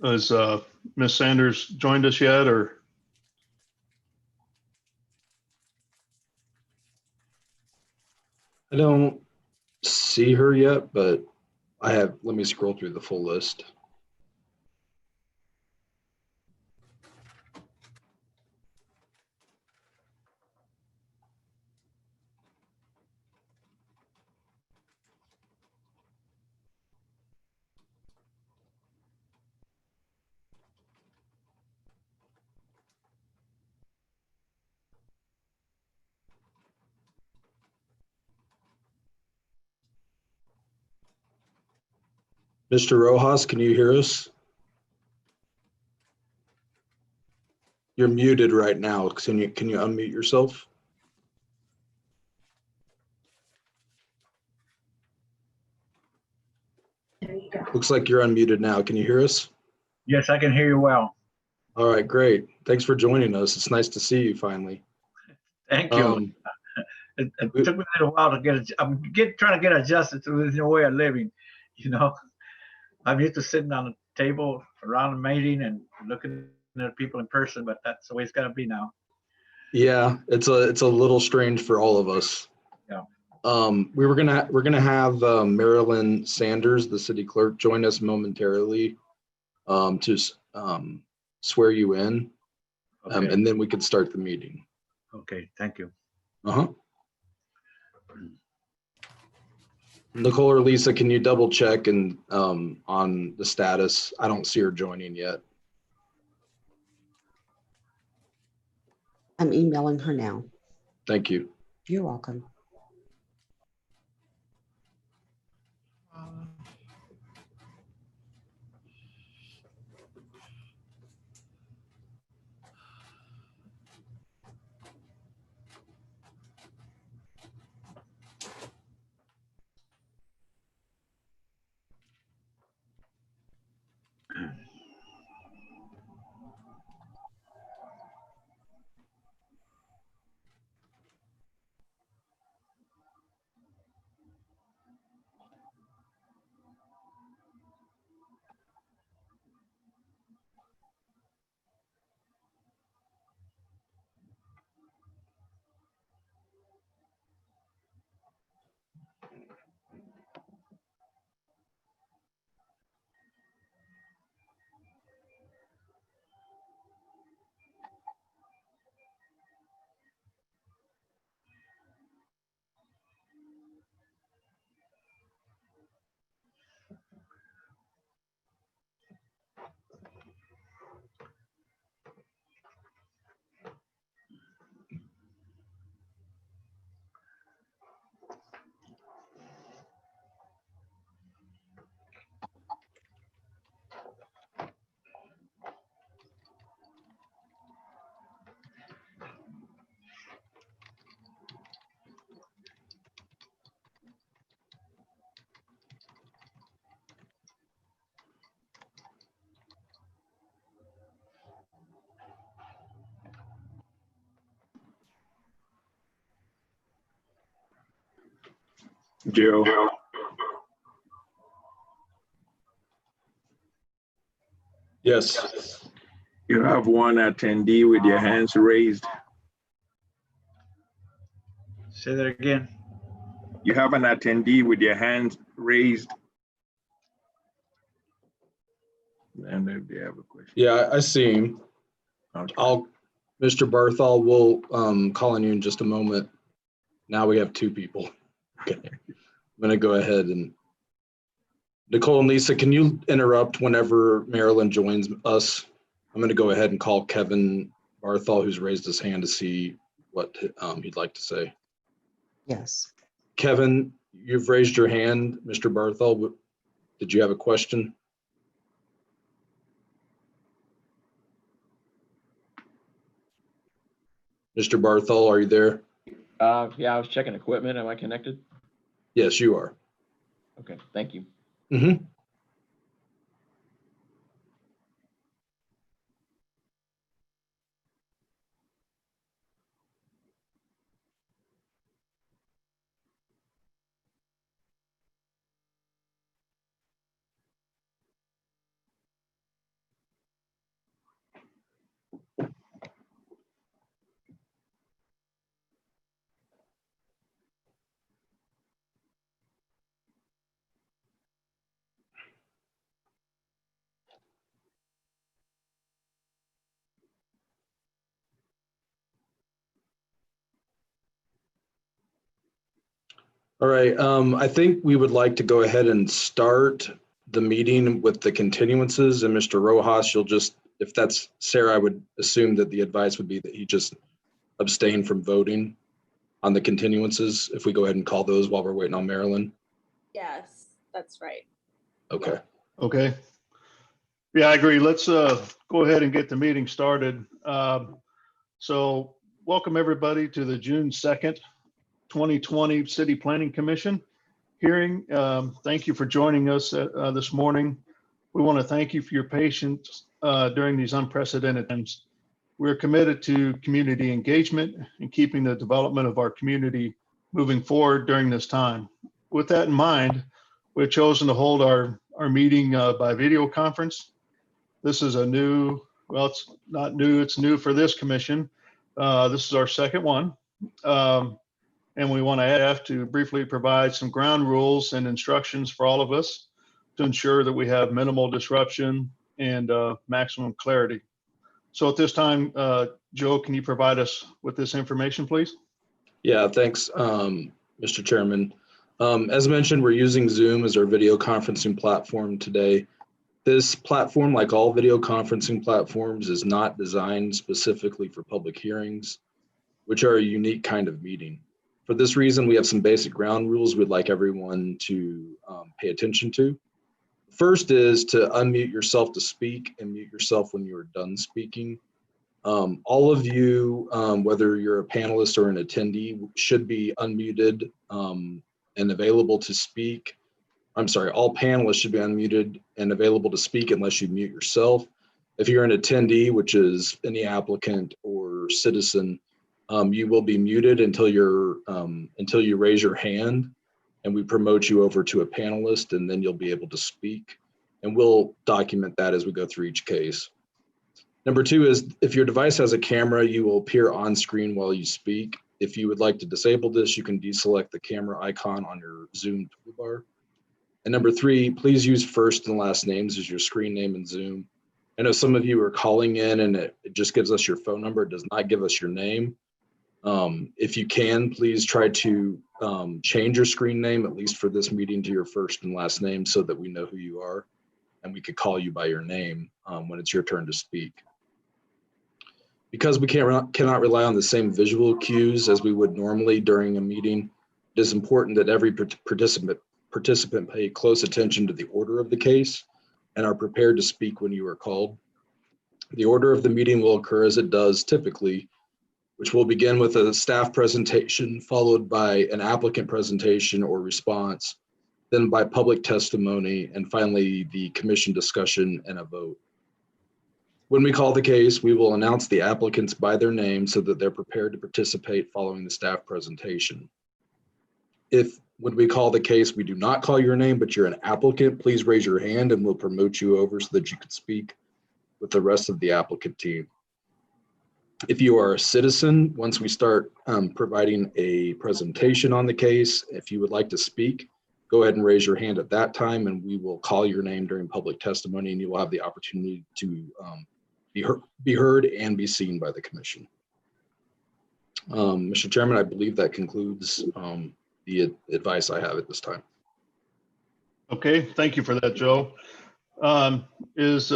Has Ms. Sanders joined us yet, or? I don't see her yet, but let me scroll through the full list. Mr. Rojas, can you hear us? You're muted right now. Can you unmute yourself? There you go. Looks like you're unmuted now. Can you hear us? Yes, I can hear you well. All right, great. Thanks for joining us. It's nice to see you finally. Thank you. It took me a little while to trying to get adjusted to this new way of living. You know, I'm used to sitting on a table around a meeting and looking at people in person, but that's the way it's got to be now. Yeah, it's a little strange for all of us. Yeah. We're gonna have Marilyn Sanders, the city clerk, join us momentarily to swear you in, Okay. and then we could start the meeting. Okay. Thank you. Nicole or Lisa, can you double check and on the status? I don't see her joining yet. I'm emailing her now. Thank you. You're welcome. Joe. Yes. You have one attendee with your hands raised. Say that again. You have an attendee with your hands raised. And if they have a question. Yeah, I see him. Okay. Mr. Barthol, we'll call on you in just a moment. Now we have two people. Okay. I'm gonna go ahead and Nicole and Lisa, can you interrupt whenever Marilyn joins us? I'm gonna go ahead and call Kevin Barthol, who's raised his hand, to see what he'd like to say. Yes. Kevin, you've raised your hand. Mr. Barthol, did you have a question? Mr. Barthol, are you there? Yeah, I was checking equipment. Am I connected? Yes, you are. Okay, thank you. Mm-hmm. All right, I think we would like to go ahead and start the meeting with the continuances, and Mr. Rojas, you'll just, if that's Sarah, I would assume that the advice would be that he just abstain from voting on the continuances, if we go ahead and call those while we're waiting on Marilyn. Yes, that's right. Okay, Okay. Yeah, I agree. Let's go ahead and get the meeting started. So welcome everybody to the June 2nd, 2020 City Planning Commission hearing. Thank you for joining us this morning. We want to thank you for your patience during these unprecedented times. We're committed to community engagement and keeping the development of our community moving forward during this time. With that in mind, we've chosen to hold our meeting by video conference. This is a new, well, it's not new, it's new for this commission. This is our second one. And we want to have to briefly provide some ground rules and instructions for all of us to ensure that we have minimal disruption and maximum clarity. So at this time, Joe, can you provide us with this information, please? yeah, thanks, Mr. Chairman. As mentioned, we're using Zoom as our video conferencing platform today. This platform, like all video conferencing platforms, is not designed specifically for public hearings, which are a unique kind of meeting. For this reason, we have some basic ground rules we'd like everyone to pay attention to. First is to unmute yourself to speak and mute yourself when you're done speaking. All of you, whether you're a panelist or an attendee, should be unmuted and available to speak. I'm sorry, all panelists should be unmuted and available to speak unless you mute yourself. If you're an attendee, which is any applicant or citizen, you will be muted until you raise your hand and we promote you over to a panelist, and then you'll be able to speak. And we'll document that as we go through each case. Number two is if your device has a camera, you will appear on screen while you speak. If you would like to disable this, you can deselect the camera icon on your Zoom toolbar. And number three, please use first and last names as your screen name in Zoom. I know some of you are calling in and it just gives us your phone number. It does not give us your name. If you can, please try to change your screen name, at least for this meeting, to your first and last name so that we know who you are and we could call you by your name when it's your turn to speak. Because we cannot rely on the same visual cues as we would normally during a meeting, it is important that every participant pay close attention to the order of the case and are prepared to speak when you are called. The order of the meeting will occur as it does typically, which will begin with a staff presentation followed by an applicant presentation or response, then by public testimony, and finally the commission discussion and a vote. When we call the case, we will announce the applicants by their name so that they're prepared to participate following the staff presentation. If when we call the case, we do not call your name, but you're an applicant, please raise your hand and we'll promote you over so that you can speak with the rest of the applicant team. If you are a citizen, once we start providing a presentation on the case, if you would like to speak, go ahead and raise your hand at that time and we will call your name during public testimony and you will have the opportunity to be heard and be seen by the commission. Mr. Chairman, I believe that concludes the advice I have at this time. Okay, thank you for that, Joe. Is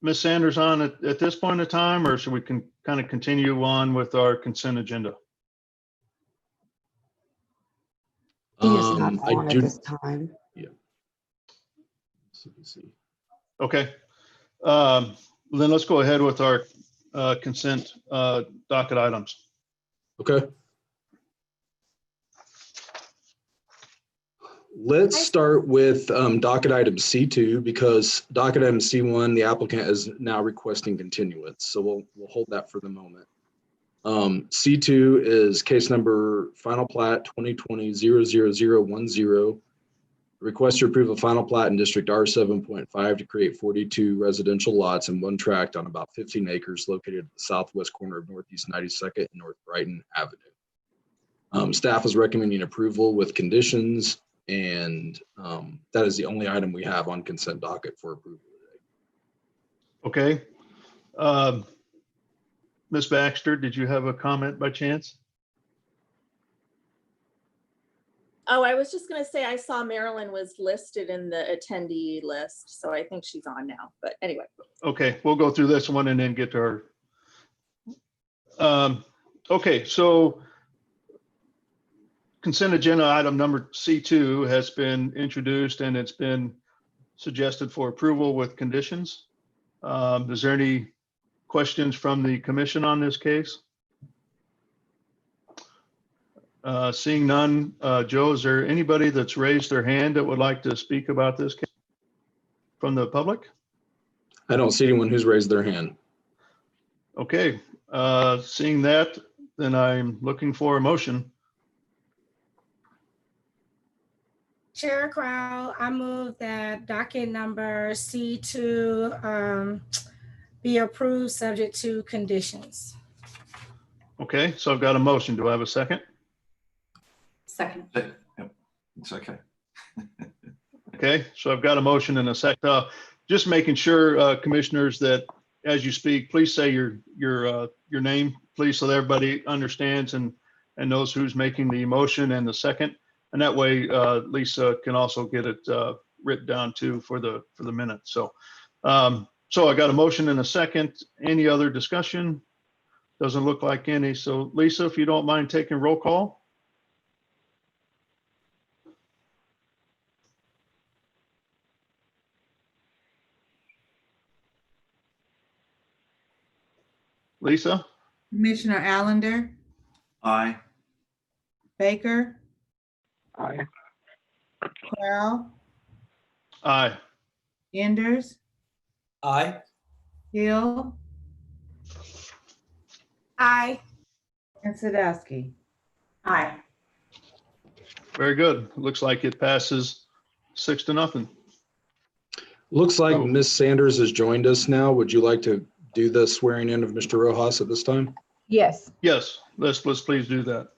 Ms. Sanders on at this point in time, or should we kind of continue on with our consent agenda? He is not on at this time. Yeah. Let's see. Okay. Then let's go ahead with our consent docket items. Okay. Let's start with docket item C2 because docket item C1, the applicant is now requesting continuance. So we'll hold that for the moment. C2 is case number final plat 2020-00010. Request to approve a final plat in District R7.5 to create 42 residential lots in one tract on about 15 acres located at the southwest corner of Northeast 92nd and North Brighton Avenue. Staff is recommending approval with conditions, and that is the only item we have on consent docket for approval today. Okay. Ms. Baxter, did you have a comment by chance? Oh, I was just gonna say, I saw Marilyn was listed in the attendee list, so I think she's on now, but anyway. Okay, we'll go through this one and then get to her. Okay, so consent agenda item number C2 has been introduced and it's been suggested for approval with conditions. Is there any questions from the commission on this case? Seeing none, Joe, is there anybody that's raised their hand that would like to speak about this case from the public? I don't see anyone who's raised their hand. Okay, seeing that, then I'm looking for a motion. Chair Crow, I move that docket number C2 be approved subject to conditions. Okay, so I've got a motion. Do I have a second? Second. Yep, it's okay. Okay, so I've got a motion and a second. Just making sure, commissioners, that as you speak, please say your name, please, so that everybody understands and knows who's making the motion and the second. And that way, Lisa can also get it written down too for the minute. So, so I got a motion and a second. Any other discussion? Doesn't look like any. So Lisa, if you don't mind taking roll call. Lisa? Commissioner Allender, Aye. Baker, Aye. Crowe, Aye. Enders, Aye. Hill, Aye. and Sadowski. Aye. Very good. Looks like it passes 6-0. Looks like Oh. Ms. Sanders has joined us now. Would you like to do the swearing in of Mr. Rojas at this time? Yes, Yes, let's please do that.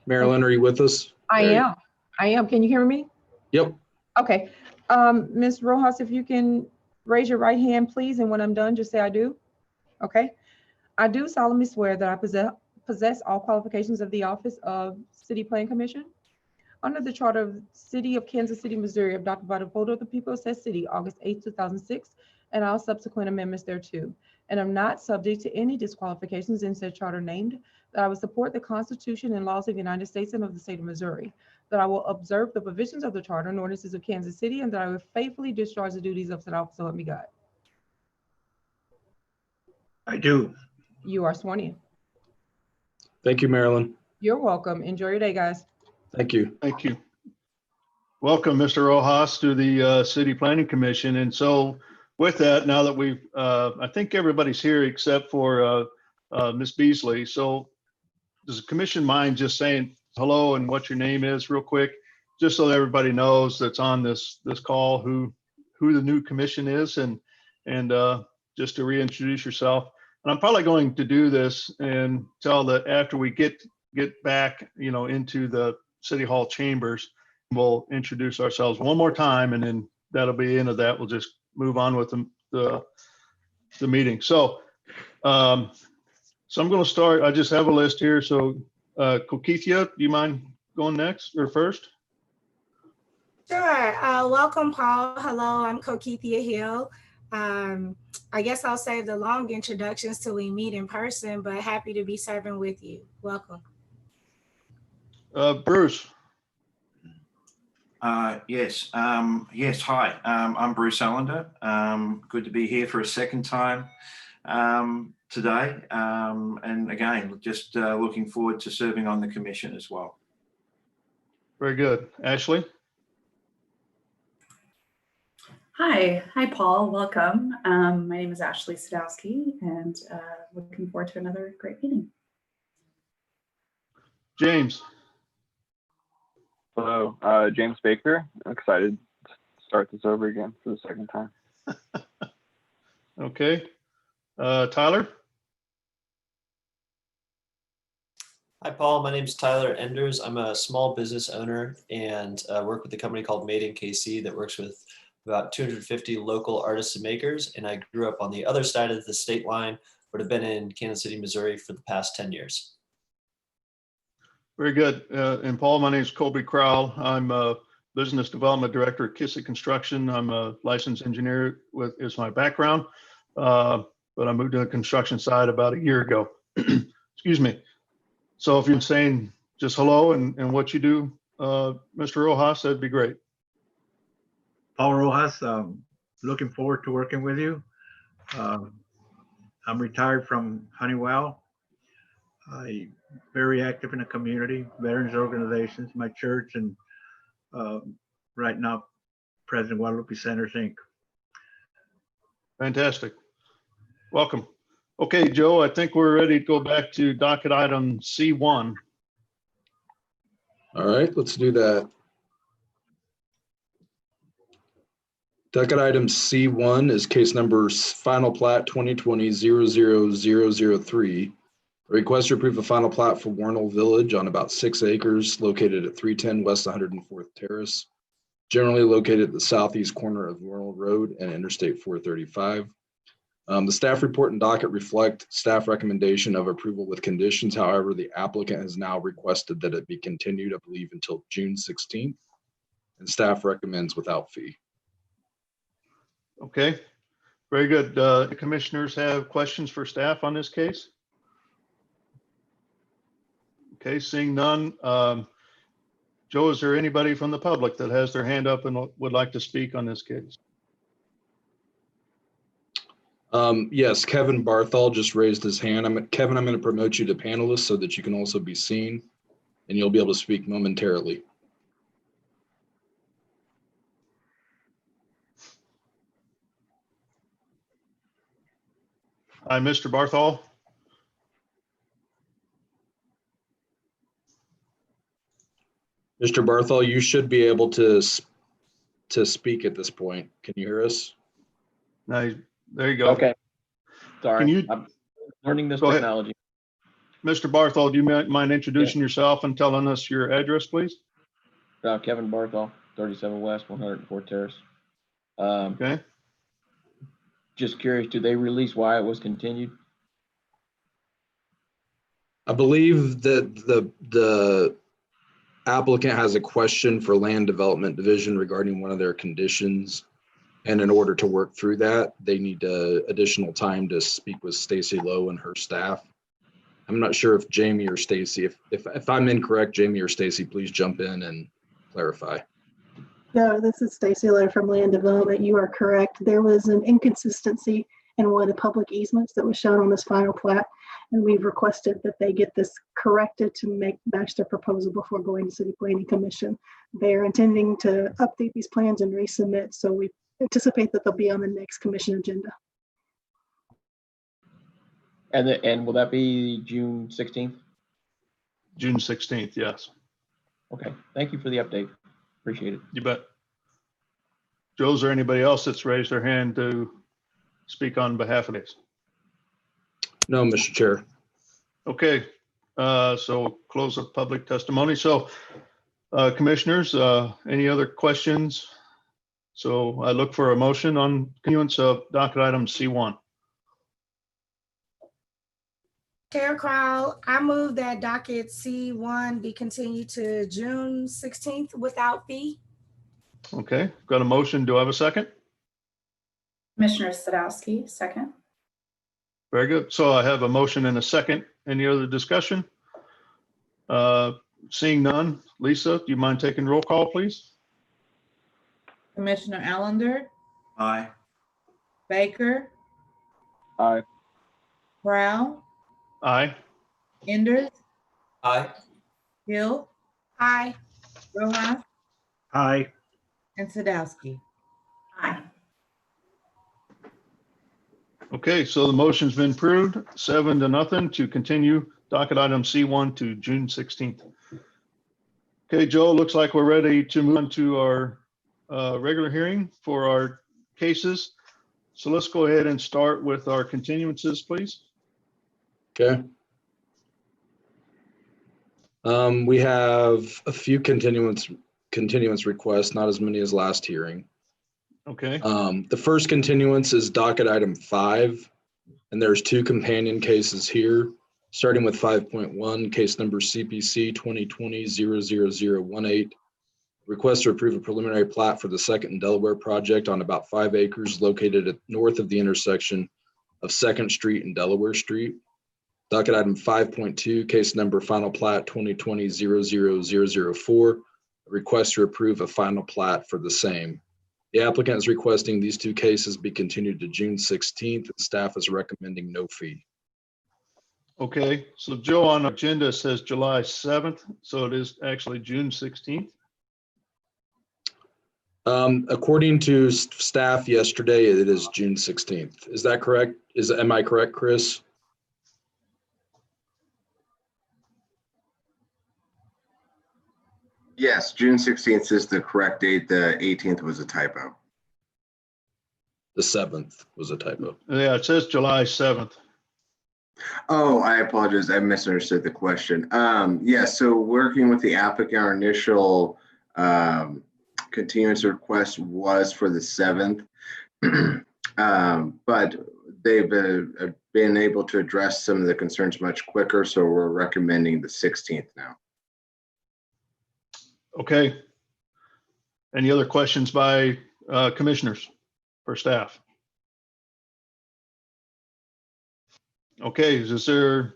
Marilyn, are you with us? I There you- am. I am. Can you hear me? Yep. Okay. Ms. Rojas, if you can raise your right hand, please, and when I'm done, just say I do. Okay. I do solemnly swear that I possess all qualifications of the office of City Plan Commission under the Charter of the City of Kansas City, Missouri, adopted by the vote of the people of said city, August 8, 2006, and all subsequent amendments thereto. And I'm not subject to any disqualifications in said charter named, that I will support the Constitution and laws of the United States and of the state of Missouri, that I will observe the provisions of the charter and ordinances of Kansas City, and that I will faithfully discharge the duties of said office, so help me God. I do. You are sworn in. Thank you, Marilyn. You're welcome. Enjoy your day, guys. Thank you. Thank you. Welcome, Mr. Rojas, to the City Planning Commission. And so with that, now that we've, I think everybody's here except for Ms. Beasley. So does the commission mind just saying hello and what your name is real quick, just so that everybody knows that's on this call who the new commission is, and just to reintroduce yourself. And I'm probably going to do this and tell that after we get back, into the City Hall chambers, we'll introduce ourselves one more time, and then that'll be the end of that. We'll just move on with the meeting. So, so I'm going to start. I just have a list here. So, Kokithia, do you mind going next or first? Sure. Welcome, Paul. Hello, I'm Kokithia Hill. I guess I'll save the long introductions till we meet in person, but happy to be serving with you. Welcome. Bruce. Yes. Yes. Hi. I'm Bruce Allender. Good to be here for a second time today. And again, just looking forward to serving on the commission as well. Very good. Ashley. Hi, Paul. Welcome. My name is Ashley Sadowski, and looking forward to another great meeting. James. Hello, James Baker. I'm excited to start this over again for the second time. Okay. Tyler. Hi, Paul. My name is Tyler Enders. I'm a small business owner and work with a company called Made in KC that works with about 250 local artists and makers. And I grew up on the other side of the state line, but have been in Kansas City, Missouri for the past 10 years. Very good. And Paul, my name is Colby Crowell. I'm a Business Development Director at Kissick Construction. I'm a licensed engineer is my background, but I moved to the construction side about a year ago. Excuse me. So if you're saying just hello and what you do, Mr. Rojas, that'd be great. Paul Rojas, looking forward to working with you. I'm retired from Honeywell. I'm very active in the community, veterans organizations, my church, and right now, President Guadalupe Centers, Inc. Fantastic. Welcome. Okay, Joe, I think we're ready to go back to docket item C1. All right, let's do that. Docket item C1 is case number final plat 2020-00003. Request to approve a final plat for Warnell Village on about 6 acres located at 310 West 104th Terrace, generally located at the southeast corner of Warnell Road and Interstate 435. The staff report and docket reflect staff recommendation of approval with conditions. However, the applicant has now requested that it be continued, I believe, until June 16th, and staff recommends without fee. Okay, very good. The commissioners have questions for staff on this case? Okay, seeing none. Joe, is there anybody from the public that has their hand up and would like to speak on this case? Yes, Kevin Barthol just raised his hand. Kevin, I'm going to promote you to panelist so that you can also be seen, and you'll be able to speak momentarily. Hi, Mr. Barthol. Mr. Barthol, you should be able to speak at this point. Can you hear us? No, there you go. Okay. Sorry, Can you- I'm learning this Go ahead. technology. Mr. Barthol, do you mind introducing yourself and telling us your address, please? Kevin Barthol, 37 West 104 Terrace. Okay. Just curious, do they release why it was continued? I believe that the applicant has a question for Land Development Division regarding one of their conditions. And in order to work through that, they need additional time to speak with Stacy Lowe and her staff. I'm not sure if Jamie or Stacy, if I'm incorrect, Jamie or Stacy, please jump in and clarify. No, this is Stacy Lowe from Land Development. You are correct. There was an inconsistency in one of the public easements that was shown on this final plat, and we've requested that they get this corrected to match their proposal before going to City Planning Commission. They are intending to update these plans and resubmit, so we anticipate that they'll be on the next commission agenda. And will that be June 16th? June 16th, yes. Okay, thank you for the update. Appreciate it. You bet. Joe, is there anybody else that's raised their hand to speak on behalf of this? No, Mr. Chair. Okay, so close of public testimony. So commissioners, any other questions? So I look for a motion on continuance of docket item C1. Chair Crowell, I move that docket C1 be continued to June 16th without fee. Okay, got a motion. Do I have a second? Commissioner Sadowski, second. Very good. So I have a motion and a second. Any other discussion? Seeing none. Lisa, do you mind taking roll call, please? Commissioner Allender, Aye. Baker, Aye. Brown, Aye. Enders, Aye. Hill, Aye. Rojas, Aye. and Sadowski. Aye. Okay, so the motion's been approved, 7-0 to continue docket item C1 to June 16th. Okay, Joe, looks like we're ready to move on to our regular hearing for our cases. So let's go ahead and start with our continuances, please. Okay. We have a few continuance requests, not as many as last hearing. Okay. The first continuance is docket item 5, and there's 2 companion cases here. starting with 5.1, case number CPC 2020-00018. Request to approve a preliminary plat for the Second and Delaware project on about 5 acres located north of the intersection of Second Street and Delaware Street. Docket item 5.2, case number final plat 2020-00004. Request to approve a final plat for the same. The applicant is requesting these two cases be continued to June 16th. Staff is recommending no fee. Okay, so Joe on the agenda says July 7th, so it is actually June 16th. According to staff yesterday, it is June 16th. Is that correct? Am I correct, Chris? Yes, June 16th is the correct date. The 18th was a typo. The 7th was a typo. Yeah, it says July 7th. Oh, I apologize. I misunderstood the question. Yeah, so working with the applicant, our initial continuance request was for the 7th, but they've been able to address some of the concerns much quicker, so we're recommending the 16th now. Okay. Any other questions by commissioners for staff? Okay, is there,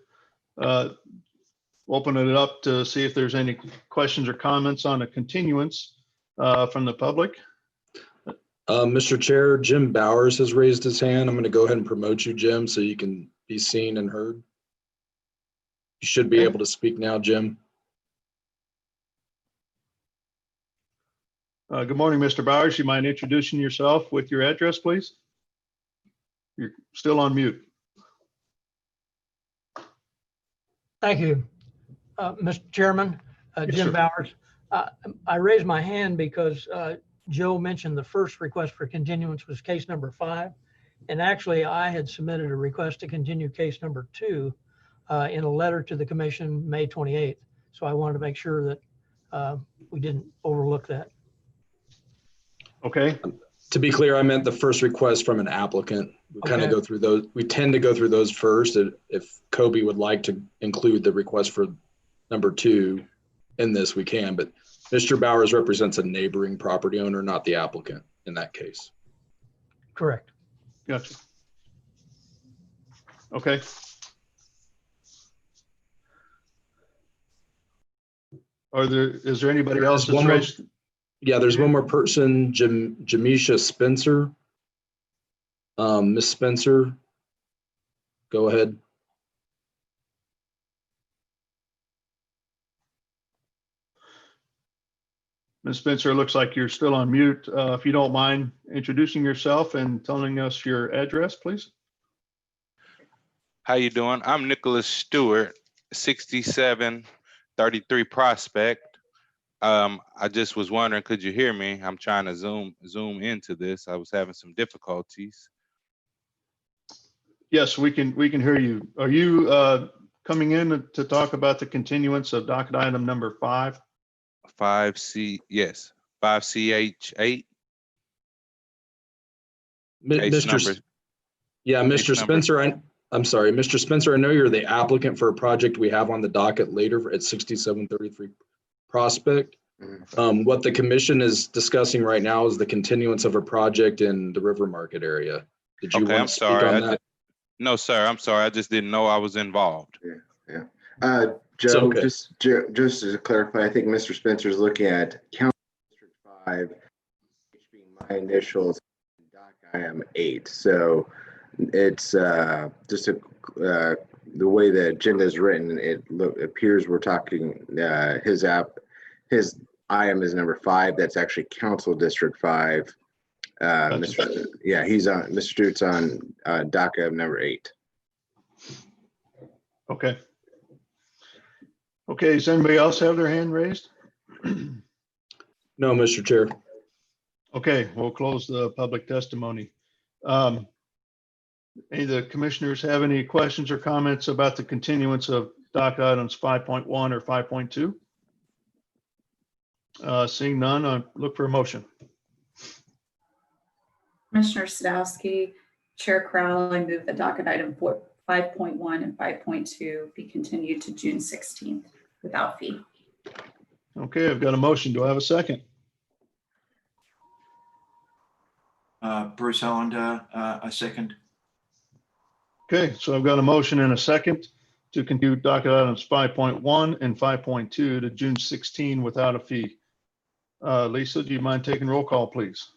open it up to see if there's any questions or comments on a continuance from the public. Mr. Chair, Jim Bowers has raised his hand. I'm going to go ahead and promote you, Jim, so you can be seen and heard. You should be able to speak now, Jim. Good morning, Mr. Bowers. You mind introducing yourself with your address, please? You're still on mute. Thank you, Mr. Chairman, Yes, Jim sir. Bowers. I raised my hand because Joe mentioned the first request for continuance was case number 5. And actually, I had submitted a request to continue case number 2 in a letter to the commission May 28th. So I wanted to make sure that we didn't overlook that. Okay. To be clear, I meant the first request from an applicant. We kind of Okay. go through those. We tend to go through those first. If Kobe would like to include the request for number 2 in this, we can. But Mr. Bowers represents a neighboring property owner, not the applicant in that case. Correct. Gotcha. Okay. Is there anybody else that's One more- raised? Yeah, there's one more person, Jamisha Spencer. Miss Spencer, go ahead. Ms. Spencer, it looks like you're still on mute. If you don't mind introducing yourself and telling us your address, please. How you doing? I'm Nicholas Stewart, 6733 Prospect. I just was wondering, could you hear me? I'm trying to zoom into this. I was having some difficulties. Yes, we can hear you. Are you coming in to talk about the continuance of docket item number 5? 5C, yes, 5CH8. Case number. Yeah, Case Mr. number. Spencer, I'm sorry, Mr. Spencer, I know you're the applicant for a project we have on the docket later at 6733 Prospect. What the commission is discussing right now is the continuance of a project in the River Market area. Did you Okay, want I'm to speak sorry. on that? No, sir, I'm sorry. I just didn't know I was involved. Joe, okay. just to clarify, I think Mr. Spencer is looking at Council District 5, which being my initials, I am 8. So it's just the way the agenda is written, it appears we're talking his IM is number 5. That's actually Council District 5. He's on, Mr. Stewart's on DACA number 8. Okay. Okay, does anybody else have their hand raised? No, Mr. Chair. Okay, we'll close the public testimony. Any of the commissioners have any questions or comments about the continuance of docket items 5.1 or 5.2? Seeing none, I look for a motion. Commissioner Sadowski, Chair Crowell, I move that docket item 5.1 and 5.2 be continued to June 16th without fee. Okay, I've got a motion. Do I have a second? Bruce Hollander, a second. Okay, so I've got a motion and a second to continue docket items 5.1 and 5.2 to June 16 without a fee. Lisa, do you mind taking roll call, please?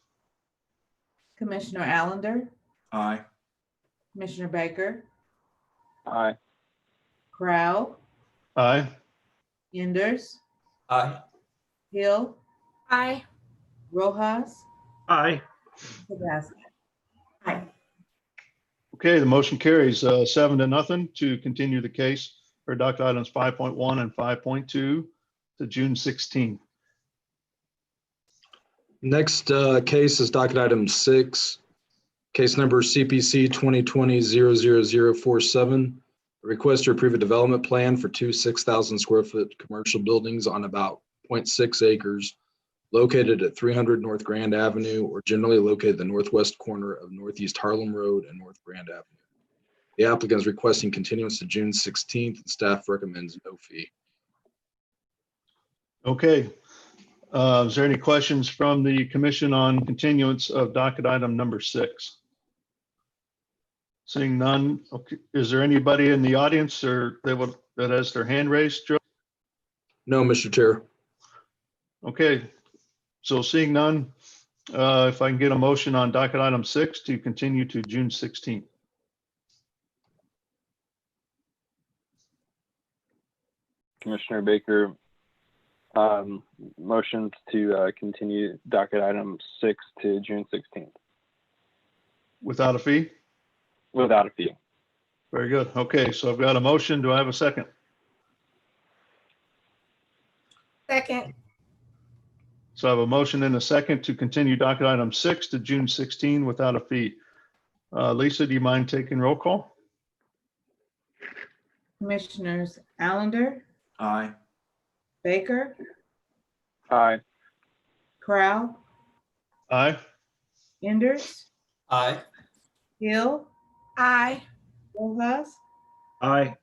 Commissioner Allender, Aye. Commissioner Baker, Aye. Crowell, Aye. Enders, Aye. Hill, Aye. Rojas, Aye. Sadowski. Aye. Okay, the motion carries 7-0 to continue the case for docket items 5.1 and 5.2 to June 16. Next case is docket item 6, case number CPC 2020-00047. A request to approve a development plan for two 6,000 square foot commercial buildings on about 0.6 acres located at 300 North Grand Avenue, or generally located at the northwest corner of Northeast Harlem Road and North Grand Avenue. The applicant is requesting continuance to June 16th, and staff recommends no fee. Okay. Is there any questions from the commission on continuance of docket item number 6? Seeing none. Okay. Is there anybody in the audience or that has their hand raised, Joe? No, Mr. Chair. Okay. So seeing none, if I can get a motion on docket item 6 to continue to June 16th. Commissioner Baker, motions to continue docket item 6 to June 16th Without a fee? without a fee. Very good. Okay, so I've got a motion. Do I have a second? Second. So I have a motion and a second to continue docket item 6 to June 16 without a fee. Lisa, do you mind taking roll call? Commissioners Allender, Aye. Baker, Aye. Crowell, Aye. Enders, Aye. Hill, Aye. Rojas, Aye.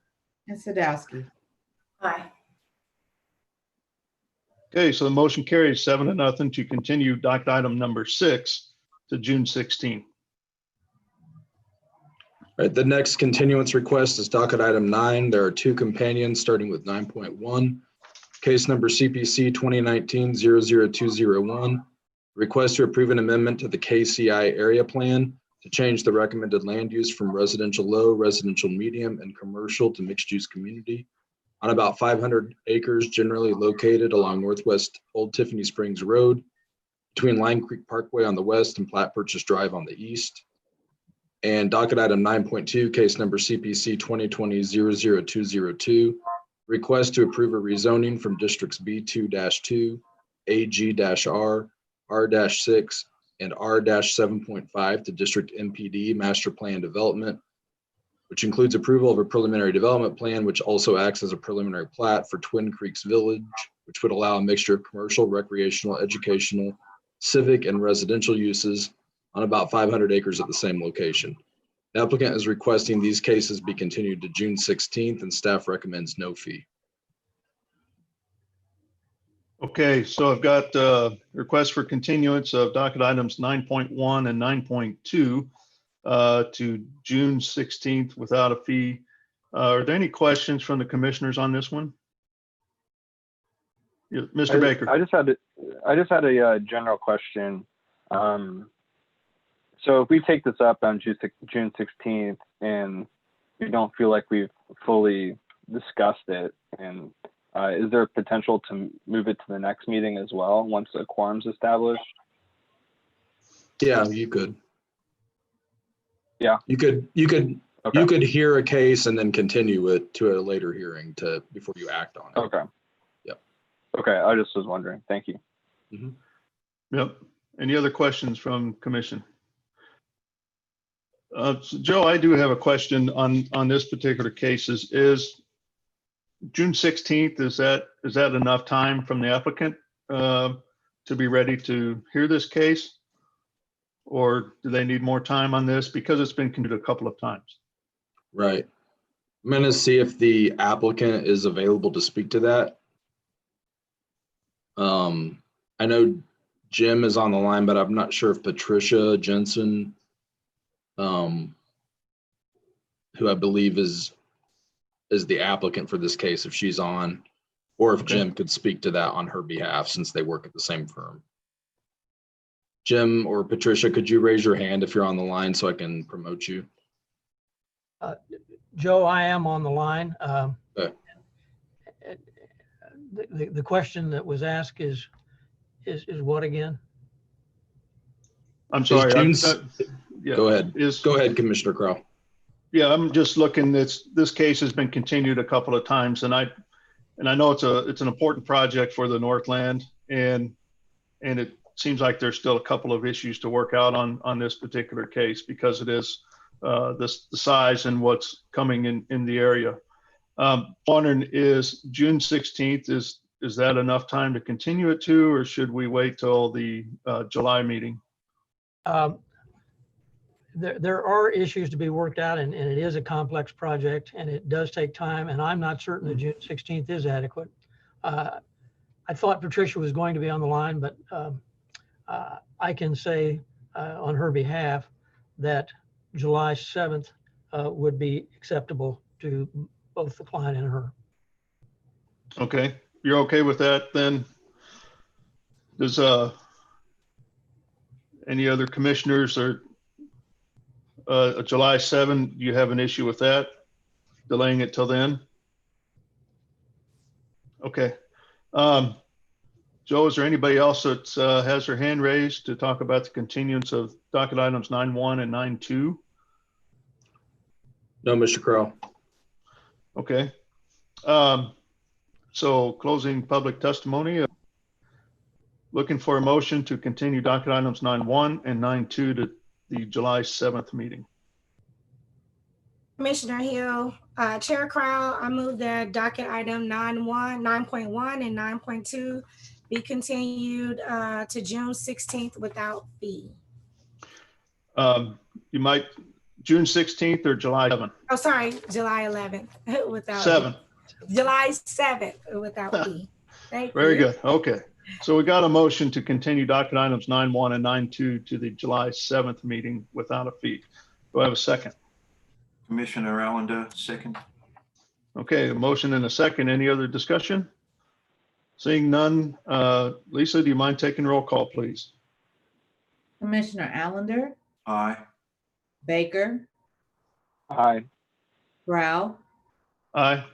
and Sadowski. Aye. Okay, so the motion carries 7-0 to continue docket item number 6 to June 16. All right, the next continuance request is docket item 9. There are two companions starting with 9.1. Case number CPC 2019-00201. Request to approve an amendment to the KCI area plan to change the recommended land use from residential low, residential medium, and commercial to mixed use community on about 500 acres generally located along Northwest Old Tiffany Springs Road between Line Creek Parkway on the west and Platte Purchase Drive on the east. And docket item 9.2, case number CPC 2020-00202, request to approve a rezoning from districts B2-2, AG-R, R-6, and R-7.5 to district MPD master plan development, which includes approval of a preliminary development plan, which also acts as a preliminary plat for Twin Creeks Village, which would allow a mixture of commercial, recreational, educational, civic, and residential uses on about 500 acres at the same location. The applicant is requesting these cases be continued to June 16th, and staff recommends no fee. Okay, so I've got requests for continuance of docket items 9.1 and 9.2 to June 16th without a fee. Are there any questions from the commissioners on this one? Yeah, Mr. Baker. I just had a general question. So if we take this up on June 16th and we don't feel like we've fully discussed it, and is there potential to move it to the next meeting as well once a quorum's established? Yeah, you could. Yeah. You could hear a case and then continue it to a later hearing before you act on it. Okay. Yep. Okay, I just was wondering. Thank you. Mm-hmm. Yep. Any other questions from commission? So Joe, I do have a question on this particular case. Is June 16th, is that enough time from the applicant to be ready to hear this case? Or do they need more time on this because it's been continued a couple of times? Right. I'm gonna see if the applicant is available to speak to that. I know Jim is on the line, but I'm not sure if Patricia Jensen, who I believe is the applicant for this case, if she's on, or if Okay. Jim could speak to that on her behalf since they work at the same firm. Jim or Patricia, could you raise your hand if you're on the line so I can promote you? Joe, I am on the line. Okay. The question that was asked is what again? I'm sorry. Yeah, Go ahead. Is, Go ahead, Commissioner Crowe. yeah, I'm just looking, this case has been continued a couple of times, and I know it's an important project for the Northland, and it seems like there's still a couple of issues to work out on this particular case because it is the size and what's coming in the area. Wondering, is June 16th, is that enough time to continue it to, or should we wait till the July meeting? There are issues to be worked out, and it is a complex project, and it does take time, and I'm not certain that June 16th is adequate. I thought Patricia was going to be on the line, but I can say on her behalf that July 7th would be acceptable to both the client and her. Okay, you're okay with that then? Does any other commissioners or July 7, you have an issue with that? Delaying it till then? Okay. Joe, is there anybody else that has their hand raised to talk about the continuance of docket items 9.1 and 9.2? No, Mr. Crowe. Okay. So closing public testimony. Looking for a motion to continue docket items 9.1 and 9.2 to the July 7th meeting. Commissioner Hill, Chair Crowe, I move that docket item 9.1 and 9.2 be continued to June 16th without fee. You might, June 16th or July 7th? Oh, sorry, July 11th without 7. July 7th without fee. Thank Very you. good. Okay. So we got a motion to continue docket items 9.1 and 9.2 to the July 7th meeting without a fee. Do I have a second? Commissioner Allender, second. Okay, a motion and a second. Any other discussion? Seeing none. Lisa, do you mind taking roll call, please? Commissioner Allender, Aye. Baker, Aye. Crowe, Aye.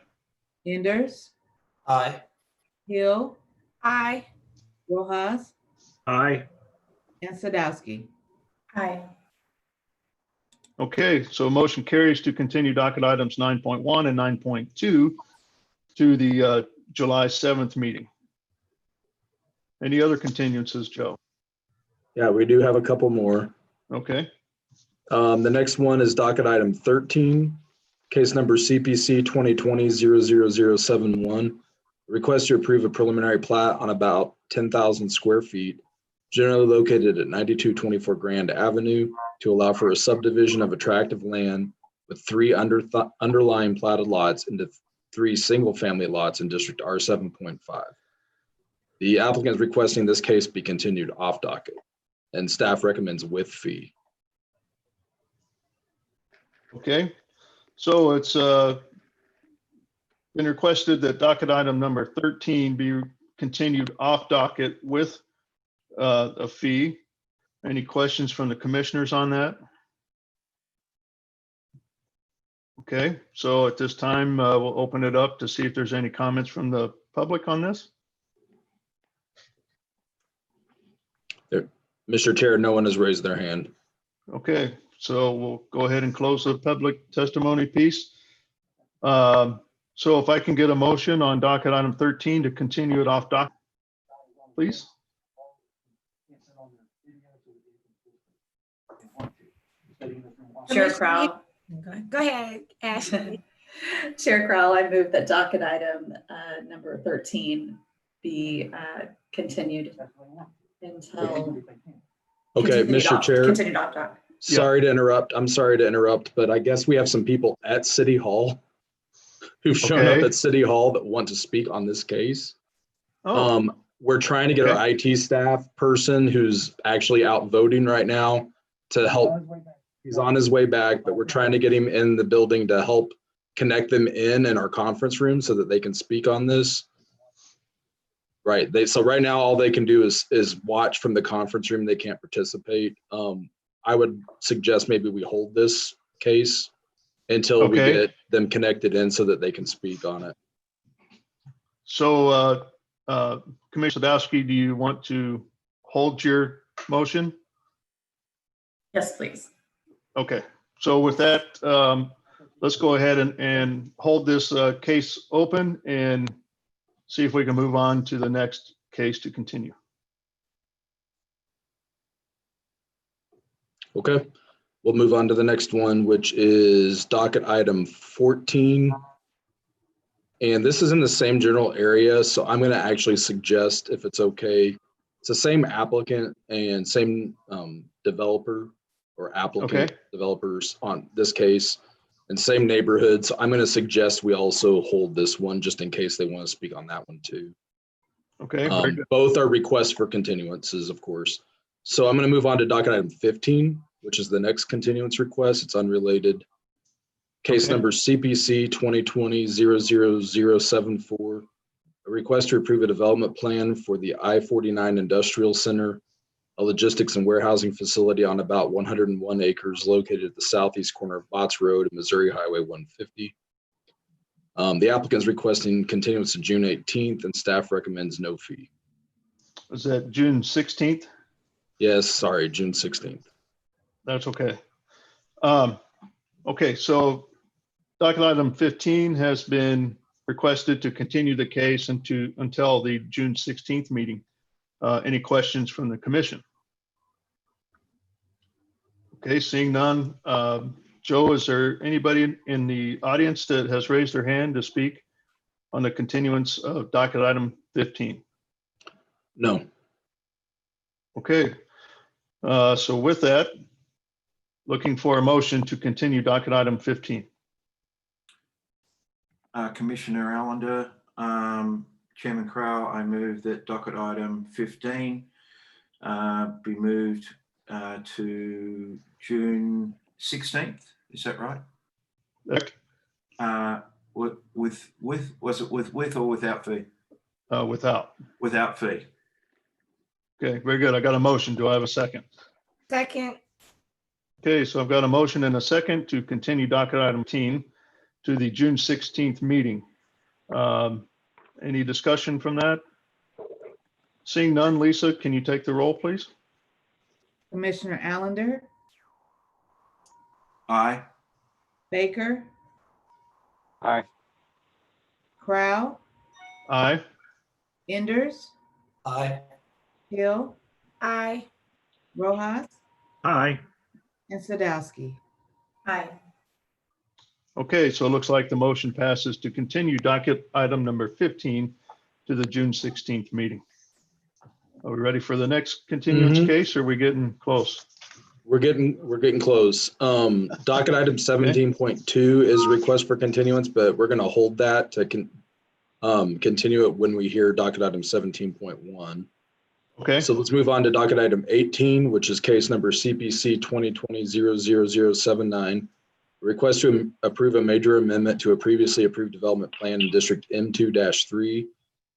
Enders, Aye. Hill, Aye. Rojas, Aye. and Sadowski. Aye. Okay, so motion carries to continue docket items 9.1 and 9.2 to the July 7th meeting. Any other continuances, Joe? Yeah, we do have a couple more. Okay. The next one is docket item 13, case number CPC 2020-00071. Request to approve a preliminary plat on about 10,000 square feet, generally located at 9224 Grand Avenue, to allow for a subdivision of a tract of land with 3 underlying platted lots into 3 single-family lots in District R7.5. The applicant is requesting this case be continued off docket, and staff recommends with fee. Okay, so it's been requested that docket item number 13 be continued off docket with a fee. Any questions from the commissioners on that? Okay, so at this time, we'll open it up to see if there's any comments from the public on this. Mr. Chair, no one has raised their hand. Okay, so we'll go ahead and close the public testimony piece. So if I can get a motion on docket item 13 to continue it off docket, please. Chair Crowe. Go ahead, Ashley. Chair Crowe, I move that docket item number 13 be continued until. Okay, Mr. Chair, Continued off docket. sorry to interrupt. I'm sorry to interrupt, but I guess we have some people at City Hall who've shown up Okay. at City Hall that want to speak on this case. Oh, We're trying to get our IT staff person who's actually out voting right now to help. He's on his way back, but we're trying to get him in the building to help connect them in our conference room so that they can speak on this. Right. So right now, all they can do is watch from the conference room. They can't participate. I would suggest maybe we hold this case until we Okay. get them connected in so that they can speak on it. so Commissioner Sadowski, do you want to hold your motion? Yes, please. Okay, so with that, let's go ahead and hold this case open and see if we can move on to the next case to continue. Okay, we'll move on to the next one, which is docket item 14. And this is in the same general area, so I'm going to actually suggest, if it's okay, it's the same applicant and same developer or applicant developers on this case and same neighborhood. So I'm going to suggest we also hold this one just in case they want to speak on that one too. Okay, very good. Both are requests for continuances, of course. So I'm going to move on to docket item 15, which is the next continuance request. It's unrelated. Case number CPC 2020-00074, a request to approve a development plan for the I-49 Industrial Center, a logistics and warehousing facility on about 101 acres located at the southeast corner of Botts Road and Missouri Highway 150. The applicant is requesting continuance to June 18th and staff recommends no fee. Is that June 16th? Yes, sorry, June 16th. That's okay. Okay, so docket item 15 has been requested to continue the case until the June 16th meeting. Any questions from the commission? Okay, seeing none. Joe, is there anybody in the audience that has raised their hand to speak on the continuance of docket item 15? No. Okay, so with that, looking for a motion to continue docket item 15. Commissioner Allender, Chairman Crowe, I move that docket item 15 be moved to June 16th. Is that right? Was it with or without fee? Without. Without fee. Okay, very good. I got a motion. Do I have a second? Second. Okay, so I've got a motion and a second to continue docket item 15 to the June 16th meeting. Any discussion from that? Seeing none, Lisa, can you take the roll, please? Commissioner Allender, Aye. Baker, Aye. Crowe, Aye. Enders, Aye. Hill, Aye. Rojas, Aye. and Sadowski. Aye. Okay, so it looks like the motion passes to continue docket item number 15 to the June 16th meeting. Are we ready for the next continuance case? Or are we getting close? We're getting close. Docket item 17.2 is request for continuance, but we're going to hold that to continue it when we hear docket item 17.1. Okay. So let's move on to docket item 18, which is case number CPC 2020-00079. Request to approve a major amendment to a previously approved development plan in District M2-3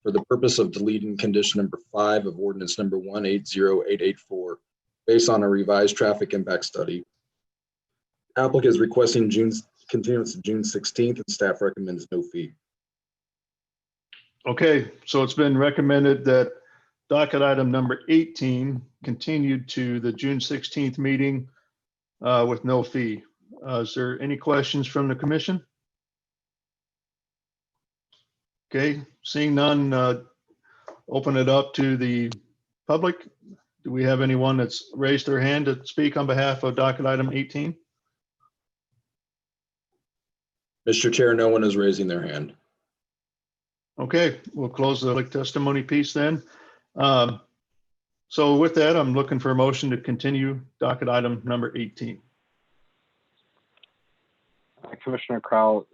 for the purpose of deleting condition number 5 of ordinance number 180884 based on a revised traffic impact study. Applicant is requesting continuance to June 16th and staff recommends no fee. Okay, so it's been recommended that docket item number 18 continued to the June 16th meeting with no fee. Is there any questions from the commission? Okay, seeing none, open it up to the public. Do we have anyone that's raised their hand to speak on behalf of docket item 18? Mr. Chair, no one is raising their hand. Okay, we'll close the public testimony piece then. So with that, I'm looking for a motion to continue docket item number 18. Commissioner Crowell,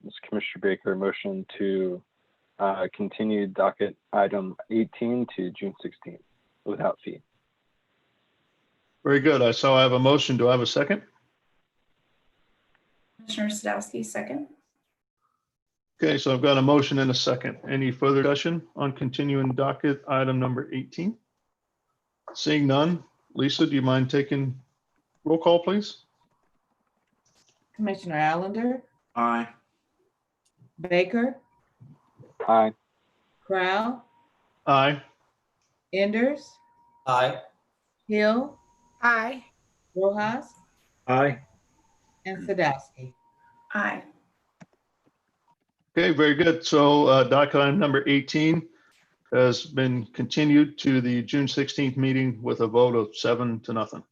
this is Commissioner Baker, motion to continue docket item 18 to June 16th without fee. Very good. I saw I have a motion. Do I have a second? Commissioner Sadowski, second. Okay, so I've got a motion and a second. Any further discussion on continuing docket item number 18? Seeing none. Lisa, do you mind taking roll call, please? Commissioner Allender, Aye. Baker, Aye. Crowell, Aye. Enders, Aye. Hill, Aye. Rojas, Aye. and Sadowski. Aye. Okay, very good. So docket item number 18 has been continued to the June 16th meeting with a vote of 7-0.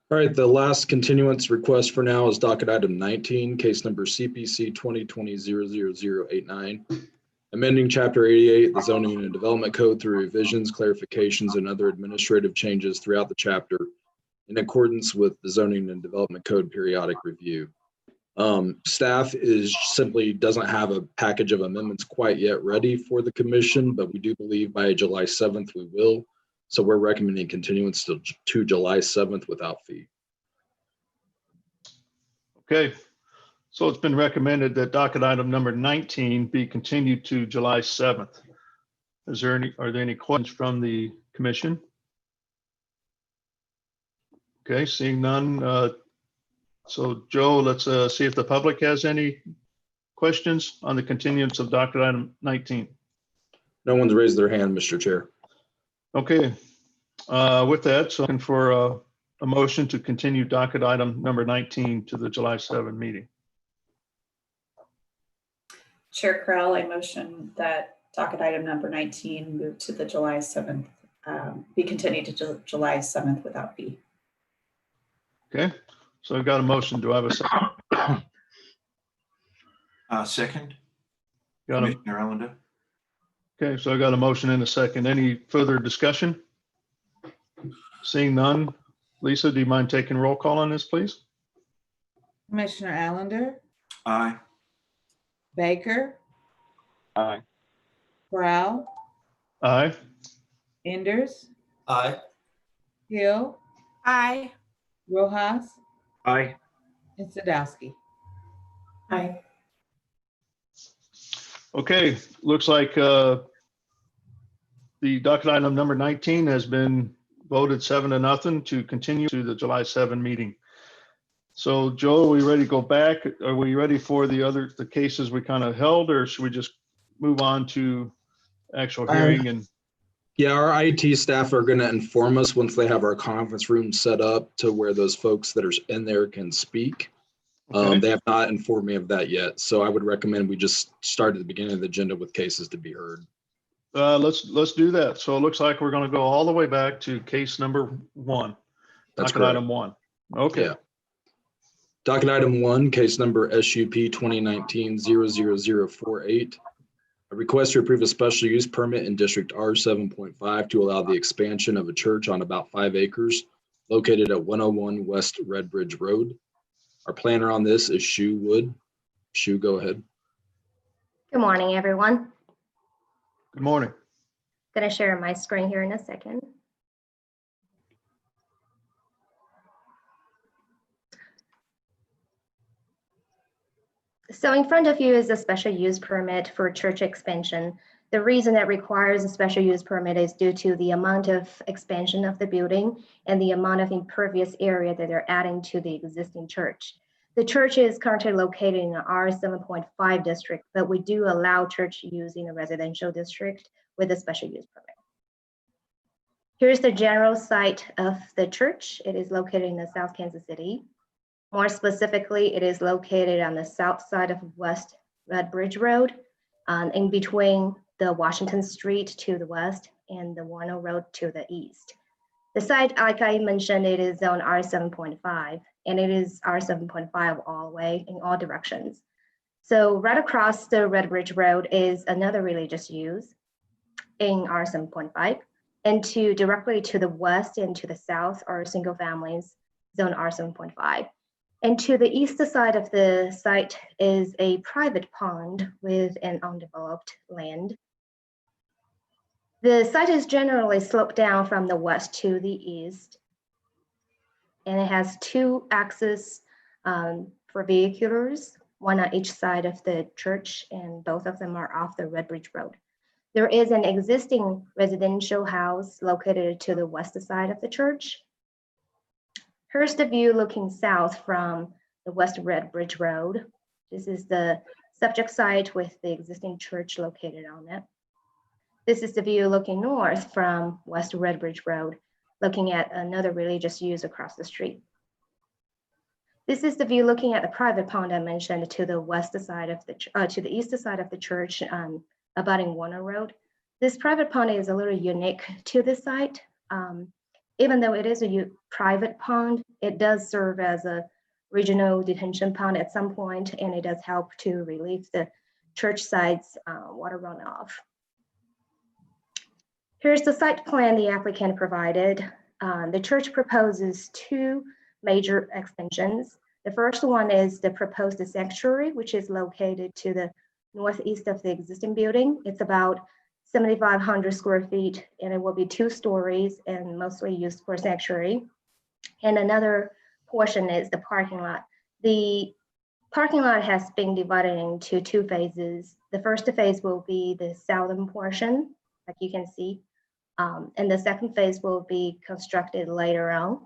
All right, the last continuance request for now is docket item 19, case number CPC 2020-00089, amending Chapter 88, the Zoning and Development Code through revisions, clarifications, and other administrative changes throughout the chapter in accordance with the Zoning and Development Code periodic review. Staff simply doesn't have a package of amendments quite yet ready for the commission, but we do believe by July 7th we will. So we're recommending continuance to July 7th without fee. Okay, so it's been recommended that docket item number 19 be continued to July 7th. Are there any questions from the commission? Okay, seeing none. So Joe, let's see if the public has any questions on the continuance of docket item 19. No one's raised their hand, Mr. Chair. Okay, with that, so looking for a motion to continue docket item number 19 to the July 7 meeting. Chair Crowell, I motion that docket item number 19 move to the July 7th, be continued to July 7th without fee. Okay, so I've got a motion. Do I have a second? Second. Got a, Commissioner Allender. okay, so I got a motion and a second. Any further discussion? Seeing none. Lisa, do you mind taking roll call on this, please? Commissioner Allender, Aye. Baker, Aye. Crowell, Aye. Enders, Aye. Hill, Aye. Rojas, Aye. and Sadowski. Aye. Okay, looks like the docket item number 19 has been voted 7-0 to continue to the July 7 meeting. So Joe, are we ready to go back? Are we ready for the cases we kind of held, or should we just move on to actual hearing? And Yeah, our IT staff are going to inform us once they have our conference room set up to where those folks that are in there can speak. Okay. They have not informed me of that yet. So I would recommend we just start at the beginning of the agenda with cases to be heard. let's do that. So it looks like we're going to go all the way back to case number 1. That's docket correct. item 1. Okay. Yeah. Docket item 1, case number SUP 2019-00048. A request to approve a special use permit in District R 7.5 to allow the expansion of a church on about 5 acres located at 101 West Red Bridge Road. Our planner on this is Shu Wood. Shu, go ahead. Good morning, everyone. Good morning. Going to share my screen here in a second. So in front of you is a special use permit for church expansion. The reason that requires a special use permit is due to the amount of expansion of the building and the amount of impervious area that they're adding to the existing church. The church is currently located in the R 7.5 district, but we do allow church use in a residential district with a special use permit. Here's the general site of the church. It is located in the South Kansas City. More specifically, it is located on the south side of West Red Bridge Road, in between the Washington Street to the west and the Warner Road to the east. The site, like I mentioned, it is zone R 7.5, and it is R 7.5 all the way in all directions. So right across the Red Bridge Road is another religious use in R 7.5, and directly to the west and to the south are single families, zone R 7.5. And to the east side of the site is a private pond with an undeveloped land. The site is generally sloped down from the west to the east, and it has two access for vehicles, one on each side of the church, and both of them are off the Red Bridge Road. There is an existing residential house located to the west side of the church. Here's the view looking south from the West Red Bridge Road. This is the subject site with the existing church located on it. This is the view looking north from West Red Bridge Road, looking at another religious use across the street. This is the view looking at the private pond I mentioned to the west side of the to the east side of the church, abutting Warner Road. This private pond is a little unique to this site. Even though it is a private pond, it does serve as a regional detention pond at some point, and it does help to relieve the church side's water runoff. Here's the site plan the applicant provided. The church proposes two major extensions. The first one is the proposed sanctuary, which is located to the northeast of the existing building. It's about 7,500 square feet, and it will be 2 stories and mostly used for sanctuary. And another portion is the parking lot. The parking lot has been divided into 2 phases. The first phase will be the southern portion, like you can see, and the second phase will be constructed later on.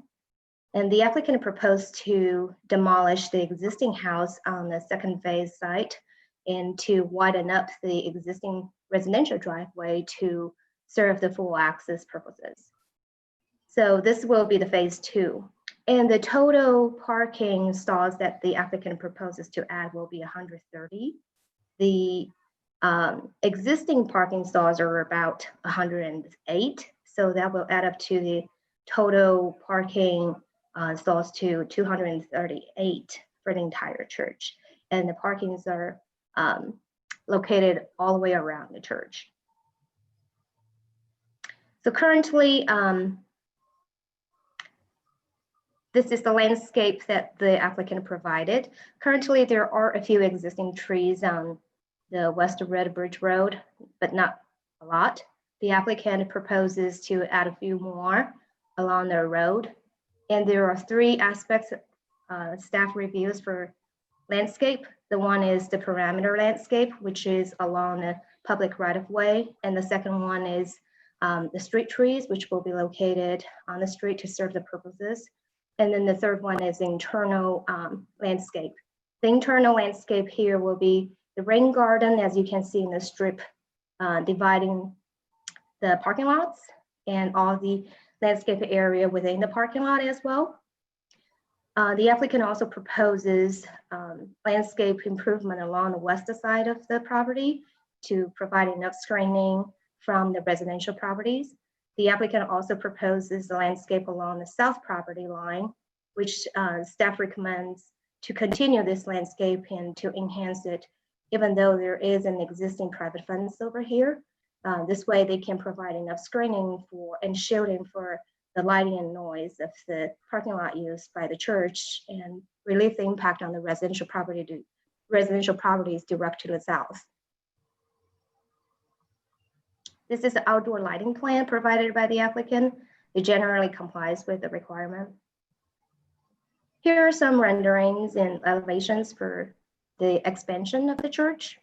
And the applicant proposed to demolish the existing house on the second phase site and to widen up the existing residential driveway to serve the full access purposes. So this will be the phase 2. And the total parking stalls that the applicant proposes to add will be 130. The existing parking stalls are about 108. So that will add up to the total parking stalls to 238 for the entire church. And the parkings are located all the way around the church. So currently, this is the landscape that the applicant provided. Currently, there are a few existing trees on the West Red Bridge Road, but not a lot. The applicant proposes to add a few more along the road. And there are 3 aspects staff reviews for landscape. The one is the parameter landscape, which is along the public right-of-way. And the second one is the street trees, which will be located on the street to serve the purposes. And then the third one is internal landscape. The internal landscape here will be the rain garden, as you can see in the strip, dividing the parking lots and all the landscape area within the parking lot as well. The applicant also proposes landscape improvement along the west side of the property to provide enough screening from the residential properties. The applicant also proposes the landscape along the south property line, which staff recommends to continue this landscape and to enhance it, even though there is an existing private fence over here. This way they can provide enough screening for and shielding for the lighting and noise of the parking lot used by the church and relieve the impact on the residential properties direct to the south. This is the outdoor lighting plan provided by the applicant. It generally complies with the requirement. Here are some renderings and elevations for the expansion of the church.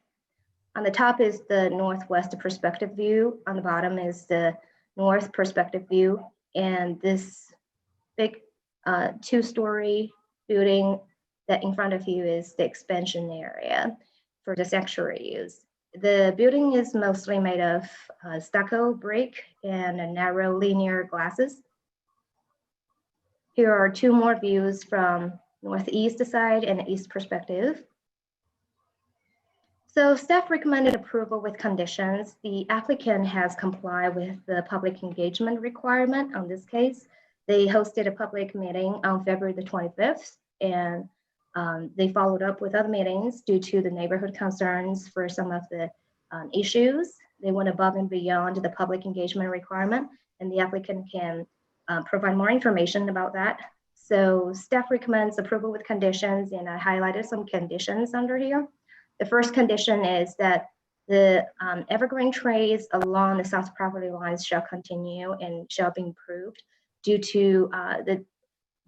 On the top is the northwest perspective view. On the bottom is the north perspective view. And this big 2-story building that in front of you is the expansion area for the sanctuary use. The building is mostly made of stucco brick and narrow linear glasses. Here are 2 more views from northeast side and east perspective. So staff recommended approval with conditions. The applicant has complied with the public engagement requirement on this case. They hosted a public meeting on February the 25th, and they followed up with other meetings due to the neighborhood concerns for some of the issues. They went above and beyond the public engagement requirement, and the applicant can provide more information about that. So staff recommends approval with conditions, and I highlighted some conditions under here. The first condition is that the evergreen trees along the south property lines shall continue and shall be improved due to the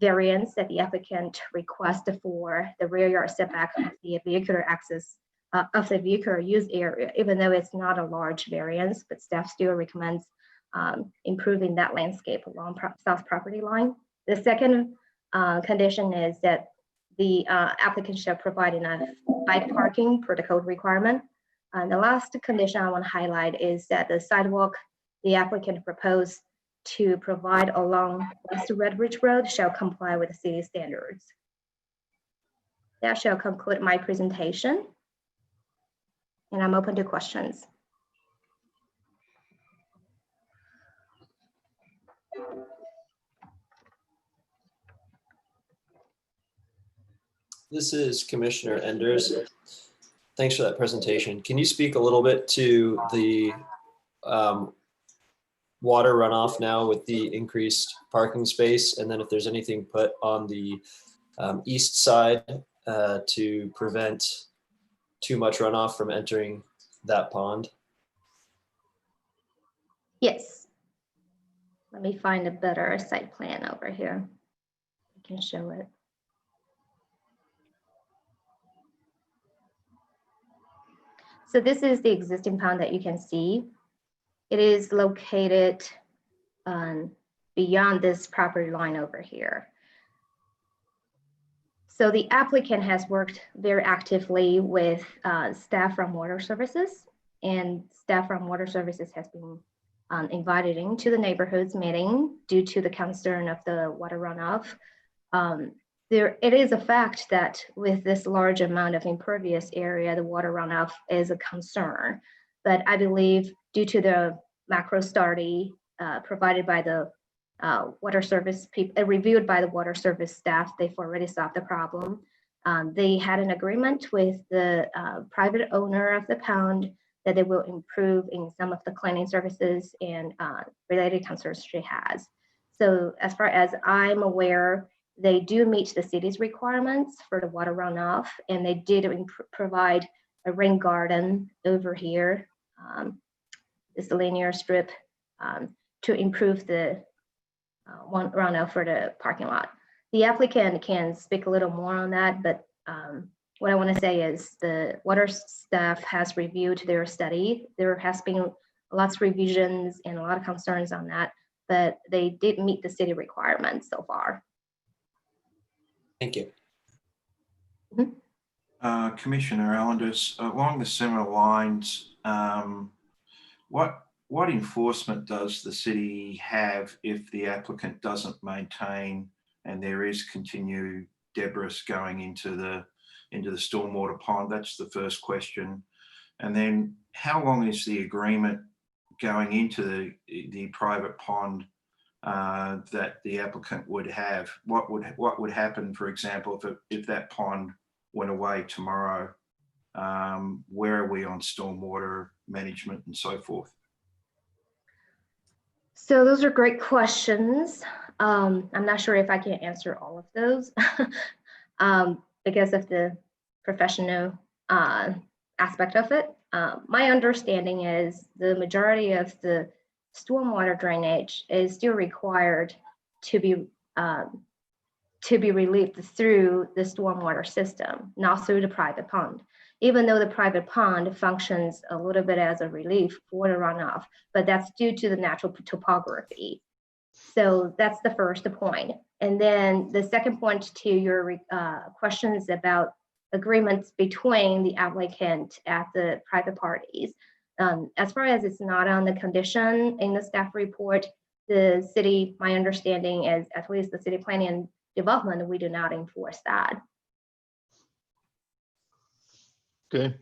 variance that the applicant requested for the rear yard setback of the vehicular access of the vehicular use area, even though it's not a large variance, but staff still recommends improving that landscape along south property line. The second condition is that the applicant shall provide enough bike parking per the code requirement. The last condition I want to highlight is that the sidewalk the applicant proposed to provide along West Red Ridge Road shall comply with the city standards. That shall conclude my presentation, and I'm open to questions. This is Commissioner Enders. Thanks for that presentation. Can you speak a little bit to the water runoff now with the increased parking space? And then if there's anything put on the east side to prevent too much runoff from entering that pond? Yes. Let me find a better site plan over here. I can show it. So this is the existing pond that you can see. It is located beyond this property line over here. So the applicant has worked very actively with staff from Water Services, and staff from Water Services has been invited into the neighborhoods meeting due to the concern of the water runoff. It is a fact that with this large amount of impervious area, the water runoff is a concern. But I believe due to the macro study provided by the water service people, reviewed by the water service staff, they've already solved the problem. They had an agreement with the private owner of the pond that they will improve in some of the cleaning services and related concerns she has. So as far as I'm aware, they do meet the city's requirements for the water runoff, and they did provide a rain garden over here, this linear strip, to improve the runoff for the parking lot. The applicant can speak a little more on that, but what I want to say is the water staff has reviewed their study. There has been lots of revisions and a lot of concerns on that, but they did meet the city requirements so far. Thank you. Commissioner Allenders, along the similar lines, what enforcement does the city have if the applicant doesn't maintain and there is continued debris going into the stormwater pond? That's the first question. And then how long is the agreement going into the private pond that the applicant would have? What would happen, for example, if that pond went away tomorrow? Where are we on stormwater management and so forth? So those are great questions. I'm not sure if I can answer all of those because of the professional aspect of it. My understanding is the majority of the stormwater drainage is still required to be relieved through the stormwater system, not through the private pond. Even though the private pond functions a little bit as a relief for the runoff, but that's due to the natural topography. So that's the first point. And then the second point to your questions about agreements between the applicant and the private parties. As far as it's not on the condition in the staff report, the city, my understanding is, at least the city planning and development, we do not enforce that. Okay,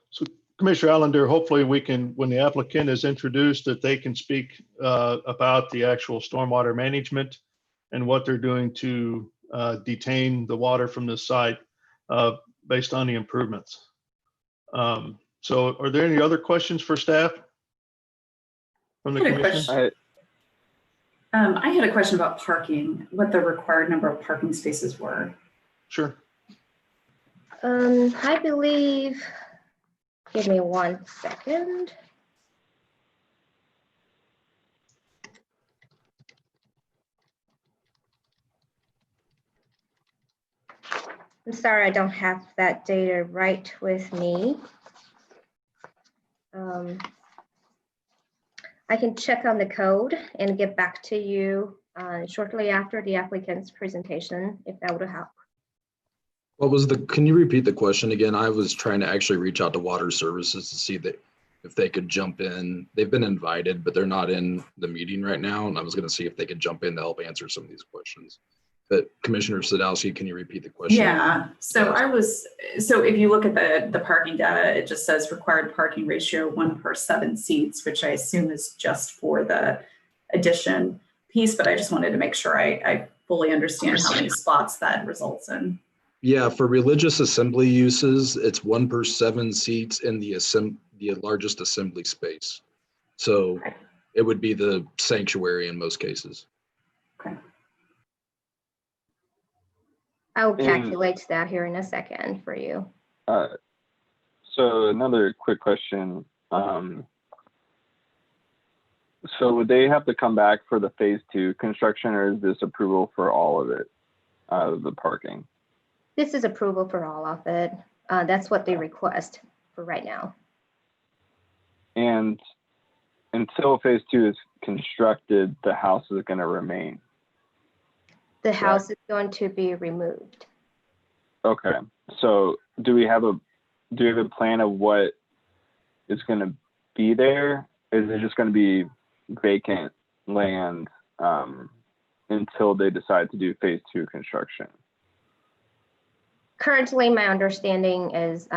so Commissioner Allender, hopefully we can, when the applicant is introduced, that they can speak about the actual stormwater management and what they're doing to detain the water from the site based on the improvements. So are there any other questions for staff from the commission? I had a question about parking, what the required number of parking spaces were. Sure. I believe, give me 1 second. I'm sorry, I don't have that data right with me. I can check on the code and get back to you shortly after the applicant's presentation, if that would help. Can you repeat the question again? I was trying to actually reach out to Water Services to see if they could jump in. They've been invited, but they're not in the meeting right now. And I was going to see if they could jump in to help answer some of these questions. But Commissioner Sadowski, can you repeat the question? Yeah, so if you look at the parking data, it just says required parking ratio 1 per 7 seats, which I assume is just for the addition piece, but I just wanted to make sure I fully understand how many spots that results in. Yeah, for religious assembly uses, it's 1 per 7 seats in the largest assembly space. So it would be the sanctuary in most cases. Okay. I'll calculate that here in a second for you. So another quick question. So would they have to come back for the phase 2 construction, or is this approval for all of it, the parking? This is approval for all of it. That's what they request for right now. And until phase 2 is constructed, the house is going to remain. The house is going to be removed. Okay. So do we have a plan of what is going to be there? Is it just going to be vacant land until they decide to do phase 2 construction? Currently, my understanding is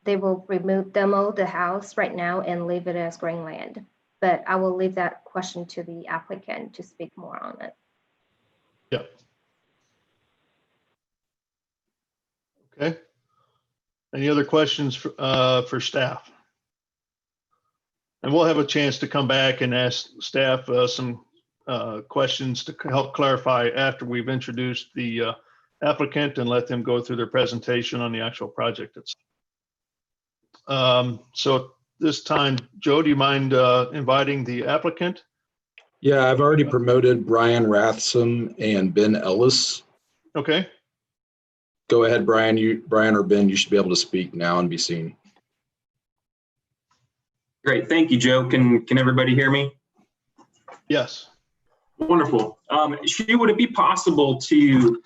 they will demo the house right now and leave it as green land. But I will leave that question to the applicant to speak more on it. Yep. Okay. Any other questions for staff? And we'll have a chance to come back and ask staff some questions to help clarify after we've introduced the applicant and let them go through their presentation on the actual project itself. So this time, Joe, do you mind inviting the applicant? Yeah, I've already promoted Brian Rathsam and Ben Ellis. Okay. Go ahead, Brian. Brian or Ben, you should be able to speak now and be seen. Great, thank you, Joe. Can everybody hear me? Yes. Wonderful. Shu, would it be possible to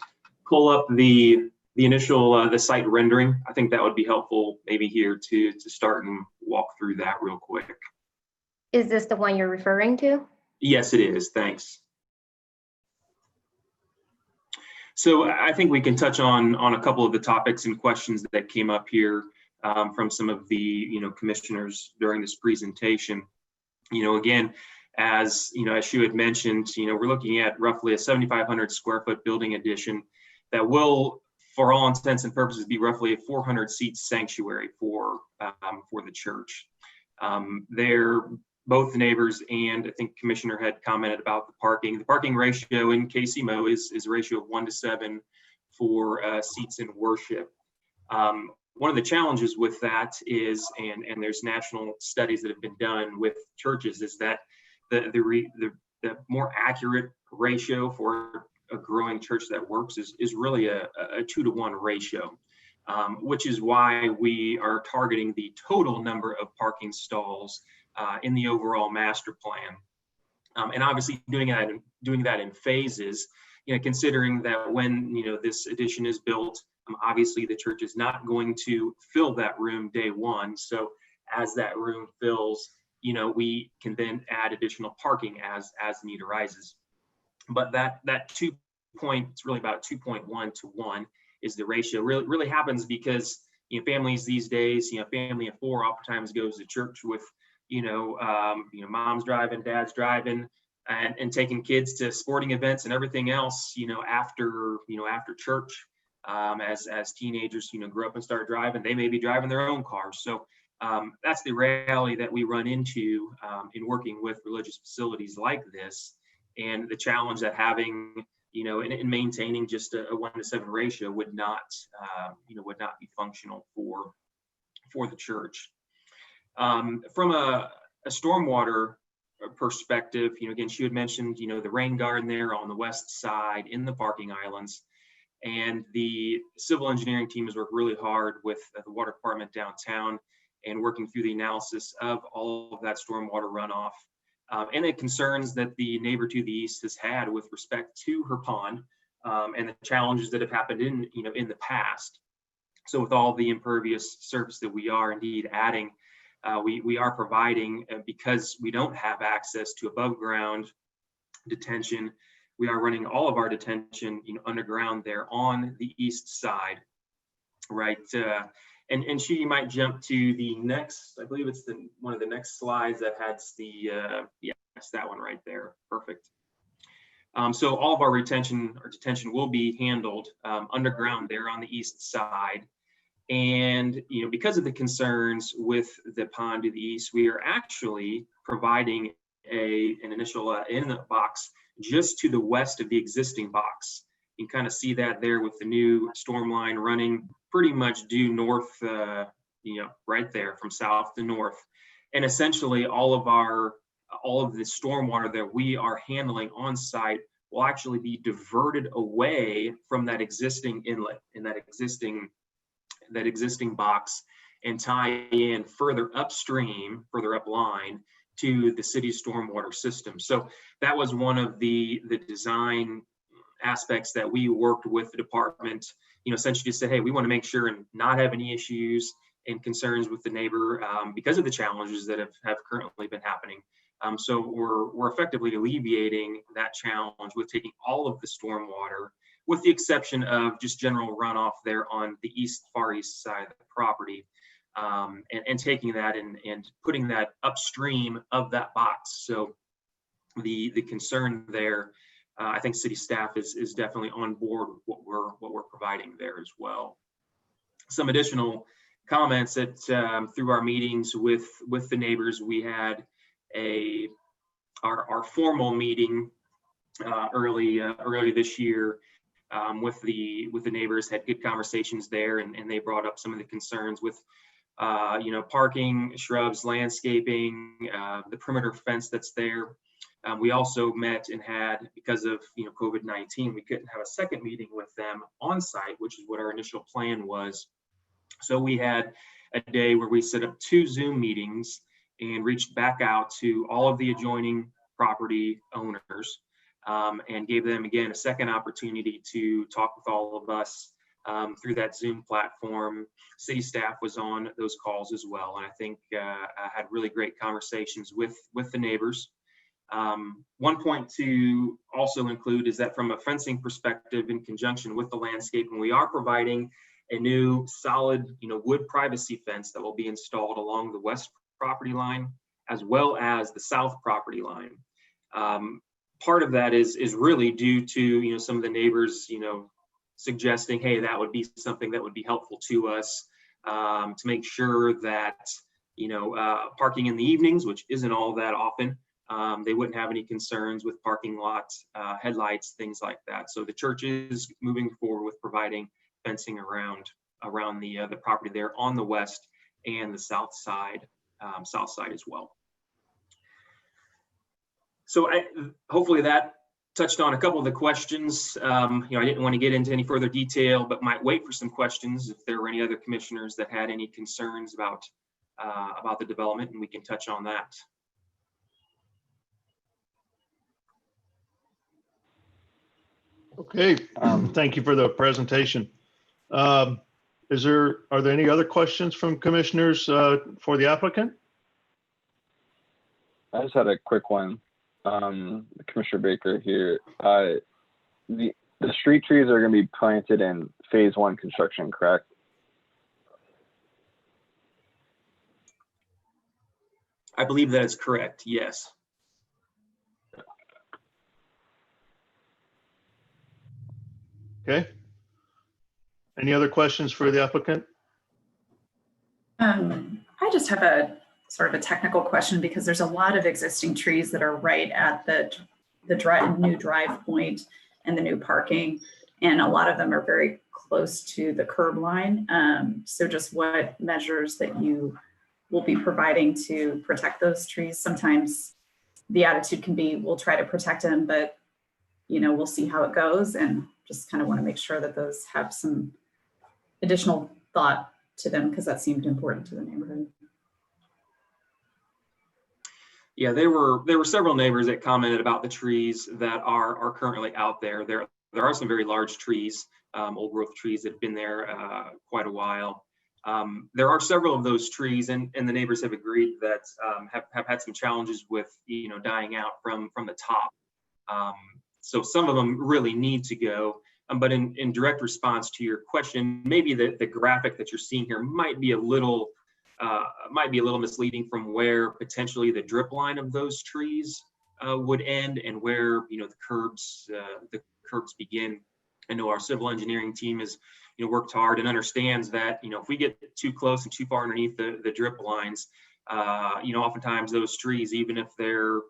pull up the initial the site rendering? I think that would be helpful, maybe here to start and walk through that real quick. Is this the one you're referring to? Yes, it is. Thanks. So I think we can touch on a couple of the topics and questions that came up here from some of the commissioners during this presentation. Again, as as Shu had mentioned, we're looking at roughly a 7,500 square foot building addition that will, for all intents and purposes, be roughly a 400 seat sanctuary for the church. Both the neighbors and I think Commissioner had commented about the parking. The parking ratio in KCMO is a ratio of 1 to 7 for seats in worship. One of the challenges with that is, and there's national studies that have been done with churches, is that the more accurate ratio for a growing church that works is really a 2 to 1 ratio, which is why we are targeting the total number of parking stalls in the overall master plan, and obviously doing that in phases. Considering that when this addition is built, obviously the church is not going to fill that room day one. So as that room fills, we can then add additional parking as the need arises. But that 2 point, it's really about 2.1 to 1 is the ratio. Really happens because families these days, family of 4 oftentimes goes to church with mom's driving, dad's driving, and taking kids to sporting events and everything else, after church. As teenagers, grow up and start driving, they may be driving their own cars. So that's the reality that we run into in working with religious facilities like this. and the challenge that having, in maintaining just a 1-to-7 ratio would not be functional for the church. From a stormwater perspective, again, she had mentioned, the rain garden there on the west side in the parking islands. And the civil engineering team has worked really hard with the water department downtown and working through the analysis of all of that stormwater runoff and the concerns that the neighbor to the east has had with respect to her pond and the challenges that have happened in the past. So with all the impervious surface that we are indeed adding, we are providing, because we don't have access to above ground detention, we are running all of our detention underground there on the east side, right? And she might jump to the next, I believe it's one of the next slides that has the, yeah, it's that one right there, perfect. So all of our detention will be handled underground there on the east side. And, because of the concerns with the pond to the east, we are actually providing an initial inlet box just to the west of the existing box. You can kind of see that there with the new storm line running pretty much due north, right there from south to north. And essentially all of the stormwater that we are handling on site will actually be diverted away from that existing inlet in that existing box and tie in further upstream, further upline to the city's stormwater system. So that was one of the design aspects that we worked with the department, essentially to say, hey, we want to make sure and not have any issues and concerns with the neighbor because of the challenges that have currently been happening. So we're effectively alleviating that challenge with taking all of the stormwater, with the exception of just general runoff there on the far east side of the property, and taking that and putting that upstream of that box. So the concern there, I think city staff is definitely on board with what we're providing there as well. Some additional comments that through our meetings with the neighbors, we had our formal meeting early this year with the neighbors, had good conversations there, and they brought up some of the concerns with parking, shrubs, landscaping, the perimeter fence that's there. We also met and had, because of COVID-19, we couldn't have a second meeting with them on site, which is what our initial plan was. So we had a day where we set up 2 Zoom meetings and reached back out to all of the adjoining property owners and gave them again a second opportunity to talk with all of us through that Zoom platform. City staff was on those calls as well, and I think I had really great conversations with the neighbors. One point to also include is that from a fencing perspective, in conjunction with the landscaping, we are providing a new solid wood privacy fence that will be installed along the west property line as well as the south property line. Part of that is really due to some of the neighbors suggesting, hey, that would be something that would be helpful to us to make sure that parking in the evenings, which isn't all that often, they wouldn't have any concerns with parking lots, headlights, things like that. So the church is moving forward with providing fencing around the property there on the west and the south side as well. So hopefully that touched on a couple of the questions. I didn't want to get into any further detail, but might wait for some questions if there were any other commissioners that had any concerns about the development, and we can touch on that. Okay, thank you for the presentation. Are there any other questions from commissioners for the applicant? I just had a quick one. Commissioner Baker here. The street trees are going to be planted in phase 1 construction, correct? I believe that is correct, yes. Okay. Any other questions for the applicant? I just have a sort of a technical question, because there's a lot of existing trees that are right at the new drive point and the new parking. And a lot of them are very close to the curb line. So just what measures that you will be providing to protect those trees. Sometimes the attitude can be, we'll try to protect them, but we'll see how it goes, and just kind of want to make sure that those have some additional thought to them, because that seemed important to the neighborhood. Yeah, there were several neighbors that commented about the trees that are currently out there. There are some very large trees, old growth trees that have been there quite a while. There are several of those trees, and the neighbors have agreed that have had some challenges with dying out from the top. So some of them really need to go. But in direct response to your question, maybe the graphic that you're seeing here might be a little misleading from where potentially the drip line of those trees would end and where the curbs begin. I know our civil engineering team has worked hard and understands that if we get too close and too far underneath the drip lines, oftentimes those trees, even if they're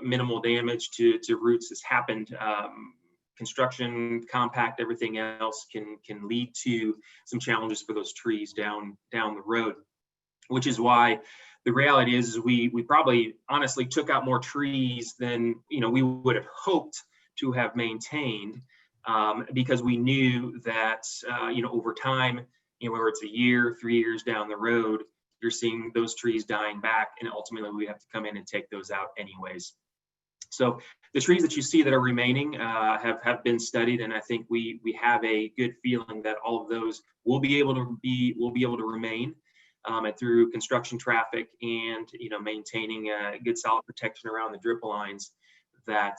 minimal damage to roots has happened, construction, compact, everything else can lead to some challenges for those trees down the road, which is why the reality is we probably honestly took out more trees than we would have hoped to have maintained, because we knew that over time, whether it's a year, 3 years down the road, you're seeing those trees dying back, and ultimately we have to come in and take those out anyways. So the trees that you see that are remaining have been studied, and I think we have a good feeling that all of those will be able to remain, and through construction traffic and maintaining a good solid protection around the drip lines, that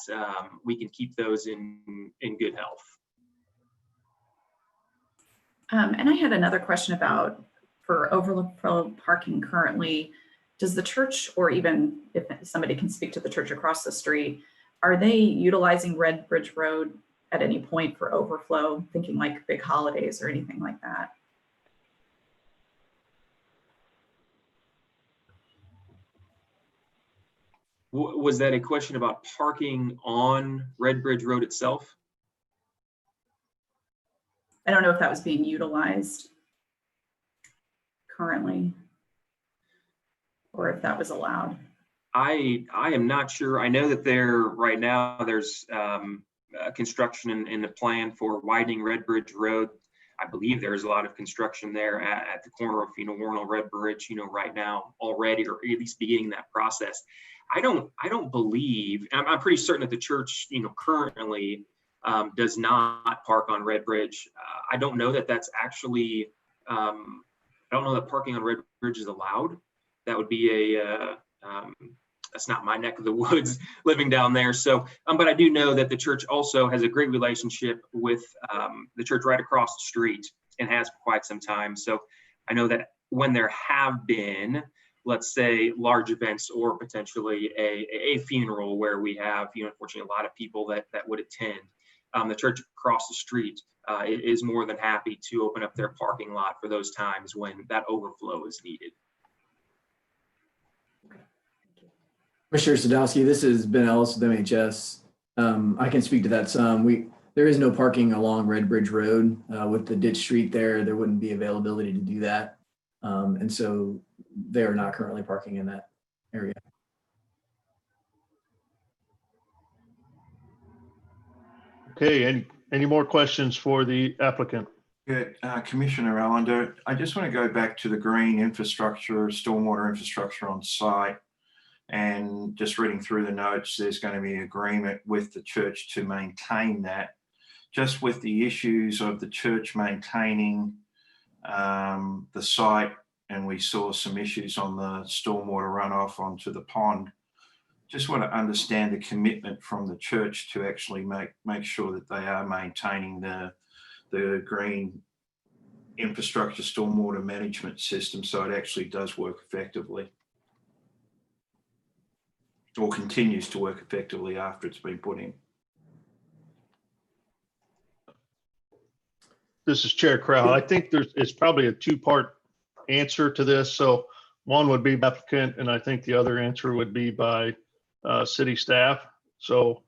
we can keep those in good health. And I had another question about, for overflow parking currently, does the church, or even if somebody can speak to the church across the street, are they utilizing Red Bridge Road at any point for overflow, thinking like big holidays or anything like that? Was that a question about parking on Red Bridge Road itself? I don't know if that was being utilized currently, or if that was allowed. I am not sure. I know that right now there's construction in the plan for widening Red Bridge Road. I believe there's a lot of construction there at the corner of Warnell Red Bridge, right now already, or at least beginning that process. I don't believe, I'm pretty certain that the church, currently does not park on Red Bridge. I don't know that that's actually, I don't know that parking on Red Bridge is allowed. That would be that's not my neck of the woods living down there. So, but I do know that the church also has a great relationship with the church right across the street, and has for quite some time. So I know that when there have been, let's say, large events or potentially a funeral where we have, unfortunately, a lot of people that would attend, the church across the street is more than happy to open up their parking lot for those times when that overflow is needed. Commissioner Sadowski, this is Ben Ellis with MHS. I can speak to that some. There is no parking along Red Bridge Road with the ditch street there. There wouldn't be availability to do that. And so they are not currently parking in that area. Okay, any more questions for the applicant? Good. Commissioner Allender, I just want to go back to the green infrastructure, stormwater infrastructure on site. And just reading through the notes, there's going to be agreement with the church to maintain that. Just with the issues of the church maintaining the site, and we saw some issues on the stormwater runoff onto the pond. Just want to understand the commitment from the church to actually make sure that they are maintaining the green infrastructure stormwater management system, so it actually does work effectively, or continues to work effectively after it's been put in. This is Chair Crowell. I think it's probably a two-part answer to this. So one would be by applicant, and I think the other answer would be by city staff. So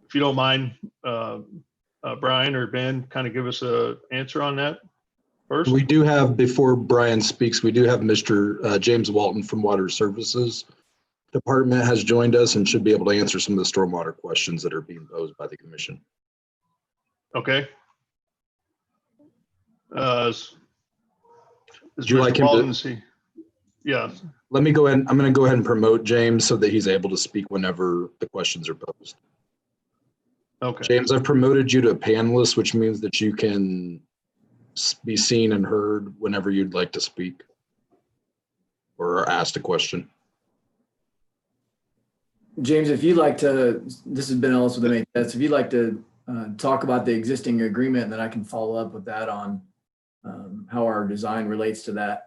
if you don't mind, Brian or Ben, kind of give us a answer on that first. We do have, before Brian speaks, we do have Mr. James Walton from Water Services Department has joined us and should be able to answer some of the stormwater questions that are being posed by the commission. Okay. Is Would you like Mr. him Walton, to? is he? Yeah. Let me go ahead. I'm going to go ahead and promote James so that he's able to speak whenever the questions are posed. Okay. James, I've promoted you to a panelist, which means that you can be seen and heard whenever you'd like to speak or ask a question. James, if you'd like to, this has been Ellis with MHS. If you'd like to talk about the existing agreement, and then I can follow up with that on how our design relates to that.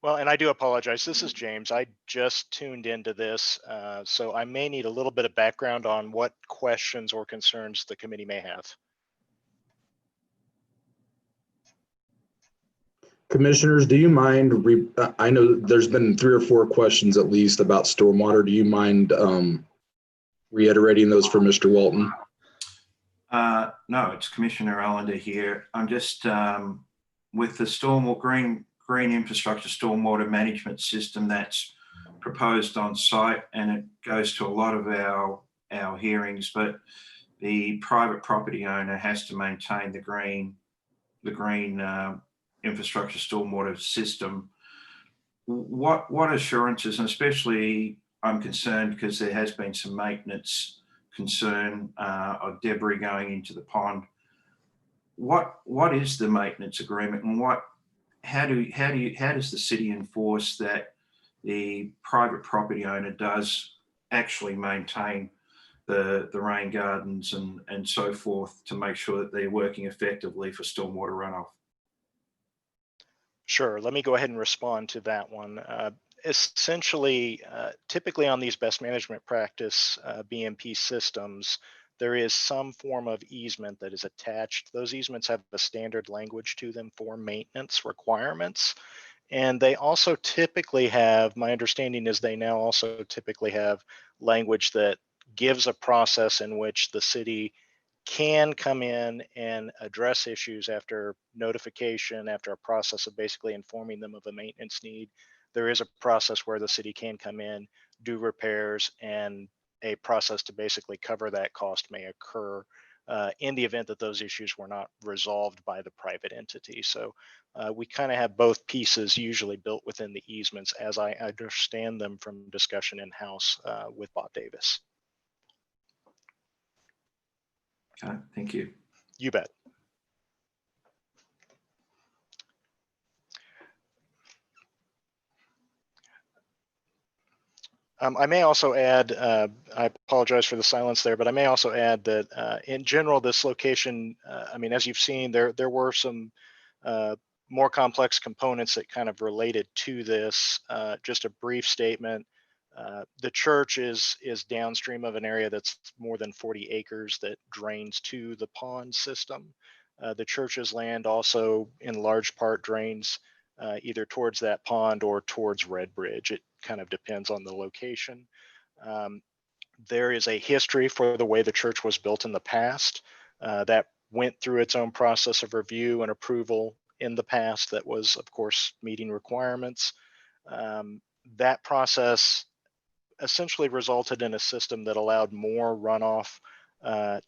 Well, and I do apologize. This is James. I just tuned into this, so I may need a little bit of background on what questions or concerns the committee may have. Commissioners, do you mind, I know there's been 3 or 4 questions at least about stormwater. Do you mind reiterating those for Mr. Walton? No, it's Commissioner Allender here. I'm just with the green infrastructure stormwater management system that's proposed on site, and it goes to a lot of our hearings, but the private property owner has to maintain the green infrastructure stormwater system. What assurances, and especially I'm concerned because there has been some maintenance concern of debris going into the pond. What is the maintenance agreement, and how does the city enforce that the private property owner does actually maintain the rain gardens and so forth to make sure that they're working effectively for stormwater runoff? Sure, let me go ahead and respond to that one. Essentially, typically on these best management practice BMP systems, there is some form of easement that is attached. Those easements have a standard language to them for maintenance requirements. And they also typically have, my understanding is they now also typically have language that gives a process in which the city can come in and address issues after notification, after a process of basically informing them of a maintenance need. There is a process where the city can come in, do repairs, and a process to basically cover that cost may occur in the event that those issues were not resolved by the private entity. So we kind of have both pieces usually built within the easements as I understand them from discussion in-house with Bob Davis. Okay, thank you. You bet. I may also add, I apologize for the silence there, but I may also add that in general, this location, I mean, as you've seen, there were some more complex components that kind of related to this. Just a brief statement. The church is downstream of an area that's more than 40 acres that drains to the pond system. The church's land also in large part drains either towards that pond or towards Red Bridge. It kind of depends on the location. There is a history for the way the church was built in the past that went through its own process of review and approval in the past that was, of course, meeting requirements. That process essentially resulted in a system that allowed more runoff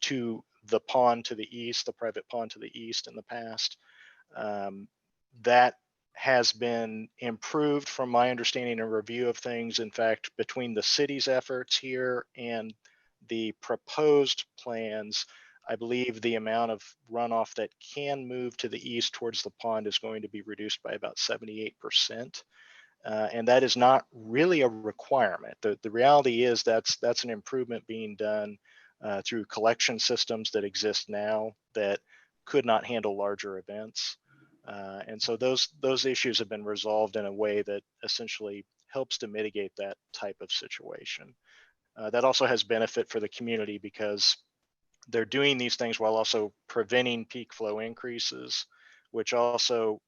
to the pond to the east, the private pond to the east in the past. That has been improved from my understanding and review of things. In fact, between the city's efforts here and the proposed plans, I believe the amount of runoff that can move to the east towards the pond is going to be reduced by about 78%. And that is not really a requirement. The reality is that's an improvement being done through collection systems that exist now that could not handle larger events. And so those issues have been resolved in a way that essentially helps to mitigate that type of situation. That also has benefit for the community because they're doing these things while also preventing peak flow increases, which also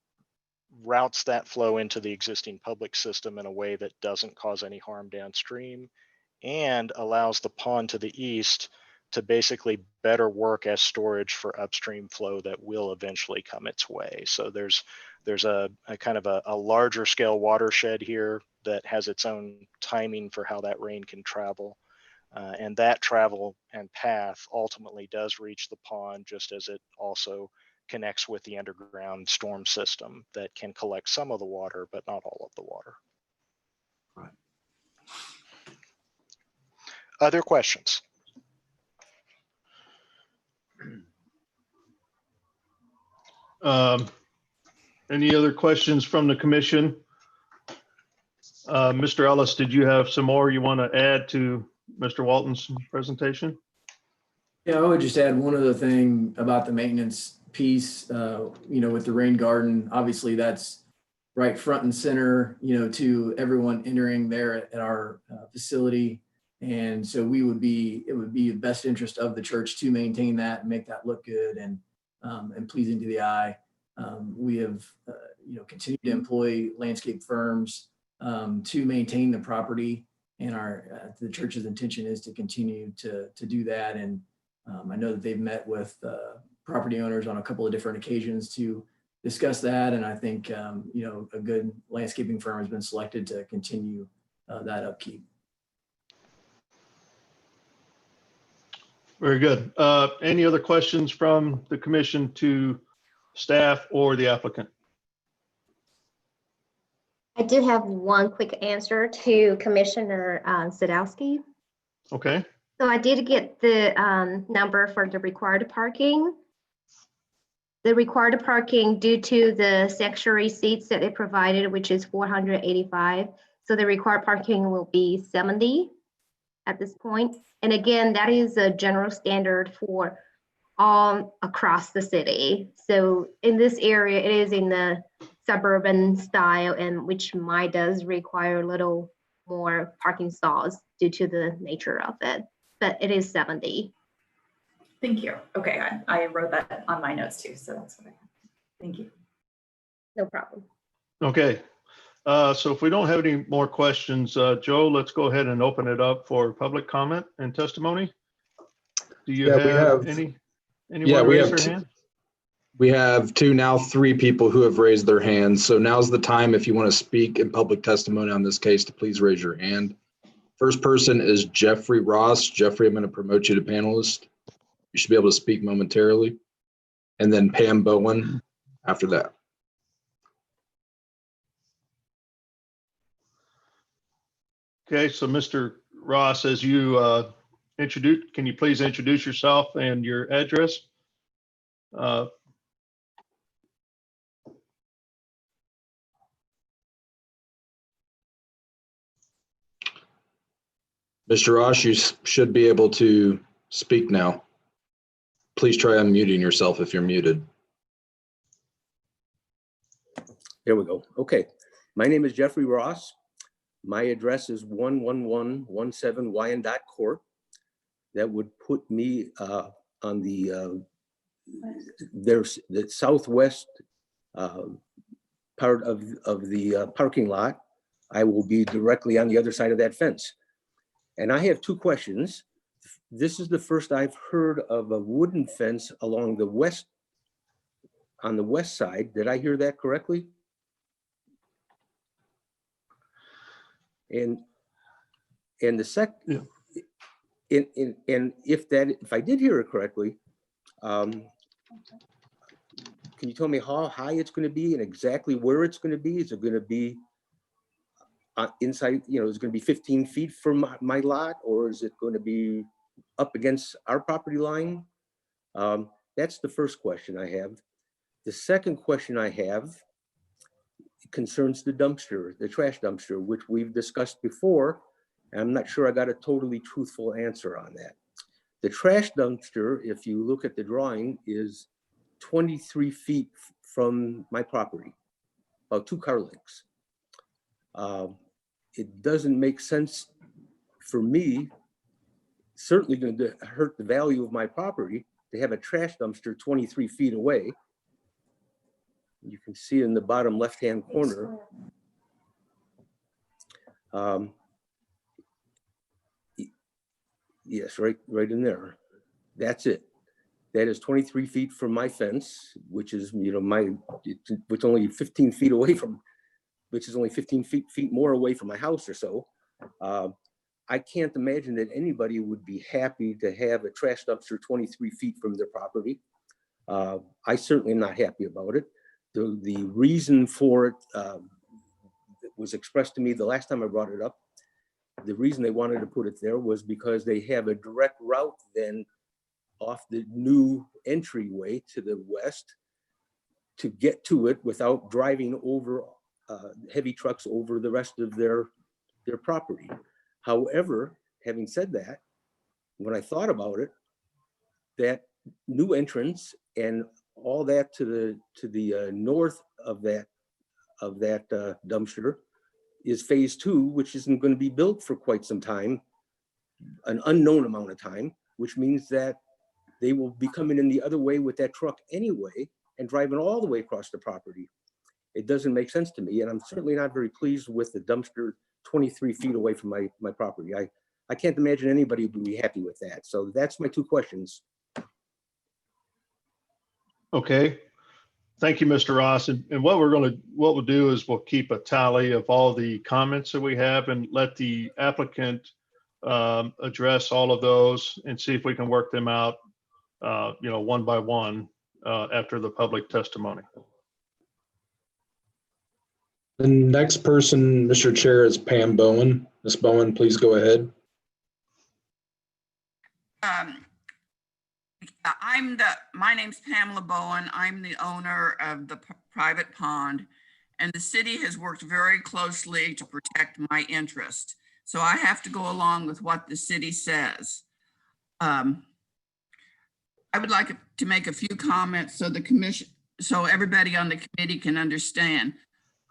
routes that flow into the existing public system in a way that doesn't cause any harm downstream and allows the pond to the east to basically better work as storage for upstream flow that will eventually come its way. So there's a kind of a larger scale watershed here that has its own timing for how that rain can travel. And that travel and path ultimately does reach the pond, just as it also connects with the underground storm system that can collect some of the water, but not all of the water. Right. Other questions? Any other questions from the commission? Mr. Ellis, did you have some more you want to add to Mr. Walton's presentation? Yeah, I would just add one other thing about the maintenance piece, with the rain garden. Obviously, that's right front and center, to everyone entering there at our facility. And so it would be the best interest of the church to maintain that and make that look good and pleasing to the eye. We have, continued to employ landscape firms to maintain the property, and the church's intention is to continue to do that. And I know that they've met with property owners on a couple of different occasions to discuss that. And I think, a good landscaping firm has been selected to continue that upkeep. Very good. Any other questions from the commission to staff or the applicant? I do have one quick answer to Commissioner Sadowski. Okay. So I did get the number for the required parking. The required parking due to the sanctuary seats that they provided, which is 485. So the required parking will be 70 at this point. And again, that is a general standard for all across the city. So in this area, it is in the suburban style, and which might does require a little more parking stalls due to the nature of it, but it is 70. Thank you. Okay, I wrote that on my notes too, so that's what I have. Thank you. No problem. Okay. So if we don't have any more questions, Joe, let's go ahead and open it up for public comment and testimony. Do you have anyone raise their hand? We have now three people who have raised their hands. So now's the time, if you want to speak in public testimony on this case, to please raise your hand. First person is Jeffrey Ross. Jeffrey, I'm going to promote you to panelist. You should be able to speak momentarily. And then Pam Bowen after that. Okay, so Mr. Ross, as you can you please introduce yourself and your address? Mr. Ross, you should be able to speak now. Please try unmuting yourself if you're muted. There we go. Okay. My name is Jeffrey Ross. My address is 11117 Wyandotte Court. That would put me on the southwest part of the parking lot. I will be directly on the other side of that fence. And I have two questions. This is the first I've heard of a wooden fence along the on the west side. Did I hear that correctly? And the second, and if I did hear it correctly, can you tell me how high it's going to be and exactly where it's going to be? Is it going to be inside, is it going to be 15 feet from my lot, or is it going to be up against our property line? That's the first question I have. The second question I have concerns the dumpster, the trash dumpster, which we've discussed before. And I'm not sure I got a totally truthful answer on that. The trash dumpster, if you look at the drawing, is 23 feet from my property, about 2 car lengths. It doesn't make sense for me, certainly going to hurt the value of my property, to have a trash dumpster 23 feet away. You can see in the bottom left-hand corner. Yes, right in there. That's it. That is 23 feet from my fence, which is, which only 15 feet away from, which is only 15 feet more away from my house or so. I can't imagine that anybody would be happy to have a trash dumpster 23 feet from their property. I certainly am not happy about it. The reason for it was expressed to me the last time I brought it up. The reason they wanted to put it there was because they have a direct route then off the new entryway to the west to get to it without driving over heavy trucks over the rest of their property. However, having said that, when I thought about it, that new entrance and all that to the north of that dumpster is phase 2, which isn't going to be built for quite some time, an unknown amount of time, which means that they will be coming in the other way with that truck anyway and driving all the way across the property. It doesn't make sense to me, and I'm certainly not very pleased with the dumpster 23 feet away from my property. I can't imagine anybody would be happy with that. So that's my 2 questions. Okay. Thank you, Mr. Ross. And what we'll do is we'll keep a tally of all the comments that we have and let the applicant address all of those and see if we can work them out, one by one after the public testimony. The next person, Mr. Chair, is Pam Bowen. Ms. Bowen, please go ahead. My name's Pamela Bowen. I'm the owner of the private pond, and the city has worked very closely to protect my interest. So I have to go along with what the city says. I would like to make a few comments so everybody on the committee can understand.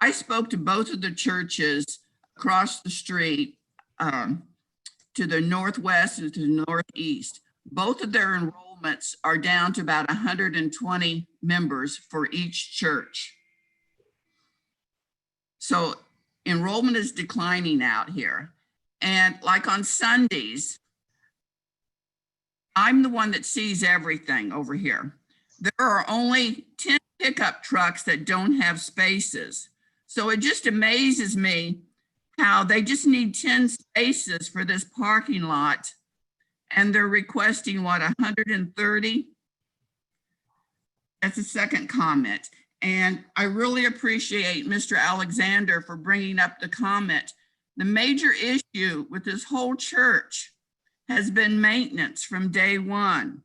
I spoke to both of the churches across the street to the northwest and to the northeast. Both of their enrollments are down to about 120 members for each church. So enrollment is declining out here. And like on Sundays, I'm the one that sees everything over here. There are only 10 pickup trucks that don't have spaces. So it just amazes me how they just need 10 spaces for this parking lot. And they're requesting what, 130? That's a second comment. And I really appreciate Mr. Alexander for bringing up the comment. The major issue with this whole church has been maintenance from day one.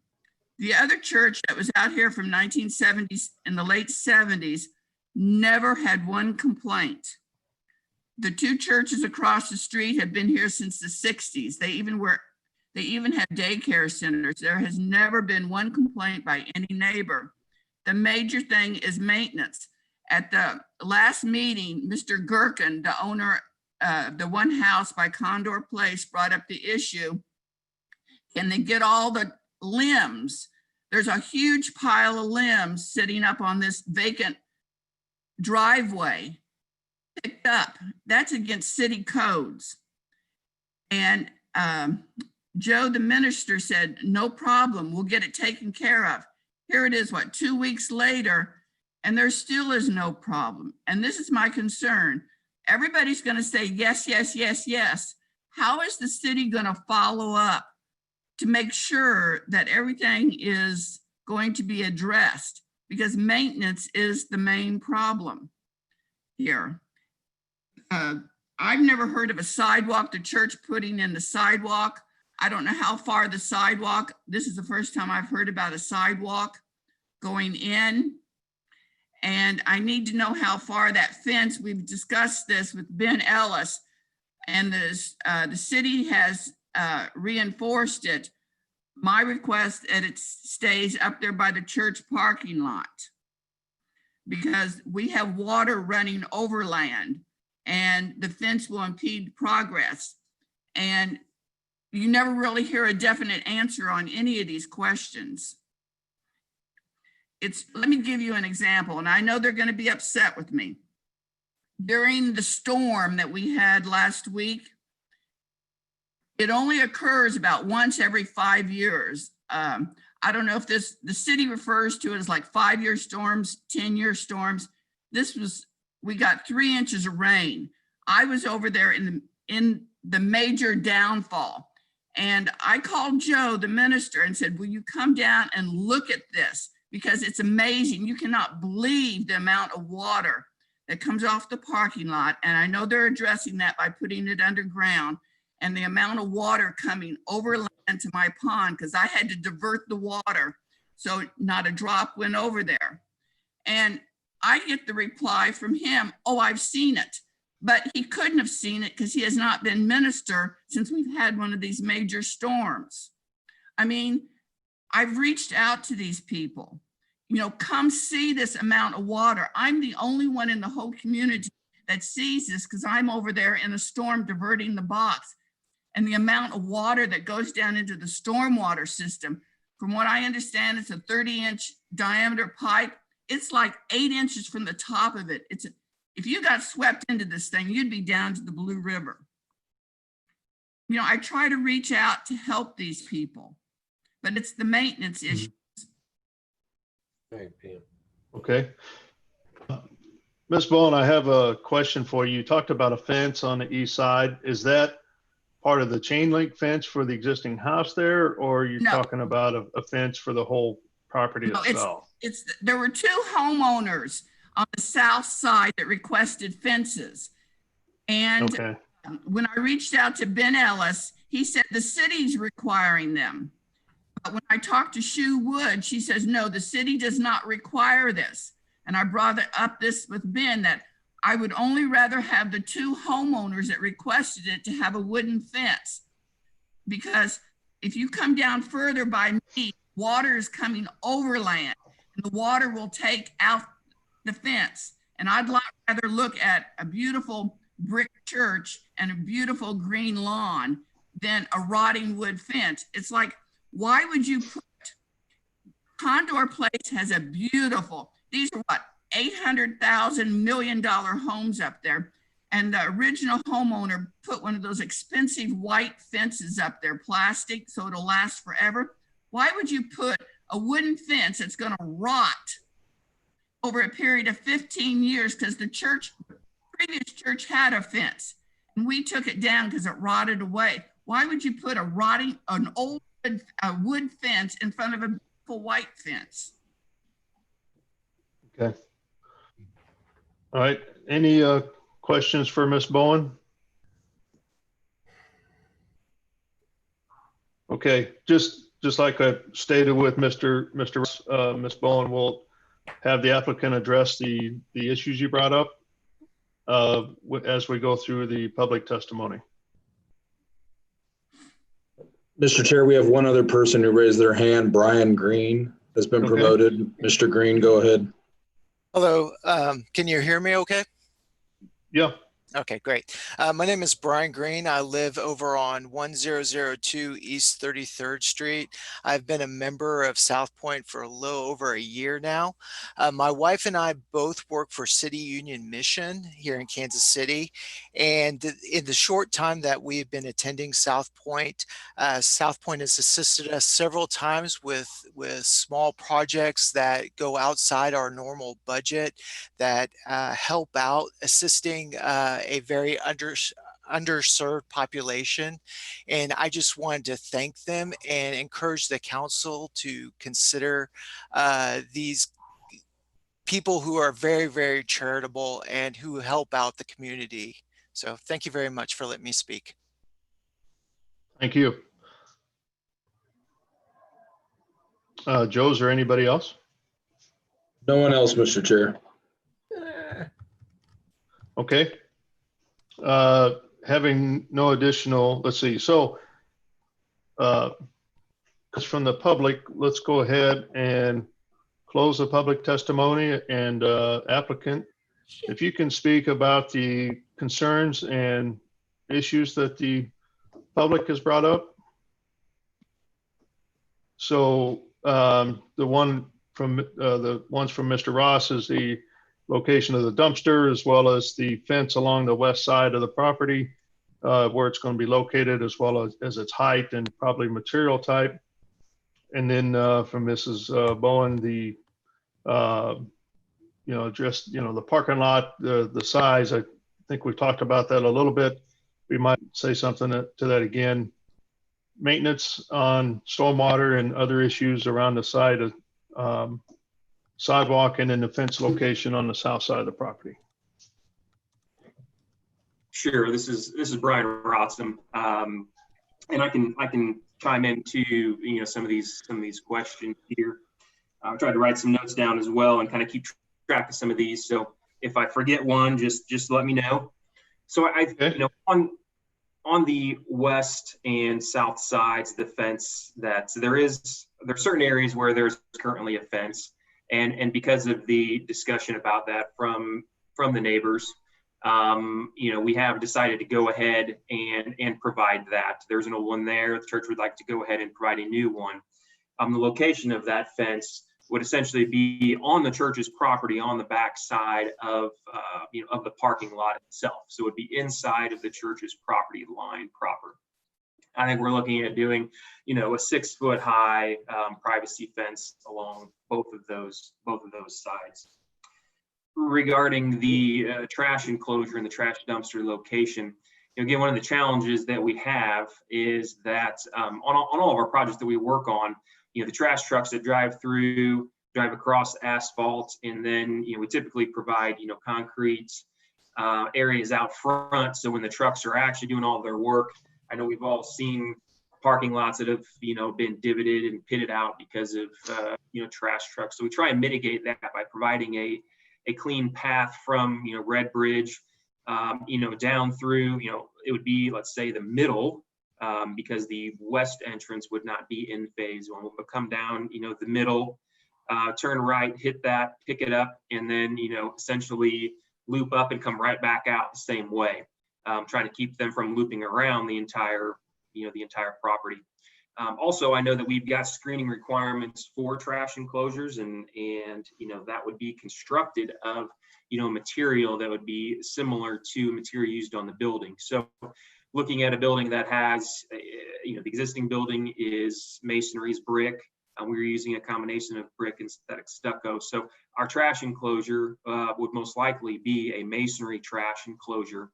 The other church that was out here from 1970s in the late 70s never had one complaint. The 2 churches across the street have been here since the 60s. They even have daycare centers. There has never been one complaint by any neighbor. The major thing is maintenance. At the last meeting, Mr. Gherkin, the owner of the one house by Condor Place, brought up the issue. Can they get all the limbs? There's a huge pile of limbs sitting up on this vacant driveway picked up. That's against city codes. And Joe, the minister, said, no problem, we'll get it taken care of. Here it is, 2 weeks later, and there still is no problem. And this is my concern. Everybody's gonna say yes, yes, yes, yes. How is the city gonna follow up to make sure that everything is going to be addressed? Because maintenance is the main problem here. I've never heard of a sidewalk, the church putting in the sidewalk. I don't know how far the sidewalk, this is the first time I've heard about a sidewalk going in. And I need to know how far that fence, we've discussed this with Ben Ellis, and the city has reinforced it. My request that it stays up there by the church parking lot, because we have water running overland and the fence will impede progress. And you never really hear a definite answer on any of these questions. Let me give you an example, and I know they're going to be upset with me. During the storm that we had last week, it only occurs about once every 5 years. I don't know if the city refers to it as like 5-year storms, 10-year storms. We got 3 inches of rain. I was over there in the major downfall. And I called Joe, the minister, and said, will you come down and look at this? Because it's amazing. You cannot believe the amount of water that comes off the parking lot. And I know they're addressing that by putting it underground, and the amount of water coming overland to my pond, because I had to divert the water so not a drop went over there. And I get the reply from him, oh, I've seen it. But he couldn't have seen it because he has not been minister since we've had one of these major storms. I mean, I've reached out to these people, come see this amount of water. I'm the only one in the whole community that sees this because I'm over there in a storm diverting the box. And the amount of water that goes down into the stormwater system, from what I understand, it's a 30-inch diameter pipe. It's like 8 inches from the top of it. If you got swept into this thing, you'd be down to the Blue River. I try to reach out to help these people, but it's the maintenance issue. Okay. Ms. Bowen, I have a question for you. You talked about a fence on the east side. Is that part of the chain link fence for the existing house there, or are you talking about a fence for the whole property itself? There were 2 homeowners on the south side that requested fences. And when I reached out to Ben Ellis, he said the city's requiring them. But when I talked to Sue Wood, she says, no, the city does not require this. And I brought up this with Ben, that I would only rather have the 2 homeowners that requested it to have a wooden fence. Because if you come down further by me, water is coming overland, and the water will take out the fence. And I'd rather look at a beautiful brick church and a beautiful green lawn than a rotting wood fence. It's like, why would you put, Condor Place has a beautiful, these are what, $800,000 million homes up there. And the original homeowner put one of those expensive white fences up there, plastic, so it'll last forever. Why would you put a wooden fence that's gonna rot over a period of 15 years? Because the previous church had a fence and we took it down because it rotted away. Why would you put an old wood fence in front of a beautiful white fence? Okay. All right. Any questions for Ms. Bowen? Okay. Just like I stated with Ms. Bowen, we'll have the applicant address the issues you brought up as we go through the public testimony. Mr. Chair, we have one other person who raised their hand. Brian Green has been promoted. Mr. Green, go ahead. Hello, can you hear me okay? Yeah. Okay, great. My name is Brian Green. I live over on 1002 East 33rd Street. I've been a member of South Point for a little over a year now. My wife and I both work for City Union Mission here in Kansas City. And in the short time that we've been attending South Point has assisted us several times with small projects that go outside our normal budget that help out assisting a very underserved population. And I just wanted to thank them and encourage the council to consider these people who are very, very charitable and who help out the community. So thank you very much for letting me speak. Thank you. Joe, is there anybody else? No one else, Mr. Chair. Okay. Having no additional, let's see. So from the public, let's go ahead and close the public testimony. And applicant, if you can speak about the concerns and issues that the public has brought up. So the ones from Mr. Ross is the location of the dumpster, as well as the fence along the west side of the property. where it's going to be located, as well as its height and probably material type. And then from Mrs. Bowen, the just the parking lot, the size. I think we've talked about that a little bit. We might say something to that again. Maintenance on stormwater and other issues around the side of sidewalk and in the fence location on the south side of the property. Sure. This is Brian Rotsam, and I can chime into some of these questions here. I tried to write some notes down as well and kind of keep track of some of these. So if I forget one, just let me know. So on the west and south sides of the fence, there are certain areas where there's currently a fence, and because of the discussion about that from the neighbors, we have decided to go ahead and provide that. There's an old one there. The church would like to go ahead and provide a new one. The location of that fence would essentially be on the church's property on the back side of the parking lot itself. So it would be inside of the church's property line proper. I think we're looking at doing, a 6 foot high privacy fence along both of those sides. Regarding the trash enclosure and the trash dumpster location, again, one of the challenges that we have is that on all of our projects that we work on, the trash trucks that drive across asphalt, and then we typically provide concrete areas out front. So when the trucks are actually doing all their work, I know we've all seen parking lots that have been divoted and pitted out because of trash trucks. So we try and mitigate that by providing a clean path from Red Bridge down through it would be, let's say, the middle. Because the west entrance would not be in phase one. We'll come down, the middle, turn right, hit that, pick it up, and then, essentially loop up and come right back out the same way. Trying to keep them from looping around the entire property. Also, I know that we've got screening requirements for trash enclosures, and that would be constructed of, material that would be similar to material used on the building. So looking at a building that has, the existing building is masonry's brick. We're using a combination of brick and synthetic stucco. So our trash enclosure would most likely be a masonry trash enclosure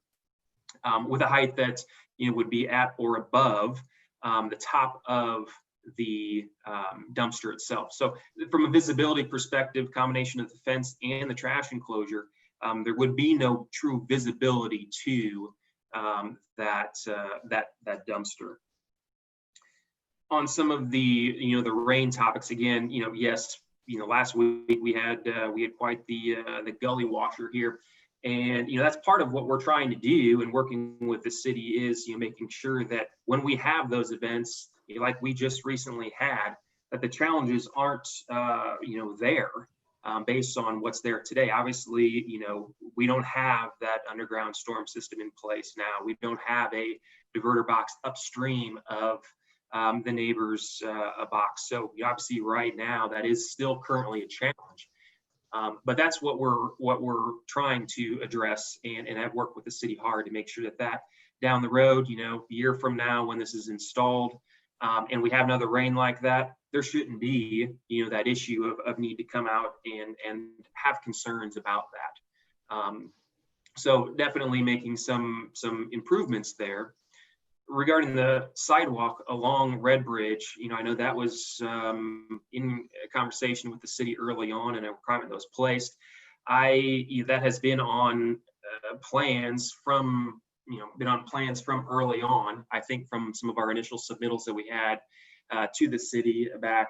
with a height that would be at or above the top of the dumpster itself. So from a visibility perspective, combination of the fence and the trash enclosure, there would be no true visibility to that dumpster. On some of the the rain topics, again, yes, last week we had quite the gully washer here, and that's part of what we're trying to do and working with the city is making sure that when we have those events like we just recently had, that the challenges aren't there based on what's there today. Obviously, we don't have that underground storm system in place now. We don't have a diverter box upstream of the neighbor's box. So obviously right now that is still currently a challenge. But that's what we're trying to address and have worked with the city hard to make sure that down the road, a year from now when this is installed and we have another rain like that, there shouldn't be, that issue of need to come out and have concerns about that. So definitely making some improvements there. Regarding the sidewalk along Red Bridge, I know that was in a conversation with the city early on and a requirement that was placed. That has been on plans from early on. I think from some of our initial submittals that we had to the city back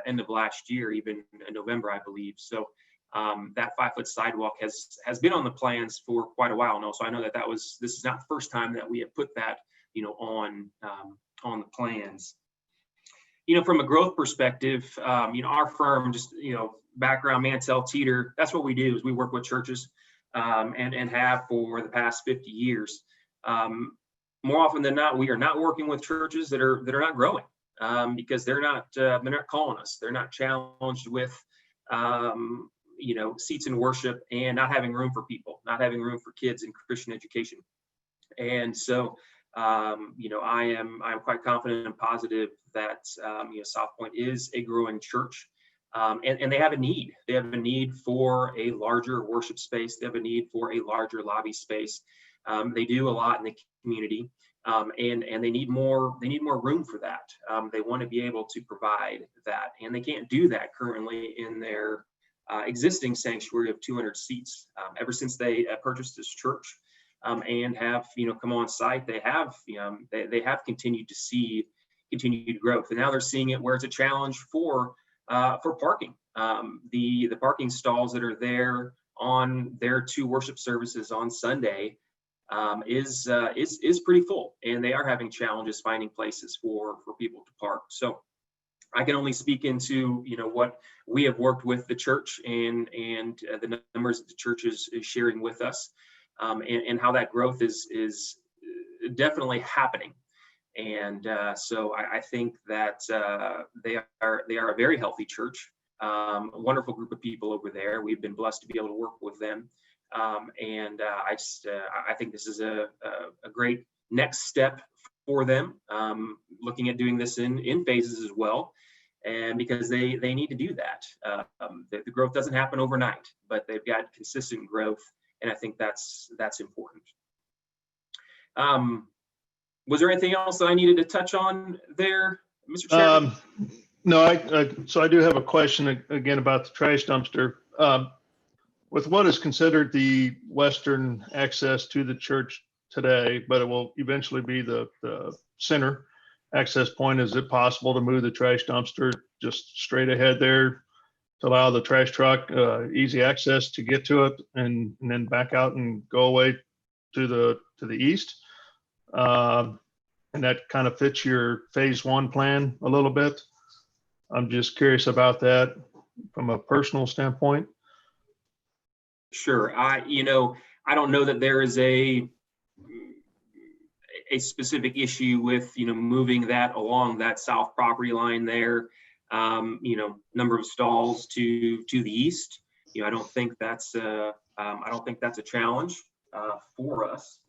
end of last year, even in November, I believe. So that 5-foot sidewalk has been on the plans for quite a while now. So I know this is not the first time that we have put that on the plans. From a growth perspective, our firm, just background, Mansell Teeter, that's what we do is we work with churches and have for the past 50 years. More often than not, we are not working with churches that are not growing because they're not calling us. They're not challenged with seats in worship and not having room for people, not having room for kids in Christian education. And so, I'm quite confident and positive that, South Point is a growing church. And they have a need. They have a need for a larger worship space. They have a need for a larger lobby space. They do a lot in the community, and they need more. They need more room for that. They want to be able to provide that, and they can't do that currently in their existing sanctuary of 200 seats. Ever since they purchased this church and have come on site, they have they have continued to see continued growth, and now they're seeing it where it's a challenge for parking. The parking stalls that are there on their 2 worship services on Sunday is pretty full, and they are having challenges finding places for people to park. So I can only speak into what we have worked with the church and the numbers that the church is sharing with us, and how that growth is definitely happening. And so I think that they are a very healthy church, a wonderful group of people over there. We've been blessed to be able to work with them, and I think this is a great next step for them, looking at doing this in phases as well, and because they need to do that. The growth doesn't happen overnight, but they've got consistent growth, and I think that's important. Was there anything else that I needed to touch on there, Mr. Chairman? No, so I do have a question again about the trash dumpster. With what is considered the western access to the church today, but it will eventually be the center access point, is it possible to move the trash dumpster just straight ahead there to allow the trash truck easy access to get to it and then back out and go away to the east? And that kind of fits your phase 1 plan a little bit. I'm just curious about that from a personal standpoint. Sure. I don't know that there is a specific issue with, moving that along that south property line there. Number of stalls to the east. I don't think that's a challenge for us.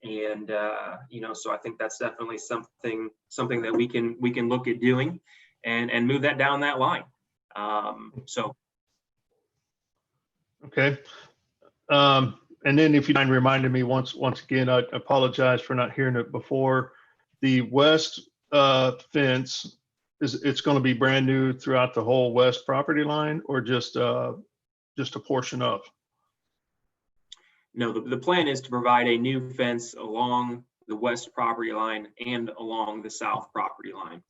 And so I think that's definitely something that we can look at doing and move that down that line. Okay. And then if you mind reminding me once again, I apologize for not hearing it before. The west fence, it's going to be brand new throughout the whole west property line, or just a portion of? No, the plan is to provide a new fence along the west property line and along the south property line.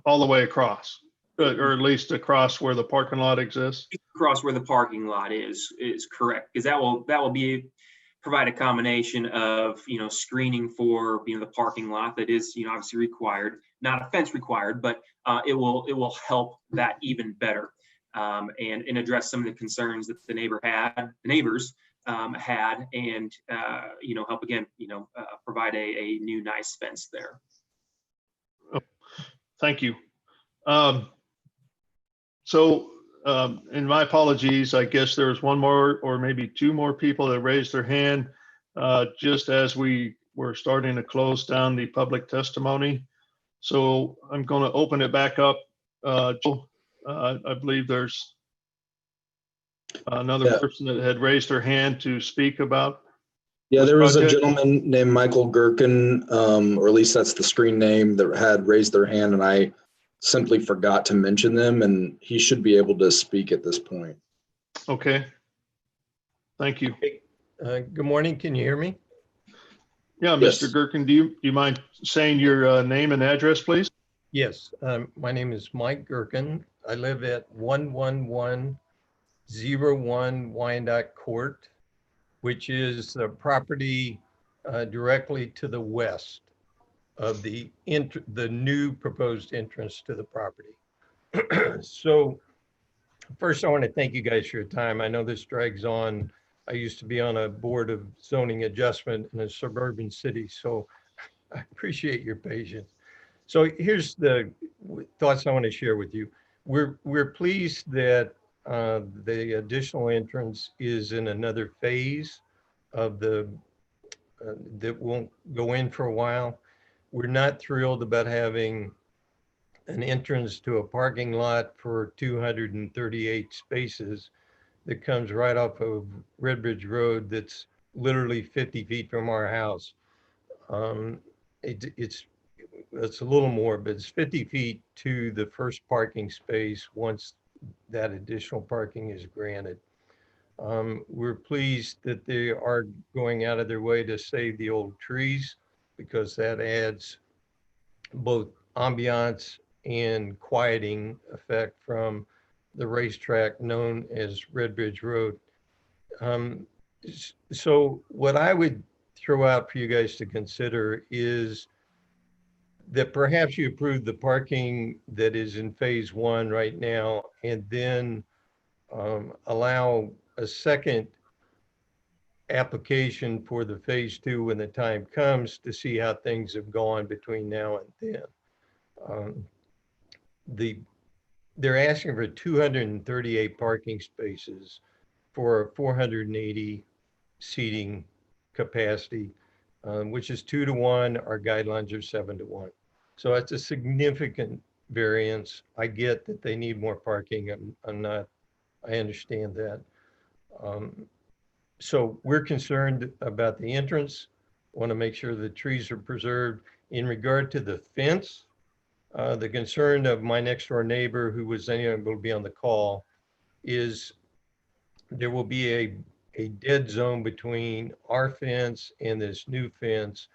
All the way across, or at least across where the parking lot exists? Across where the parking lot is correct, because that will provide a combination of screening for the parking lot that is obviously required, not a fence required, but it will help that even better, and address some of the concerns that the neighbors had, and help again provide a new nice fence there. Thank you. And my apologies, I guess there was one more or maybe 2 more people that raised their hand just as we were starting to close down the public testimony. So I'm going to open it back up. I believe there's another person that had raised their hand to speak about. Yeah, there was a gentleman named Michael Gherkin, or at least that's the screen name, that had raised their hand, and I simply forgot to mention them, and he should be able to speak at this point. Okay. Thank you. Good morning. Can you hear me? Yeah, Yes. Mr. Gherkin, do you mind saying your name and address, please? Yes. My name is Mike Gherkin. I live at 11101 Wyandotte Court, which is the property directly to the west of the new proposed entrance to the property. So first, I want to thank you guys for your time. I know this drags on. I used to be on a board of zoning adjustment in a suburban city, so I appreciate your patience. So here's the thoughts I want to share with you. We're pleased that the additional entrance is in another phase of the that won't go in for a while. We're not thrilled about having an entrance to a parking lot for 238 spaces that comes right off of Redbridge Road that's literally 50 feet from our house. It's a little more, but it's 50 feet to the first parking space once that additional parking is granted. We're pleased that they are going out of their way to save the old trees because that adds both ambiance and quieting effect from the racetrack known as Redbridge Road. So what I would throw out for you guys to consider is that perhaps you approve the parking that is in phase one right now, and then allow a second application for the phase two when the time comes to see how things have gone between now and then. They're asking for 238 parking spaces for a 480 seating capacity, which is 2 to 1. Our guidelines are 7 to 1. So that's a significant variance. I get that they need more parking. I understand that. So we're concerned about the entrance. Want to make sure the trees are preserved. In regard to the fence, the concern of my next door neighbor, who was unable to be on the call, is there will be a dead zone between our fence and this new fence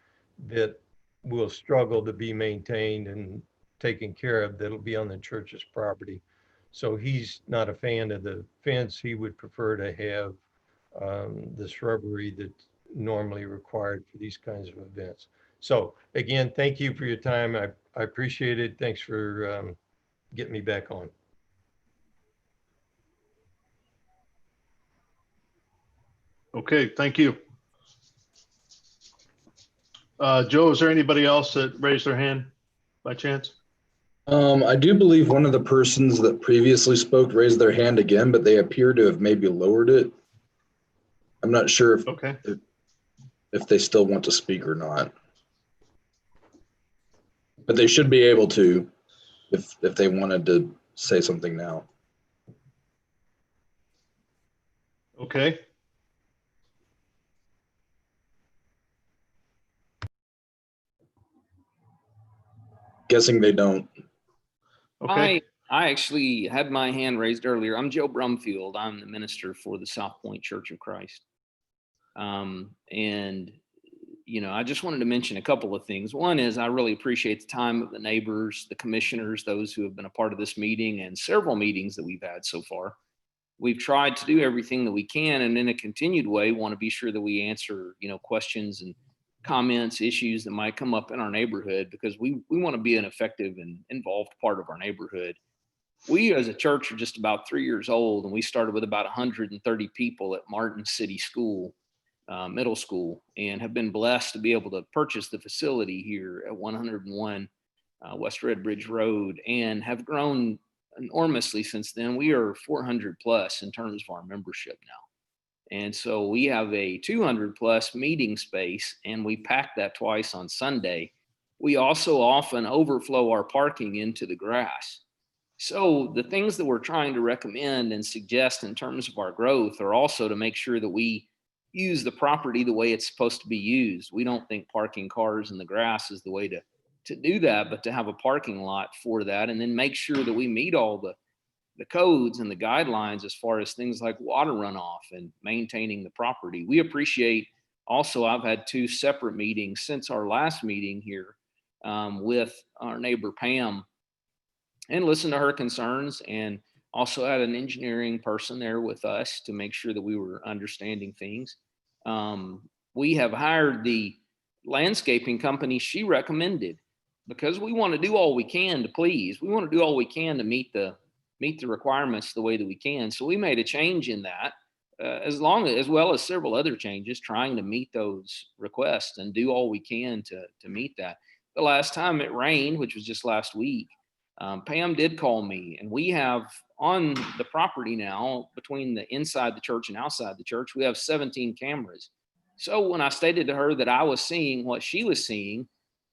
that will struggle to be maintained and taken care of. That'll be on the church's property. So he's not a fan of the fence. He would prefer to have the shrubbery that's normally required for these kinds of events. So again, thank you for your time. I appreciate it. Thanks for getting me back on. Okay, thank you. Joe, is there anybody else that raised their hand by chance? I do believe one of the persons that previously spoke raised their hand again, but they appear to have maybe lowered it. I'm not sure if they still want to speak or not. But they should be able to if they wanted to say something now. Okay. Guessing they don't. Okay. I actually had my hand raised earlier. I'm Joe Brumfield. I'm the minister for the South Point Church of Christ. And, you know, I just wanted to mention a couple of things. One is I really appreciate the time of the neighbors, the commissioners, those who have been a part of this meeting and several meetings that we've had so far. We've tried to do everything that we can, and in a continued way, want to be sure that we answer, you know, questions and comments, issues that might come up in our neighborhood, because we want to be an effective and involved part of our neighborhood. We as a church are just about 3 years old, and we started with about 130 people at Martin City School, middle school, and have been blessed to be able to purchase the facility here at 101 West Redbridge Road, and have grown enormously since then. We are 400 plus in terms of our membership now. And so we have a 200 plus meeting space, and we pack that twice on Sunday. We also often overflow our parking into the grass. So the things that we're trying to recommend and suggest in terms of our growth are also to make sure that we use the property the way it's supposed to be used. We don't think parking cars in the grass is the way to do that, but to have a parking lot for that, and then make sure that we meet all the codes and the guidelines as far as things like water runoff and maintaining the property. We appreciate also, I've had 2 separate meetings since our last meeting here with our neighbor Pam, and listened to her concerns, and also had an engineering person there with us to make sure that we were understanding things. We have hired the landscaping company she recommended, because we want to do all we can to please. We want to do all we can to meet the requirements the way that we can. So we made a change in that, as well as several other changes, trying to meet those requests and do all we can to meet that. The last time it rained, which was just last week, Pam did call me, and we have on the property now, between the inside the church and outside the church, we have 17 cameras. So when I stated to her that I was seeing what she was seeing,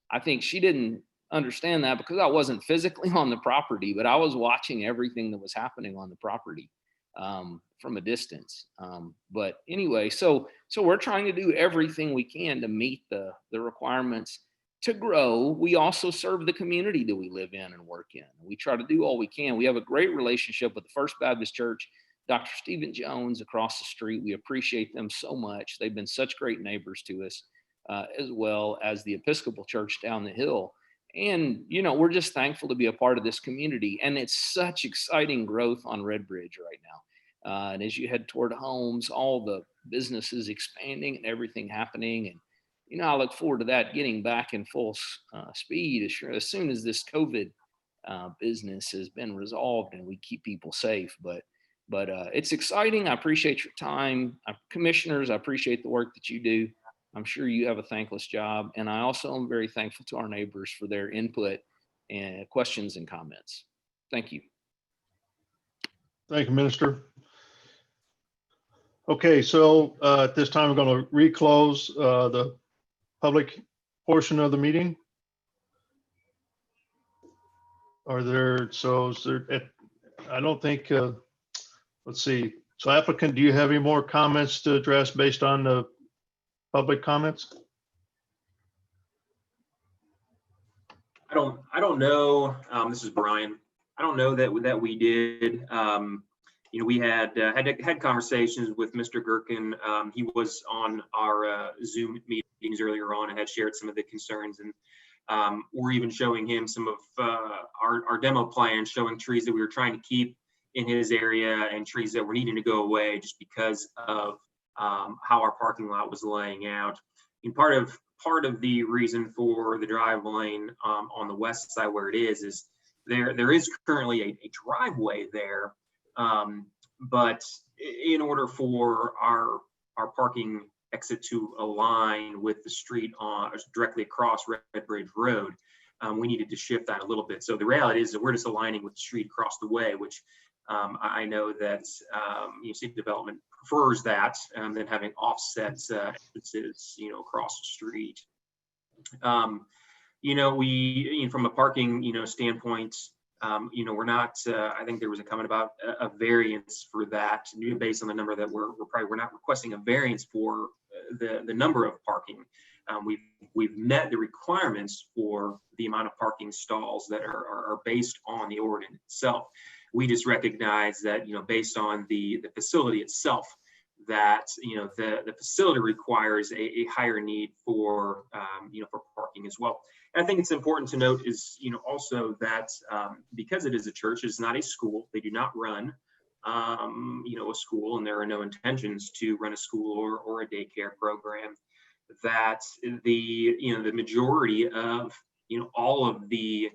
I think she didn't understand that because I wasn't physically on the property, but I was watching everything that was happening on the property from a distance. But anyway, so we're trying to do everything we can to meet the requirements to grow. We also serve the community that we live in and work in. We try to do all we can. We have a great relationship with the First Baptist Church, Dr. Stephen Jones across the street. We appreciate them so much. They've been such great neighbors to us, as well as the Episcopal Church down the hill. And, you know, we're just thankful to be a part of this community. And it's such exciting growth on Red Bridge right now. And as you head toward homes, all the businesses expanding and everything happening. And, you know, I look forward to that getting back in full speed as soon as this COVID business has been resolved and we keep people safe. But it's exciting. I appreciate your time. Commissioners, I appreciate the work that you do. I'm sure you have a thankless job. And I also am very thankful to our neighbors for their input and questions and comments. Thank you. Thank you, Minister. Okay, so at this time, we're going to reclose the public portion of the meeting. Are there, I don't think, let's see. So applicant, do you have any more comments to address based on the public comments? I don't know. This is Brian. I don't know that we did. You know, we had conversations with Mr. Gherkin. He was on our Zoom meetings earlier on and had shared some of the concerns, and we're even showing him some of our demo plans, showing trees that we were trying to keep in his area and trees that were needing to go away just because of how our parking lot was laying out. And part of the reason for the drive lane on the west side where it is there is currently a driveway there, but in order for our parking exit to align with the street directly across Red Bridge Road, we needed to shift that a little bit. So the reality is that we're just aligning with the street across the way, which I know that city development prefers that than having offset entrances, across the street. From a parking, standpoint, we're not. I think there was a comment about a variance for that, based on the number that we're not requesting a variance for the number of parking. We've met the requirements for the amount of parking stalls that are based on the ordinance itself. We just recognize that, based on the facility itself, that, the facility requires a higher need for, for parking as well. And I think it's important to note is, also that because it is a church, it's not a school. They do not run, a school, and there are no intentions to run a school or a daycare program. That the majority of, all of the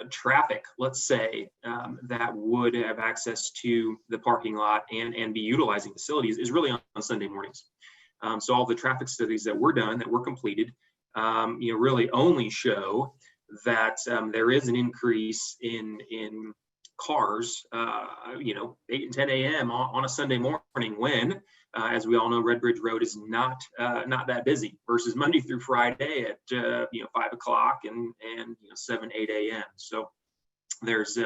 traffic, let's say, that would have access to the parking lot and be utilizing facilities is really on Sunday mornings. So all the traffic studies that were done, that were completed, really only show that there is an increase in cars, 8 and 10 a.m. on a Sunday morning when, as we all know, Red Bridge Road is not that busy versus Monday through Friday at 5 o'clock and 7, 8 a.m. So there's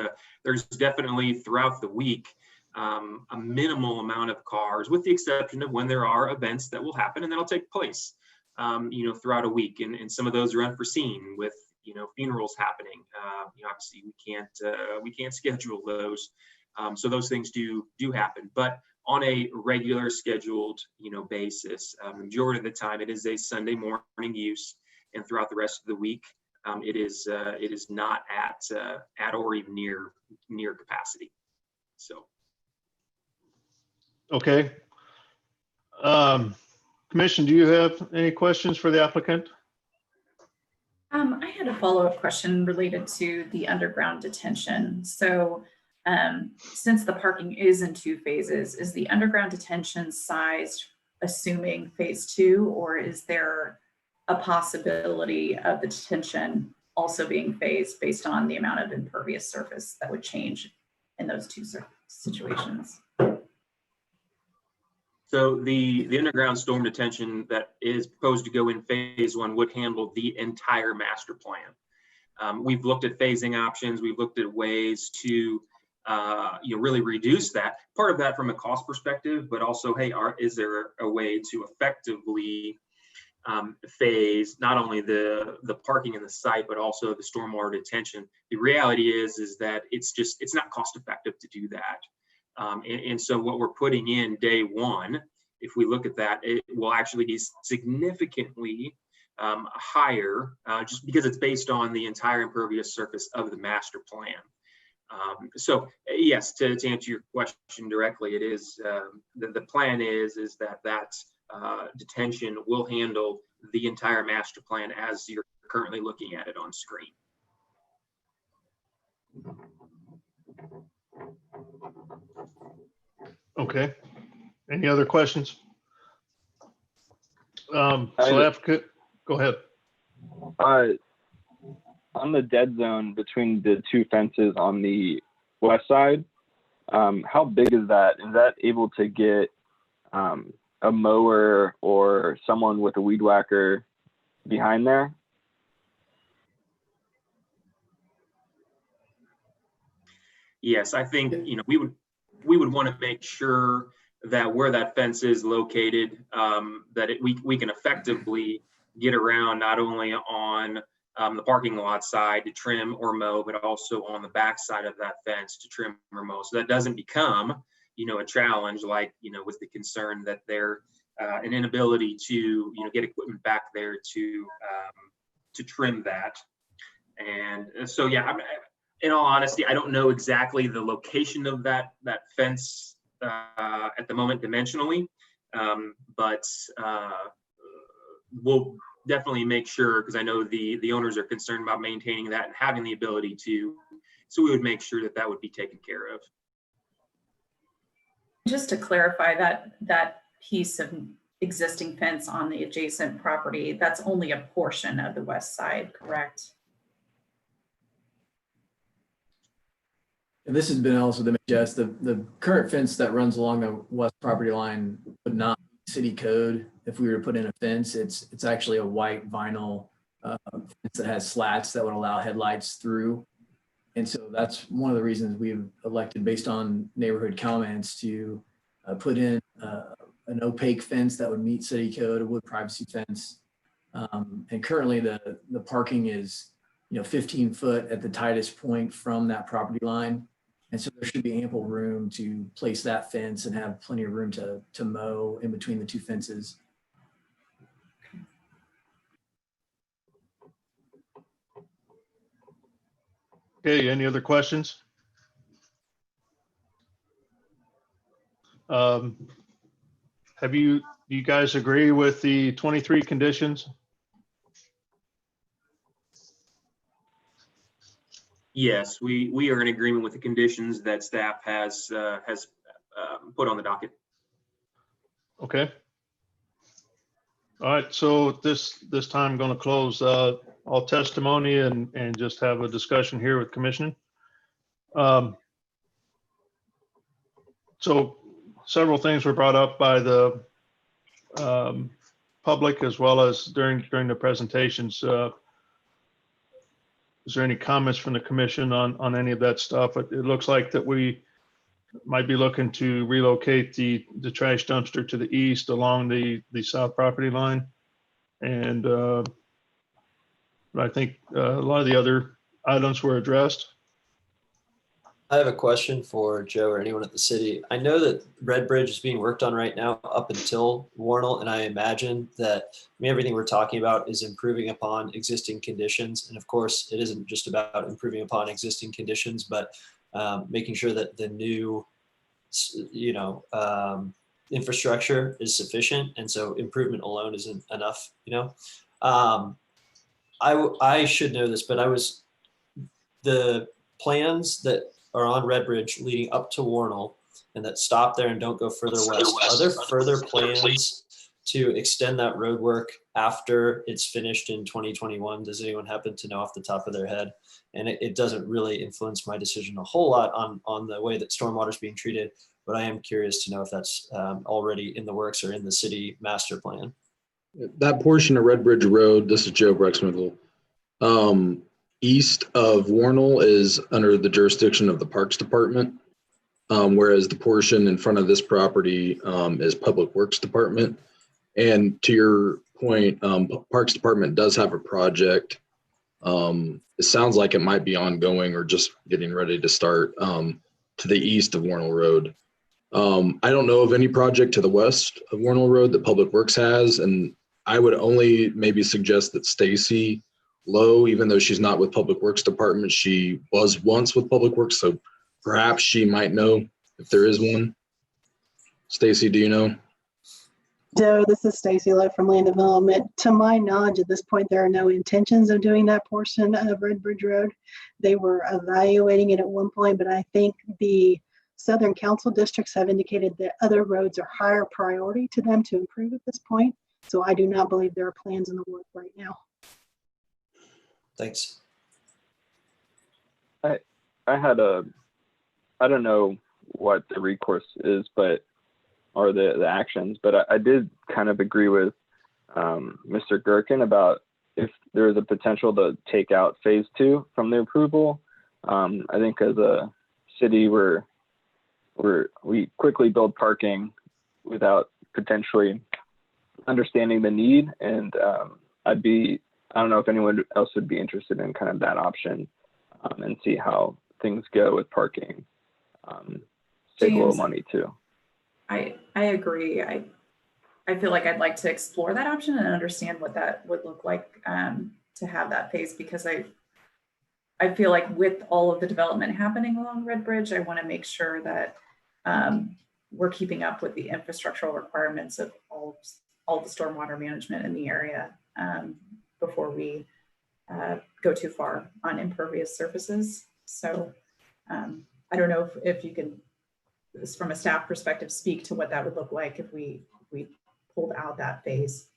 definitely throughout the week a minimal amount of cars, with the exception of when there are events that will happen and that'll take place, throughout a week, and some of those are unforeseen with funerals happening. Obviously we can't schedule those, so those things do happen, but on a regular scheduled basis, majority of the time it is a Sunday morning use, and throughout the rest of the week it is not at or even near capacity. So okay. Commission, do you have any questions for the applicant? I had a follow-up question related to the underground detention. So since the parking is in 2 phases, is the underground detention sized assuming phase 2, or is there a possibility of the detention also being phased based on the amount of impervious surface that would change in those 2 situations? So the underground storm detention that is proposed to go in phase 1 would handle the entire master plan. We've looked at phasing options. We've looked at ways to really reduce that. Part of that from a cost perspective, but also, hey, is there a way to effectively phase not only the parking in the site, but also the stormwater detention? The reality is that it's not cost effective to do that. And so what we're putting in day 1, if we look at that, it will actually be significantly higher, just because it's based on the entire impervious surface of the master plan. So yes, to answer your question directly, it is the plan is that detention will handle the entire master plan as you're currently looking at it on screen. Okay. Any other questions? So advocate, go ahead. On the dead zone between the 2 fences on the west side, how big is that? Is that able to get a mower or someone with a weed whacker behind there? Yes, I think we would want to make sure that where that fence is located, that we can effectively get around not only on the parking lot side to trim or mow, but also on the back side of that fence to trim or mow. So that doesn't become, a challenge like, with the concern that there an inability to, get equipment back there to trim that. And so, yeah, in all honesty, I don't know exactly the location of that fence at the moment dimensionally, but we'll definitely make sure, because I know the owners are concerned about maintaining that and having the ability to, so we would make sure that would be taken care of. Just to clarify, that piece of existing fence on the adjacent property, that's only a portion of the west side, correct? This has been also the MHS. The current fence that runs along the west property line would not be city code. If we were to put in a fence, it's actually a white vinyl fence that has slats that would allow headlights through. And so that's one of the reasons we've elected, based on neighborhood comments, to put in an opaque fence that would meet city code, a wood privacy fence. And currently the parking is 15 foot at the tightest point from that property line. And so there should be ample room to place that fence and have plenty of room to mow in between the 2 fences. Okay, any other questions? Do you guys agree with the 23 conditions? Yes, we are in agreement with the conditions that staff has put on the docket. Okay. All right, so this time I'm going to close all testimony and just have a discussion here with commissioning. So several things were brought up by the public as well as during the presentations. Is there any comments from the commission on any of that stuff? It looks like that we might be looking to relocate the trash dumpster to the east along the south property line. And I think a lot of the other items were addressed. I have a question for Joe or anyone at the city. I know that Red Bridge is being worked on right now up until Warnell, and I imagine that everything we're talking about is improving upon existing conditions. And of course, it isn't just about improving upon existing conditions, but making sure that the new, infrastructure is sufficient. And so improvement alone isn't enough. I should know this, but the plans that are on Red Bridge leading up to Warnell and that stop there and don't go further west. Are there further plans to extend that road work after it's finished in 2021? Does anyone happen to know off the top of their head? And it doesn't really influence my decision a whole lot on the way that stormwater is being treated. but I am curious to know if that's already in the works or in the city master plan. That portion of Red Bridge Road, this is Joe Brexmiddle, east of Warnell is under the jurisdiction of the Parks Department, whereas the portion in front of this property is Public Works Department. And to your point, Parks Department does have a project. It sounds like it might be ongoing or just getting ready to start to the east of Warnell Road. I don't know of any project to the west of Warnell Road that Public Works has, and I would only maybe suggest that Stacy Lowe, even though she's not with Public Works Department, she was once with Public Works, so perhaps she might know if there is one. Stacy, do you know? Joe, this is Stacy Lowe from Land Development. To my knowledge, at this point, there are no intentions of doing that portion of Red Bridge Road. They were evaluating it at one point, but I think the Southern Council districts have indicated that other roads are higher priority to them to improve at this point. So I do not believe there are plans in the work right now. Thanks. I had I don't know what the recourse is, but or the actions, but I did kind of agree with Mr. Gherkin about if there's a potential to take out phase 2 from the approval. I think as a city we quickly build parking without potentially understanding the need, and I don't know if anyone else would be interested in kind of that option and see how things go with parking. Save a little James, money too. I agree. I feel like I'd like to explore that option and understand what that would look like to have that phase, because I feel like with all of the development happening along Red Bridge, I want to make sure that we're keeping up with the infrastructural requirements of all the stormwater management in the area before we go too far on impervious surfaces. So I don't know if you can, from a staff perspective, speak to what that would look like if we pulled out that phase.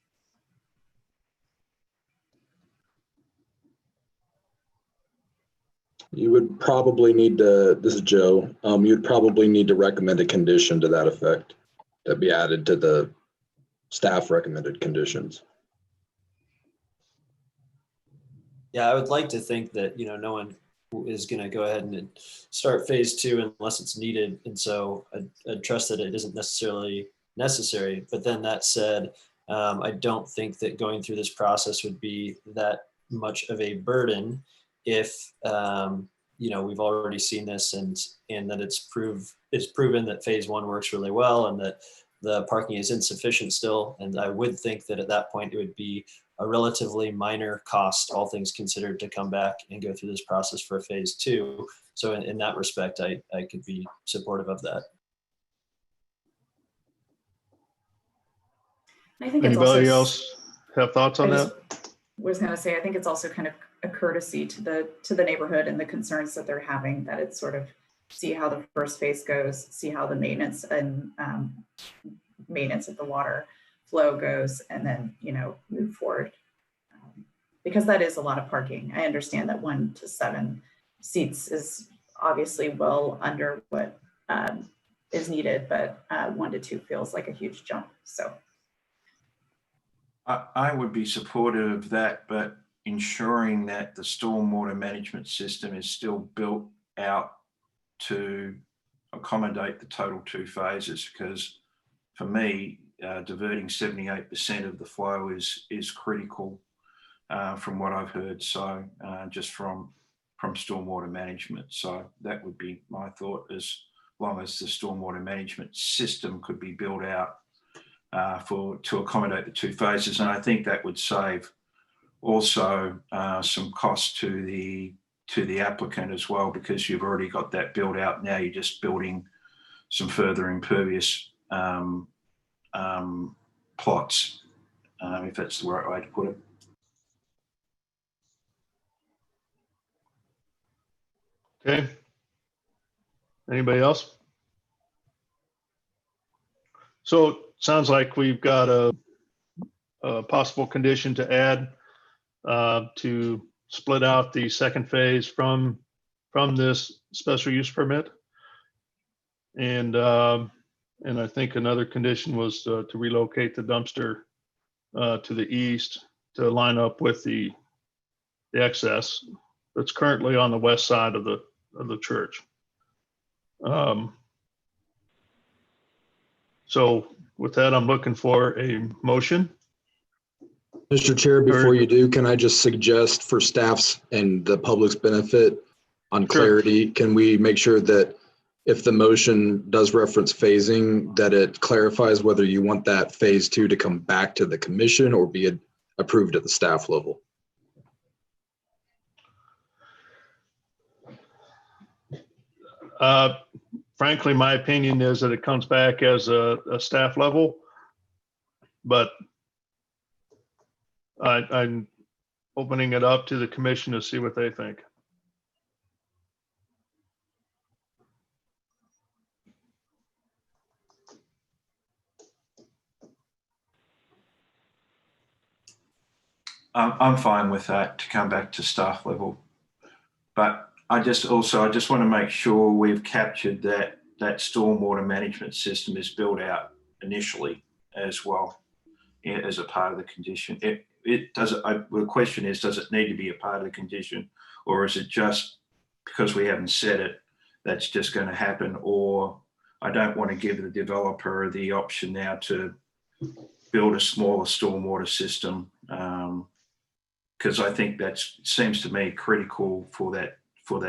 You would probably need to, this is Joe, you'd probably need to recommend a condition to that effect that be added to the staff recommended conditions. Yeah, I would like to think that, no one is going to go ahead and start phase 2 unless it's needed. And so I trust that it isn't necessarily necessary. But then that said, I don't think that going through this process would be that much of a burden if, we've already seen this and that it's proven that phase 1 works really well and that the parking is insufficient still. And I would think that at that point, it would be a relatively minor cost, all things considered, to come back and go through this process for phase 2. So in that respect, I could be supportive of that. I think Anybody else have thoughts on that? Was going to say, I think it's also kind of a courtesy to the neighborhood and the concerns that they're having, that it's sort of see how the first phase goes, see how the maintenance and maintenance of the water flow goes, and then move forward, because that is a lot of parking. I understand that 1 to 7 seats is obviously well under what is needed, but 1 to 2 feels like a huge jump. So I would be supportive of that, but ensuring that the stormwater management system is still built out to accommodate the total 2 phases, because for me, diverting 78% of the flow is critical from what I've heard. So just from stormwater management. So that would be my thought, as long as the stormwater management system could be built out to accommodate the 2 phases. And I think that would save also some cost to the applicant as well, because you've already got that built out. Now you're just building some further impervious plots, if that's the right way to put it. Okay. Anybody else? So it sounds like we've got a possible condition to add to split out the second phase from this special use permit. And I think another condition was to relocate the dumpster to the east to line up with the excess that's currently on the west side of the church. So with that, I'm looking for a motion. Mr. Chair, before you do, can I just suggest for staff's and the public's benefit on clarity, can we make sure that if the motion does reference phasing, that it clarifies whether you want that phase 2 to come back to the commission or be approved at the staff level? Frankly, my opinion is that it comes back as a staff level, but I'm opening it up to the commission to see what they think. I'm fine with that to come back to staff level, but I just want to make sure we've captured that stormwater management system is built out initially as well as a part of the condition. The question is, does it need to be a part of the condition, or is it just because we haven't said it, that's just going to happen? Or I don't want to give the developer the option now to build a smaller stormwater system, because I think that seems to me critical for that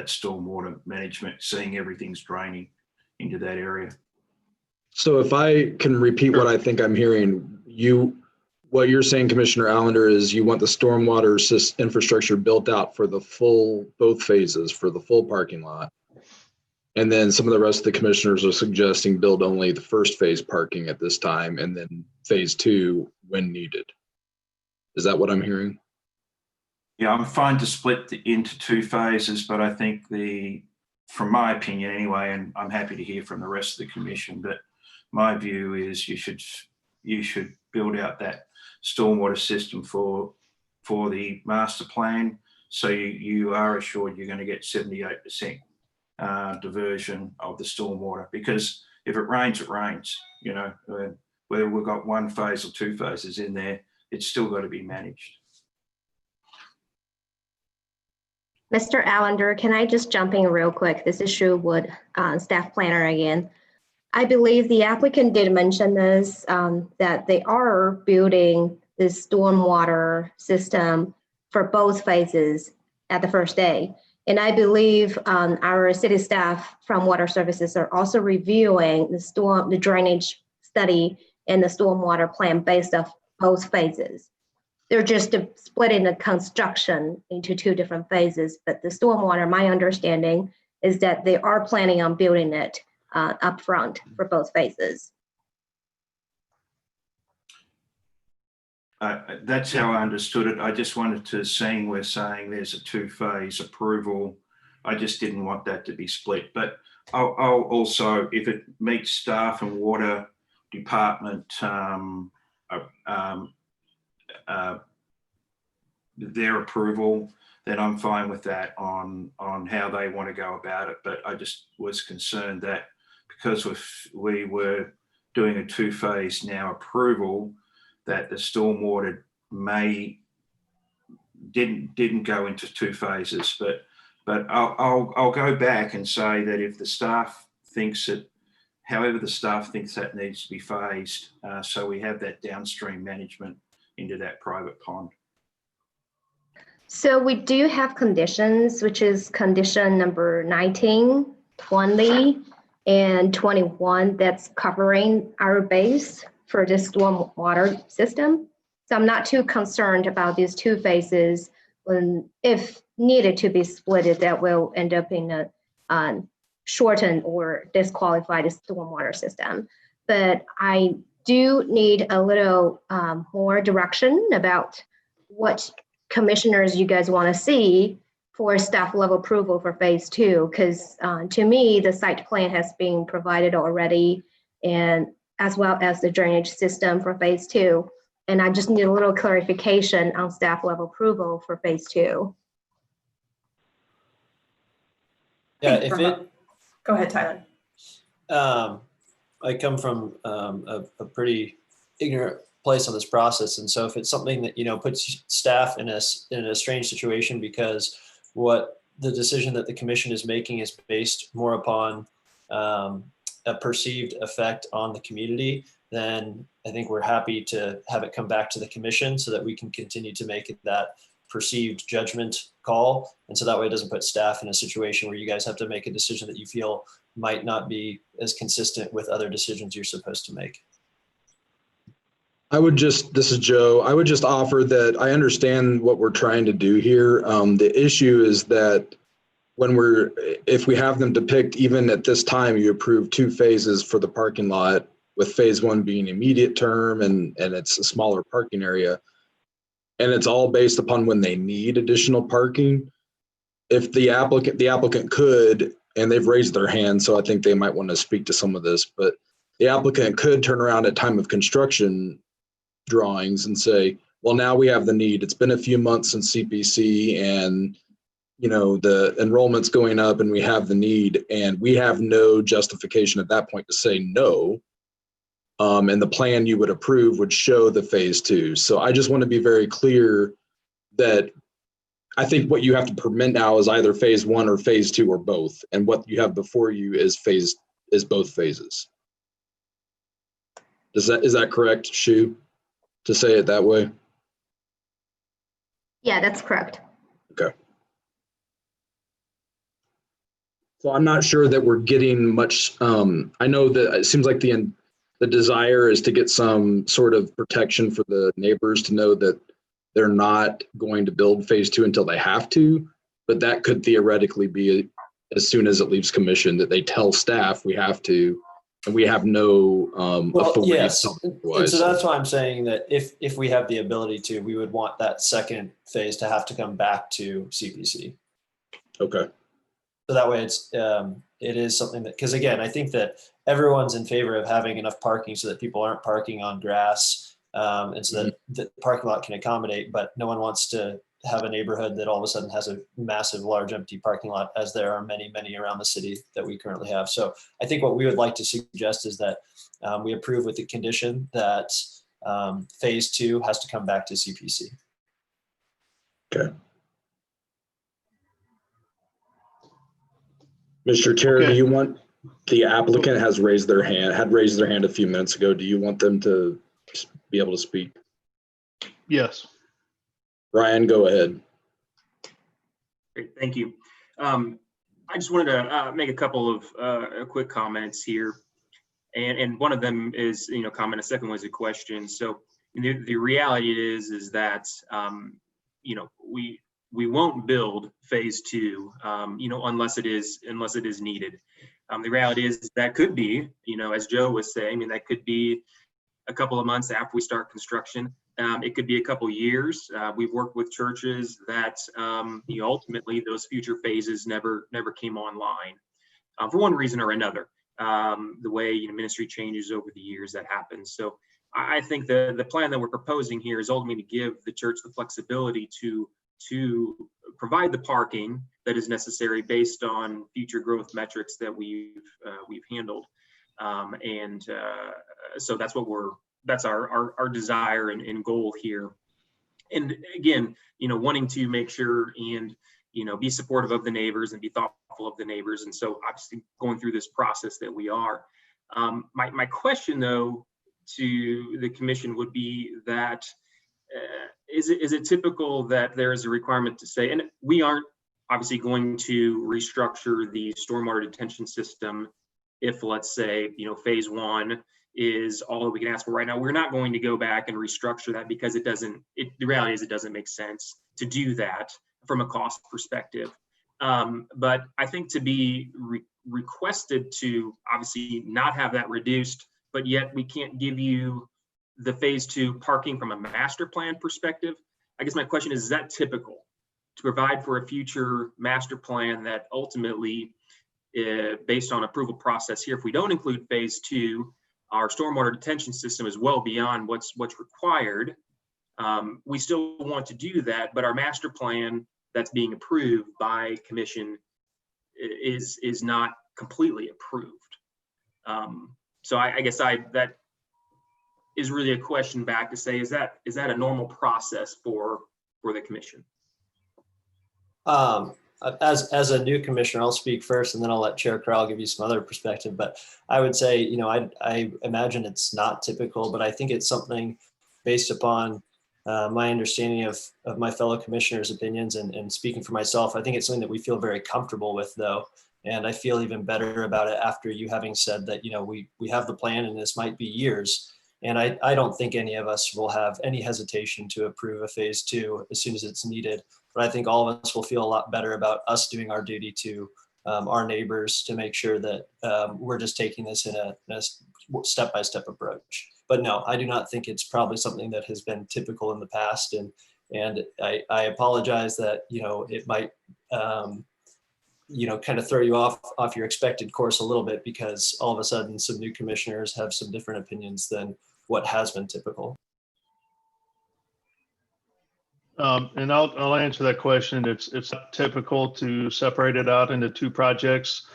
stormwater management, seeing everything's draining into that area. So if I can repeat what I think I'm hearing, what you're saying, Commissioner Allender, is you want the stormwater infrastructure built out for both phases, for the full parking lot. And then some of the rest of the commissioners are suggesting build only the first phase parking at this time, and then phase 2 when needed. Is that what I'm hearing? Yeah, I'm fine to split into 2 phases, but I think from my opinion anyway, and I'm happy to hear from the rest of the commission, but my view is you should build out that stormwater system for the master plan, so you are assured you're going to get 78% diversion of the stormwater, because if it rains, it rains. You know, whether we've got 1 phase or 2 phases in there, it's still got to be managed. Mr. Allender, can I just jump in real quick? This is Sherwood, staff planner again. I believe the applicant did mention this, that they are building this stormwater system for both phases at the first day. And I believe our city staff from Water Services are also reviewing the drainage study and the stormwater plan based off both phases. They're just splitting the construction into 2 different phases, but the stormwater, my understanding is that they are planning on building it up front for both phases. That's how I understood it. I just wanted to, we're saying there's a 2-phase approval. I just didn't want that to be split. But I'll also, if it meets staff and water department their approval, then I'm fine with that on how they want to go about it. But I just was concerned that because we were doing a 2-phase now approval, that the stormwater didn't go into 2 phases. But I'll go back and say that if the staff thinks it, however the staff thinks that needs to be phased, so we have that downstream management into that private pond. So we do have conditions, which is condition number 19, 20, and 21 that's covering our base for this stormwater system. So I'm not too concerned about these 2 phases. If needed to be split, that will end up in a shortened or disqualified stormwater system. But I do need a little more direction about what commissioners you guys want to see for staff level approval for phase 2, because to me, the site plan has been provided already, and as well as the drainage system for phase 2. And I just need a little clarification on staff level approval for phase 2. Yeah, Go ahead, Tyler. I come from a pretty ignorant place on this process, and so if it's something that puts staff in a strange situation because what the decision that the commission is making is based more upon a perceived effect on the community, then I think we're happy to have it come back to the commission so that we can continue to make that perceived judgment call. And so that way it doesn't put staff in a situation where you guys have to make a decision that you feel might not be as consistent with other decisions you're supposed to make. This is Joe. I would just offer that I understand what we're trying to do here. The issue is that if we have them depict, even at this time, you approve 2 phases for the parking lot, with phase 1 being immediate term and it's a smaller parking area. And it's all based upon when they need additional parking. If the applicant could, and they've raised their hand, so I think they might want to speak to some of this, but the applicant could turn around at time of construction drawings and say, well, now we have the need. It's been a few months since CPC and the enrollment's going up and we have the need, and we have no justification at that point to say no. And the plan you would approve would show the phase 2. So I just want to be very clear that I think what you have to permit now is either phase 1 or phase 2 or both. And what you have before you is both phases. Is that correct, Shu, to say it that way? Yeah, that's correct. Okay. So I'm not sure that we're getting much. I know that it seems like the desire is to get some sort of protection for the neighbors to know that they're not going to build phase 2 until they have to, but that could theoretically be as soon as it leaves commission that they tell staff we have to, and we have no authority. Yes. And so that's why I'm saying that if we have the ability to, we would want that second phase to have to come back to CPC. Okay. So that way it is something that, because again, I think that everyone's in favor of having enough parking so that people aren't parking on grass, and so that the parking lot can accommodate, but no one wants to have a neighborhood that all of a sudden has a massive, large empty parking lot, as there are many, many around the city that we currently have. So I think what we would like to suggest is that we approve with the condition that phase 2 has to come back to CPC. Okay. Mr. Chair, do you want, the applicant had raised their hand a few minutes ago. Do you want them to be able to speak? Yes. Ryan, go ahead. Great, thank you. I just wanted to make a couple of quick comments here. And one of them is, comment, a second one is a question. So the reality is that, we won't build phase 2, unless it is needed. The reality is that could be, as Joe was saying, that could be a couple of months after we start construction. It could be a couple years. We've worked with churches that ultimately those future phases never came online for one reason or another. The way ministry changes over the years, that happens. So I think the plan that we're proposing here is ultimately to give the church the flexibility to provide the parking that is necessary based on future growth metrics that we've handled, so that's our desire and goal here. And again, wanting to make sure and be supportive of the neighbors and be thoughtful of the neighbors, and so obviously going through this process that we are. My question though to the commission would be that. Is it typical that there is a requirement to say, and we aren't obviously going to restructure the stormwater detention system if, let's say, phase 1 is all that we can ask for right now. We're not going to go back and restructure that because the reality is it doesn't make sense to do that from a cost perspective. But I think to be requested to obviously not have that reduced, but yet we can't give you the phase 2 parking from a master plan perspective. I guess my question is that typical to provide for a future master plan that ultimately, based on approval process here, if we don't include phase 2, our stormwater detention system is well beyond what's required. We still want to do that, but our master plan that's being approved by commission is not completely approved. So I guess that is really a question back to say, is that a normal process for the commission? As a new commissioner, I'll speak first and then I'll let Chair Crowell give you some other perspective. But I would say, you know, I imagine it's not typical, but I think it's something based upon my understanding of my fellow commissioners' opinions and speaking for myself. I think it's something that we feel very comfortable with, though. And I feel even better about it after you having said that, you know, we have the plan and this might be years. And I don't think any of us will have any hesitation to approve a phase 2 as soon as it's needed. But I think all of us will feel a lot better about us doing our duty to our neighbors to make sure that we're just taking this in a step-by-step approach. But no, I do not think it's probably something that has been typical in the past. And I apologize that, you know, it might, you know, kind of throw you off your expected course a little bit, because all of a sudden some new commissioners have some different opinions than what has been typical. And I'll answer that question. It's not typical to separate it out into 2 projects.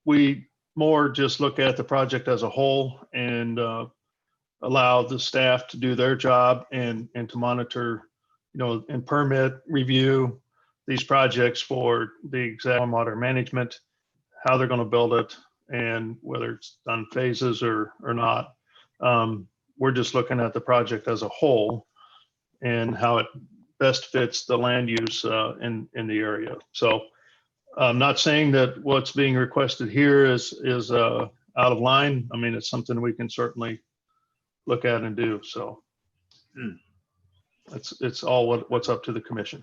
We more just look at the project as a whole and allow the staff to do their job and to monitor, you know, and permit review these projects for the exact water management, how they're going to build it, and whether it's done phases or not. We're just looking at the project as a whole and how it best fits the land use in the area. So I'm not saying that what's being requested here is out of line. I mean, it's something we can certainly look at and do. So it's all what's up to the commission.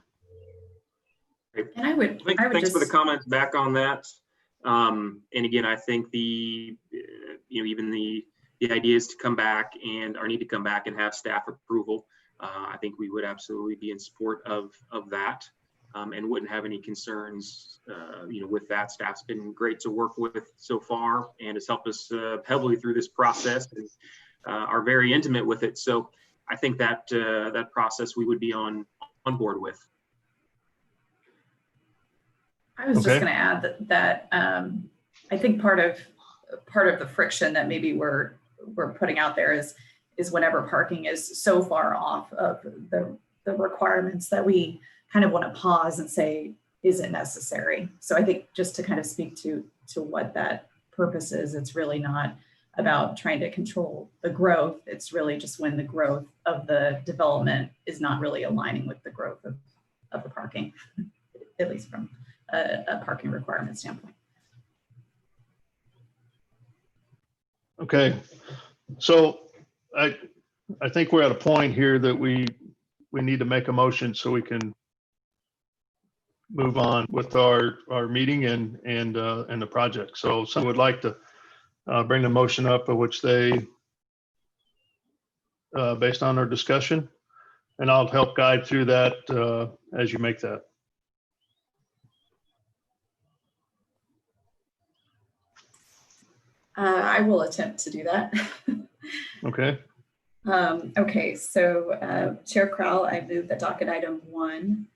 And I would Thanks just for the comments back on that. And again, I think you know, even the idea is to come back and or need to come back and have staff approval. I think we would absolutely be in support of that, and wouldn't have any concerns, you know, with that. Staff's been great to work with so far and has helped us heavily through this process and are very intimate with it. So I think that that process we would be on board with. I was just going to add that I think part of the friction that maybe we're putting out there is whenever parking is so far off of the requirements that we kind of want to pause and say, is it necessary? So I think just to kind of speak to what that purpose is, it's really not about trying to control the growth. It's really just when the growth of the development is not really aligning with the growth of the parking, at least from a parking requirement standpoint. Okay, so I think we're at a point here that we need to make a motion so we can move on with our meeting and the project. So someone would like to bring the motion up, of which they based on our discussion, and I'll help guide through that as you make that. I will attempt to do that. Okay. Okay, so Chair Crowell, I move that docket item 1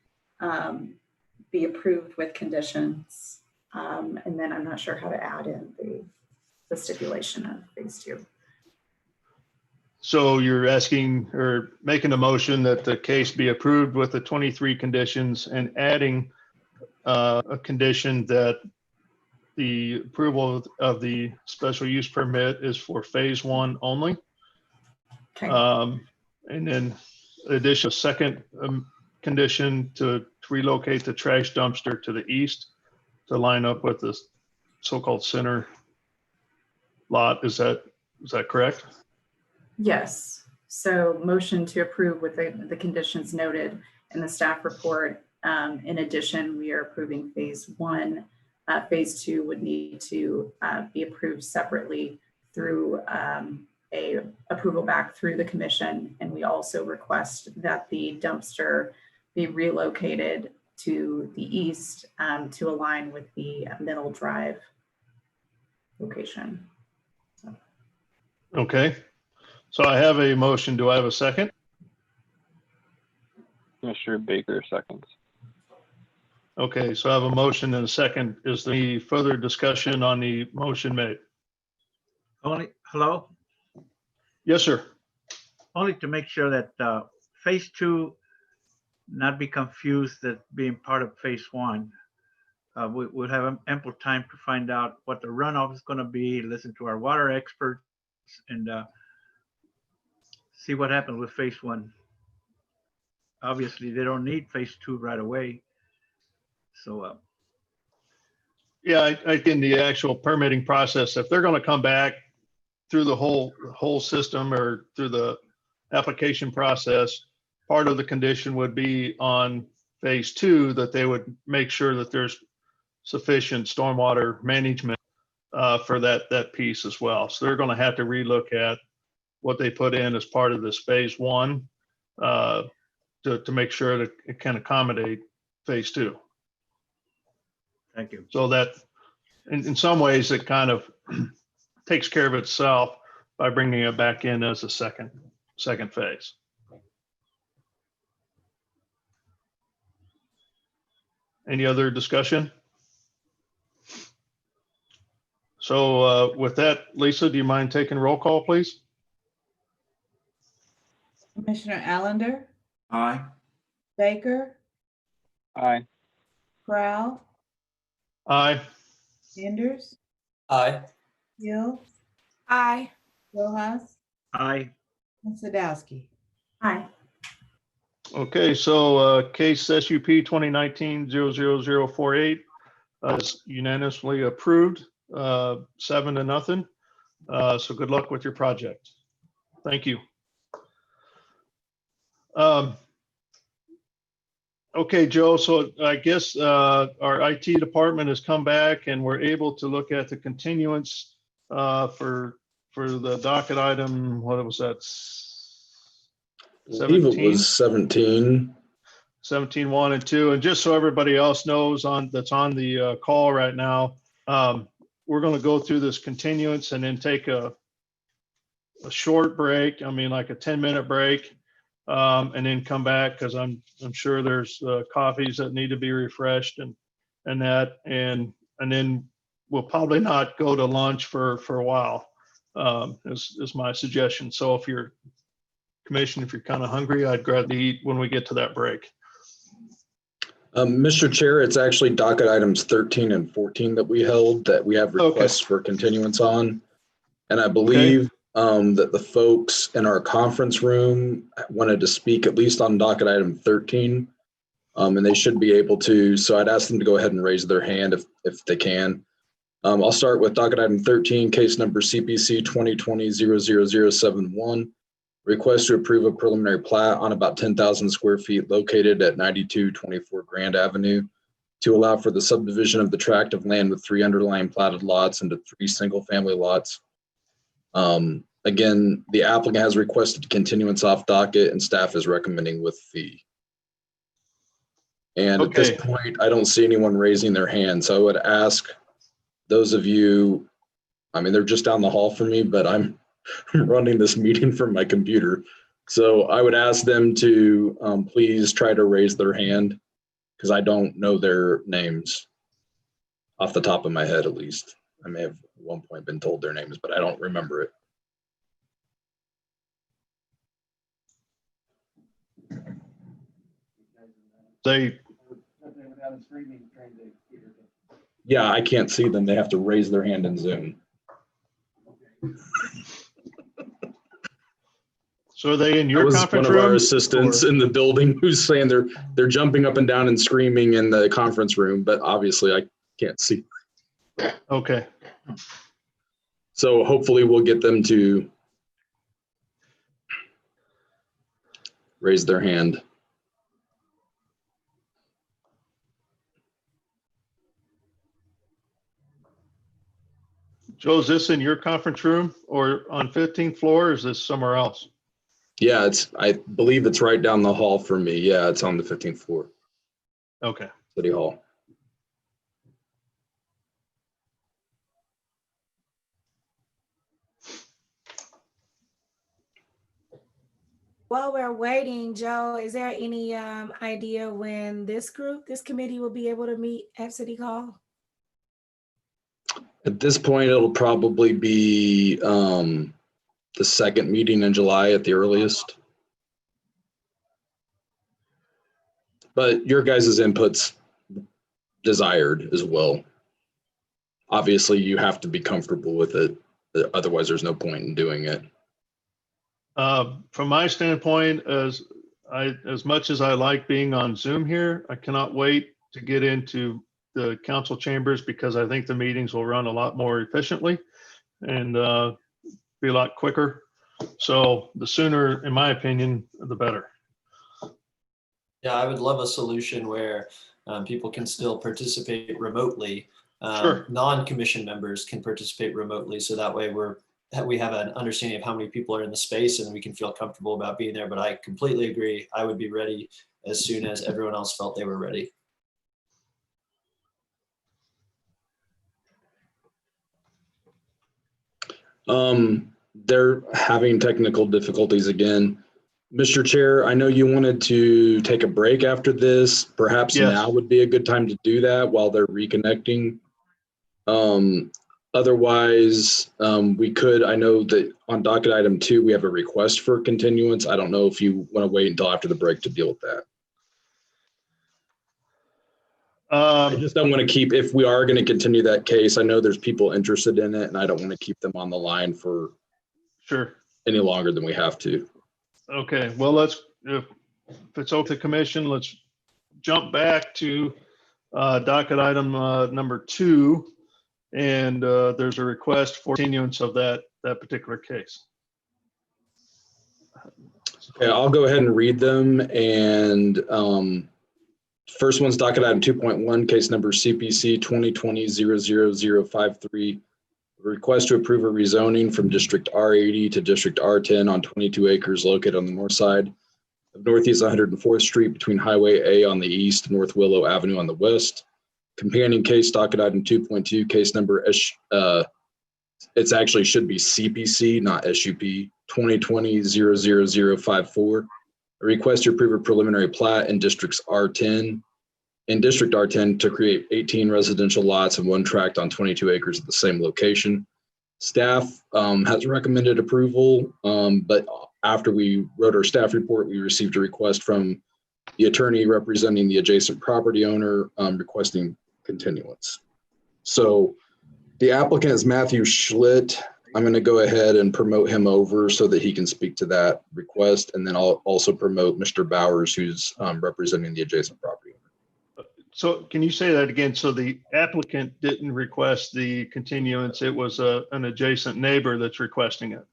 be approved with conditions. And then I'm not sure how to add in the stipulation of phase 2. So you're asking or making a motion that the case be approved with the 23 conditions and adding a condition that the approval of the special use permit is for phase 1 only. Okay. And then additional second condition to relocate the trash dumpster to the east to line up with the so-called center lot. Is that correct? Yes. So motion to approve with the conditions noted in the staff report. In addition, we are approving phase 1. Phase 2 would need to be approved separately through a approval back through the commission. And we also request that the dumpster be relocated to the east to align with the Middle Drive location. Okay. So I have a motion. Do I have a second? Commissioner Baker seconds. Okay, so I have a motion and a second. Is there any further discussion on the motion made? Hello? Yes, sir. Only to make sure that phase two not be confused as being part of phase one. We'll have ample time to find out what the runoff is going to be, listen to our water experts, and see what happens with phase one. Obviously, they don't need phase two right away. So, Yeah, I think the actual permitting process, if they're going to come back through the whole system or through the application process, part of the condition would be on phase two that they would make sure that there's sufficient stormwater management for that piece as well. So they're going to have to relook at what they put in as part of this phase one to make sure that it can accommodate phase two. thank you. So that in some ways it kind of takes care of itself by bringing it back in as a second phase. Any other discussion? So with that, Lisa, do you mind taking roll call, please? Commissioner Allender, Aye. Baker, Aye. Prowl, Aye. Enders, Aye. Hill, Aye. Rojas, Aye. and Sadowski. Aye. Okay, so case SUP 2019-00048 is unanimously approved, 7-0. So good luck with your project. Thank you. Okay, Joe, so I guess our IT department has come back and we're able to look at the continuance for the docket item. What was that? I believe it 17? was 17. 17.1 and 2. And just so everybody else knows that's on the call right now, we're going to go through this continuance and then take a short break. I mean, like a 10-minute break, and then come back because I'm sure there's coffees that need to be refreshed and then we'll probably not go to lunch for a while. Is my suggestion. So if you're kind of hungry, I'd rather eat when we get to that break. Mr. Chair, it's actually docket items 13 and 14 that we held that we have requests for continuance on. And I believe that the folks in our conference room wanted to speak at least on docket item 13. And they should be able to. So I'd ask them to go ahead and raise their hand if they can. I'll start with docket item 13, case number CPC 2020-00071. Request to approve a preliminary plat on about 10,000 square feet located at 9224 Grand Avenue to allow for the subdivision of the tract of land with 3 underlying platted lots into 3 single-family lots. Again, the applicant has requested continuance off docket and staff is recommending with fee. And at this point, I don't see anyone raising their hand. So I would ask those of you, I mean, they're just down the hall from me, but I'm running this meeting from my computer. So I would ask them to please try to raise their hand because I don't know their names off the top of my head, at least. I may have at one point been told their names, but I don't remember it. Yeah, I can't see them. They have to raise their hand in Zoom. So are they in your conference room? One of our assistants in the building who's saying they're jumping up and down and screaming in the conference room, but obviously I can't see. Okay. So hopefully we'll get them to raise their hand. Joe, is this in your conference room or on 15th floor, or is this somewhere else? Yeah, I believe it's right down the hall for me. Yeah, it's on the 15th floor. Okay. City Hall. While we're waiting, Joe, is there any idea when this committee will be able to meet at City Hall? At this point, it'll probably be the second meeting in July at the earliest. But your guys' input's desired as well. Obviously, you have to be comfortable with it. Otherwise, there's no point in doing it. From my standpoint, as much as I like being on Zoom here, I cannot wait to get into the council chambers because I think the meetings will run a lot more efficiently and be a lot quicker. So the sooner, in my opinion, the better. Yeah, I would love a solution where people can still participate remotely. Sure. Non-commission members can participate remotely, so that way we have an understanding of how many people are in the space and we can feel comfortable about being there. But I completely agree. I would be ready as soon as everyone else felt they were ready. They're having technical difficulties again. Mr. Chair, I know you wanted to take a break after this. Perhaps Yes. now would be a good time to do that while they're reconnecting. Otherwise, we could, I know that on docket item 2, we have a request for continuance. I don't know if you want to wait until after the break to deal with that. I just don't want to keep, if we are going to continue that case, I know there's people interested in it and I don't want to keep them on the line for Sure. any longer than we have to. Okay, well, let's, if it's okay with the commission, let's jump back to docket item number 2. And there's a request for continuance of that particular case. Okay, I'll go ahead and read them. And first one's docket item 2.1, case number CPC 2020-00053. Request to approve a rezoning from District R80 to District R10 on 22 acres located on the north side of Northeast 104th Street between Highway A on the east and North Willow Avenue on the west. Companion case docket item 2.2, case number, it's actually should be CPC, not SUP, 2020-00054. A request to approve a preliminary plat in Districts R10, in District R10 to create 18 residential lots and 1 tract on 22 acres at the same location. Staff has recommended approval, but after we wrote our staff report, we received a request from the attorney representing the adjacent property owner requesting continuance. So the applicant is Matthew Schlitt. I'm going to go ahead and promote him over so that he can speak to that request. And then I'll also promote Mr. Bowers, who's representing the adjacent property owner. So can you say that again? So the applicant didn't request the continuance. It was an adjacent neighbor that's requesting it.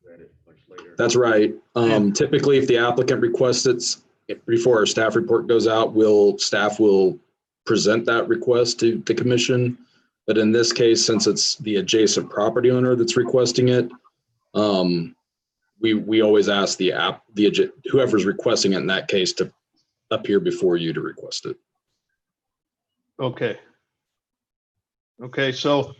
That's right. Typically, if the applicant requests it before our staff report goes out, staff will present that request to the commission. But in this case, since it's the adjacent property owner that's requesting it, we always ask whoever's requesting it in that case to appear before you to request it. Okay. Okay, so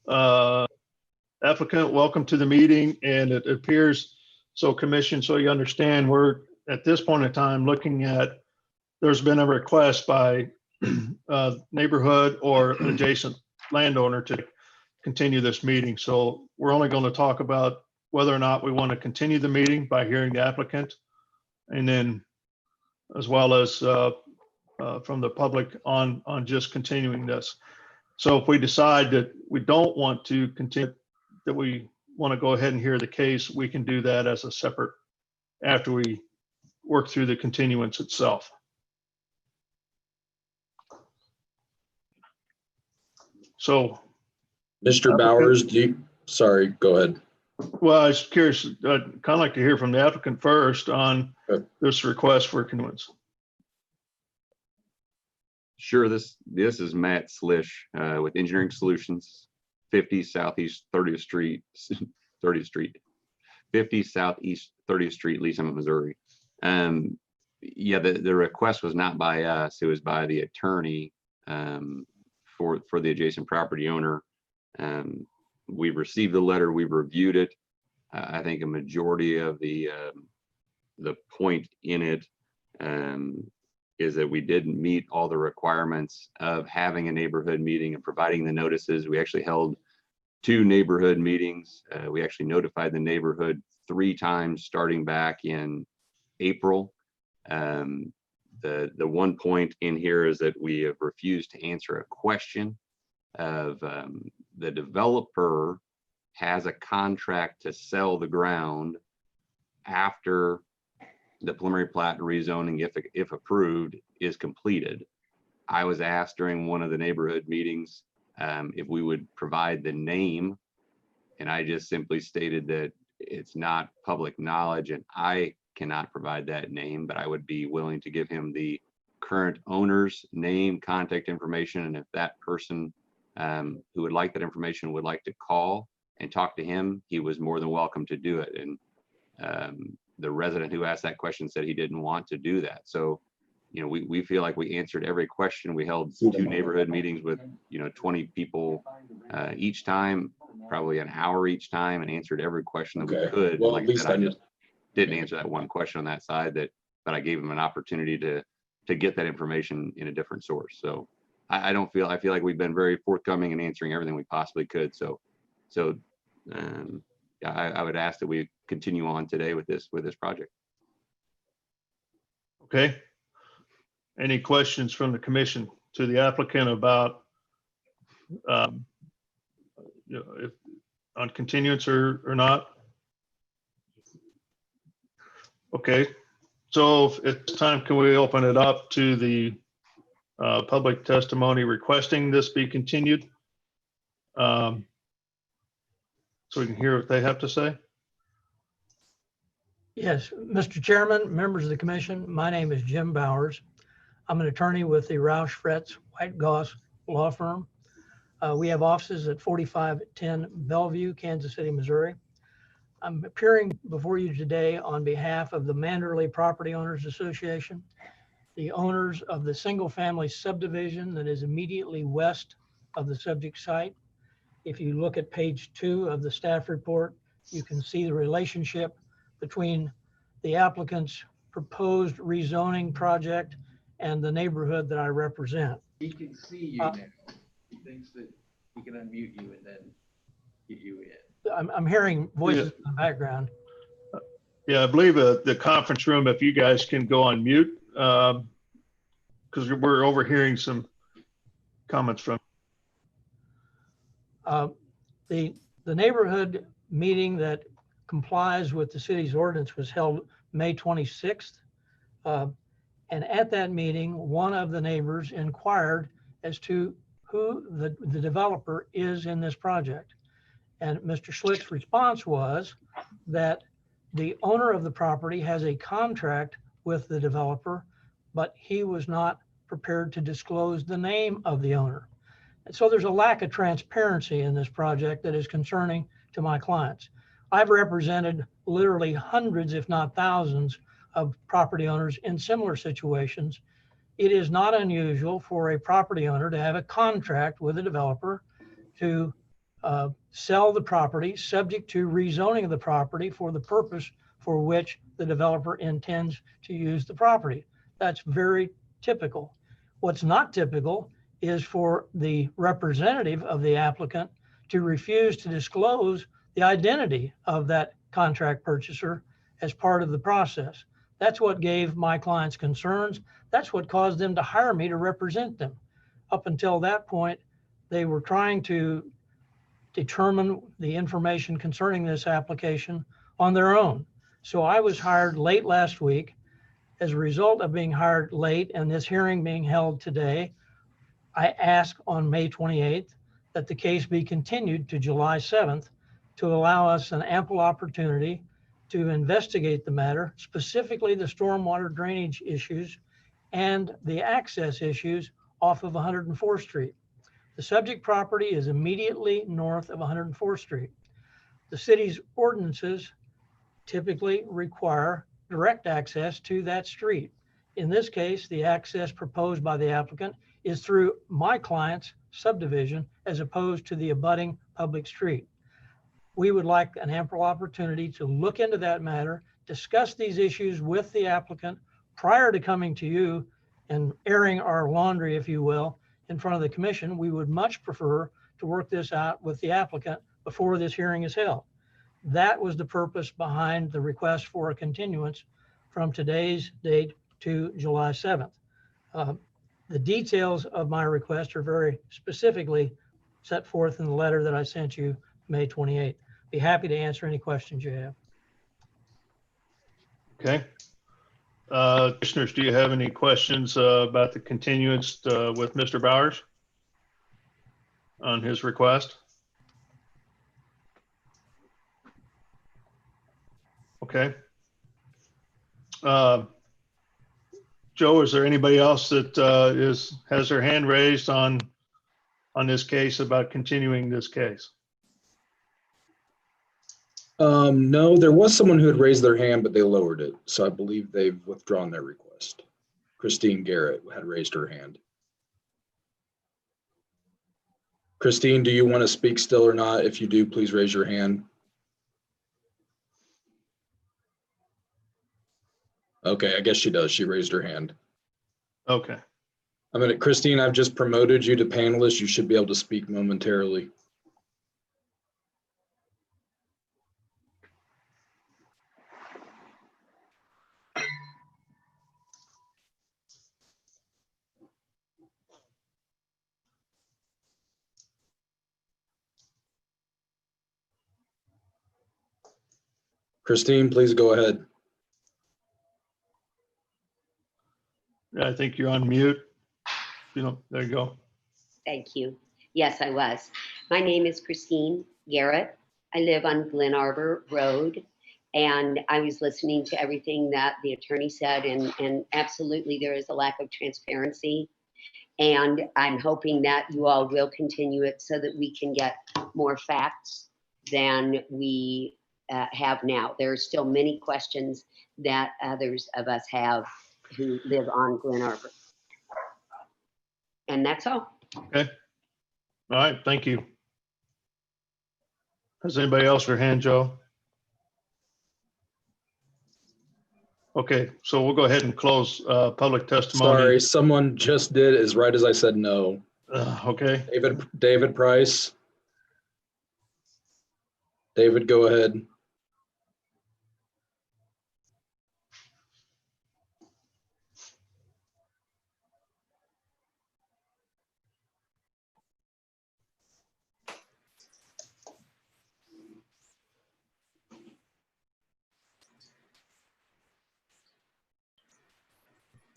applicant, welcome to the meeting. And it appears, so commission, so you understand, we're at this point in time looking at, there's been a request by neighborhood or adjacent landowner to continue this meeting. So we're only going to talk about whether or not we want to continue the meeting by hearing the applicant, and then as well as from the public on just continuing this. So if we decide that we don't want to continue, that we want to go ahead and hear the case, we can do that as a separate after we work through the continuance itself. So, Mr. Bowers, sorry, go ahead. Well, I was curious, I'd kind of like to hear from the applicant first on this request for continuance. Sure, this is Matt Slish with Engineering Solutions, 50 Southeast 30th Street, 50 Southeast 30th Street, Lee Summit, Missouri. Yeah, the request was not by us, it was by the attorney for the adjacent property owner. We received the letter, we reviewed it. I think a majority of the point in it is that we didn't meet all the requirements of having a neighborhood meeting and providing the notices. We actually held 2 neighborhood meetings. We actually notified the neighborhood 3 times starting back in April. The one point in here is that we have refused to answer a question of the developer has a contract to sell the ground after the preliminary plat rezoning, if approved, is completed. I was asked during one of the neighborhood meetings if we would provide the name, and I just simply stated that it's not public knowledge and I cannot provide that name, but I would be willing to give him the current owner's name, contact information, and if that person who would like that information would like to call and talk to him, he was more than welcome to do it. And the resident who asked that question said he didn't want to do that. So, you know, we feel like we answered every question. We held 2 neighborhood meetings with, 20 people each time, probably an hour each time, and answered every question that we could. Well, like at least I just didn't answer that one question on that side, but I gave him an opportunity to get that information in a different source. So I feel like we've been very forthcoming in answering everything we possibly could. So yeah, I would ask that we continue on today with this project. Okay. Any questions from the commission to the applicant about if on continuance or not? Okay, so if it's time, can we open it up to the public testimony requesting this be continued? So we can hear what they have to say. Yes, Mr. Chairman, members of the commission, my name is Jim Bowers. I'm an attorney with the Roush Fretz White Goss Law Firm. We have offices at 4510 Bellevue, Kansas City, Missouri. I'm appearing before you today on behalf of the Manderley Property Owners Association, the owners of the single-family subdivision that is immediately west of the subject site. If you look at page 2 of the staff report, you can see the relationship between the applicant's proposed rezoning project and the neighborhood that I represent. He can see you now. He thinks that he can unmute you and then get you in. I'm hearing voices in the background. Yeah, I believe the conference room, if you guys can go on mute, because we're overhearing some comments from. The neighborhood meeting that complies with the city's ordinance was held May 26th. And at that meeting, one of the neighbors inquired as to who the developer is in this project. And Mr. Schlicht's response was that the owner of the property has a contract with the developer, but he was not prepared to disclose the name of the owner. And so there's a lack of transparency in this project that is concerning to my clients. I've represented literally hundreds, if not thousands, of property owners in similar situations. It is not unusual for a property owner to have a contract with a developer to sell the property subject to rezoning of the property for the purpose for which the developer intends to use the property. That's very typical. What's not typical is for the representative of the applicant to refuse to disclose the identity of that contract purchaser as part of the process. That's what gave my clients concerns. That's what caused them to hire me to represent them. Up until that point, they were trying to determine the information concerning this application on their own. So I was hired late last week. As a result of being hired late and this hearing being held today, I asked on May 28th that the case be continued to July 7th to allow us an ample opportunity to investigate the matter, specifically the stormwater drainage issues and the access issues off of 104th Street. The subject property is immediately north of 104th Street. The city's ordinances typically require direct access to that street. In this case, the access proposed by the applicant is through my client's subdivision as opposed to the abutting public street. We would like an ample opportunity to look into that matter, discuss these issues with the applicant prior to coming to you and airing our laundry, if you will, in front of the commission. We would much prefer to work this out with the applicant before this hearing is held. That was the purpose behind the request for a continuance from today's date to July 7th. The details of my request are very specifically set forth in the letter that I sent you May 28th. Be happy to answer any questions you have. Okay. Commissioners, do you have any questions about the continuance with Mr. Bowers on his request? Okay. Joe, is there anybody else that has their hand raised on this case about continuing this case? No, there was someone who had raised their hand, but they lowered it. So I believe they've withdrawn their request. Christine Garrett had raised her hand. Christine, do you want to speak still or not? If you do, please raise your hand. Okay, I guess she does. She raised her hand. Okay. Christine, I've just promoted you to panelist. You should be able to speak momentarily. Christine, please go ahead. I think you're on mute. There you go. Thank you. Yes, I was. My name is Christine Garrett. I live on Glen Arbor Road, and I was listening to everything that the attorney said, and absolutely there is a lack of transparency. And I'm hoping that you all will continue it so that we can get more facts than we have now. There are still many questions that others of us have who live on Glen Arbor. And that's all. Okay. All right. Thank you. Has anybody else their hand, Joe? Okay, so we'll go ahead and close public testimony. Sorry, someone just did as right as I said no. Okay. David Price. David, go ahead.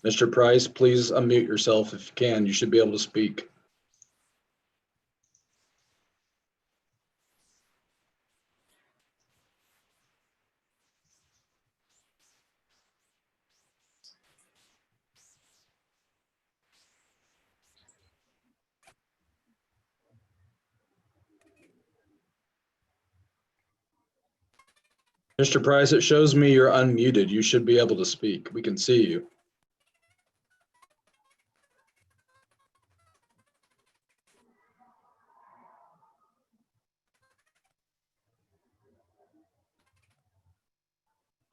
Mr. Price, please unmute yourself if you can. You should be able to speak. Mr. Price, it shows me you're unmuted. You should be able to speak. We can see you.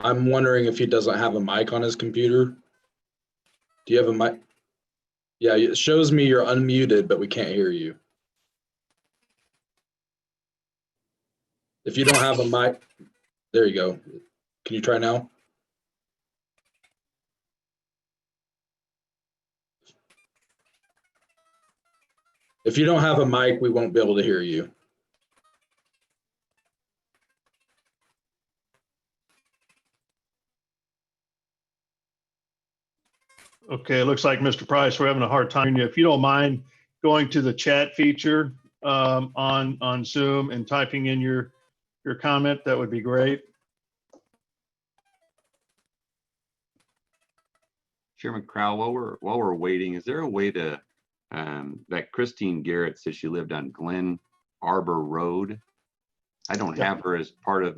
I'm wondering if he doesn't have a mic on his computer. Do you have a mic? Yeah, it shows me you're unmuted, but we can't hear you. If you don't have a mic, there you go. Can you try now? If you don't have a mic, we won't be able to hear you. Okay, it looks like Mr. Price, we're having a hard time. If you don't mind going to the chat feature on Zoom and typing in your comment, that would be great. Chairman Crowell, while we're waiting, is there a way to that Christine Garrett says she lived on Glen Arbor Road? I don't have her as part of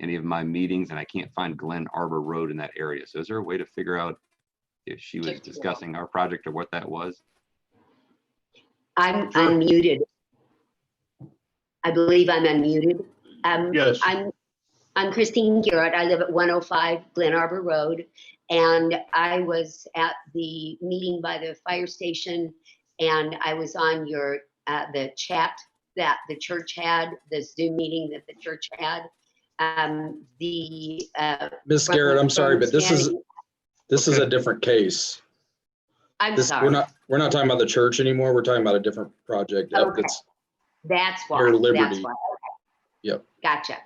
any of my meetings, and I can't find Glen Arbor Road in that area. So is there a way to figure out if she was discussing our project or what that was? I'm unmuted. I believe I'm unmuted. Yes. I'm Christine Garrett. I live at 105 Glen Arbor Road, and I was at the meeting by the fire station, and I was on the chat that the church had, the Zoom meeting that the church had. Miss Garrett, I'm sorry, but this is Okay. a different case. I'm We're sorry. not talking about the church anymore. We're talking about a different project. Okay. It's That's why. Your That's Liberty. why. Okay. Yep. Gotcha.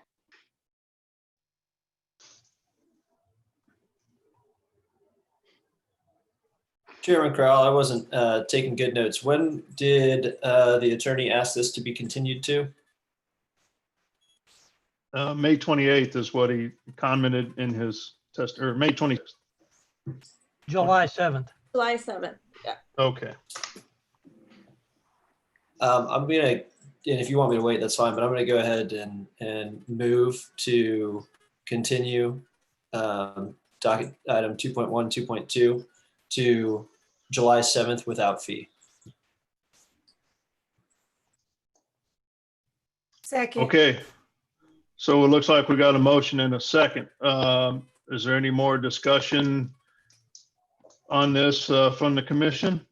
Chairman Crowell, I wasn't taking good notes. When did the attorney ask this to be continued to? May 28th is what he commented in his or May 20th. July 7th. July 7th. Yeah. Okay. I'm gonna, and if you want me to wait, that's fine, but I'm gonna go ahead and move to continue docket item 2.1, 2.2 to July 7th without fee. Second. Okay. So it looks like we got a motion and a second. Is there any more discussion on this from the commission?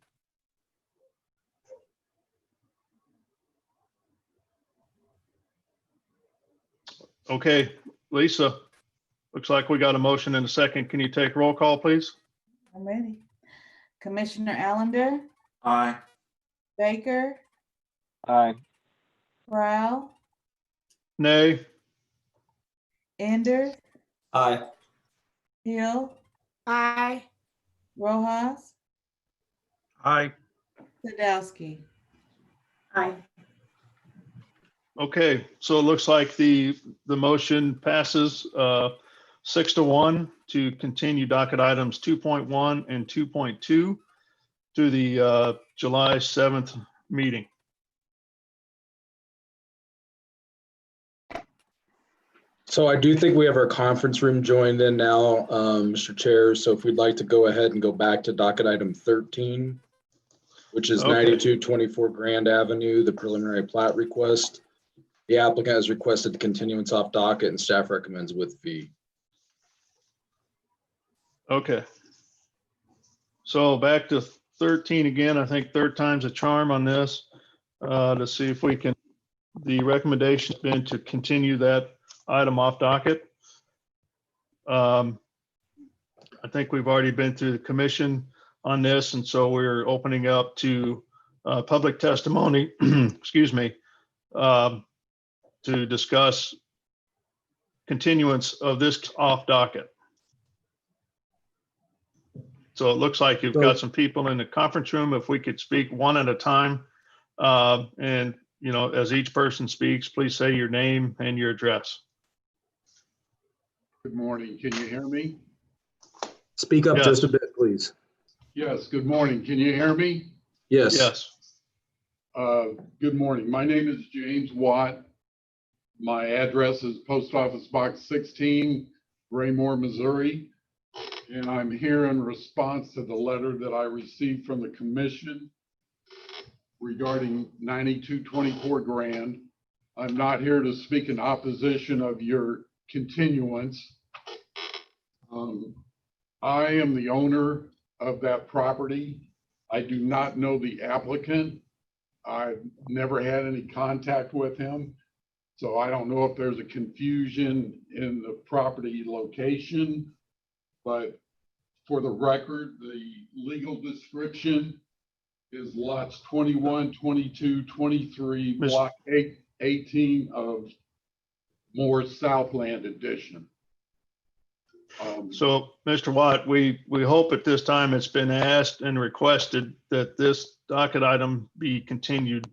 Okay, Lisa, looks like we got a motion and a second. Can you take roll call, please? I'm ready. Commissioner Allender, Aye. Baker, Aye. Crowell, Nay? Enders, Aye. Hill, Aye. Rojas, Aye. Sadowski. Aye. Okay, so it looks like the motion passes 6-1 to continue docket items 2.1 and 2.2 to the July 7th meeting. So I do think we have our conference room joined in now, Mr. Chair. So if we'd like to go ahead and go back to docket item 13, which is Okay. 9224 Grand Avenue, the preliminary plat request. The applicant has requested the continuance off docket and staff recommends with fee. Okay. So back to 13 again. I think third time's a charm on this, to see if we can, the recommendation's been to continue that item off docket. I think we've already been through the commission on this, and so we're opening up to public testimony, excuse me, to discuss continuance of this off docket. So it looks like you've got some people in the conference room. If we could speak one at a time, and you know, as each person speaks, please say your name and your address. Good morning. Can you hear me? Speak up Yes. just a bit, please. Yes, good morning. Can you hear me? Yes. Yes. Good morning. My name is James Watt. My address is Post Office Box 16, Raymore, Missouri. And I'm here in response to the letter that I received from the commission regarding 9224 Grand. I'm not here to speak in opposition of your continuance. I am the owner of that property. I do not know the applicant. I've never had any contact with him. So I don't know if there's a confusion in the property location, but for the record, the legal description is lots 21, 22, 23, block 18 of Moore's Southland Edition. So, Mr. Watt, we hope at this time it's been asked and requested that this docket item be continued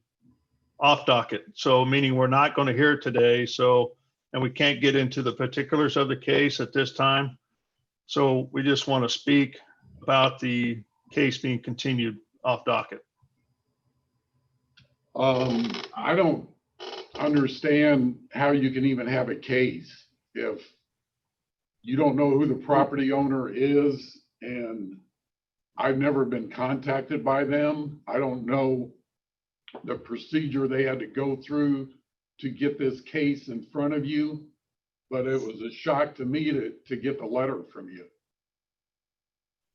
off docket. So meaning we're not going to hear it today. So, and we can't get into the particulars of the case at this time. So we just want to speak about the case being continued off docket. I don't understand how you can even have a case if you don't know who the property owner is, and I've never been contacted by them. I don't know the procedure they had to go through to get this case in front of you, but it was a shock to me to get the letter from you.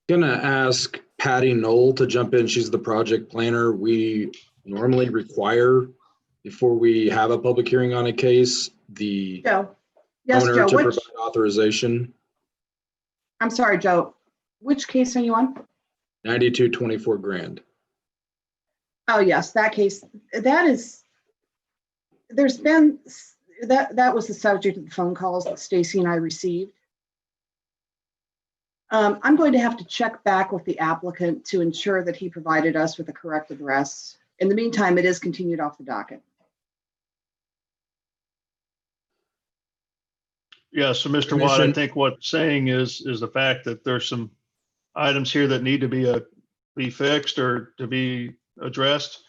Gonna ask Patty Knoll to jump in. She's the project planner. We normally require before we have a public hearing on a case, the Joe. Yes, owner Joe, to which, provide authorization, I'm sorry, Joe, which case are you on? 9224 Grand. Oh, yes, that case, that is, there's been, that was the subject of the phone calls that Stacy and I received. I'm going to have to check back with the applicant to ensure that he provided us with the correct address. In the meantime, it is continued off the docket. Yeah, so Mr. Watt, I Commission- think what's saying is the fact that there's some items here that need to be fixed or to be addressed.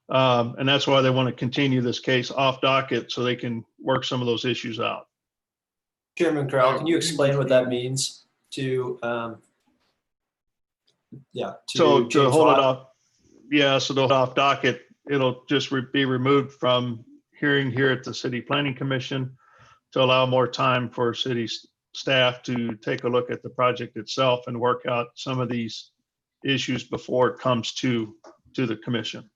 And that's why they want to continue this case off docket so they can work some of those issues out. Chairman Crowell, can you explain what that means to, So to James hold it Watt? off, yeah, so to hold off docket, it'll just be removed from hearing here at the City Planning Commission to allow more time for city staff to take a look at the project itself and work out some of these issues before it comes to the commission.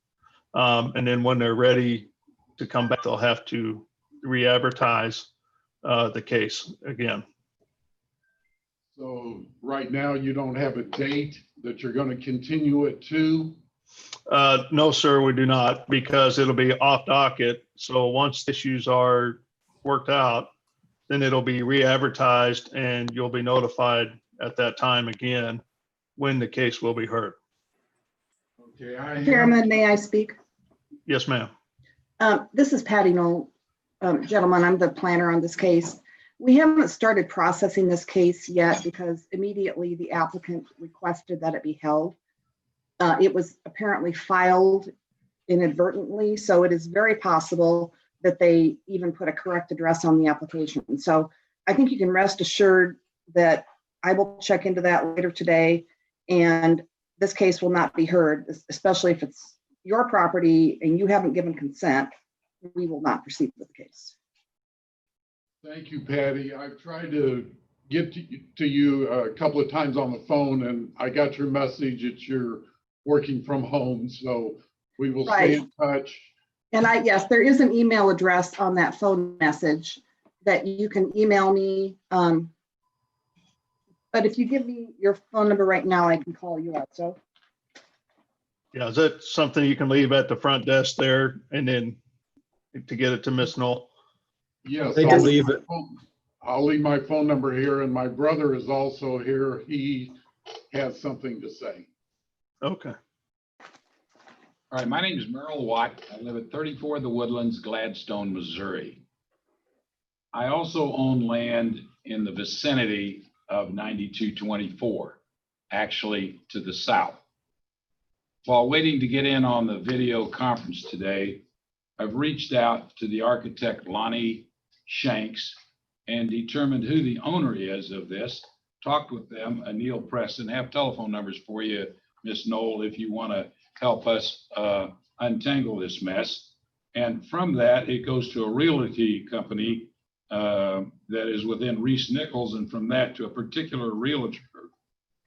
And then when they're ready to come back, they'll have to re-advertise the case again. So right now you don't have a date that you're going to continue it to? No, sir, we do not, because it'll be off docket. So once issues are worked out, then it'll be re-advertised and you'll be notified at that time again when the case will be heard. Okay, Chairman, may I speak? Yes, ma'am. This is Patty Knoll. Gentlemen, I'm the planner on this case. We haven't started processing this case yet because immediately the applicant requested that it be held. It was apparently filed inadvertently, so it is very possible that they even put a correct address on the application. So I think you can rest assured that I will check into that later today, and this case will not be heard, especially if it's your property and you haven't given consent. We will not proceed with the case. Thank you, Patty. I've tried to get to you a couple of times on the phone and I got your message that you're working from home. So we will stay in touch. And yes, there is an email address on that phone message that you can email me. But if you give me your phone number right now, I can call you out. So. Yeah, is that something you can leave at the front desk there and then to get it to Miss Knoll? Yes, They can leave it. I'll leave my phone number here and my brother is also here. He has something to say. Okay. All right, my name is Merrill Watt. I live at 34 The Woodlands, Gladstone, Missouri. I also own land in the vicinity of 9224, actually to the south. While waiting to get in on the video conference today, I've reached out to the architect Lonnie Shanks and determined who the owner is of this, talked with them, Neil Preston, have telephone numbers for you, Miss Knoll, if you want to help us untangle this mess. And from that, it goes to a realty company that is within Reese Nichols, and from that to a particular realtor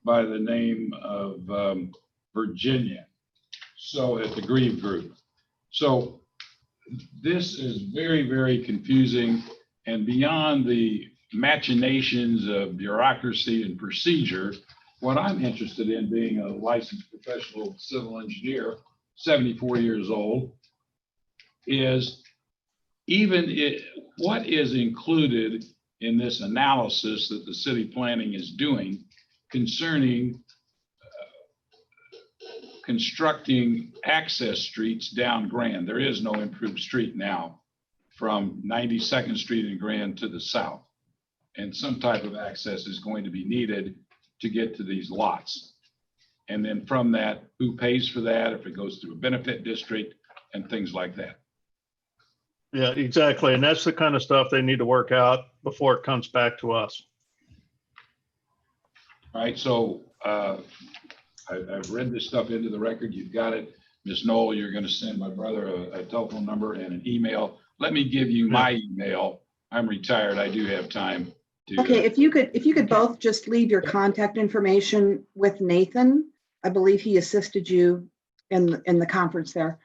by the name of Virginia. So at the Grieve Group. So this is very, very confusing, and beyond the machinations of bureaucracy and procedure, what I'm interested in, being a licensed professional civil engineer, 74 years old, is what is included in this analysis that the city planning is doing concerning constructing access streets down Grand. There is no improved street now from 92nd Street in Grand to the south. And some type of access is going to be needed to get to these lots. And then from that, who pays for that, if it goes through a benefit district and things like that. Yeah, exactly. And that's the kind of stuff they need to work out before it comes back to us. All right, so I've read this stuff into the record. You've got it. Ms. Knoll, you're going to send my brother a telephone number and an email. Let me give you my email. I'm retired. I do have time to. Okay, if you could both just leave your contact information with Nathan. I believe he assisted you in the conference there.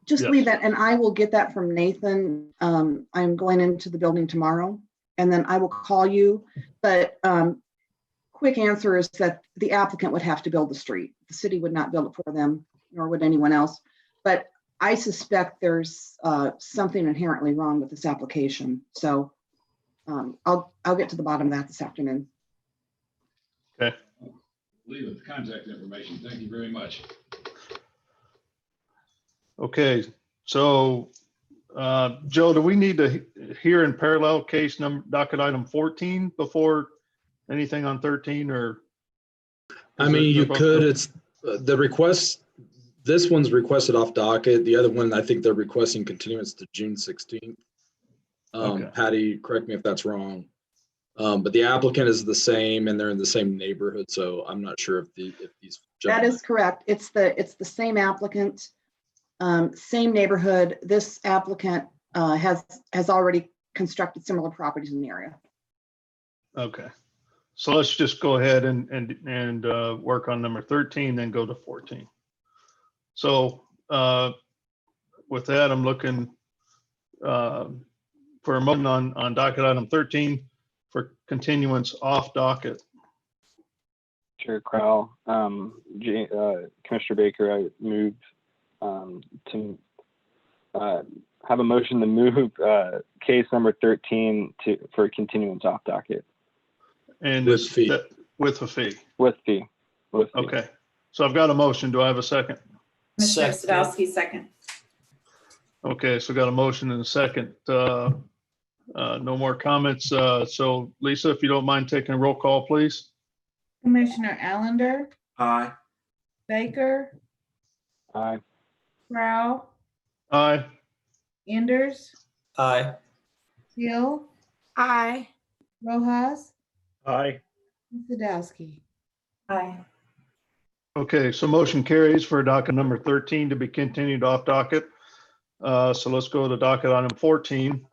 Just Yes. leave that, and I will get that from Nathan. I'm going into the building tomorrow, and then I will call you. But quick answer is that the applicant would have to build the street. The city would not build it for them, nor would anyone else. But I suspect there's something inherently wrong with this application. So I'll get to the bottom of that this afternoon. Okay. Leave with the contact information. Thank you very much. Okay, so Joe, do we need to hear in parallel case number docket item 14 before anything on 13, or? I mean, you could, it's the request, this one's requested off docket. The other one, I think they're requesting continuance to June 16th. Okay. Patty, correct me if that's wrong. But the applicant is the same and they're in the same neighborhood. So I'm not sure if these That gentlemen. is correct. It's the same applicant, same neighborhood. This applicant has already constructed similar properties in the area. Okay, so let's just go ahead and work on number 13, then go to 14. So with that, I'm looking for a motion on docket item 13 for continuance off docket. Chair Crowell, Commissioner Baker, I move to have a motion to move case number 13 for continuance off docket. And With fee. With a fee. With fee. Okay, so I've got a motion. Do I have a second? Commissioner Sadowski, second. Okay, so got a motion and a second. No more comments. So Lisa, if you don't mind taking a roll call, please. Commissioner Allender, Aye. Baker, Aye. Crowell, Aye. Enders, Aye. Hill, Aye. Rojas, Aye. and Sadowski. Aye. Okay, so motion carries for docket number 13 to be continued off docket. So let's go to docket item 14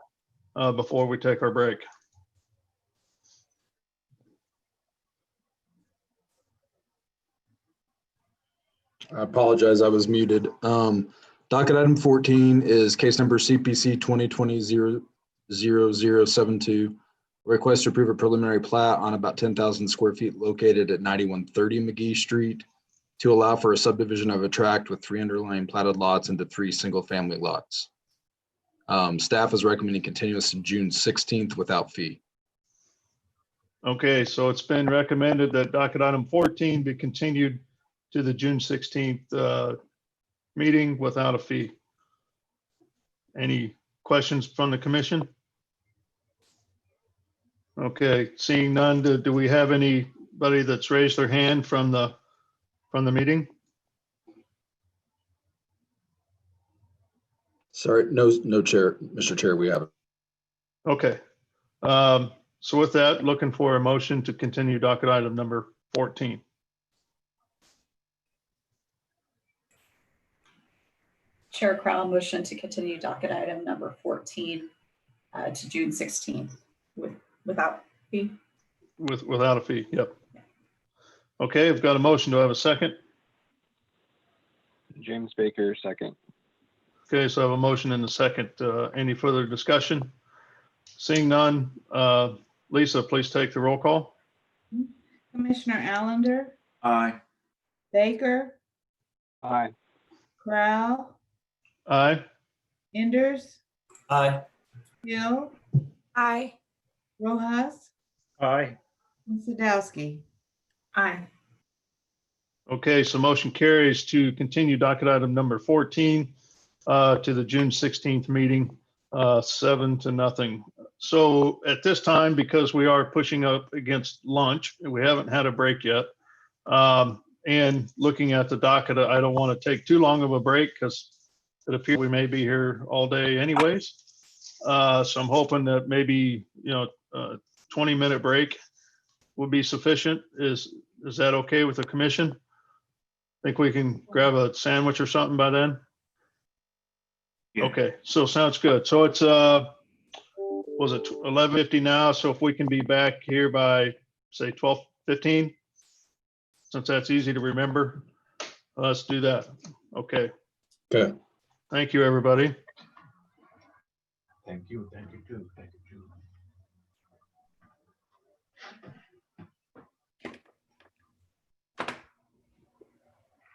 before we take our break. I apologize, I was muted. Docket item 14 is case number CPC 2020-0072. Request to approve a preliminary plat on about 10,000 square feet located at 9130 McGee Street to allow for a subdivision of a tract with 3 underlying platted lots into 3 single-family lots. Staff is recommending continuance to June 16th without fee. Okay, so it's been recommended that docket item 14 be continued to the June 16th meeting without a fee. Any questions from the commission? Okay, seeing none, do we have anybody that's raised their hand from the meeting? Sorry, no, Chair, Mr. Chair, we haven't. Okay. So with that, looking for a motion to continue docket item number 14. Chair Crowell, motion to continue docket item number 14 to June 16th without fee. Without a fee, yep. Okay, I've got a motion. Do I have a second? James Baker, second. Okay, so I have a motion and a second. Any further discussion? Seeing none, Lisa, please take the roll call. Commissioner Allender, Aye. Baker, Aye. Crowell, Aye. Enders, Aye. Hill, Aye. Rojas, Aye. and Sadowski. Aye. Okay, so motion carries to continue docket item number 14 to the June 16th meeting, 7-0. So at this time, because we are pushing up against lunch, and we haven't had a break yet, and looking at the docket, I don't want to take too long of a break because it appears we may be here all day anyways. So I'm hoping that maybe, 20-minute break would be sufficient. Is that okay with the commission? Think we can grab a sandwich or something by then? Yeah. Okay, so sounds good. So it's, was it 11:50 now? So if we can be back here by, say, 12:15, since that's easy to remember, let's do that. Okay. Okay. Thank you, everybody. Thank you too, thank you too.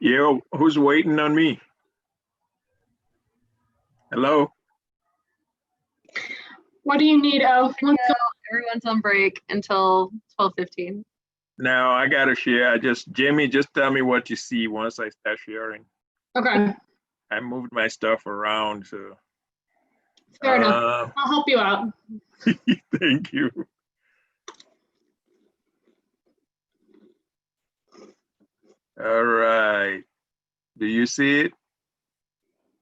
Yeah, who's waiting on me? Hello? What do you need? Oh, Everyone's on break until 12:15. Now I gotta share. Jamie, just tell me what you see once I start sharing. okay. I moved my stuff around, so. Fair enough. I'll help you out. Thank you. All right. Do you see it?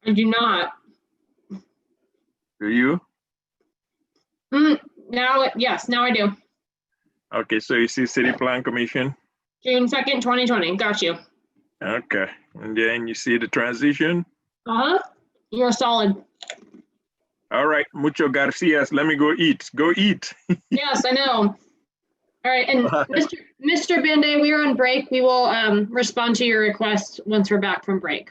I do not. Do you? Yes, now I do. Okay, so you see City Plan Commission? June 2nd, 2020. Got you. Okay, and then you see the transition? Uh-huh. You're solid. All right, mucho gracias. Let me go eat. Go eat. Yes, I know. All right, and Mr. Bande, we are on break. We will respond to your request once we're back from break.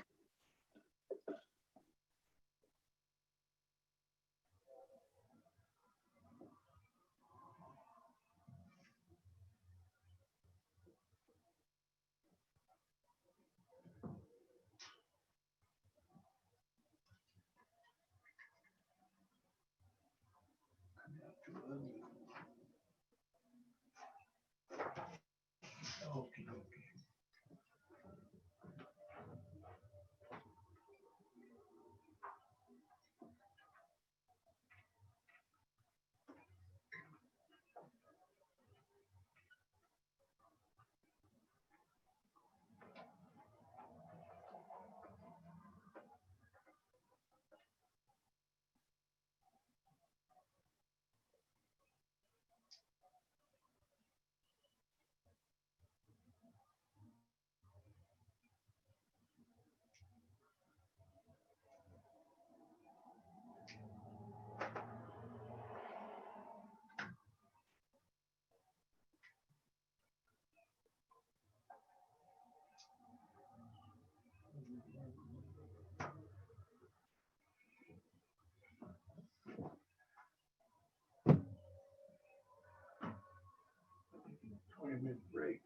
Break.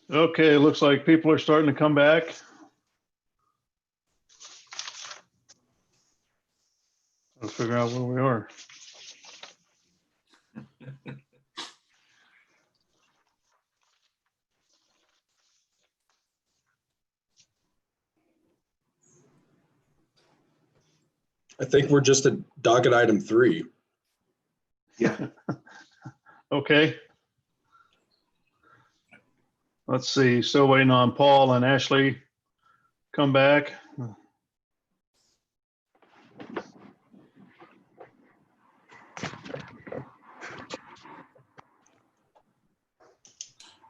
Okay, it looks like people are starting to come back. Let's figure out where we are. I think we're just at docket item 3. Yeah. Okay. Let's see, still waiting on Paul and Ashley come back.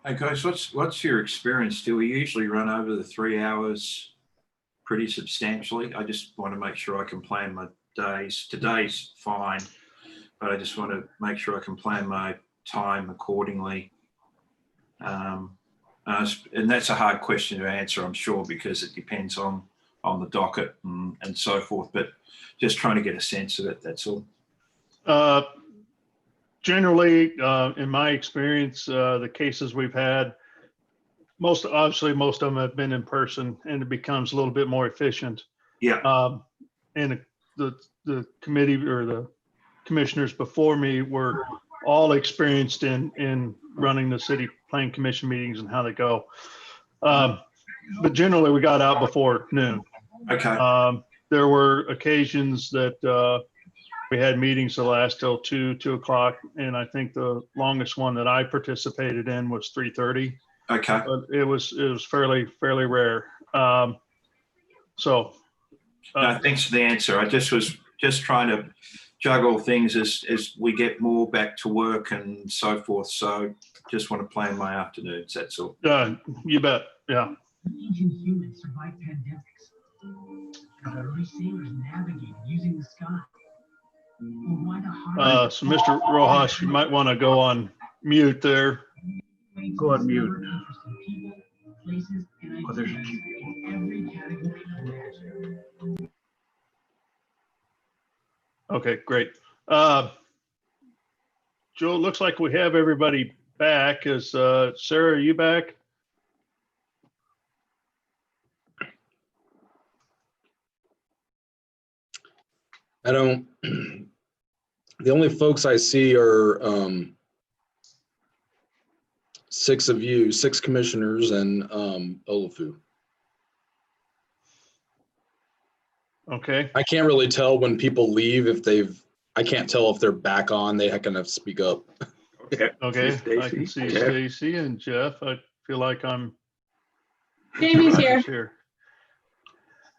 Hey guys, what's your experience? Do we usually run over the 3 hours pretty substantially? I just want to make sure I can plan my days. Today's fine, but I just want to make sure I can plan my time accordingly. And that's a hard question to answer, I'm sure, because it depends on the docket and so forth, but just trying to get a sense of it, that's all. Generally, in my experience, the cases we've had, obviously most of them have been in person, and it becomes a little bit more efficient. Yeah. And the committee or the commissioners before me were all experienced in running the city planning commission meetings and how they go. But generally, we got out before noon. Okay. There were occasions that we had meetings that last till 2 o'clock, and I think the longest one that I participated in was 3:30. Okay. But it was fairly rare. No, thanks for the answer. I just was trying to juggle things as we get more back to work and so forth. So just want to plan my afternoons. That's all. You bet. Yeah. Ancient humans survived pandemics. But early sailors navigated using the sky. So Mr. Rojas, you might want to go on mute there. Go on mute. Oh, there's a few people. Okay, great. Joe, it looks like we have everybody back. Is Sarah, are you back? I don't, the only folks I see are 6 of you, 6 commissioners and Olufu. Okay. I can't really tell when people leave I can't tell if they're back on. They can have to speak up. Okay. Okay. I can see Stacy and Jeff. I feel like I'm. Jamie's here.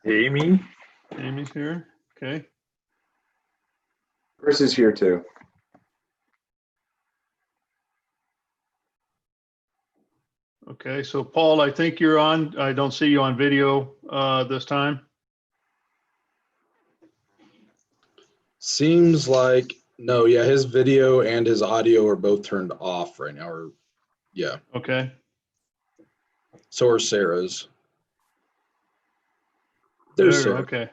Amy. Amy's here. Okay. Chris is here too. Okay, so Paul, I think you're on. I don't see you on video this time. Seems like, no, yeah, his video and his audio are both turned off right now, or yeah. Okay. So are Sarah's. There's Sarah. Okay.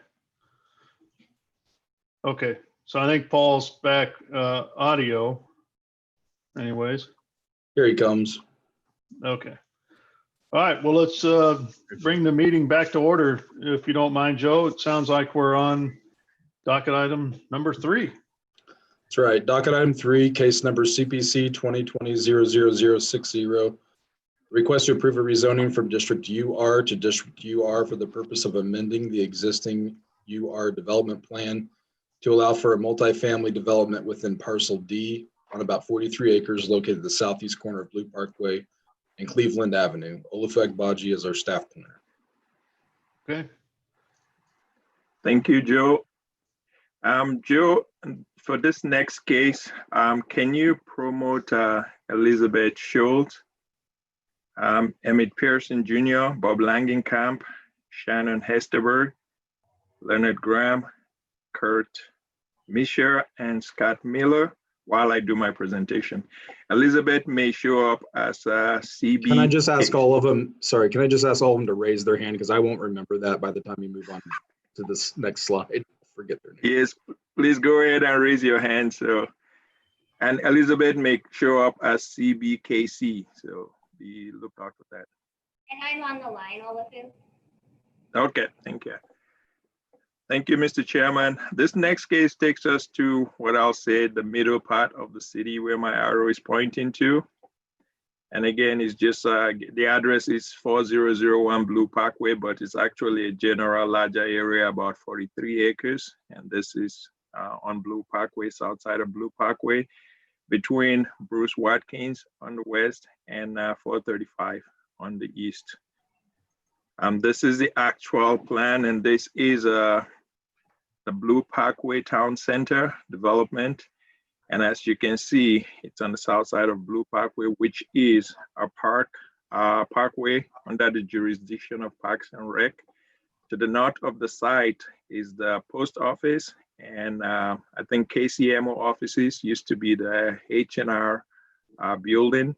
Okay, so I think Paul's back audio anyways. Here he comes. Okay. All right, well, let's bring the meeting back to order, if you don't mind, Joe. It sounds like we're on docket item number 3. That's right. Docket item 3, case number CPC 2020-00060. Request to approve a rezoning from District UR to District UR for the purpose of amending the existing UR development plan to allow for a multifamily development within parcel D on about 43 acres located at the southeast corner of Blue Parkway and Cleveland Avenue. Olufu Agbaji is our staff planner. Okay. Thank you, Joe. Joe, for this next case, can you promote Elizabeth Schultz, Emmett Pearson Jr., Bob Langenkamp, Shannon Hesterberg, Leonard Graham, Kurt Mischer, and Scott Miller while I do my presentation. Elizabeth may show up as a CB. Can I just ask all of them, sorry, can I just ask all of them to raise their hand because I won't remember that by the time you move on to this next slide. Forget their name. Yes, please go ahead and raise your hand. So, and Elizabeth may show up as CBKC. So be looked after that. And I'm on the line, Olafin. Okay, thank you. Thank you, Mr. Chairman. This next case takes us to what I'll say the middle part of the city where my arrow is pointing to. And again, it's just the address is 4001 Blue Parkway, but it's actually a general larger area, about 43 acres. And this is on Blue Parkway, south side of Blue Parkway, between Bruce Watkins on the west and 435 on the east. This is the actual plan, and this is the Blue Parkway Town Center development. And as you can see, it's on the south side of Blue Parkway, which is a parkway under the jurisdiction of Parks and Rec. To the north of the site is the post office, and I think KCMO offices used to be the H&R building.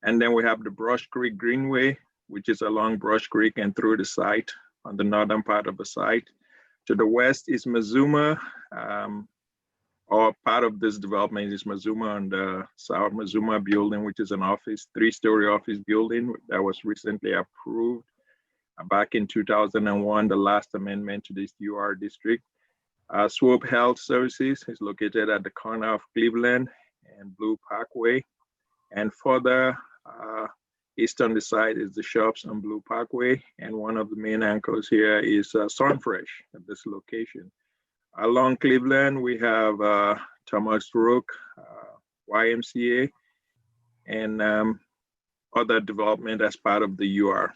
And then we have the Brush Creek Greenway, which is along Brush Creek and through the site on the northern part of the site. To the west is Mazuma, or part of this development is Mazuma on the South Mazuma building, which is an office, 3-story office building that was recently approved back in 2001, the last amendment to this UR district. Swope Health Services is located at the corner of Cleveland and Blue Parkway. And further east on the side is the shops on Blue Parkway. And one of the main anchors here is Sunfresh at this location. Along Cleveland, we have Thomas Rook, YMCA, and other development as part of the UR.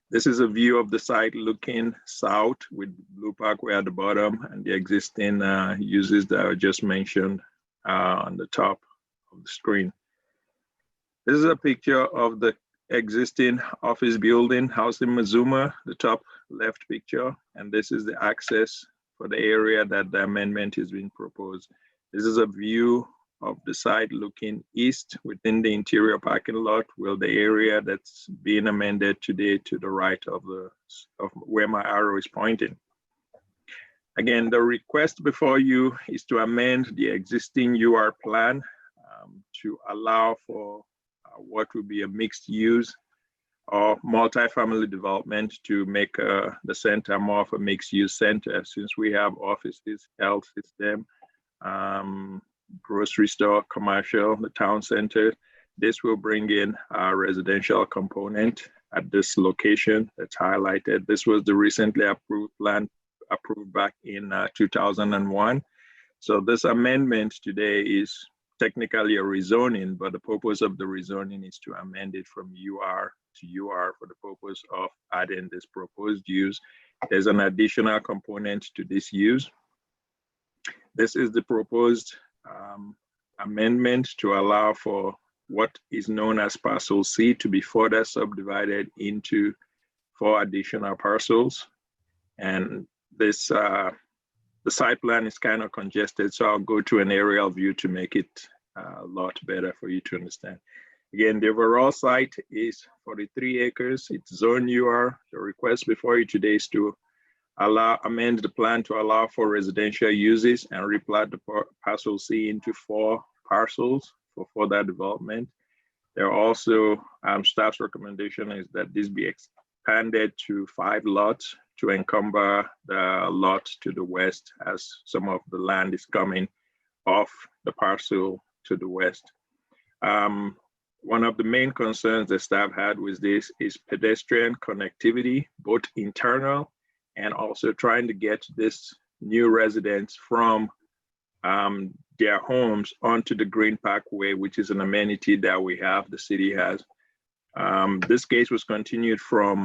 This is a view of the site looking south with Blue Parkway at the bottom and the existing uses that I just mentioned on the top of the screen. This is a picture of the existing office building housing Mazuma, the top left picture, and this is the access for the area that the amendment is being proposed. This is a view of the site looking east within the interior parking lot, where the area that's being amended today to the right of where my arrow is pointing. Again, the request before you is to amend the existing UR plan to allow for what would be a mixed use or multifamily development to make the center more of a mixed use center, since we have offices, health system, grocery store, commercial, the town center. This will bring in a residential component at this location that's highlighted. This was the recently approved plan approved back in 2001. So this amendment today is technically a rezoning, but the purpose of the rezoning is to amend it from UR to UR for the purpose of adding this proposed use. There's an additional component to this use. This is the proposed amendment to allow for what is known as parcel C to be further subdivided into 4 additional parcels. And this, the site plan is kind of congested, so I'll go to an aerial view to make it a lot better for you to understand. Again, the overall site is 43 acres. It's zone UR. The request before you today is to amend the plan to allow for residential uses and replat the parcel C into 4 parcels for further development. There are also staff's recommendation is that this be expanded to 5 lots to encumber the lot to the west, as some of the land is coming off the parcel to the west. One of the main concerns the staff had with this is pedestrian connectivity, both internal and also trying to get this new residents from their homes onto the Green Parkway, which is an amenity that we have, the city has. This case was continued from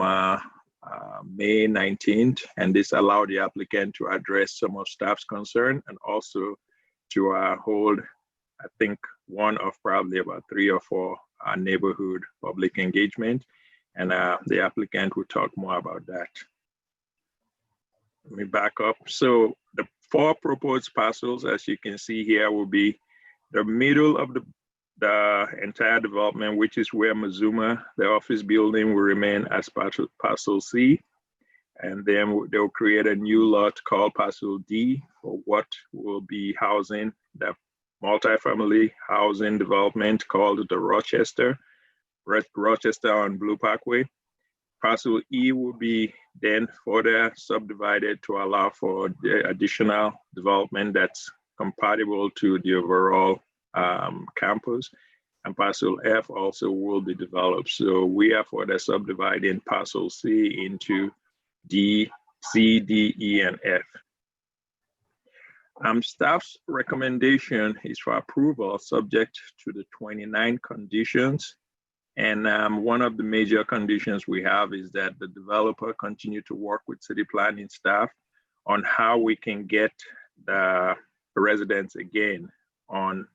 May 19th, and this allowed the applicant to address some of staff's concern and also to hold, I think, one of probably about 3 or 4 neighborhood public engagement. And the applicant will talk more about that. Let me back up. So the 4 proposed parcels, as you can see here, will be the middle of the entire development, which is where Mazuma, the office building, will remain as parcel C. And then they'll create a new lot called parcel D for what will be housing, the multifamily housing development called the Rochester Rochester on Blue Parkway. Parcel E will be then further subdivided to allow for the additional development that's compatible to the overall campus. And parcel F also will be developed. So we are further subdividing parcel C into D, C, D, E, and F. Staff's recommendation is for approval subject to the 29 conditions. And one of the major conditions we have is that the developer continue to work with city planning staff on how we can get the residents again on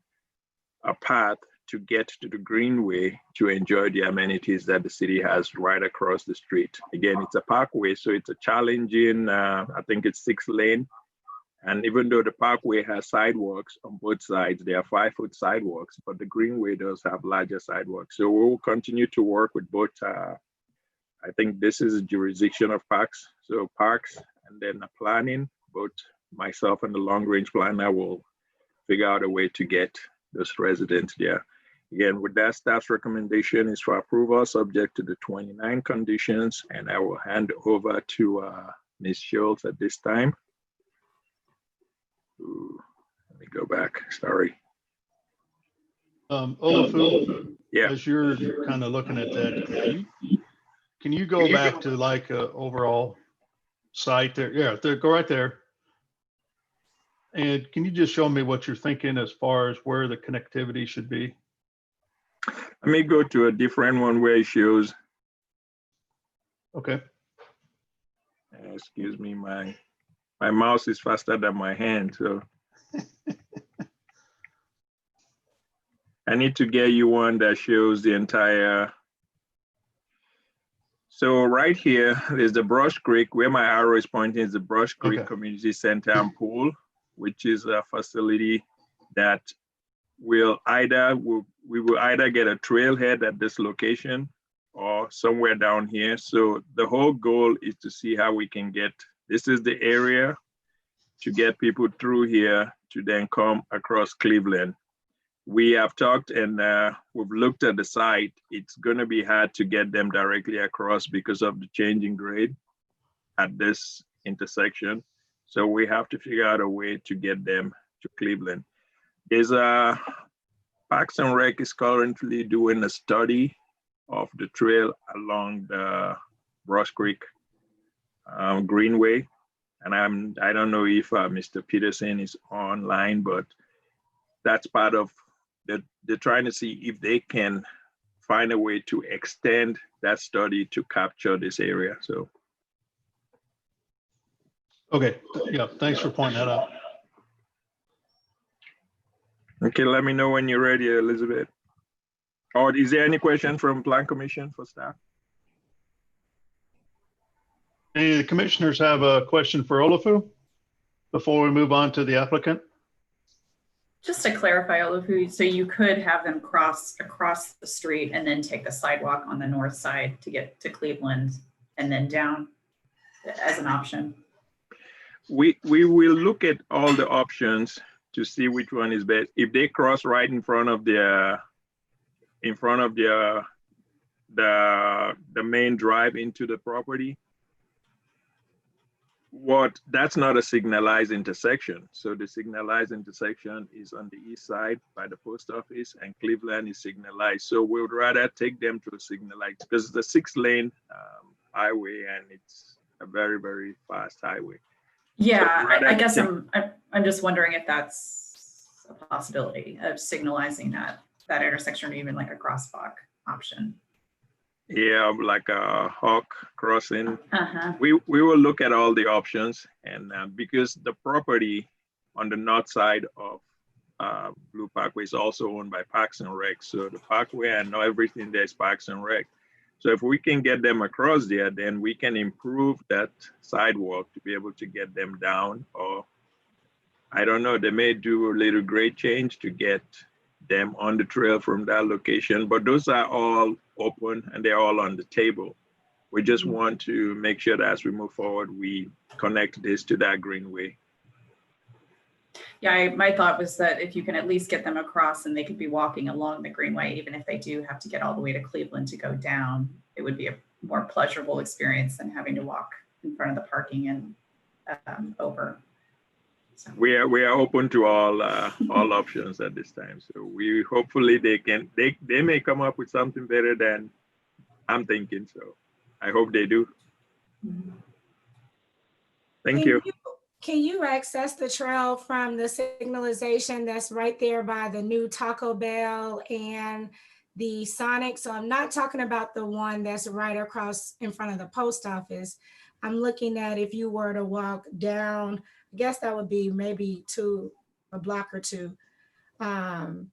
a path to get to the Greenway to enjoy the amenities that the city has right across the street. Again, it's a parkway, so it's a challenging, I think it's 6-lane. And even though the parkway has sidewalks on both sides, they are 5-foot sidewalks, but the Greenway does have larger sidewalks. So we'll continue to work with both, I think this is a jurisdiction of parks. So parks and then the planning, both myself and the long range planner will figure out a way to get those residents there. Again, with that, staff's recommendation is for approval subject to the 29 conditions, and I will hand over to Ms. Schultz at this time. Ooh, let me go back, sorry. Olafu, yeah. As you're kind of looking at that, can you go back to like a overall site there? Yeah, go right there. And can you just show me what you're thinking as far as where the connectivity should be? Let me go to a different one where it shows. Okay. Excuse me, my mouse is faster than my hand, so. I need to get you one that shows the entire. So right here, there's the Brush Creek, where my arrow is pointing is the Brush Creek Community Center and Pool, which is a facility that will either, we will either get a trailhead at this location or somewhere down here. So the whole goal is to see how we can get, this is the area to get people through here to then come across Cleveland. We have talked and we've looked at the site. It's going to be hard to get them directly across because of the changing grade at this intersection. So we have to figure out a way to get them to Cleveland. There's a Parks and Rec is currently doing a study of the trail along the Brush Creek Greenway. And I don't know if Mr. Peterson is online, but that's part of, they're trying to see if they can find a way to extend that study to capture this area, so. Okay, yeah, thanks for pointing that out. Okay, let me know when you're ready, Elizabeth. Or is there any question from Plan Commission for staff? Any of the commissioners have a question for Olafu before we move on to the applicant? Just to clarify, Olafu, so you could have them cross across the street and then take the sidewalk on the north side to get to Cleveland and then down as an option? We will look at all the options to see which one is best. If they cross right in front of the main drive into the property, that's not a signalized intersection. So the signalized intersection is on the east side by the post office, and Cleveland is signalized. So we would rather take them to the signalized because it's a 6-lane highway and it's a very, very fast highway. Yeah, So I guess I'm just wondering if that's a possibility of signalizing that intersection, or even like a crosswalk option. Yeah, like a Hawk crossing. Uh-huh. We will look at all the options, and because the property on the north side of Blue Parkway is also owned by Parks and Rec. So the Parkway, I know everything there is Parks and Rec. So if we can get them across there, then we can improve that sidewalk to be able to get them down. Or I don't know, they may do a little grade change to get them on the trail from that location, but those are all open and they're all on the table. We just want to make sure that as we move forward, we connect this to that Greenway. Yeah, my thought was that if you can at least get them across and they could be walking along the Greenway, even if they do have to get all the way to Cleveland to go down, it would be a more pleasurable experience than having to walk in front of the parking and over. So. We are open to all options at this time. So we hopefully they may come up with something better than I'm thinking. So I hope they do. Thank you. Can you access the trail from the signalization that's right there by the new Taco Bell and the Sonic? So I'm not talking about the one that's right across in front of the post office. I'm looking at if you were to walk down, I guess that would be maybe a block or two, and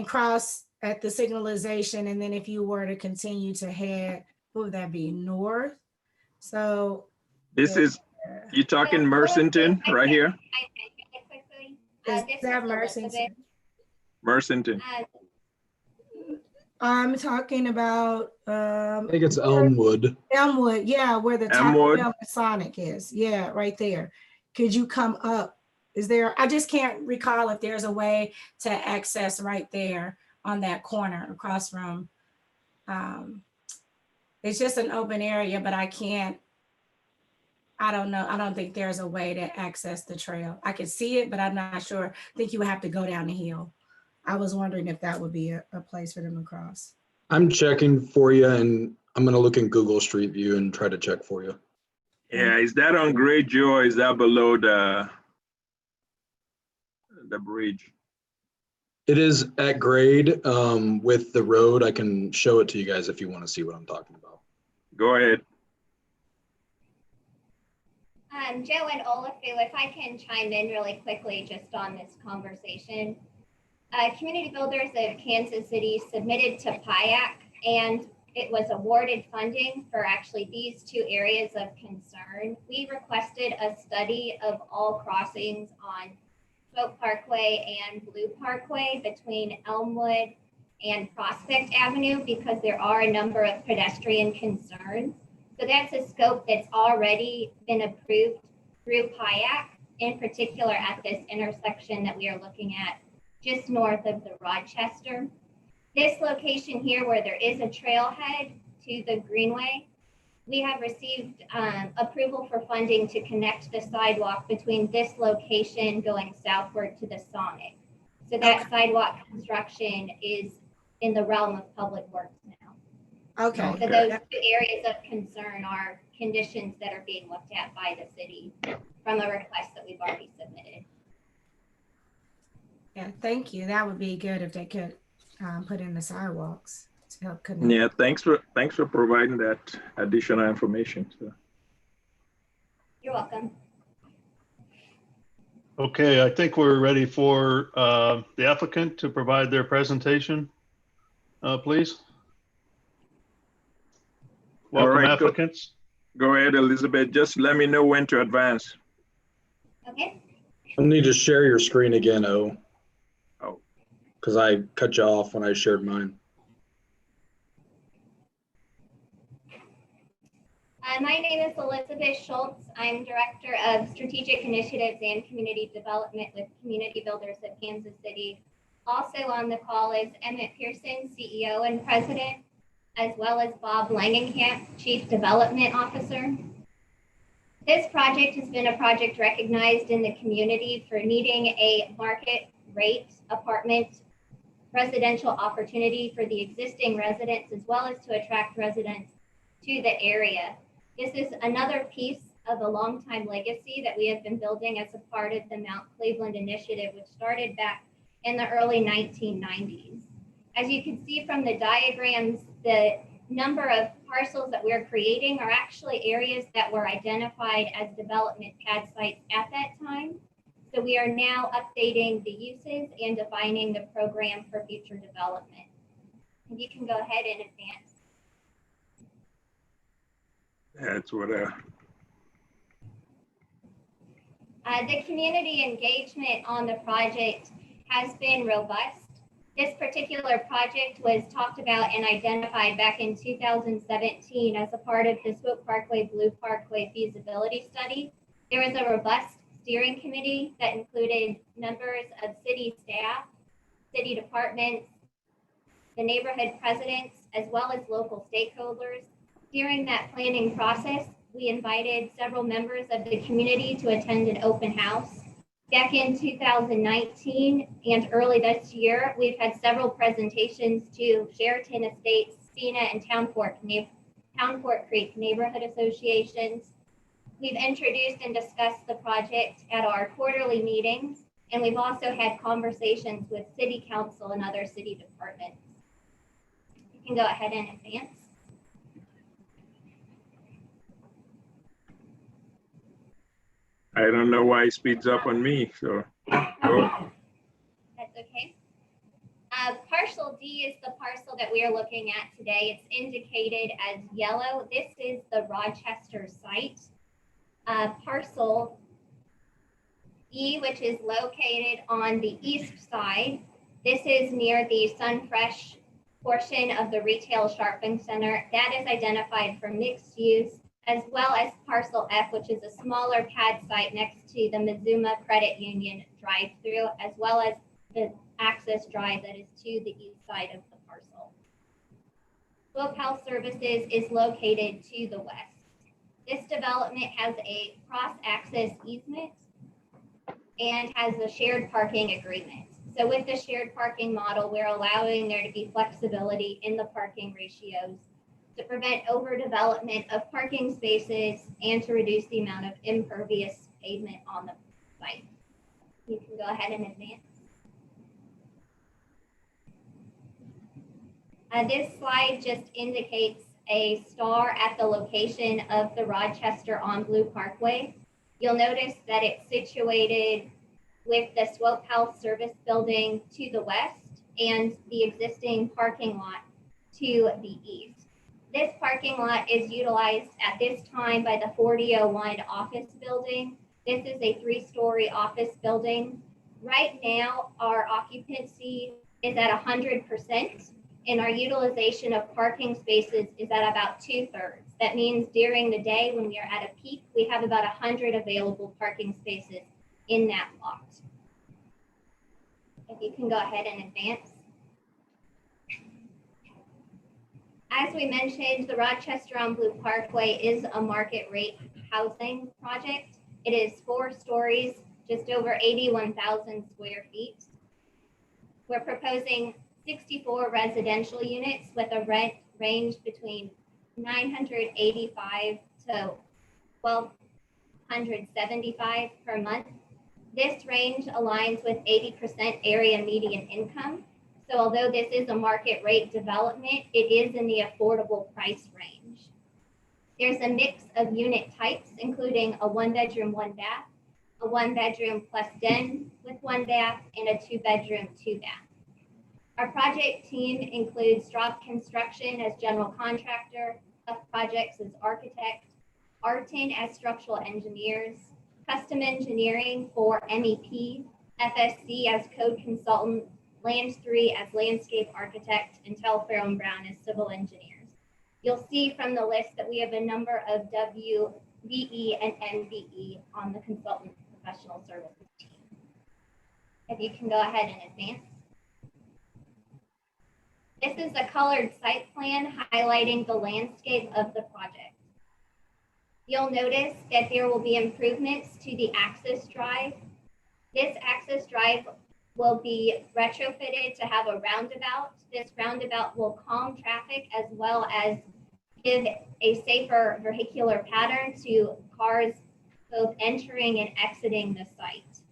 cross at the signalization. And then if you were to continue to head, what would that be, north? So this is, you talking Mercenton right here? Is that Mercenton? Mercenton. I'm talking about I think it's Elmwood. Elmwood, yeah, where the Taco Bell and Sonic is. Yeah, right there. Could you come up? Is there, I just can't recall if there's a way to access right there on that corner across from, it's just an open area, but I don't know. I don't think there's a way to access the trail. I can see it, but I'm not sure. I think you would have to go down the hill. I was wondering if that would be a place for them to cross. I'm checking for you, and I'm going to look in Google Street View and try to check for you. Yeah, is that on grade, Joe, or is that below the bridge? It is at grade with the road. I can show it to you guys if you want to see what I'm talking about. Go ahead. Joe and Olafu, if I can chime in really quickly just on this conversation. Community Builders of Kansas City submitted to PIAC, and it was awarded funding for actually these two areas of concern. We requested a study of all crossings on Swope Parkway and Blue Parkway between Elmwood and Prospect Avenue because there are a number of pedestrian concerns. So that's a scope that's already been approved through PIAC, in particular at this intersection that we are looking at just north of the Rochester. This location here where there is a trailhead to the Greenway, we have received approval for funding to connect the sidewalk between this location going southward to the Sonic. So that sidewalk construction is in the realm of public works now. Okay. So those two areas of concern are conditions that are being looked at by the city from the request that we've already submitted. Yeah, thank you. That would be good if they could put in the sidewalks to help connect. Yeah, thanks for providing that additional information. So. You're welcome. Okay, I think we're ready for the applicant to provide their presentation, please. Welcome, right, applicants. Go ahead, Elizabeth. Just let me know when to advance. Okay. I need to share your screen again, Oh. Oh. Because I cut you off when I shared mine. My name is Elizabeth Schultz. I'm Director of Strategic Initiatives and Community Development with Community Builders of Kansas City. Also on the call is Emmett Pearson, CEO and President, as well as Bob Langenkamp, Chief Development Officer. This project has been a project recognized in the community for needing a market rate apartment residential opportunity for the existing residents, as well as to attract residents to the area. This is another piece of a longtime legacy that we have been building as a part of the Mount Cleveland Initiative, which started back in the early 1990s. As you can see from the diagrams, the number of parcels that we're creating are actually areas that were identified as development pad sites at that time. So we are now updating the uses and defining the program for future development. And you can go ahead and advance. That's what. The community engagement on the project has been robust. This particular project was talked about and identified back in 2017 as a part of the Swope Parkway Blue Parkway feasibility study. There was a robust steering committee that included members of city staff, city departments, the neighborhood presidents, as well as local stakeholders. During that planning process, we invited several members of the community to attend an open house. Back in 2019 and early this year, we've had several presentations to Sheraton Estates, Spina, and Town Fork Creek neighborhood associations. We've introduced and discussed the project at our quarterly meetings, and we've also had conversations with city council and other city departments. You can go ahead and advance. I don't know why it speeds up on me, so. Oh, That's okay. Parcel D is the parcel that we are looking at today. It's indicated as yellow. This is the Rochester site. Parcel E, which is located on the east side. This is near the Sunfresh portion of the retail shopping center. That is identified for mixed use, as well as parcel F, which is a smaller pad site next to the Mizuma Credit Union drive-through, as well as the access drive that is to the east side of the parcel. Swope Health Services is located to the west. This development has a cross-access easement and has a shared parking agreement. So with the shared parking model, we're allowing there to be flexibility in the parking ratios to prevent overdevelopment of parking spaces and to reduce the amount of impervious pavement on the site. You can go ahead and advance. This slide just indicates a star at the location of the Rochester on Blue Parkway. You'll notice that it's situated with the Swope Health Service building to the west and the existing parking lot to the east. This parking lot is utilized at this time by the 4001 office building. This is a 3-story office building. Right now, our occupancy is at 100%, and our utilization of parking spaces is at about 2/3. That means during the day when we are at a peak, we have about 100 available parking spaces in that lot. If you can go ahead and advance. As we mentioned, the Rochester on Blue Parkway is a market rate housing project. It is 4 stories, just over 81,000 square feet. We're proposing 64 residential units with a rent range between $985 to $1,275 per month. This range aligns with 80% area median income. So although this is a market rate development, it is in the affordable price range. There's a mix of unit types, including a 1-bedroom, 1-bath, a 1-bedroom plus den with 1 bath, and a 2-bedroom, 2-bath. Our project team includes Straub Construction as general contractor, Huff Projects as architect, Artin as structural engineers, Custom Engineering for MEP, FSC as code consultant, Land3 as landscape architect, and Telfair & Brown as civil engineers. You'll see from the list that we have a number of WVE and NVE on the consultant professional services team. If you can go ahead and advance. This is a colored site plan highlighting the landscape of the project. You'll notice that there will be improvements to the access drive. This access drive will be retrofitted to have a roundabout. This roundabout will calm traffic as well as give a safer vehicular pattern to cars both entering and exiting the site.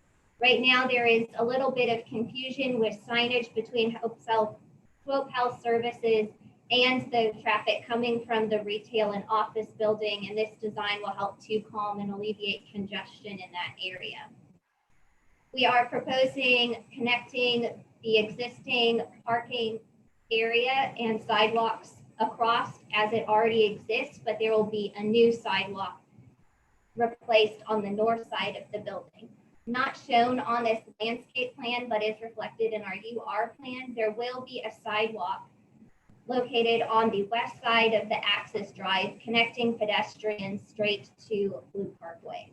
Right now, there is a little bit of confusion with signage between Swope Health Services and the traffic coming from the retail and office building, and this design will help to calm and alleviate congestion in that area. We are proposing connecting the existing parking area and sidewalks across as it already exists, but there will be a new sidewalk replaced on the north side of the building. Not shown on this landscape plan, but is reflected in our UR plan, there will be a sidewalk located on the west side of the access drive, connecting pedestrians straight to Blue Parkway.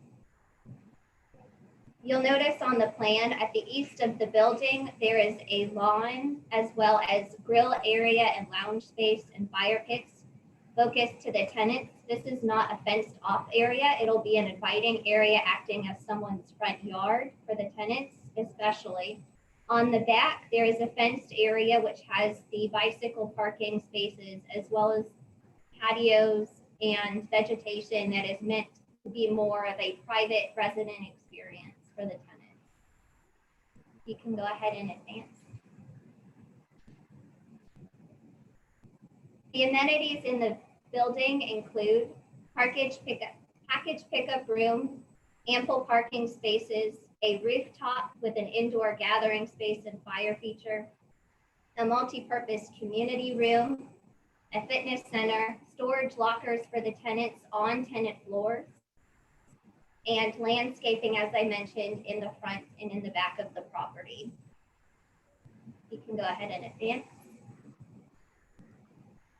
You'll notice on the plan at the east of the building, there is a lawn as well as grill area and lounge space and fire pits focused to the tenants. This is not a fenced off area. It'll be an inviting area acting as someone's front yard for the tenants, especially. On the back, there is a fenced area which has the bicycle parking spaces as well as patios and vegetation that is meant to be more of a private resident experience for the tenants. You can go ahead and advance. The amenities in the building include package pickup room, ample parking spaces, a rooftop with an indoor gathering space and fire feature, a multi-purpose community room, a fitness center, storage lockers for the tenants on tenant floors, and landscaping, as I mentioned, in the front and in the back of the property. You can go ahead and advance.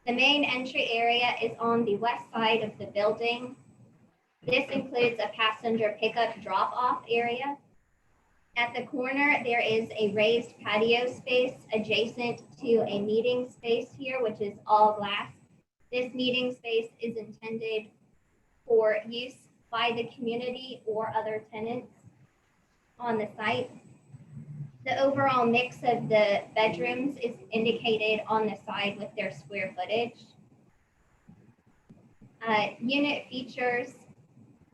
The main entry area is on the west side of the building. This includes a passenger pickup drop-off area. At the corner, there is a raised patio space adjacent to a meeting space here, which is all glass. This meeting space is intended for use by the community or other tenants on the site. The overall mix of the bedrooms is indicated on the side with their square footage. Unit features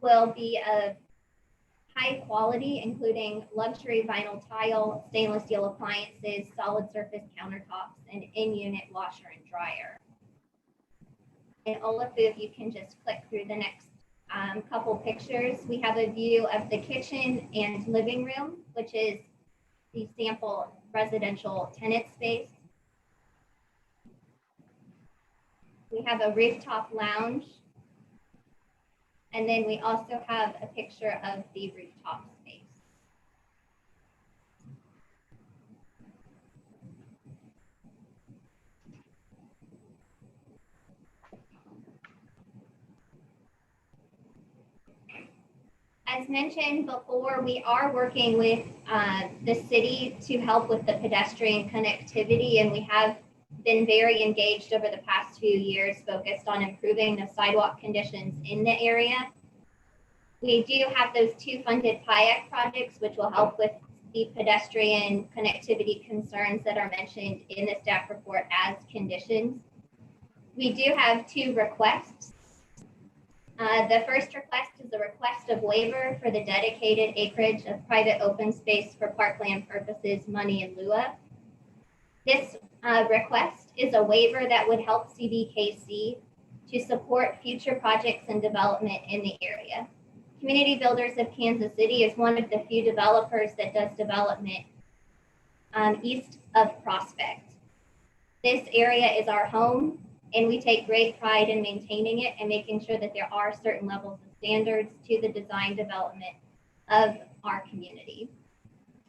will be of high quality, including luxury vinyl tile, stainless steel appliances, solid surface countertops, and in-unit washer and dryer. And Olaf, if you can just click through the next couple pictures, we have a view of the kitchen and living room, which is the sample residential tenant space. We have a rooftop lounge. And then we also have a picture of the rooftop space. As mentioned before, we are working with the city to help with the pedestrian connectivity, and we have been very engaged over the past few years, focused on improving the sidewalk conditions in the area. We do have those 2 funded PIAC projects, which will help with the pedestrian connectivity concerns that are mentioned in the staff report as conditions. We do have 2 requests. The first request is a request of waiver for the dedicated acreage of private open space for parkland purposes, money in lieu of. This request is a waiver that would help CBKC to support future projects and development in the area. Community Builders of Kansas City is one of the few developers that does development east of Prospect. This area is our home, and we take great pride in maintaining it and making sure that there are certain levels of standards to the design development of our community.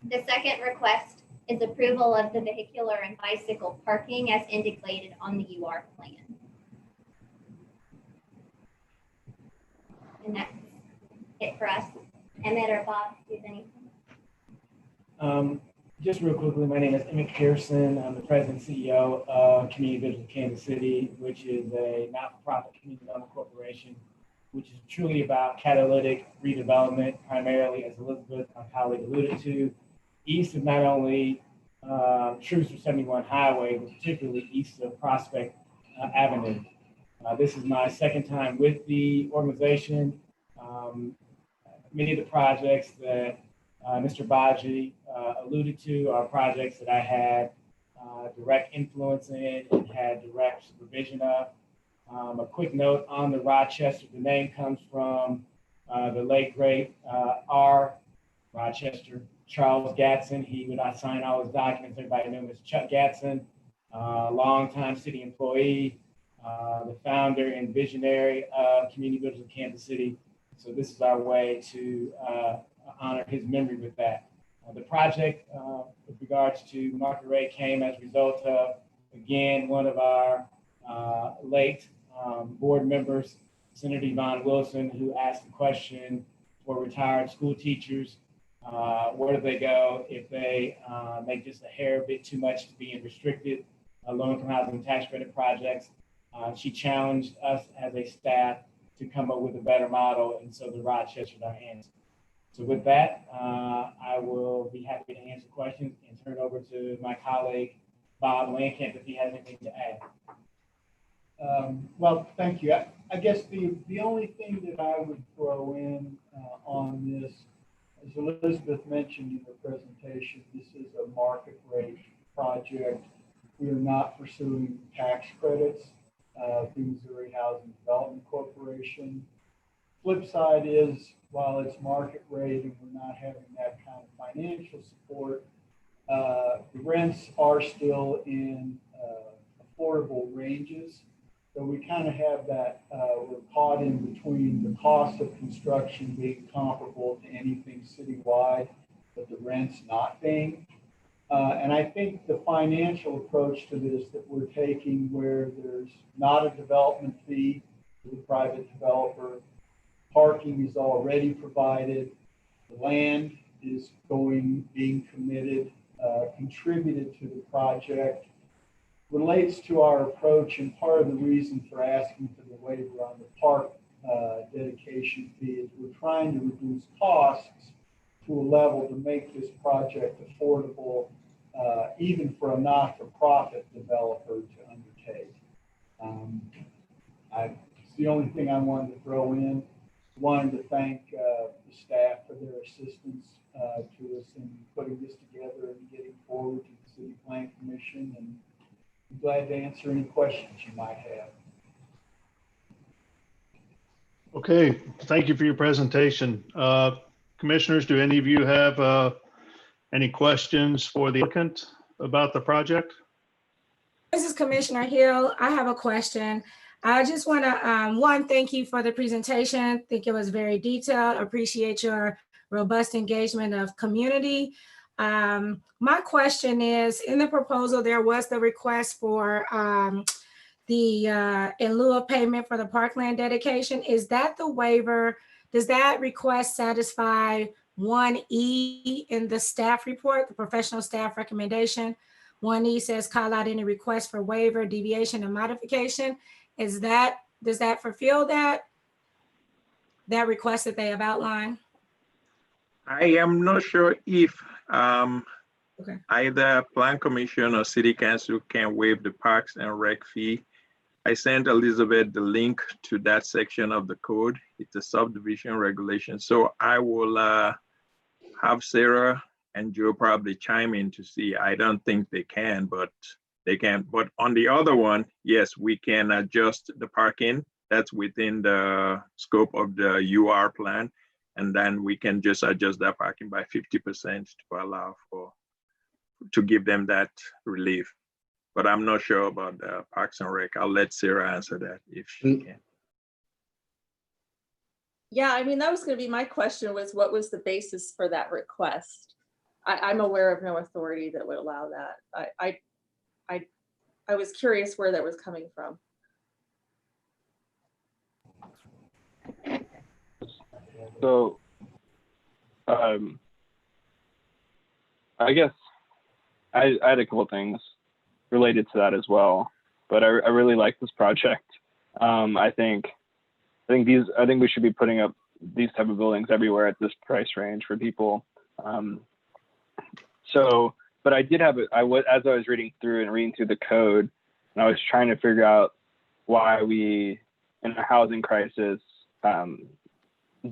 The second request is approval of the vehicular and bicycle parking as indicated on the UR plan. And that's it for us. Emmett or Bob, do you have anything? Just real quickly, my name is Emmett Pearson. I'm the president and CEO of Community Builders of Kansas City, which is a not-for-profit community development corporation, which is truly about catalytic redevelopment, primarily, as Elizabeth, my colleague, alluded to, east of not only Shrewsbury 71 Highway, but particularly east of Prospect Avenue. This is my second time with the organization. Many of the projects that Mr. Baji alluded to are projects that I had direct influence in and had direct supervision of. A quick note on the Rochester, the name comes from the late great R. Rochester Charles Gatson. He would sign all his documents. Everybody knew him as Chuck Gatson, longtime city employee, the founder and visionary of Community Builders of Kansas City. So this is our way to honor his memory with that. The project with regards to Market Rate came as a result of, again, one of our late board members, Senator Yvonne Wilson, who asked the question for retired school teachers Where do they go if they make just a hair bit too much to being restricted low-income housing tax credit projects? She challenged us as a staff to come up with a better model, and so the rod stretched our hands. So with that, I will be happy to answer questions and turn it over to my colleague, Bob Landkamp, if he has anything to add. Well, thank you. I guess the only thing that I would throw in on this, as Elizabeth mentioned in her presentation, this is a market rate project. We are not pursuing tax credits through Missouri Housing Development Corporation. Flip side is, while it's market rate and we're not having that kind of financial support, the rents are still in affordable ranges. So we kind of have that, we're caught in between the cost of construction being comparable to anything citywide, but the rent's not being. And I think the financial approach to this that we're taking, where there's not a development fee to the private developer, parking is already provided, the land is being committed, contributed to the project, relates to our approach, and part of the reason for asking for the waiver on the park dedication fee is we're trying to reduce costs to a level to make this project affordable, even for a not-for-profit developer to undertake. It's the only thing I wanted to throw in. Wanted to thank the staff for their assistance to us in putting this together and getting forward to the City Plan Commission, and I'm glad to answer any questions you might have. Okay, thank you for your presentation. Commissioners, do any of you have any questions for the applicant about the project? This is Commissioner Hill. I have a question. I just want to, thank you for the presentation. I think it was very detailed. Appreciate your robust engagement of community. My question is, in the proposal, there was the request for in lieu of payment for the parkland dedication. Is that the waiver? Does that request satisfy 1E in the staff report, the professional staff recommendation? 1E says call out any request for waiver, deviation, and modification. Does that fulfill that request that they have outlined? I am not sure if either Plan Commission or City Council can waive the Parks and Rec fee. I sent Elizabeth the link to that section of the code. It's a subdivision regulation. So I will have Sarah and Joe probably chime in to see. I don't think they can, but they can. But on the other one, yes, we can adjust the parking. That's within the scope of the UR plan. And then we can just adjust that parking by 50% to allow to give them that relief. But I'm not sure about the Parks and Rec. I'll let Sarah answer that if she can. Yeah, I mean, that was going to be my question, was what was the basis for that request? I'm aware of no authority that would allow that. I was curious where that was coming from. So, I guess I had a couple of things related to that as well, but I really like this project. I think we should be putting up these type of buildings everywhere at this price range for people. But I did have as I was reading through the code, and I was trying to figure out why we, in a housing crisis,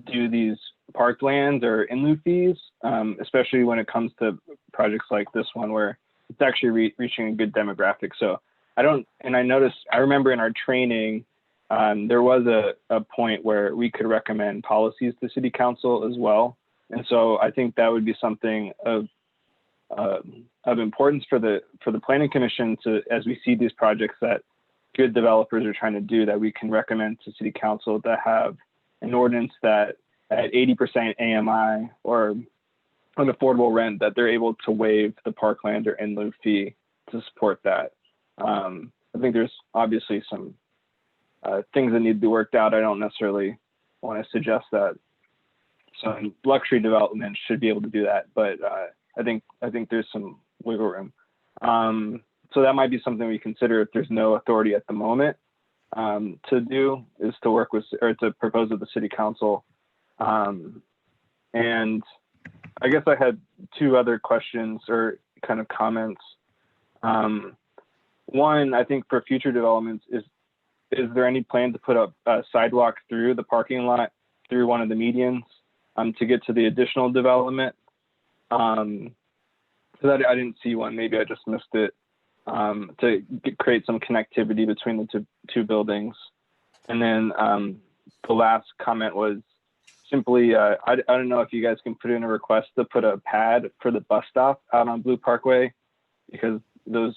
do these parklands or in lieu fees, especially when it comes to projects like this one where it's actually reaching a good demographic. So I remember in our training, there was a point where we could recommend policies to City Council as well. And so I think that would be something of importance for the Planning Commission to, as we see these projects that good developers are trying to do, that we can recommend to City Council to have an ordinance that at 80% AMI or an affordable rent, that they're able to waive the parkland or in lieu fee to support that. I think there's obviously some things that need to be worked out. I don't necessarily want to suggest that some luxury development should be able to do that, but I think there's some wiggle room. So that might be something we consider if there's no authority at the moment to do, is to work with or to propose with the city council. And I guess I had two other questions or kind of comments. One, I think for future developments, is there any plan to put up a sidewalk through the parking lot, through one of the medians, to get to the additional development? Because I didn't see one, maybe I just missed it, to create some connectivity between the two buildings. And then the last comment was simply, I don't know if you guys can put in a request to put a pad for the bus stop out on Blue Parkway, because those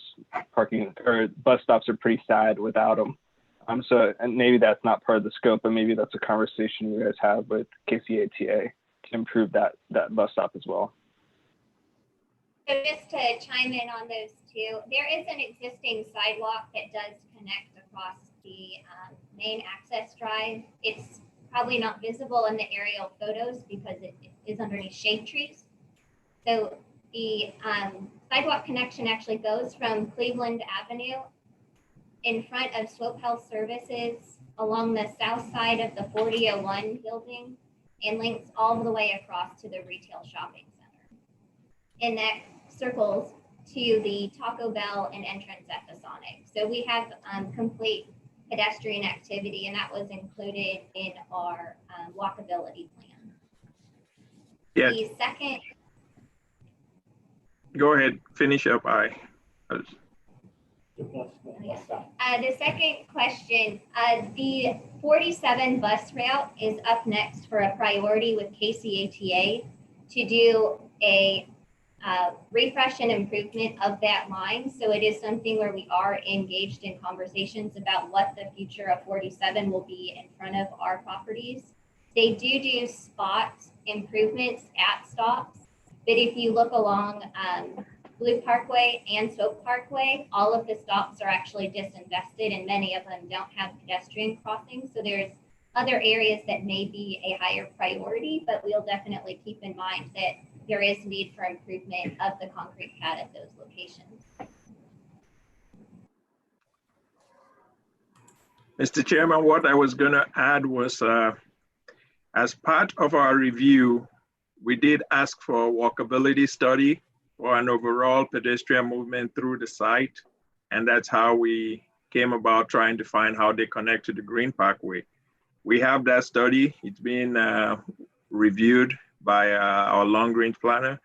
parking or bus stops are pretty sad without them. So, and maybe that's not part of the scope, but maybe that's a conversation you guys have with KCATA to improve that bus stop as well. So just to chime in on those two, there is an existing sidewalk that does connect across the main access drive. It's probably not visible in the aerial photos because it is underneath shade trees. So the sidewalk connection actually goes from Cleveland Avenue in front of Swope Health Services along the south side of the 4001 building and links all the way across to the retail shopping center. And that circles to the Taco Bell and entrance at the Sonic. So we have complete pedestrian activity, and that was included in our walkability plan. Yeah. The second, Go ahead, finish up. the second question, the 47 bus route is up next for a priority with KCATA to do a refresh and improvement of that line. So it is something where we are engaged in conversations about what the future of 47 will be in front of our properties. They do spot improvements at stops, but if you look along Blue Parkway and Swope Parkway, all of the stops are actually disinvested and many of them don't have pedestrian crossings. So there's other areas that may be a higher priority, but we'll definitely keep in mind that there is need for improvement of the concrete pad at those locations. Mr. Chairman, what I was going to add was, as part of our review, we did ask for a walkability study or an overall pedestrian movement through the site. And that's how we came about trying to find how they connect to the Green Parkway. We have that study. It's been reviewed by our long range planner.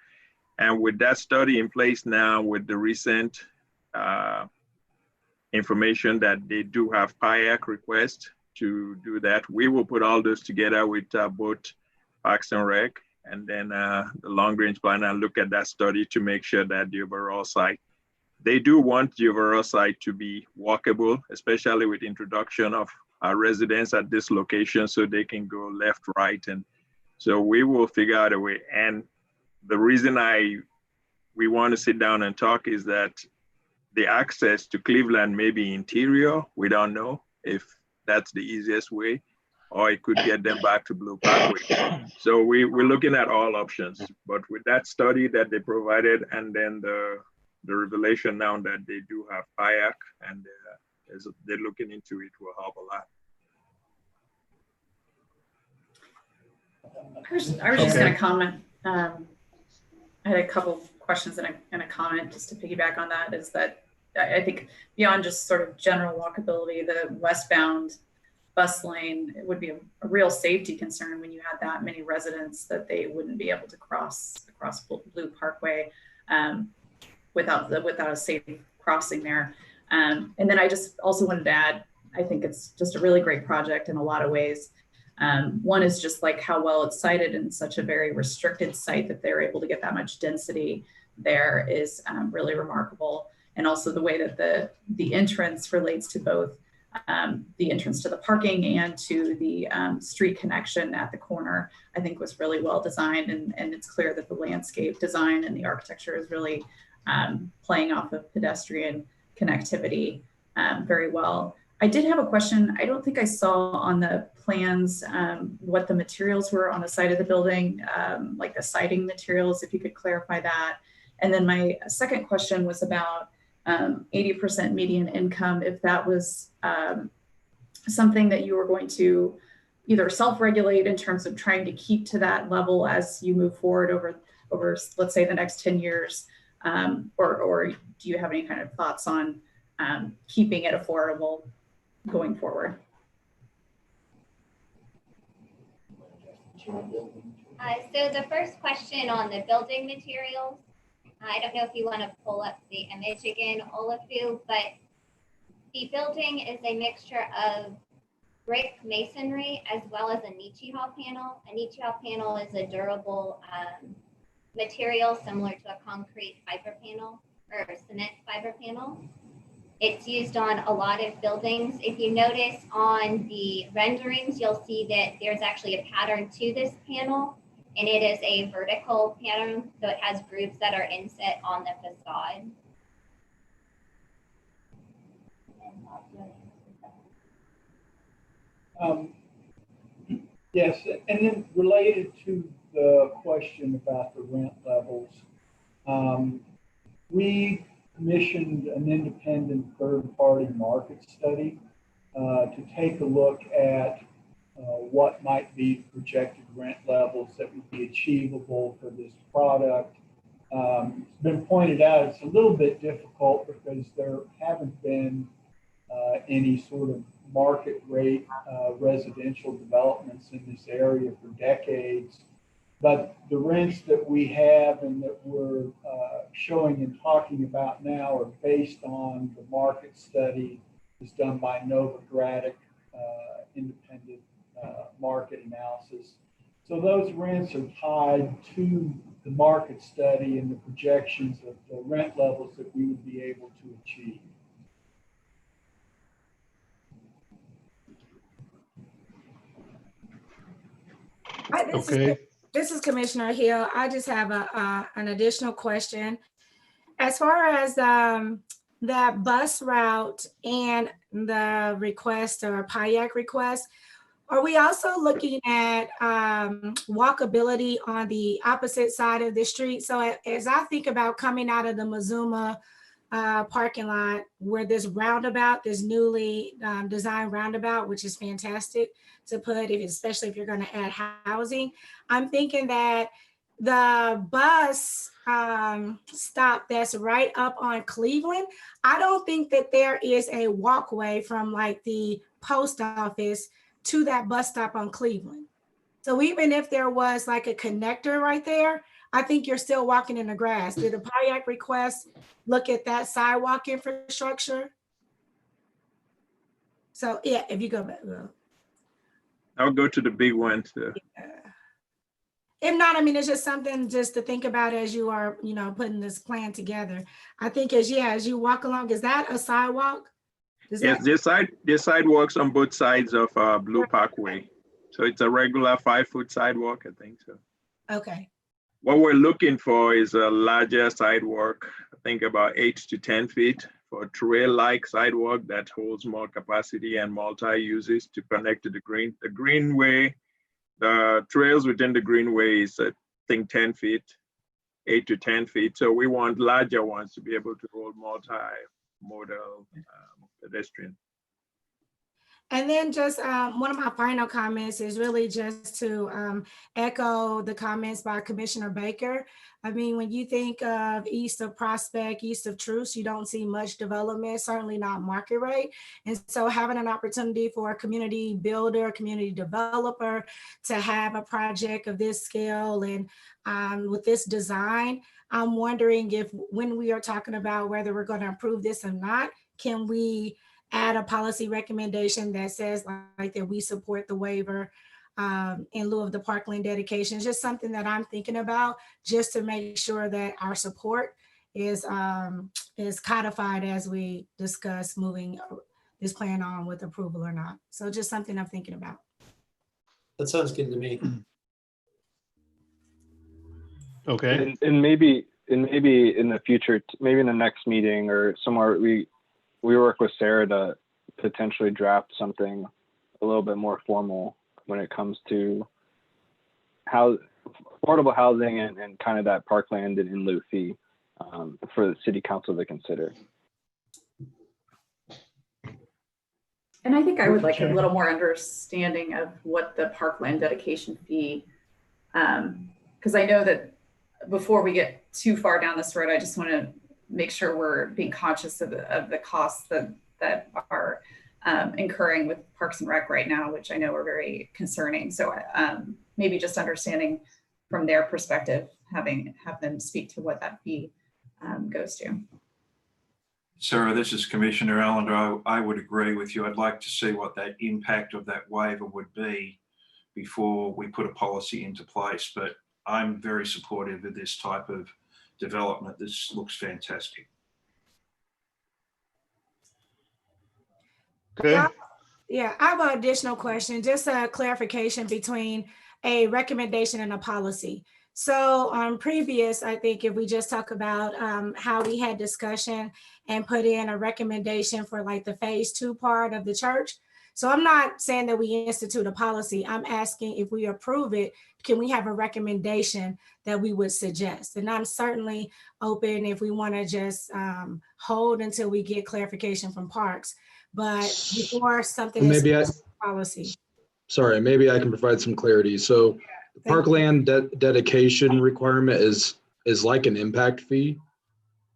And with that study in place now, with the recent information that they do have PIAC requests to do that, we will put all those together with both Parks and Rec and then the long range planner and look at that study to make sure that the overall site, they do want the overall site to be walkable, especially with introduction of our residents at this location so they can go left, right. And so we will figure out a way. And the reason we want to sit down and talk is that the access to Cleveland may be interior. We don't know if that's the easiest way, or it could get them back to Blue Parkway. So we're looking at all options, but with that study that they provided and then the revelation now that they do have PIAC and they're looking into it will help a lot. I was just going to comment. I had a couple questions and a comment just to piggyback on that, is that I think beyond just sort of general walkability, the westbound bus lane, it would be a real safety concern when you had that many residents that they wouldn't be able to cross Blue Parkway without a safe crossing there. And then I just also wanted to add, I think it's just a really great project in a lot of ways. One is just like how well it's sited in such a very restricted site that they're able to get that much density there is really remarkable. And also the way that the entrance relates to both the entrance to the parking and to the street connection at the corner, I think was really well designed. And it's clear that the landscape design and the architecture is really playing off of pedestrian connectivity very well. I did have a question. I don't think I saw on the plans, what the materials were on the side of the building, like the siding materials, if you could clarify that. And then my second question was about 80% median income, if that was something that you were going to either self-regulate in terms of trying to keep to that level as you move forward over let's say the next 10 years, or do you have any kind of thoughts on keeping it affordable going forward? So the first question on the building materials, I don't know if you want to pull up the image again, Olafu, but the building is a mixture of brick masonry as well as a Nichihau panel. A Nichihau panel is a durable material similar to a concrete fiber panel or a cement fiber panel. It's used on a lot of buildings. If you notice on the renderings, you'll see that there's actually a pattern to this panel, and it is a vertical pattern, so it has grooves that are inset on the facade. Yes, and then related to the question about the rent levels, we commissioned an independent third-party market study to take a look at what might be projected rent levels that would be achievable for this product. It's been pointed out it's a little bit difficult because there haven't been any sort of market rate residential developments in this area for decades. But the rents that we have and that we're showing and talking about now are based on the market study that's done by Novogradac independent market analysis. So those rents are tied to the market study and the projections of the rent levels that we would be able to achieve. Okay. This is Commissioner Hill. I just have an additional question. As far as that bus route and the request or PIAC request, are we also looking at walkability on the opposite side of the street? So as I think about coming out of the Mazuma parking lot where this roundabout, this newly designed roundabout, which is fantastic to put, especially if you're going to add housing, I'm thinking that the bus stop that's right up on Cleveland, I don't think that there is a walkway from like the post office to that bus stop on Cleveland. So even if there was like a connector right there, I think you're still walking in the grass. Did the PIAC request look at that sidewalk infrastructure? So yeah, if you go back. I'll go to the big one too. If not, I mean, it's just something just to think about as you are, putting this plan together. I think as you walk along, is that a sidewalk? Yes, there's sidewalks on both sides of Blue Parkway. So it's a regular 5-foot sidewalk, I think so. Okay. What we're looking for is a larger sidewalk, I think about 8 to 10 feet, for a trail-like sidewalk that holds more capacity and multi-uses to connect to the green. The greenway, the trails within the greenway is, I think, 10 feet, 8 to 10 feet. So we want larger ones to be able to hold multi-modal pedestrian. And then just one of my final comments is really just to echo the comments by Commissioner Baker. I mean, when you think of east of Prospect, east of Truce, you don't see much development, certainly not market rate. And so having an opportunity for a community builder, community developer to have a project of this scale and with this design, I'm wondering if when we are talking about whether we're going to approve this or not, can we add a policy recommendation that says like that we support the waiver in lieu of the parkland dedication? Just something that I'm thinking about just to make sure that our support is codified as we discuss moving this plan on with approval or not. So just something I'm thinking about. That sounds good to me. Okay. And maybe in the future, maybe in the next meeting or somewhere, we work with Sarah to potentially draft something a little bit more formal when it comes to how affordable housing and kind of that parkland and in lieu fee for the city council to consider. And I think I would like a little more understanding of what the parkland dedication fee, because I know that before we get too far down this road, I just want to make sure we're being conscious of the costs that are incurring with Parks and Rec right now, which I know are very concerning. So maybe just understanding from their perspective, have them speak to what that fee goes to. Sarah, this is Commissioner Allender. I would agree with you. I'd like to see what that impact of that waiver would be before we put a policy into place. But I'm very supportive of this type of development. This looks fantastic. Okay. Yeah, I have an additional question, just a clarification between a recommendation and a policy. So on previous, I think if we just talk about how we had discussion and put in a recommendation for like the phase 2 part of the church. So I'm not saying that we institute a policy. I'm asking if we approve it, can we have a recommendation that we would suggest? And I'm certainly open if we want to just hold until we get clarification from Parks. But before something is policy. Sorry, maybe I can provide some clarity. So the parkland dedication requirement is like an impact fee.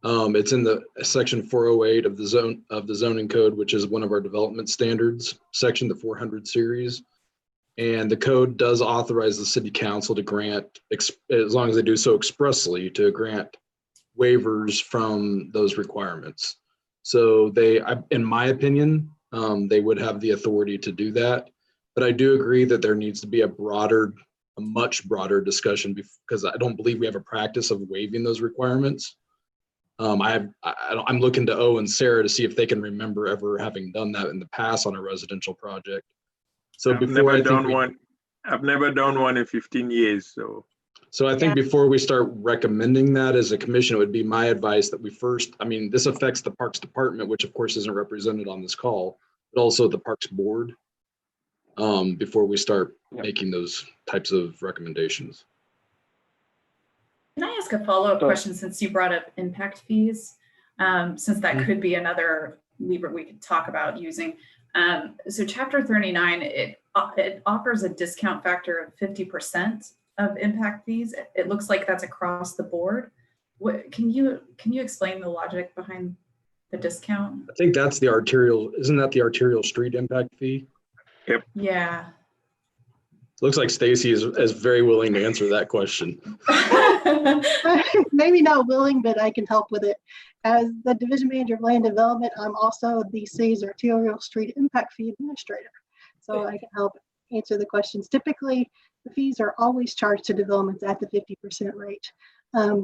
It's in the section 408 of the zoning code, which is one of our development standards, section the 400 series. And the code does authorize the city council to grant, as long as they do so expressly, to grant waivers from those requirements. So in my opinion, they would have the authority to do that. But I do agree that there needs to be a much broader discussion because I don't believe we have a practice of waiving those requirements. I'm looking to O and Sarah to see if they can remember ever having done that in the past on a residential project. So I've never done one in 15 years. So I think before we start recommending that as a commission, it would be my advice that we first, this affects the Parks Department, which of course isn't represented on this call, but also the Parks Board, before we start making those types of recommendations. Can I ask a follow-up question since you brought up impact fees? Since that could be another lever we could talk about using. So Chapter 39, it offers a discount factor of 50% of impact fees. It looks like that's across the board. Can you explain the logic behind the discount? I think that's the arterial, isn't that the arterial street impact fee? Yep. Yeah. Looks like Stacy is very willing to answer that question. Maybe not willing, but I can help with it. As the Division Manager of Land Development, I'm also the city's arterial street impact fee administrator. So I can help answer the questions. Typically, the fees are always charged to developments at the 50% rate.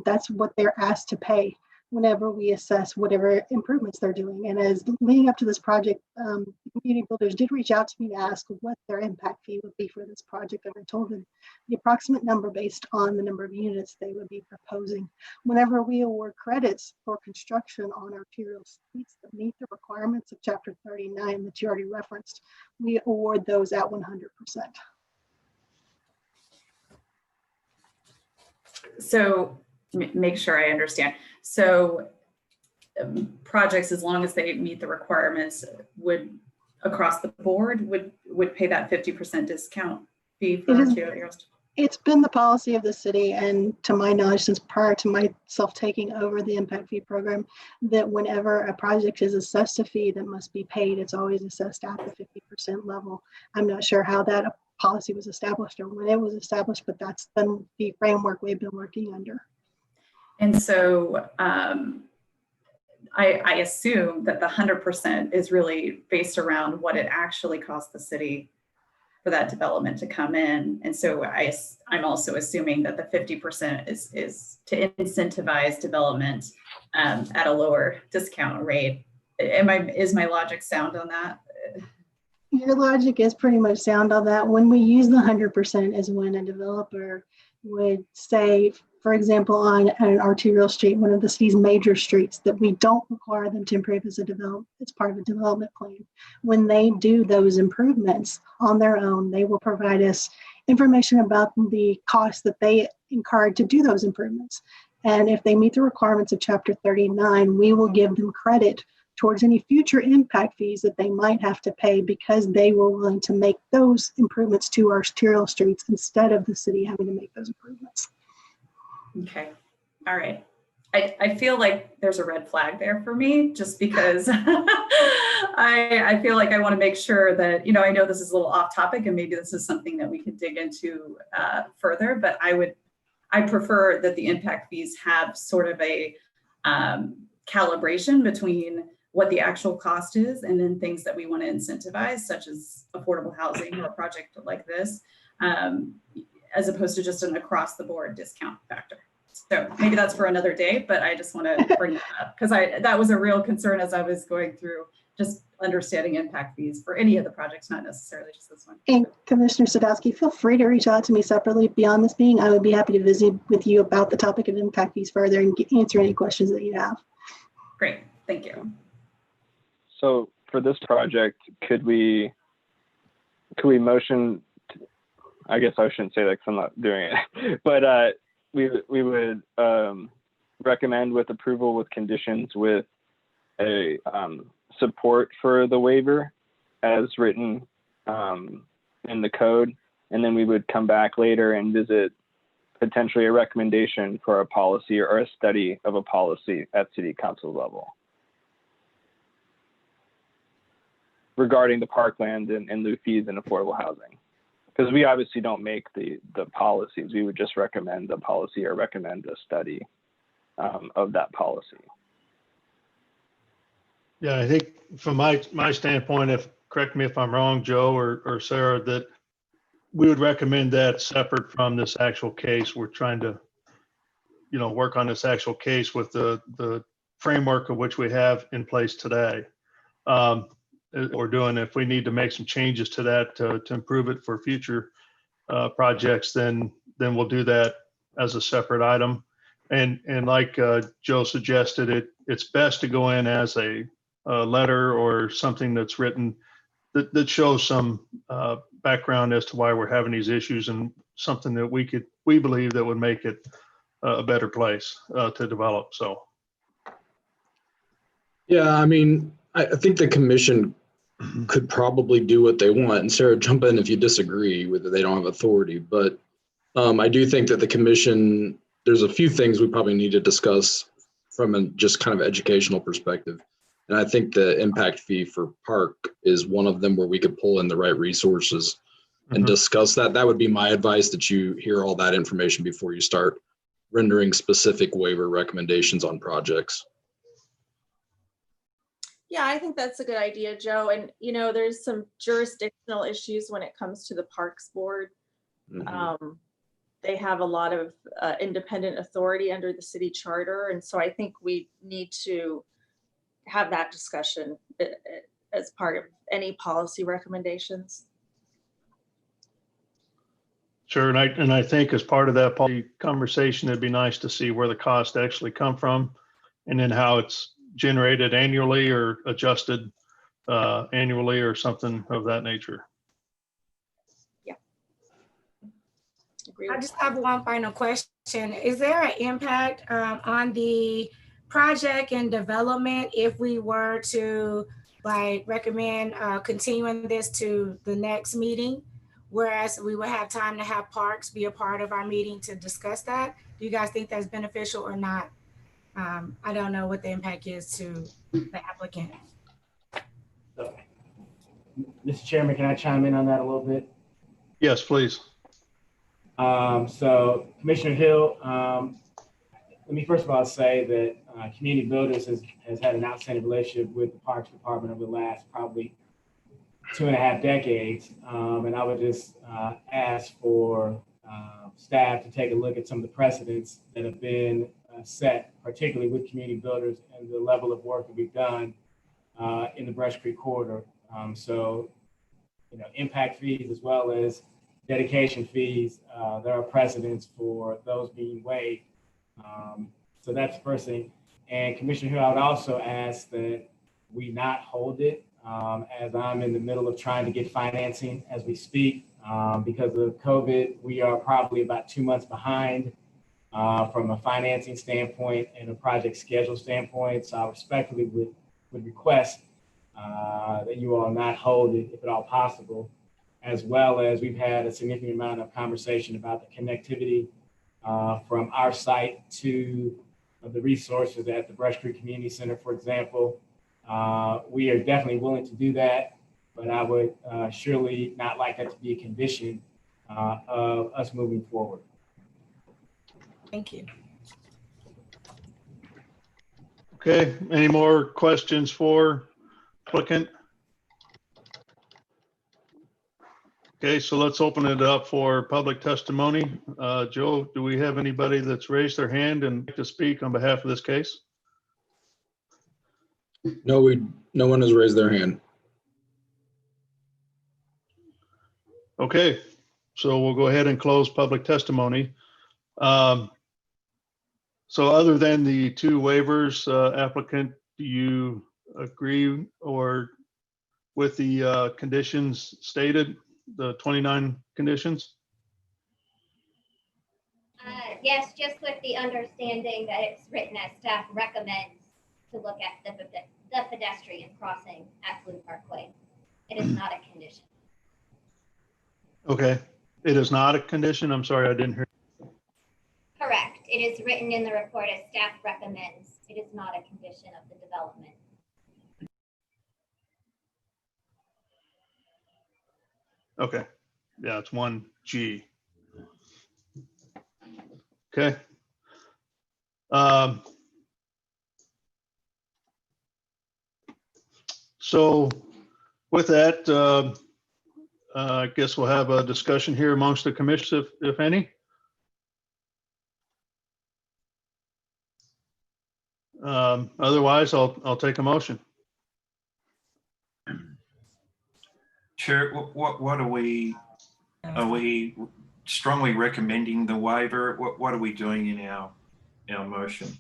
That's what they're asked to pay whenever we assess whatever improvements they're doing. And as leading up to this project, community builders did reach out to me to ask what their impact fee would be for this project. And I told them the approximate number based on the number of units they would be proposing. Whenever we award credits for construction on arterial streets that meet the requirements of Chapter 39 that you already referenced, we award those at 100%. So make sure I understand. So projects, as long as they meet the requirements, would across the board would pay that 50% discount fee for arterials? It's been the policy of the city, and to my knowledge, since prior to myself taking over the impact fee program, that whenever a project is assessed a fee that must be paid, it's always assessed at the 50% level. I'm not sure how that policy was established or when it was established, but that's been the framework we've been working under. And so I assume that the 100% is really based around what it actually costs the city for that development to come in. And so I'm also assuming that the 50% is to incentivize development at a lower discount rate. Is my logic sound on that? Your logic is pretty much sound on that. When we use the 100% is when a developer would say, For example, on an arterial street, one of the city's major streets, that we don't require them to improve as part of a development plan. When they do those improvements on their own, they will provide us information about the costs that they incurred to do those improvements. And if they meet the requirements of Chapter 39, we will give them credit towards any future impact fees that they might have to pay because they were willing to make those improvements to our arterial streets instead of the city having to make those improvements. Okay, all right. I feel like there's a red flag there for me just because I feel like I want to make sure that, I know this is a little off topic and maybe this is something that we could dig into further, but I prefer that the impact fees have sort of a calibration between what the actual cost is and then things that we want to incentivize, such as affordable housing or a project like this, as opposed to just an across the board discount factor. So maybe that's for another day, but I just want to bring that up because that was a real concern as I was going through just understanding impact fees for any of the projects, not necessarily just this one. And Commissioner Sadowski, feel free to reach out to me separately beyond this meeting. I would be happy to visit with you about the topic of impact fees further and answer any questions that you have. Great, thank you. So for this project, could we motion, I guess I shouldn't say that because I'm not doing it, but we would recommend with approval with conditions with a support for the waiver as written in the code. And then we would come back later and visit potentially a recommendation for a policy or a study of a policy at city council level regarding the parkland and lieu fees and affordable housing. Because we obviously don't make the policies. We would just recommend the policy or recommend a study of that policy. Yeah, I think from my standpoint, correct me if I'm wrong, Joe or Sarah, that we would recommend that separate from this actual case. We're trying to, work on this actual case with the framework of which we have in place today. We're doing, if we need to make some changes to that to improve it for future projects, then we'll do that as a separate item. And like Joe suggested, it's best to go in as a letter or something that's written that shows some background as to why we're having these issues and something that we believe that would make it a better place to develop. So. Yeah, I mean, I think the commission could probably do what they want. And Sarah, jump in if you disagree with it. They don't have authority. But I do think that the commission, there's a few things we probably need to discuss from a just kind of educational perspective. And I think the impact fee for park is one of them where we could pull in the right resources and discuss that. That would be my advice, that you hear all that information before you start rendering specific waiver recommendations on projects. Yeah, I think that's a good idea, Joe. And, there's some jurisdictional issues when it comes to the Parks Board. They have a lot of independent authority under the city charter. And so I think we need to have that discussion as part of any policy recommendations. Sure, and I think as part of that policy conversation, it'd be nice to see where the costs actually come from and then how it's generated annually or adjusted annually or something of that nature. Yeah. I just have one final question. Is there an impact on the project and development if we were to recommend continuing this to the next meeting, whereas we would have time to have parks be a part of our meeting to discuss that? Do you guys think that's beneficial or not? I don't know what the impact is to the applicant. So, Mr. Chairman, can I chime in on that a little bit? Yes, please. So Commissioner Hill, let me first of all say that Community Builders has had an outstanding relationship with the Parks Department over the last probably 2.5 decades. And I would just ask for staff to take a look at some of the precedents that have been set, particularly with Community Builders and the level of work that we've done in the Brush Creek corridor. So, impact fees as well as dedication fees, there are precedents for those being waived So that's the first thing. And Commissioner Hill, I would also ask that we not hold it as I'm in the middle of trying to get financing as we speak. Because of COVID, we are probably about 2 months behind from a financing standpoint and a project schedule standpoint. So I respectfully would request that you all not hold it if at all possible, as well as we've had a significant amount of conversation about the connectivity from our site to the resources at the Brush Creek Community Center, for example. We are definitely willing to do that, but I would surely not like that to be a condition of us moving forward. Thank you. Okay, any more questions for applicant? Okay, so let's open it up for public testimony. Joe, do we have anybody that's raised their hand and like to speak on behalf of this case? No one has raised their hand. Okay, so we'll go ahead and close public testimony. So other than the two waivers, applicant, do you agree or with the conditions stated, the 29 conditions? Yes, just with the understanding that it's written as staff recommends to look at the pedestrian crossing at Blue Parkway. It is not a condition. Okay, it is not a condition. I'm sorry, I didn't hear. Correct. It is written in the report as staff recommends. It is not a condition of the development. Okay, yeah, it's 1G. Okay. So with that, I guess we'll have a discussion here amongst the commission, if any. Otherwise, I'll take a motion. Chair, what are we strongly recommending the waiver? What are we doing in our motion?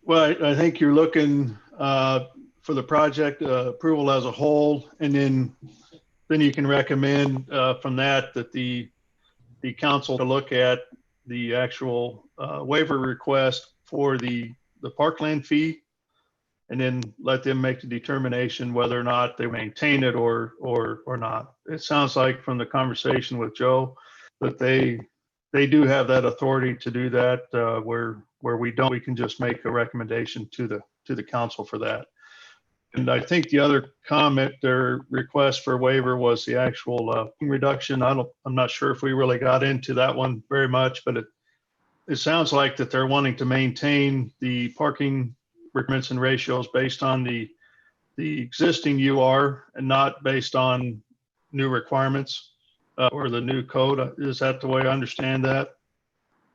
Well, I think you're looking for the project approval as a whole, and then you can recommend from that the council to look at the actual waiver request for the parkland fee, and then let them make the determination whether or not they maintain it or not. It sounds like from the conversation with Joe that they do have that authority to do that. Where we don't, we can just make a recommendation to the council for that. And I think the other comment, their request for waiver was the actual reduction. I'm not sure if we really got into that one very much, but it sounds like that they're wanting to maintain the parking requirements and ratios based on the existing UR and not based on new requirements or the new code. Is that the way I understand that?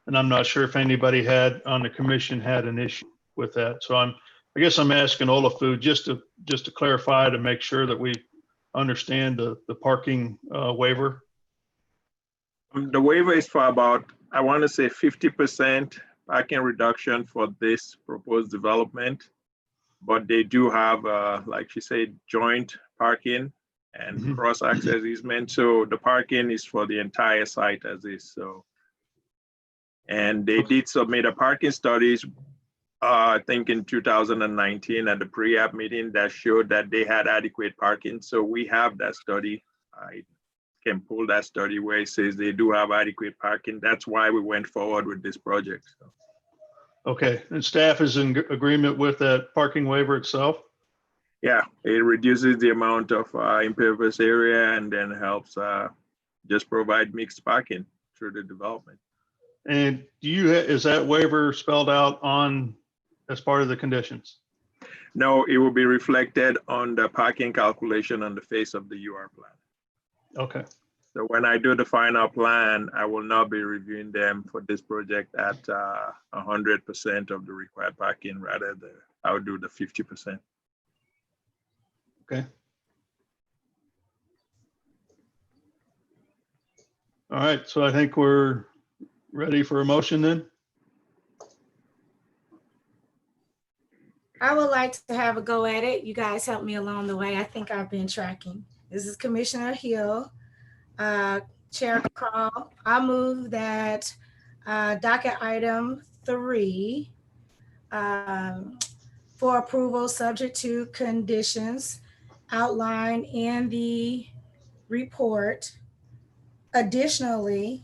And I'm not sure if anybody on the commission had an issue with that. So I guess I'm asking Olafu just to clarify, to make sure that we understand the parking waiver. The waiver is for about, I want to say 50% parking reduction for this proposed development, but they do have, like she said, joint parking and cross access easement. So the parking is for the entire site as is. So, and they did submit a parking studies, I think in 2019 at the pre-app meeting, that showed that they had adequate parking. So we have that study. I can pull that study where it says they do have adequate parking. That's why we went forward with this project. So. Okay, and staff is in agreement with that parking waiver itself? Yeah, it reduces the amount of impervious area and then helps just provide mixed parking through the development. And is that waiver spelled out as part of the conditions? No, it will be reflected on the parking calculation on the face of the UR plan. Okay. So when I do the final plan, I will not be reviewing them for this project at 100% of the required parking. Rather, I would do the 50%. Okay. All right. So I think we're ready for a motion then? I would like to have a go at it. You guys help me along the way. I think I've been tracking. This is Commissioner Hill. Chair Crawl, I move that docket item 3 for approval subject to conditions outlined in the report. Additionally,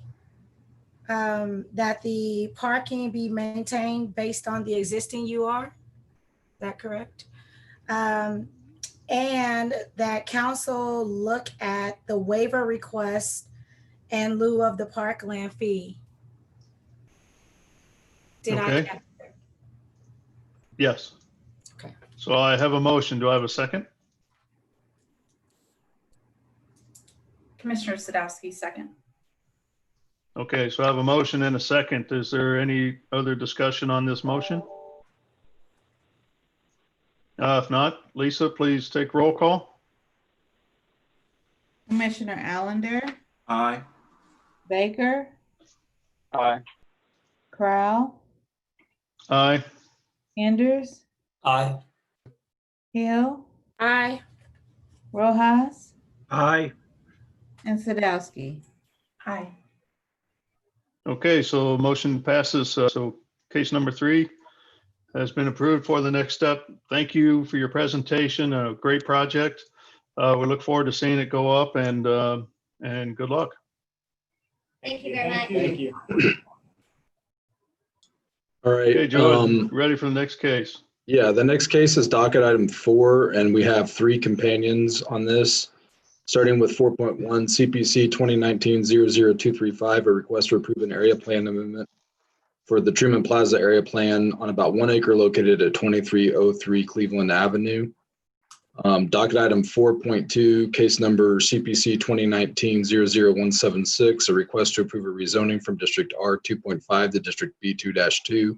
that the parking be maintained based on the existing UR. Is that correct? And that council look at the waiver request in lieu of the parkland fee. Did Okay. I? Yes. Okay. So I have a motion. Do I have a second? Commissioner Sadowski, second. Okay, so I have a motion and a second. Is there any other discussion on this motion? If not, Lisa, please take roll call. Commissioner Allender, Aye. Baker, Aye. Crowell, Aye. Enders, Aye. Hill, Aye. Rojas, Aye. and Sadowski. Aye. Okay, so motion passes. So case number 3 has been approved for the next step. Thank you for your presentation. A great project. We look forward to seeing it go up, and good luck. Thank you very much. Thank you. All right. Okay, Joe, ready for the next case? Yeah, the next case is docket item 4, and we have 3 companions on this. Starting with 4.1 CPC 2019-00235, a request to approve an area plan amendment for the Truman Plaza area plan on about 1 acre located at 2303 Cleveland Avenue. Docket item 4.2, case number CPC 2019-00176, a request to approve a rezoning from District R 2.5 to District B2-2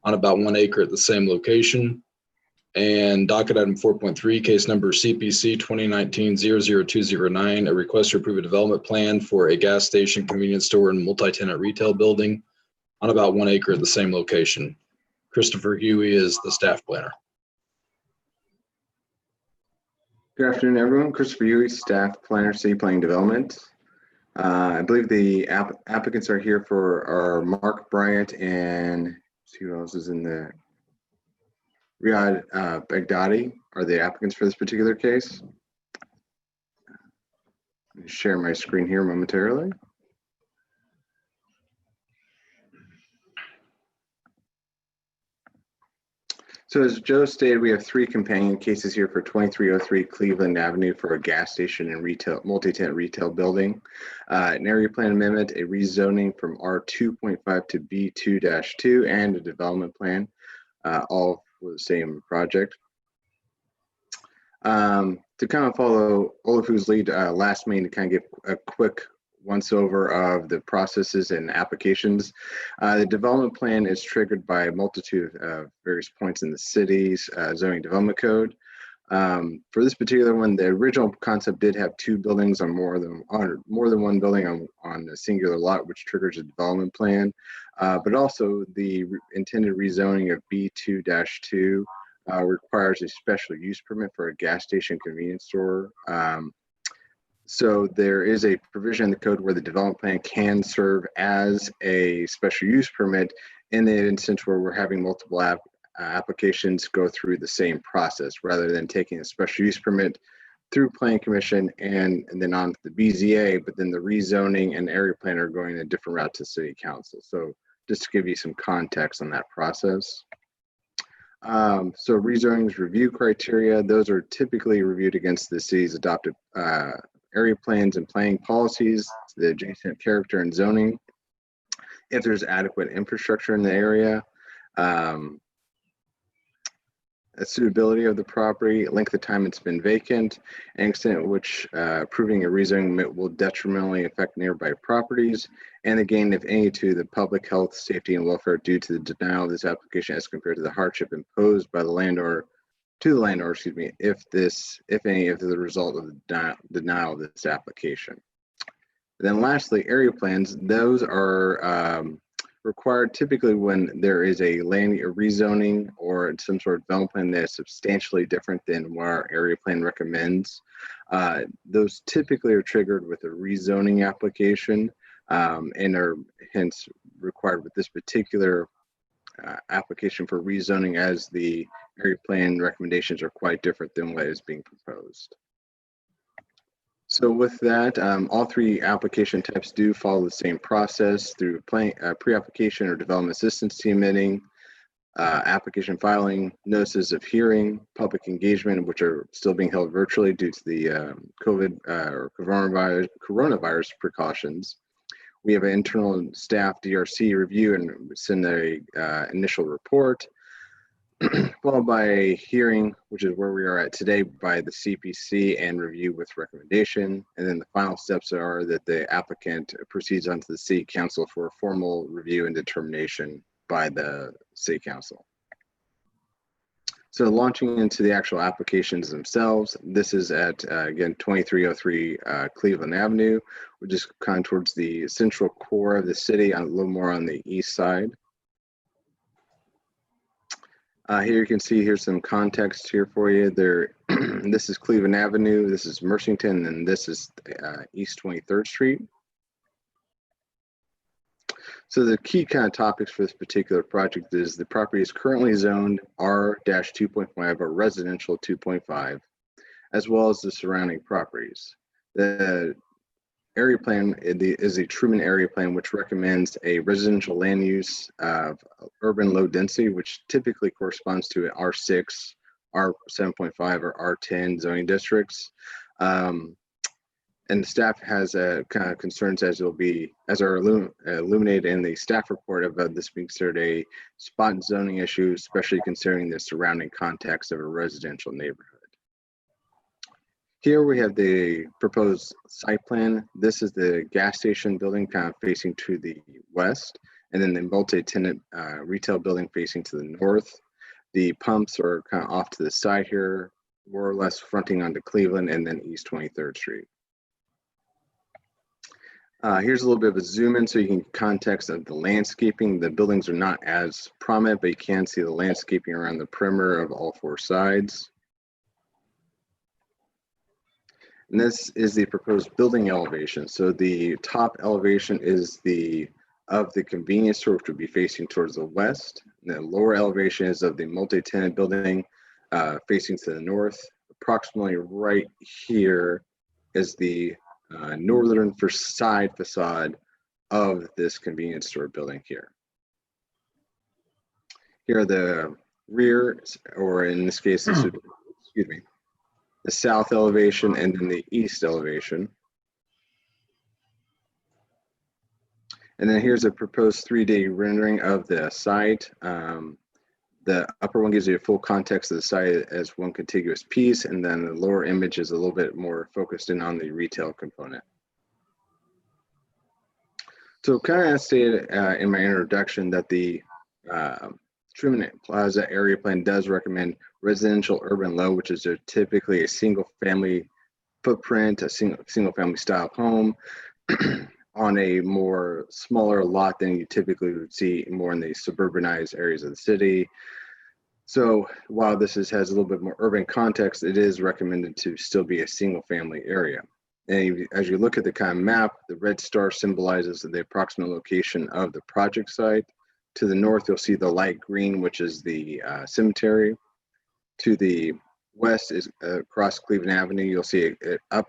on about 1 acre at the same location. And docket item 4.3, case number CPC 2019-00209, a request to approve a development plan for a gas station, convenience store, and multi-tenant retail building on about 1 acre at the same location. Christopher Huey is the staff planner. Good afternoon, everyone. Christopher Huey, staff planner, city planning development. I believe the applicants are here for our Mark Bryant and see who else is in the Riyadh Baghdadi are the applicants for this particular case. Let me share my screen here momentarily. So as Joe stated, we have 3 companion cases here for 2303 Cleveland Avenue for a gas station and retail, multi-tenant retail building. An area plan amendment, a rezoning from R2.5 to B2-2, and a development plan, all for the same project. To kind of follow Olaf, who's lead last meeting, to kind of give a quick once over of the processes and applications. The development plan is triggered by a multitude of various points in the city's zoning development code. For this particular one, the original concept did have 2 buildings on more than one building on a singular lot, which triggers a development plan. But also the intended rezoning of B2-2 requires a special use permit for a gas station convenience store. So there is a provision in the code where the development plan can serve as a special use permit in the instance where we're having multiple applications go through the same process, rather than taking a special use permit through Planning Commission and then on to the BZA, but then the rezoning and area plan are going a different route to City Council. So just to give you some context on that process. So rezoning's review criteria, those are typically reviewed against the city's adopted area plans and planning policies, the adjacent character and zoning, if there's adequate infrastructure in the area, suitability of the property, length of time it's been vacant, and extent at which approving a rezoning will detrimentally affect nearby properties, and again, if any, to the public health, safety, and welfare due to the denial of this application as compared to the hardship imposed by the landowner to the landlord, excuse me, if any, if the result of the denial of this application. Then lastly, area plans, those are required typically when there is a land rezoning or some sort of development plan that is substantially different than what our area plan recommends. Those typically are triggered with a rezoning application and are hence required with this particular application for rezoning, as the area plan recommendations are quite different than what is being proposed. So with that, all three application types do follow the same process through pre-application or development assistance team meeting, application filing, notices of hearing, public engagement, which are still being held virtually due to the COVID or coronavirus precautions. We have an internal staff DRC review and send a initial report, followed by a hearing, which is where we are at today, by the CPC and review with recommendation. And then the final steps are that the applicant proceeds onto the City Council for a formal review and determination by the City Council. So launching into the actual applications themselves, this is at, again, 2303 Cleveland Avenue, which is kind of towards the central core of the city, a little more on the east side. Here you can see, here's some context here for you. There, this is Cleveland Avenue, this is Mercington, and this is East 23rd Street. So the key kind of topics for this particular project is the property is currently zoned R-2.5 or residential 2.5, as well as the surrounding properties. The area plan is a Truman area plan, which recommends a residential land use of urban low density, which typically corresponds to an R6, R7.5, or R10 zoning districts. And the staff has kind of concerns, as are illuminated in the staff report, about this being considered a spot zoning issue, especially considering the surrounding context of a residential neighborhood. Here we have the proposed site plan. This is the gas station building kind of facing to the west, and then the multi-tenant retail building facing to the north. The pumps are kind of off to the side here, more or less fronting onto Cleveland and then East 23rd Street. Here's a little bit of a zoom in so you can context of the landscaping. The buildings are not as prominent, but you can see the landscaping around the perimeter of all four sides. And this is the proposed building elevation. So the top elevation is of the convenience store, which would be facing towards the west. And the lower elevation is of the multi-tenant building facing to the north. Approximately right here is the northern side facade of this convenience store building here. Here are the rear, or in this case, this would, excuse me, the south elevation and then the east elevation. And then here's a proposed 3D rendering of the site. The upper one gives you a full context of the site as one contiguous piece, and then the lower image is a little bit more focused in on the retail component. So kind of as stated in my introduction, that the Truman Plaza area plan does recommend residential urban low, which is typically a single family footprint, a single family style home on a more smaller lot than you typically would see more in the suburbanized areas of the city. So while this has a little bit more urban context, it is recommended to still be a single family area. And as you look at the kind of map, the red star symbolizes the approximate location of the project site. To the north, you'll see the light green, which is the cemetery. To the west is across Cleveland Avenue. You'll see it up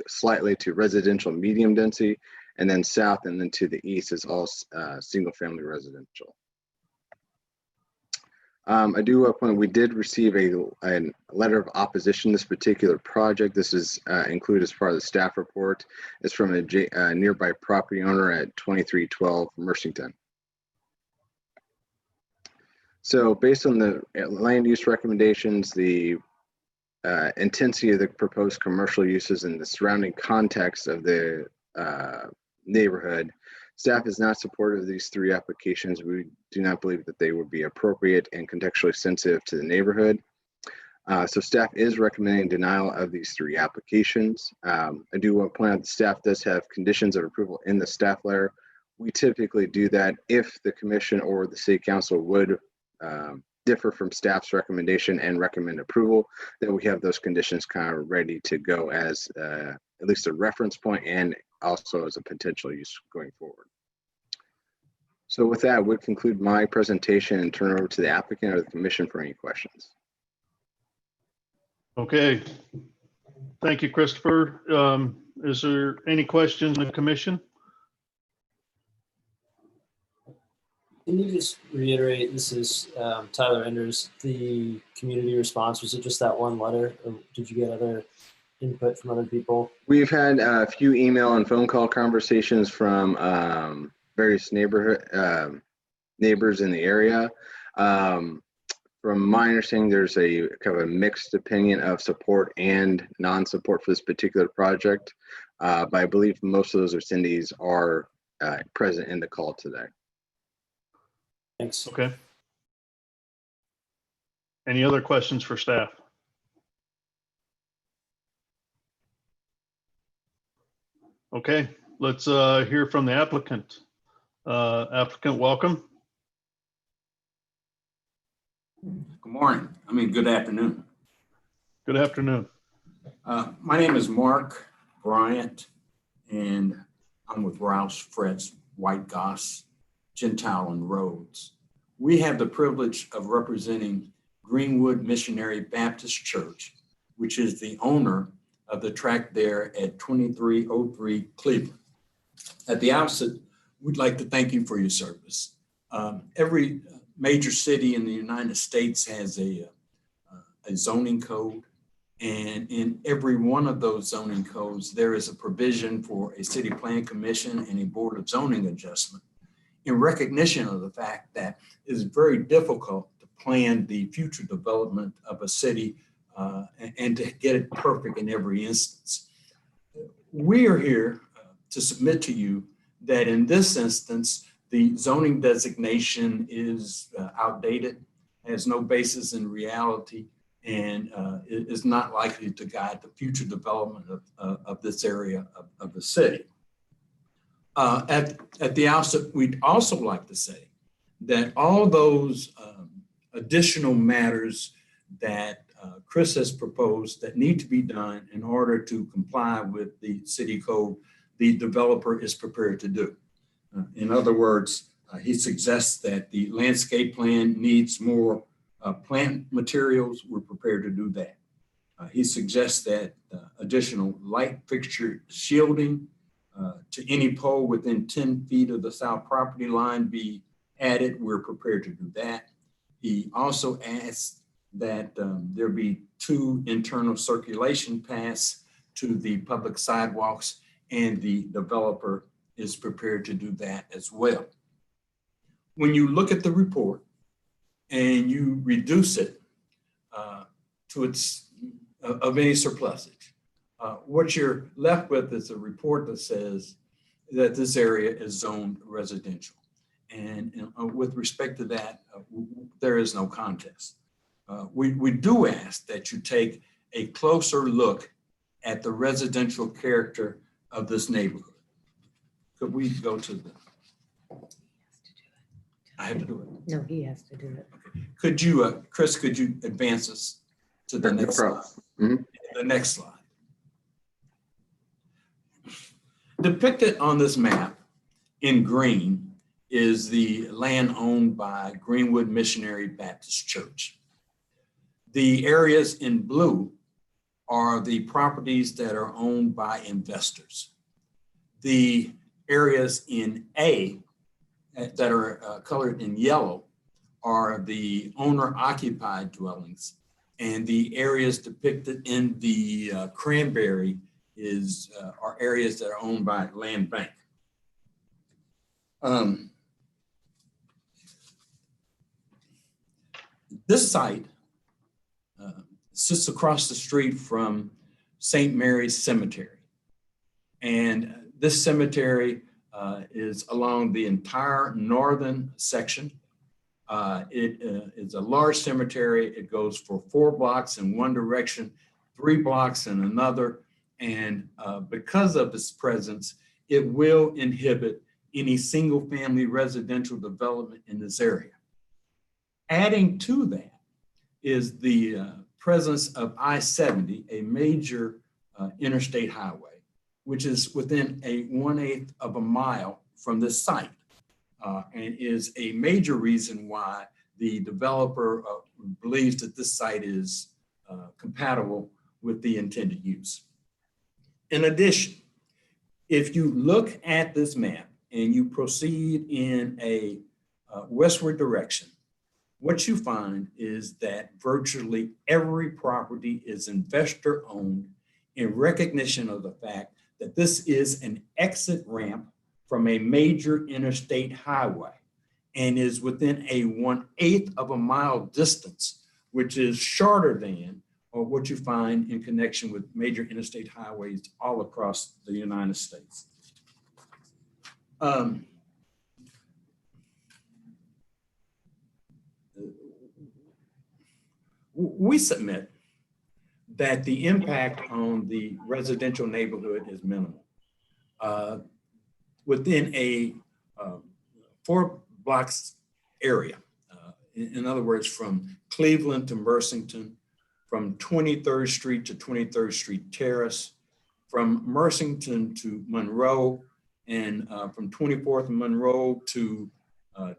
slightly to residential medium density, and then south and then to the east is all single family residential. I do want to point out, we did receive a letter of opposition to this particular project. This is included as part of the staff report. It's from a nearby property owner at 2312 Mercington. So based on the land use recommendations, the intensity of the proposed commercial uses and the surrounding context of the neighborhood, staff is not supportive of these three applications. We do not believe that they would be appropriate and contextually sensitive to the neighborhood. So staff is recommending denial of these 3 applications. I do want to point out the staff does have conditions of approval in the staff letter. We typically do that if the commission or the city council would differ from staff's recommendation and recommend approval, then we have those conditions kind of ready to go as at least a reference point and also as a potential use going forward. So with that, I would conclude my presentation and turn it over to the applicant or the commission for any questions. Okay. Thank you, Christopher. Is there any questions in the commission? Can you just reiterate, this is Tyler Enders, the community response, was it just that one letter or did you get other input from other people? We've had a few email and phone call conversations from various neighbors in the area. From my understanding, there's a kind of a mixed opinion of support and non-support for this particular project. But I believe most of those attendees are present in the call today. Thanks. Okay. Any other questions for staff? Okay, let's hear from the applicant. Applicant, welcome. Good morning. Good afternoon. Good afternoon. My name is Mark Bryant, and I'm with Rouse, Fretz, White Goss, Gentile, and Rhodes. We have the privilege of representing Greenwood Missionary Baptist Church, which is the owner of the tract there at 2303 Cleveland. At the outset, we'd like to thank you for your service. Every major city in the United States has a zoning code, and in every one of those zoning codes, there is a provision for a city plan commission and a board of zoning adjustment in recognition of the fact that it's very difficult to plan the future development of a city and to get it perfect in every instance. We are here to submit to you that in this instance, the zoning designation is outdated, has no basis in reality, and is not likely to guide the future development of this area of the city. At the outset, we'd also like to say that all those additional matters that Chris has proposed that need to be done in order to comply with the city code, the developer is prepared to do. In other words, he suggests that the landscape plan needs more plant materials. We're prepared to do that. He suggests that additional light fixture shielding to any pole within 10 feet of the south property line be added. We're prepared to do that. He also asks that there be 2 internal circulation paths to the public sidewalks, and the developer is prepared to do that as well. When you look at the report and you reduce it to its of any surplusage, what you're left with is a report that says that this area is zoned residential. And with respect to that, there is no contest. We do ask that you take a closer look at the residential character of this neighborhood. Could we go to the? I have to do it. No, he has to do it. Okay. Could you, Chris, could you advance us to the next slide? Mm-hmm. The next slide. Depicted on this map in green is the land owned by Greenwood Missionary Baptist Church. The areas in blue are the properties that are owned by investors. The areas in A that are colored in yellow are the owner-occupied dwellings, and the areas depicted in the cranberry are areas that are owned by land bank. This site sits across the street from St. Mary's Cemetery, and this cemetery is along the entire northern section It is a large cemetery. It goes for 4 blocks in one direction, 3 blocks in another. And because of its presence, it will inhibit any single family residential development in this area. Adding to that is the presence of I-70, a major interstate highway, which is within a 1/8 of a mile from this site, and is a major reason why the developer believes that this site is compatible with the intended use. In addition, if you look at this map and you proceed in a westward direction, what you find is that virtually every property is investor owned in recognition of the fact that this is an exit ramp from a major interstate highway and is within a 1/8 of a mile distance, which is shorter than what you find in connection with major interstate highways all across the United States. We submit that the impact on the residential neighborhood is minimal. Within a 4 blocks area, in other words, from Cleveland to Mercington, from 23rd Street to 23rd Street Terrace, from Mercington to Monroe, and from 24th and Monroe to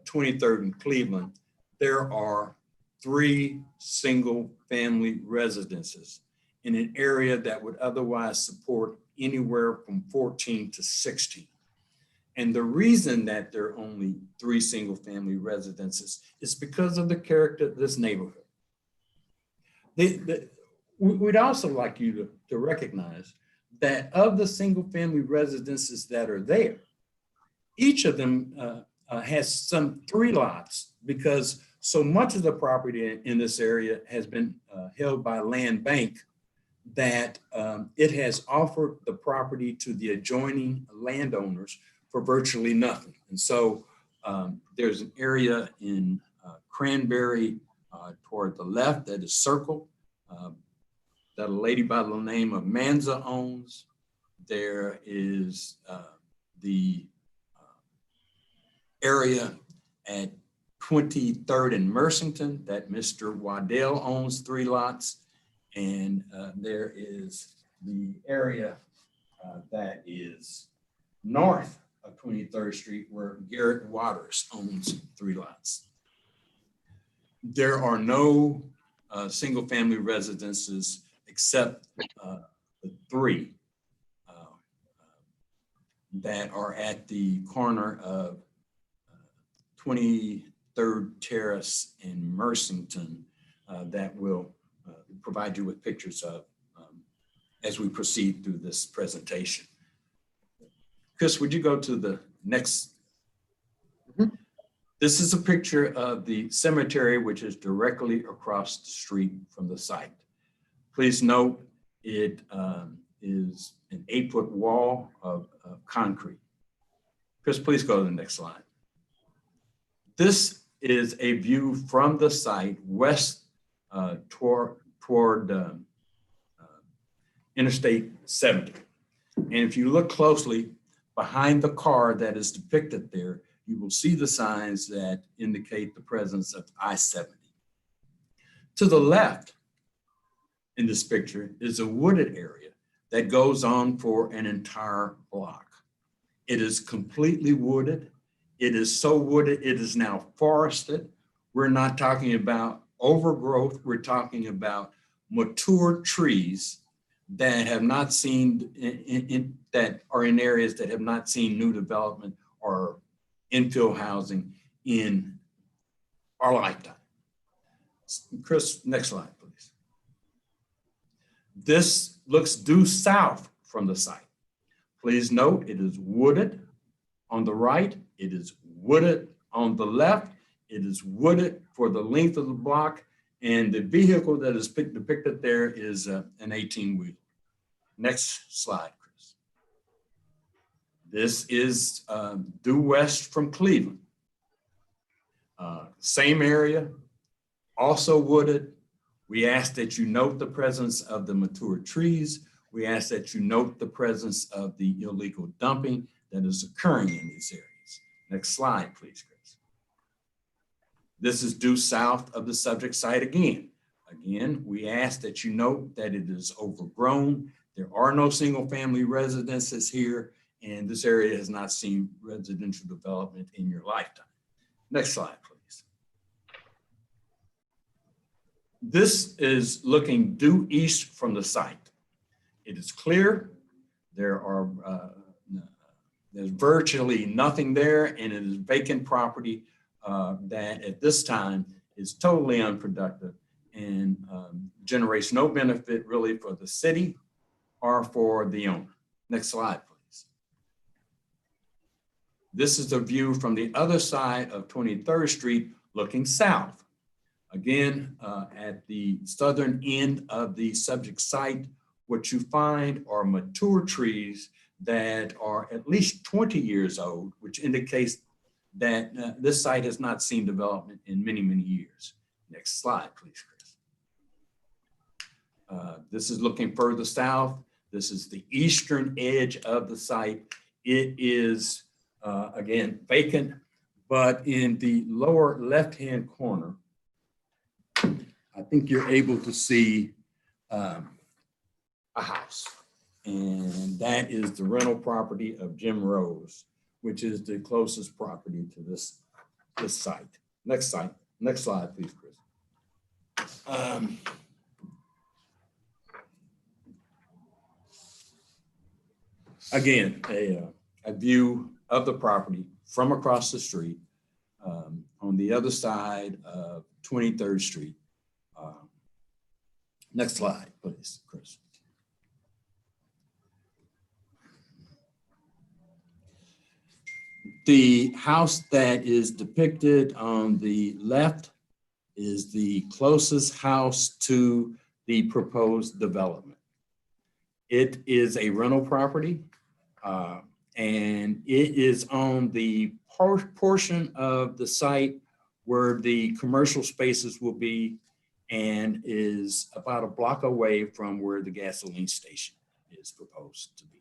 23rd and Cleveland, there are 3 single family residences in an area that would otherwise support anywhere from 14 to 16. And the reason that there are only 3 single family residences is because of the character of this neighborhood. We'd also like you to recognize that of the single family residences that are there, each of them has some 3 lots, because so much of the property in this area has been held by Land Bank that it has offered the property to the adjoining landowners for virtually nothing. And so there's an area in Cranberry toward the left that is circled that a lady by the name of Manza owns. There is the area at 23rd and Mercington that Mr. Waddell owns 3 lots. And there is the area that is north of 23rd Street where Garrett Waters owns 3 lots. There are no single family residences except the 3 that are at the corner of 23rd Terrace and Mercington that will provide you with pictures of as we proceed through this presentation. Chris, would you go to the next? This is a picture of the cemetery, which is directly across the street from the site. Please note it is an 8-foot wall of concrete. Chris, please go to the next slide. This is a view from the site west toward Interstate 70. And if you look closely behind the car that is depicted there, you will see the signs that indicate the presence of I-70. To the left in this picture is a wooded area that goes on for an entire block. It is completely wooded. It is so wooded, it is now forested. We're not talking about overgrowth. We're talking about mature trees that have not seen, that are in areas that have not seen new development or infill housing in our lifetime. Chris, next slide, please. This looks due south from the site. Please note it is wooded on the right. It is wooded on the left. It is wooded for the length of the block. And the vehicle that is depicted there is an 18-wheeler. Next slide, Chris. This is due west from Cleveland. Same area, also wooded. We ask that you note the presence of the mature trees. We ask that you note the presence of the illegal dumping that is occurring in these areas. Next slide, please, Chris. This is due south of the subject site again. Again, we ask that you note that it is overgrown. There are no single family residences here, and this area has not seen residential development in your lifetime. Next slide, please. This is looking due east from the site. It is clear. There's virtually nothing there, and it is vacant property that at this time is totally unproductive and generates no benefit really for the city or for the owner. Next slide, please. This is a view from the other side of 23rd Street looking south. Again, at the southern end of the subject site, what you find are mature trees that are at least 20 years old, which indicates that this site has not seen development in many, many years. Next slide, please, Chris. This is looking further south. This is the eastern edge of the site. It is, again, vacant, but in the lower left-hand corner, I think you're able to see a house. And that is the rental property of Jim Rose, which is the closest property to this site. Next slide, please, Chris. Again, a view of the property from across the street on the other side of 23rd Street. Next slide, please, Chris. The house that is depicted on the left is the closest house to the proposed development. It is a rental property, and it is on the portion of the site where the commercial spaces will be, and is about a block away from where the gasoline station is proposed to be.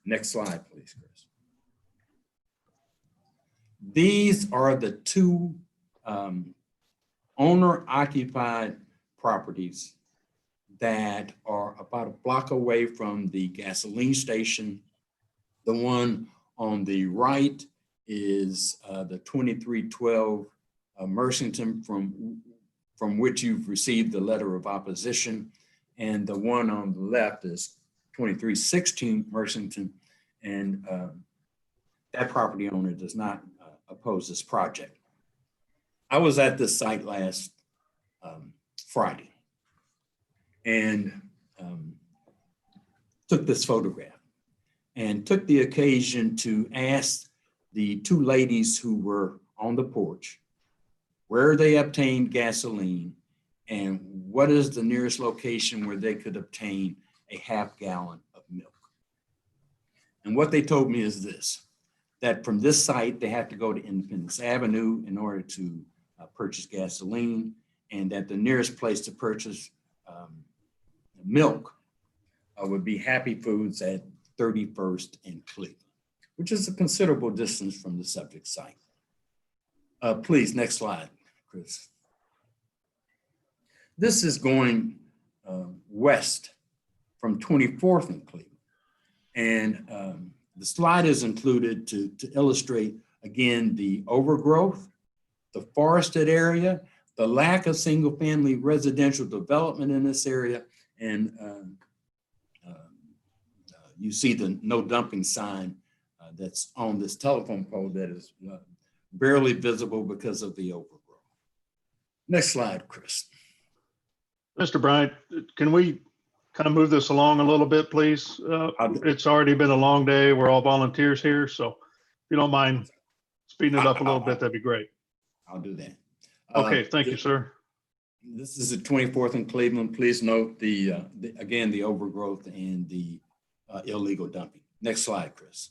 Next slide, please, Chris. These are the two owner-occupied properties that are about a block away from the gasoline station. The one on the right is the 2312 Mercington, from which you've received the letter of opposition. And the one on the left is 2316 Mercington. And that property owner does not oppose this project. I was at this site last Friday and took this photograph and took the occasion to ask the two ladies who were on the porch where they obtained gasoline and what is the nearest location where they could obtain a half gallon of milk. And what they told me is this, that from this site, they have to go to Independence Avenue in order to purchase gasoline, and that the nearest place to purchase milk would be Happy Foods at 31st and Cleveland, which is a considerable distance from the subject site. Please, next slide, Chris. This is going west from 24th and Cleveland. And the slide is included to illustrate, again, the overgrowth, the forested area, the lack of single-family residential development in this area, and you see the no dumping sign that's on this telephone pole that is barely visible because of the overgrowth. Next slide, Chris. Mr. Bryant, can we kind of move this along a little bit, please? It's already been a long day. We're all volunteers here. So if you don't mind speeding it up a little bit, that'd be great. I'll do that. Okay, thank you, sir. This is at 24th and Cleveland. Please note again, the overgrowth and the illegal dumping. Next slide, Chris.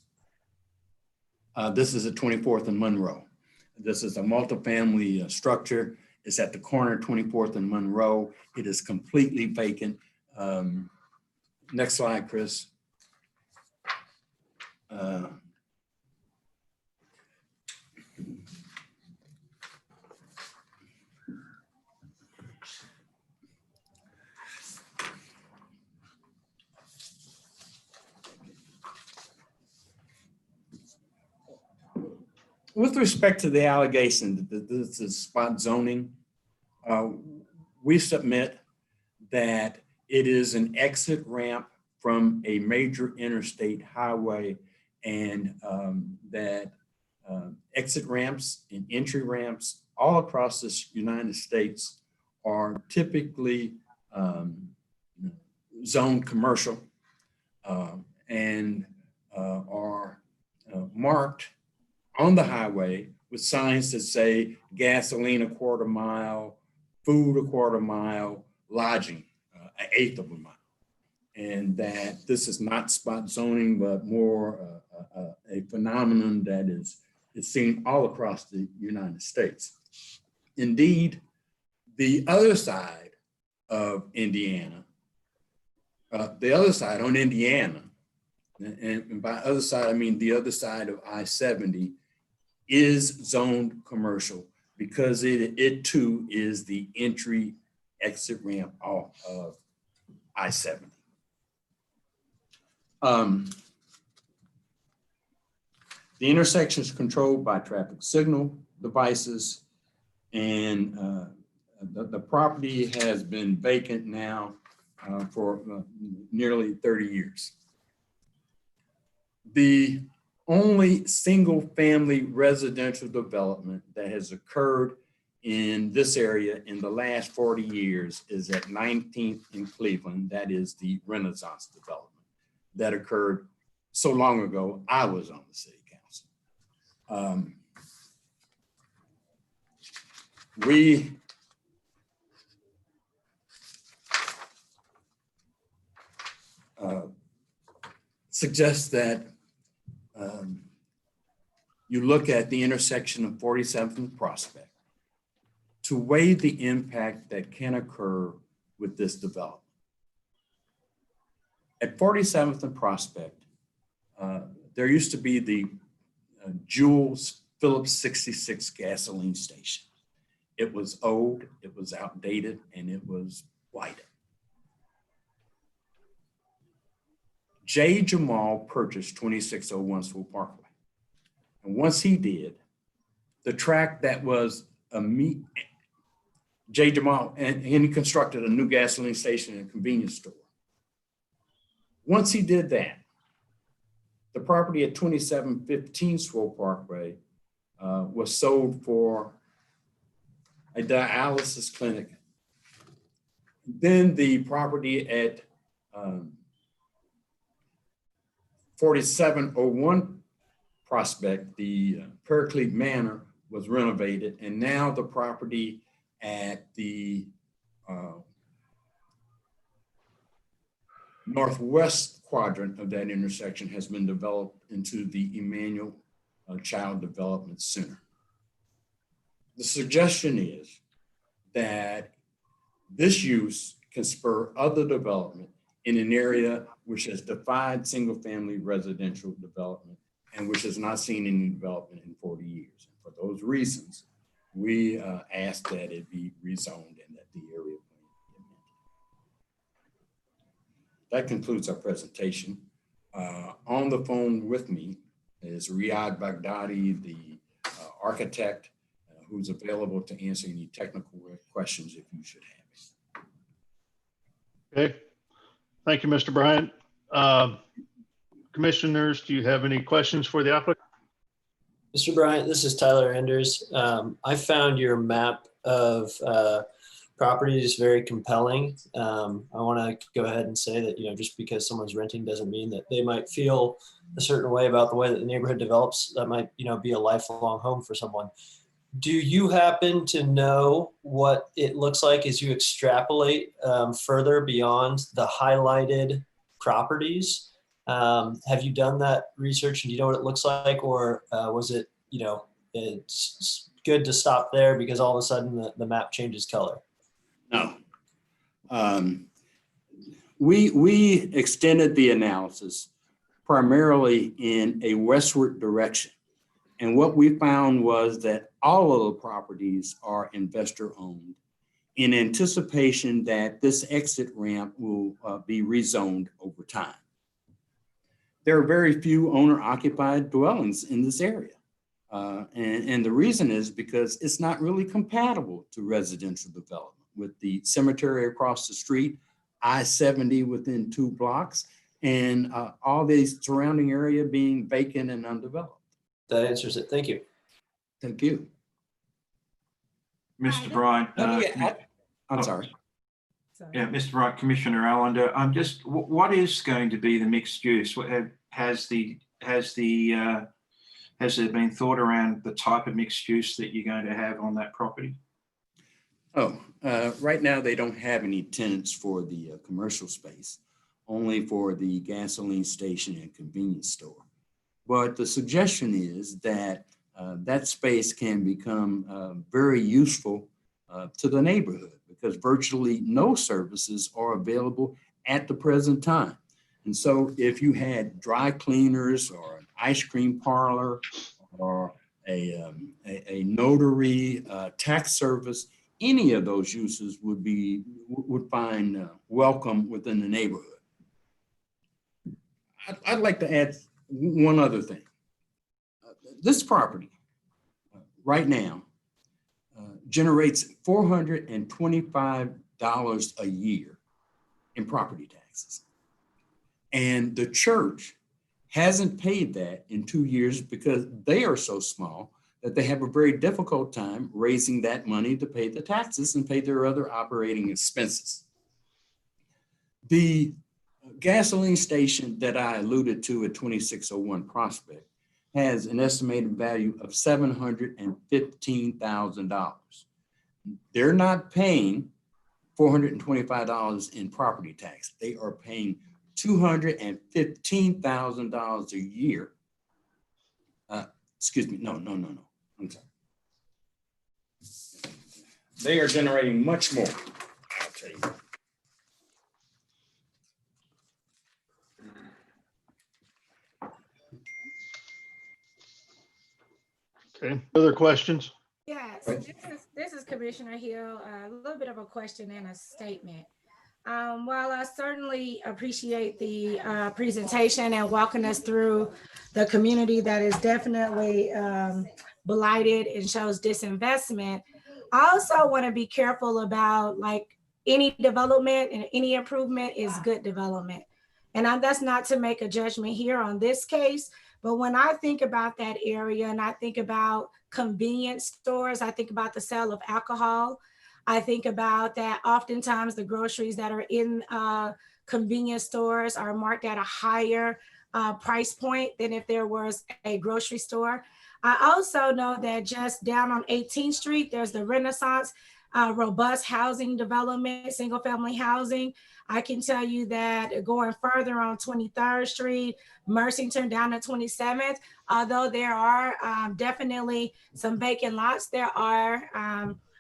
This is at 24th and Monroe. This is a multifamily structure. It's at the corner of 24th and Monroe. It is completely vacant. Next slide, Chris. With respect to the allegation that this is spot zoning, we submit that it is an exit ramp from a major interstate highway, and that exit ramps and entry ramps all across the United States are typically zoned commercial and are marked on the highway with signs that say gasoline a quarter mile, food a quarter mile, lodging an eighth of a mile. And that this is not spot zoning, but more a phenomenon that is seen all across the United States. Indeed, the other side of Indiana, the other side on Indiana, and by other side, I mean the other side of I-70, is zoned commercial because it too is the entry exit ramp off of I-70. The intersection is controlled by traffic signal devices, and the property has been vacant now for nearly 30 years. The only single family residential development that has occurred in this area in the last 40 years is at 19th in Cleveland. That is the Renaissance development that occurred so long ago. I was on the city council. We suggest that you look at the intersection of 47th and Prospect to weigh the impact that can occur with this development. At 47th and Prospect, there used to be the Jules Phillips 66 gasoline station. It was old, it was outdated, and it was white. J. Jamal purchased 2601 Swope Parkway. And once he did, the track that was J. Jamal, and he constructed a new gasoline station and a convenience store. Once he did that, the property at 2715 Swope Parkway was sold for a dialysis clinic. Then the property at 4701 Prospect, the Paraclete Manor, was renovated, and now the property at the northwest quadrant of that intersection has been developed into the Emmanuel Child Development Center. The suggestion is that this use can spur other development in an area which has defied single-family residential development and which has not seen any development in 40 years. And for those reasons, we ask that it be rezoned and that the area plan be amended. That concludes our presentation. On the phone with me is Riyadh Baghdadi, the architect, who's available to answer any technical questions if you should have it. Okay, thank you, Mr. Bryant. Commissioners, do you have any questions for the applicant? Mr. Bryant, this is Tyler Enders. I found your map of properties very compelling. I want to go ahead and say that, just because someone's renting doesn't mean that they might feel a certain way about the way that the neighborhood develops. That might, be a lifelong home for someone. Do you happen to know what it looks like as you extrapolate further beyond the highlighted properties? Have you done that research and do you know what it looks like, or was it, it's good to stop there because all of a sudden the map changes color? No. We extended the analysis primarily in a westward direction. And what we found was that all of the properties are investor owned in anticipation that this exit ramp will be rezoned over time. There are very few owner occupied dwellings in this area. And the reason is because it's not really compatible to residential development with the cemetery across the street, I-70 within 2 blocks, and all the surrounding area being vacant and undeveloped. That answers it. Thank you. Thank you. Mr. Bright. I'm sorry. Yeah, Mr. Bright, Commissioner Allender, what is going to be the mixed use? Has there been thought around the type of mixed use that you're going to have on that property? Right now they don't have any tenants for the commercial space, only for the gasoline station and convenience store. But the suggestion is that that space can become very useful to the neighborhood because virtually no services are available at the present time. And so if you had dry cleaners or an ice cream parlor or a notary tax service, any of those uses would find welcome within the neighborhood. I'd like to add one other thing. This property right now generates $425 a year in property taxes. And the church hasn't paid that in 2 years because they are so small that they have a very difficult time raising that money to pay the taxes and pay their other operating expenses. The gasoline station that I alluded to at 2601 Prospect has an estimated value of $715,000. They're not paying $425 in property tax. They are paying $215,000 a year. Excuse me, no. I'm sorry. They are generating much more, I'll tell you. Okay, other questions? Yes, this is Commissioner Hill. A little bit of a question and a statement. While I certainly appreciate the presentation and walking us through the community that is definitely blighted and shows disinvestment, I also want to be careful about like any development and any improvement is good development. And that's not to make a judgment here on this case, but when I think about that area and I think about convenience stores, I think about the sale of alcohol. I think about that oftentimes the groceries that are in convenience stores are marked at a higher price point than if there was a grocery store. I also know that just down on 18th Street, there's the Renaissance robust housing development, single family housing. I can tell you that going further on 23rd Street, Mercington down at 27th, although there are definitely some vacant lots, there are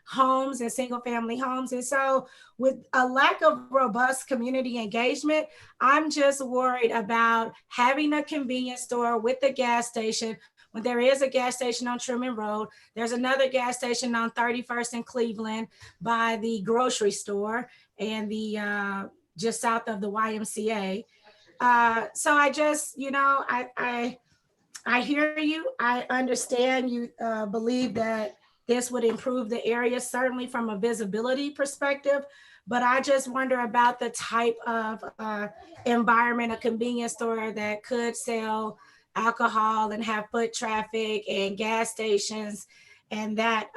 homes and single family homes. And so with a lack of robust community engagement, I'm just worried about having a convenience store with a gas station. When there is a gas station on Truman Road, there's another gas station on 31st in Cleveland by the grocery store and the just south of the YMCA. So I just, I hear you. I understand you believe that this would improve the area, certainly from a visibility perspective, but I just wonder about the type of environment, a convenience store that could sell alcohol and have foot traffic and gas stations and that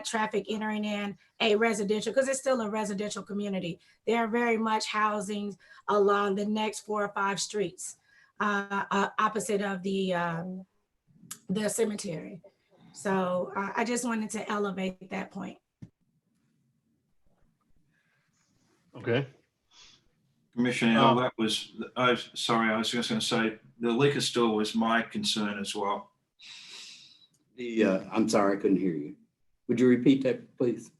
traffic entering in a residential, because it's still a residential community. There are very much housing along the next 4 or 5 streets opposite of the cemetery. So I just wanted to elevate that point. Okay. Commissioner Hill, that was, sorry, I was just going to say the liquor store was my concern as well. I'm sorry, I couldn't hear you. Would you repeat that, please?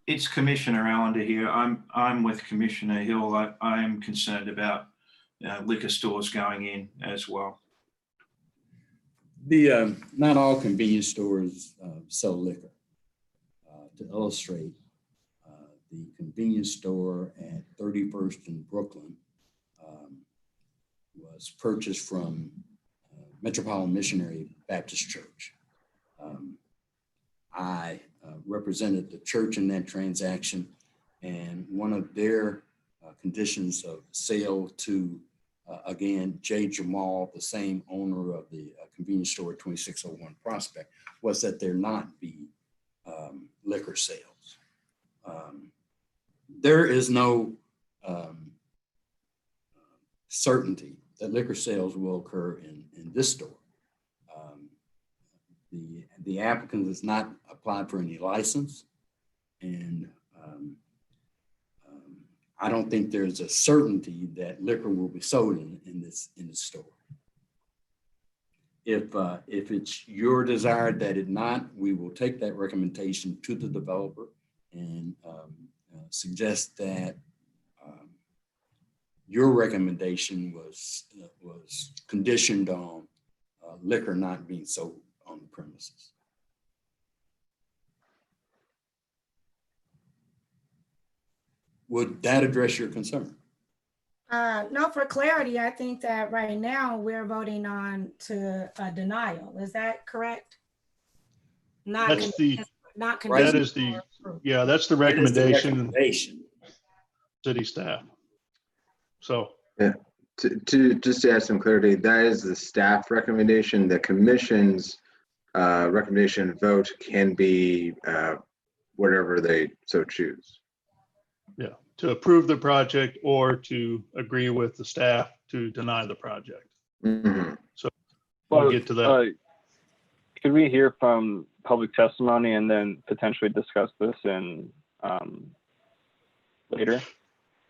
It's Commissioner Allender here. I'm with Commissioner Hill. I am concerned about liquor stores going in as well. Not all convenience stores sell liquor. To illustrate, the convenience store at 31st in Brooklyn was purchased from Metropolitan Missionary Baptist Church. I represented the church in that transaction, and one of their conditions of sale to, again, J. Jamal, the same owner of the convenience store at 2601 Prospect, was that there not be liquor sales. There is no certainty that liquor sales will occur in this store. The applicant has not applied for any license, and I don't think there's a certainty that liquor will be sold in this store. If it's your desire that it not, we will take that recommendation to the developer and suggest that your recommendation was conditioned on liquor not being sold on the premises. Would that address your concern? No, for clarity, I think that right now we're voting on to denial. Is that correct? Not That's the, not that is the, yeah, that's the recommendation. City staff. So. Yeah, to just to add some clarity, that is the staff recommendation. The commission's recommendation vote can be whatever they so choose. Yeah, to approve the project or to agree with the staff to deny the project. Mm-hmm. So we'll get to that. Could we hear from public testimony and then potentially discuss this in later?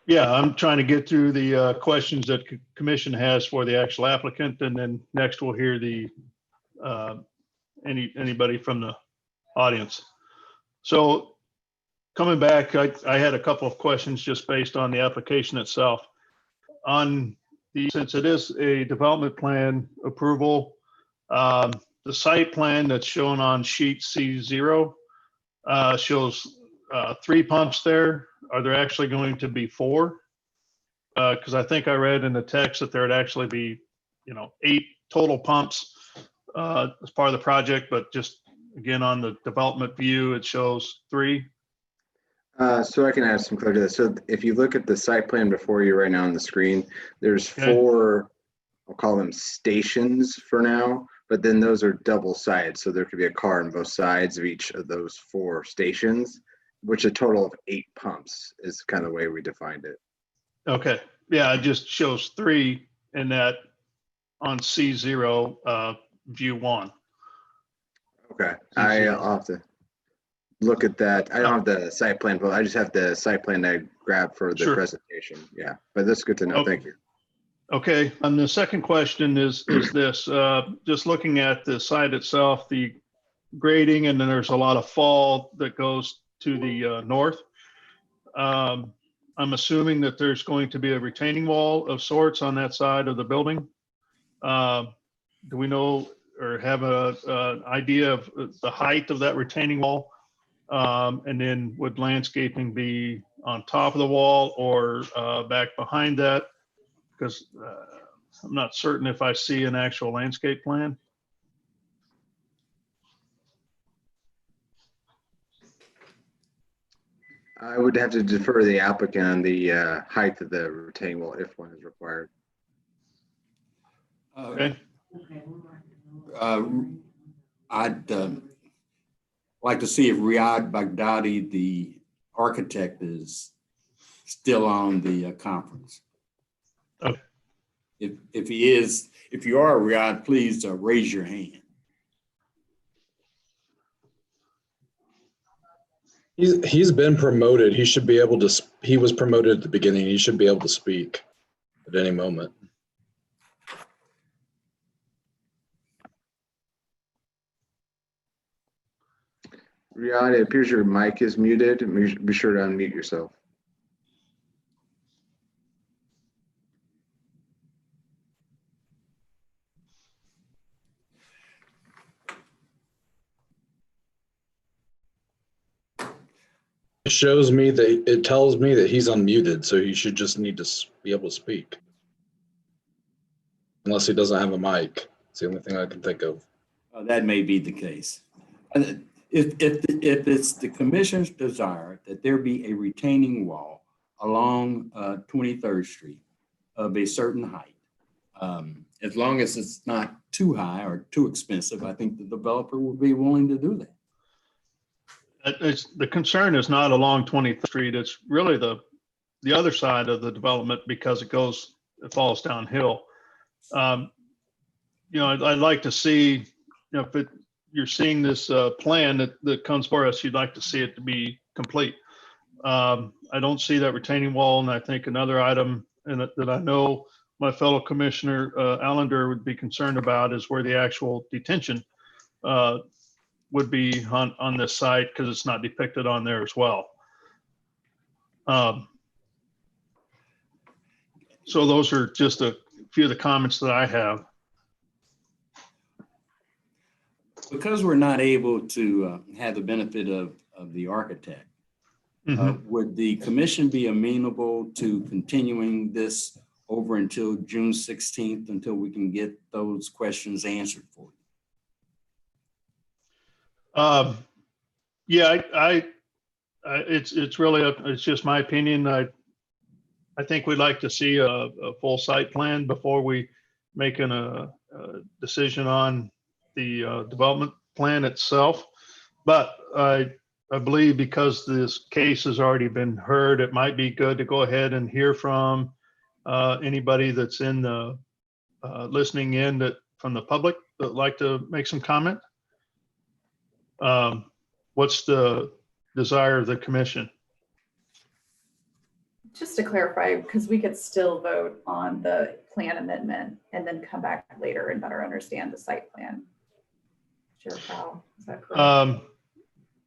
Yeah, I'm trying to get through the questions that commission has for the actual applicant, and then next we'll hear the anybody from the audience. So coming back, I had a couple of questions just based on the application itself. Since it is a development plan approval, the site plan that's shown on sheet C0 shows 3 pumps there. Are there actually going to be 4? Because I think I read in the text that there'd actually be, 8 total pumps as part of the project, but just again on the development view, it shows 3. So I can add some clarity to that. So if you look at the site plan before you right now on the screen, there's 4, I'll call them stations for now, but then those are double sided. So there could be a car on both sides of each of those 4 stations, which a total of 8 pumps is kind of the way we defined it. Okay. Yeah, it just shows 3 in that on C0 view 1. Okay. I'll have to look at that. I don't have the site plan, but I just have the site plan I grabbed for the presentation. Yeah, but that's good to know. Okay. Thank you. Okay. And the second question is this, just looking at the site itself, the grading, and then there's a lot of fall that goes to the north. I'm assuming that there's going to be a retaining wall of sorts on that side of the building. Do we know or have an idea of the height of that retaining wall? And then would landscaping be on top of the wall or back behind that? Because I'm not certain if I see an actual landscape plan. I would have to defer to the applicant on the height of the retaining wall if one is required. Okay. I'd like to see if Riyadh Baghdadi, the architect, is still on the conference. Okay. If he is, if you are, Riyadh, please raise your hand. He's been promoted. He should be able to, he was promoted at the beginning. He should be able to speak at any moment. Riyadh, it appears your mic is muted. Be sure to unmute yourself. It shows me that it tells me that he's unmuted, so he should just need to be able to speak. Unless he doesn't have a mic. It's the only thing I can think of. That may be the case. If it's the commission's desire that there be a retaining wall along 23rd Street of a certain height, as long as it's not too high or too expensive, I think the developer would be willing to do that. The concern is not along 23rd Street. It's really the other side of the development because it falls downhill. I'd like to see, if you're seeing this plan that comes for us, you'd like to see it to be complete. I don't see that retaining wall, and I think another item that I know my fellow Commissioner Allender would be concerned about is where the actual detention would be on this site, because it's not depicted on there as well. So those are just a few of the comments that I have. Because we're not able to have the benefit of the architect, would the commission be amenable to continuing this over until June 16th until we can get those questions answered for you? Yeah, it's really it's just my opinion. I think we'd like to see a full site plan before we make a decision on the development plan itself. But I believe because this case has already been heard, it might be good to go ahead and hear from anybody that's in the listening in from the public that would like to make some comment. What's the desire of the commission? Just to clarify, because we could still vote on the plan amendment and then come back later and better understand the site plan. Chair Powell, is that correct?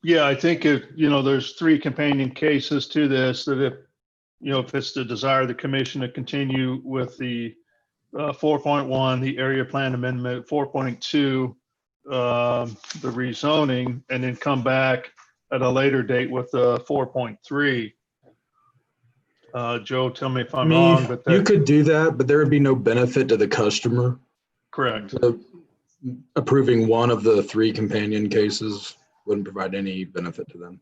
Yeah, I think there's 3 companion cases to this, that if it's the desire of the commission to continue with the 4.1, the area plan amendment, 4.2, the rezoning, and then come back at a later date with 4.3. Joe, tell me if I'm wrong, but you could do that, but there would be no benefit to the customer. Correct. Approving one of the 3 companion cases wouldn't provide any benefit to them.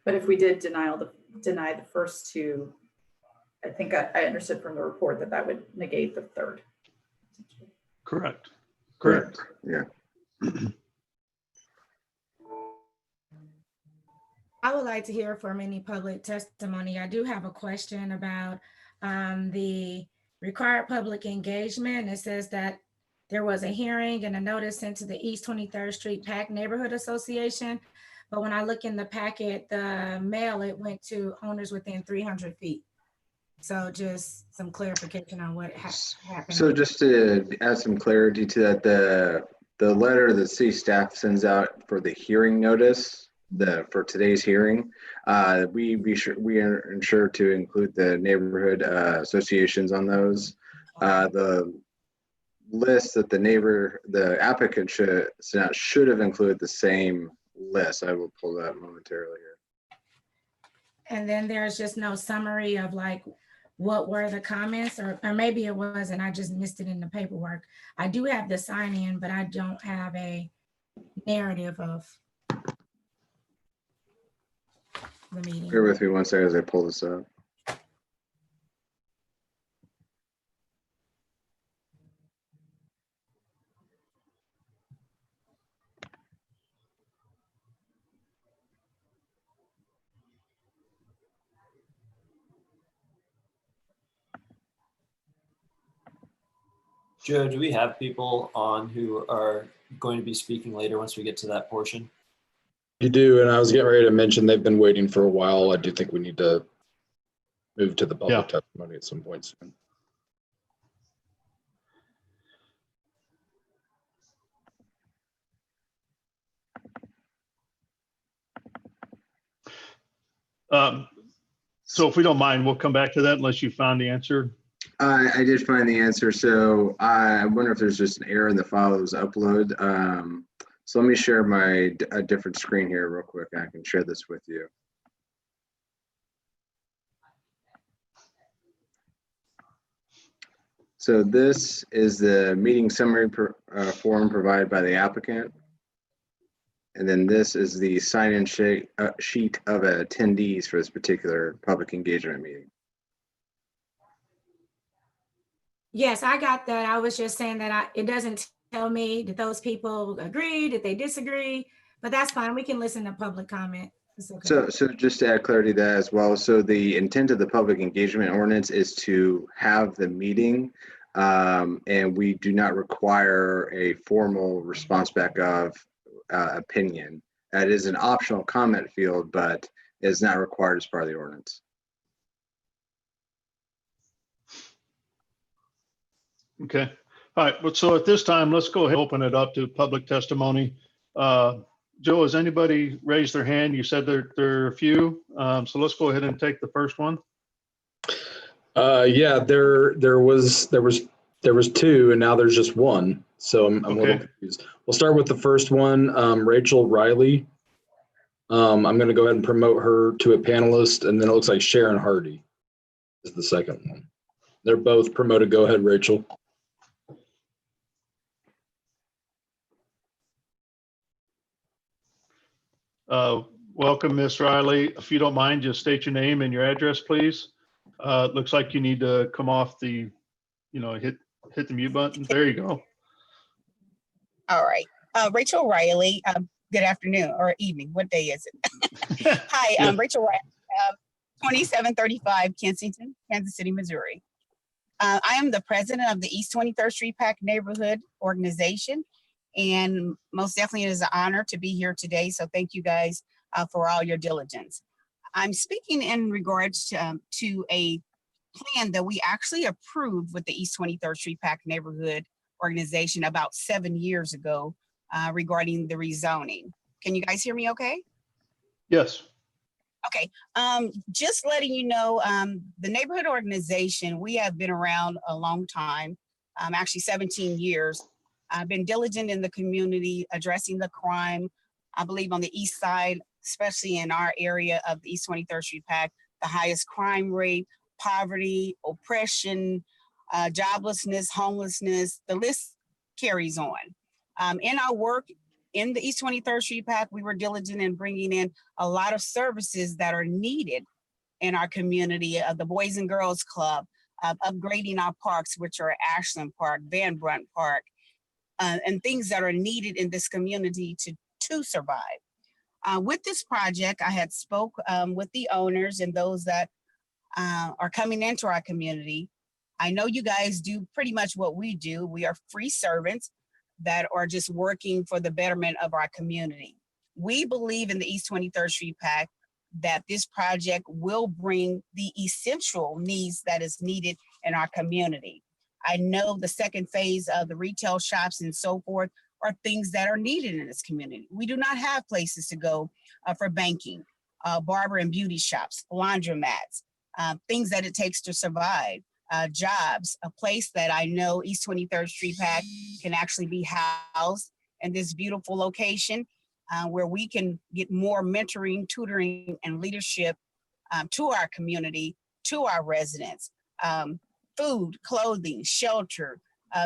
But if we did deny the first 2, I think I understood from the report that would negate the 3rd. Correct. Yeah. I would like to hear from any public testimony. I do have a question about the required public engagement. It says that there was a hearing and a notice sent to the East 23rd Street PAC Neighborhood Association. But when I look in the packet, the mail, it went to owners within 300 feet. So just some clarification on what happened. So just to add some clarity to that, the letter that city staff sends out for the hearing notice, for today's hearing, we are ensured to include the neighborhood associations on those. The list that the applicant should have included the same list. I will pull that momentarily here. And then there's just no summary of like what were the comments, or maybe it was and I just missed it in the paperwork. I do have the sign in, but I don't have a narrative of the meeting. Bear with me one second as I pull this up. Joe, do we have people on who are going to be speaking later once we get to that portion? You do, and I was getting ready to mention they've been waiting for a while. I do think we need to move to the public testimony at some point soon. So if we don't mind, we'll come back to that unless you found the answer. I did find the answer. So I wonder if there's just an error in the file that was uploaded. So let me share a different screen here real quick. I can share this with you. So this is the meeting summary form provided by the applicant. And then this is the sign-in sheet of attendees for this particular public engagement meeting. Yes, I got that. I was just saying that it doesn't tell me that those people agree, that they disagree, but that's fine. We can listen to public comment. It's okay. So just to add clarity to that as well. So the intent of the public engagement ordinance is to have the meeting, and we do not require a formal response back of opinion. That is an optional comment field, but is not required as part of the ordinance. Okay. All right. Well, so at this time, let's go ahead and open it up to public testimony. Joe, has anybody raised their hand? You said there are a few. So let's go ahead and take the first one. Yeah, there was two, and now there's just one. So I'm a little confused. We'll start with the first one, Rachel Riley. I'm going to go ahead and promote her to a panelist, and then it looks like Sharon Hardy is the second one. They're both promoted. Go ahead, Rachel. Welcome, Miss Riley. If you don't mind, just state your name and your address, please. It looks like you need to come off the, hit the mute button. There you go. All right. Rachel Riley. Good afternoon or evening. What day is it? Hi, Yeah. Rachel Riley, 2735 Kensington, Kansas City, Missouri. I am the president of the East 23rd Street PAC neighborhood organization, and most definitely it is an honor to be here today. So thank you guys for all your diligence. I'm speaking in regards to a plan that we actually approved with the East 23rd Street PAC neighborhood organization about 7 years ago regarding the rezoning. Can you guys hear me okay? Yes. Okay, just letting you know, the neighborhood organization, we have been around a long time, actually 17 years. I've been diligent in the community, addressing the crime, I believe on the east side, especially in our area of the East 23rd Street PAC, the highest crime rate, poverty, oppression, joblessness, homelessness, the list carries on. In our work in the East 23rd Street PAC, we were diligent in bringing in a lot of services that are needed in our community, the Boys and Girls Club, upgrading our parks, which are Ashland Park, Van Brunt Park, and things that are needed in this community to survive. With this project, I had spoke with the owners and those that are coming into our community. I know you guys do pretty much what we do. We are free servants that are just working for the betterment of our community. We believe in the East 23rd Street PAC that this project will bring the essential needs that is needed in our community. I know the second phase of the retail shops and so forth are things that are needed in this community. We do not have places to go for banking, barber and beauty shops, laundromats, things that it takes to survive. Jobs, a place that I know East 23rd Street PAC can actually be housed in this beautiful location where we can get more mentoring, tutoring, and leadership to our community, to our residents. Food, clothing, shelter,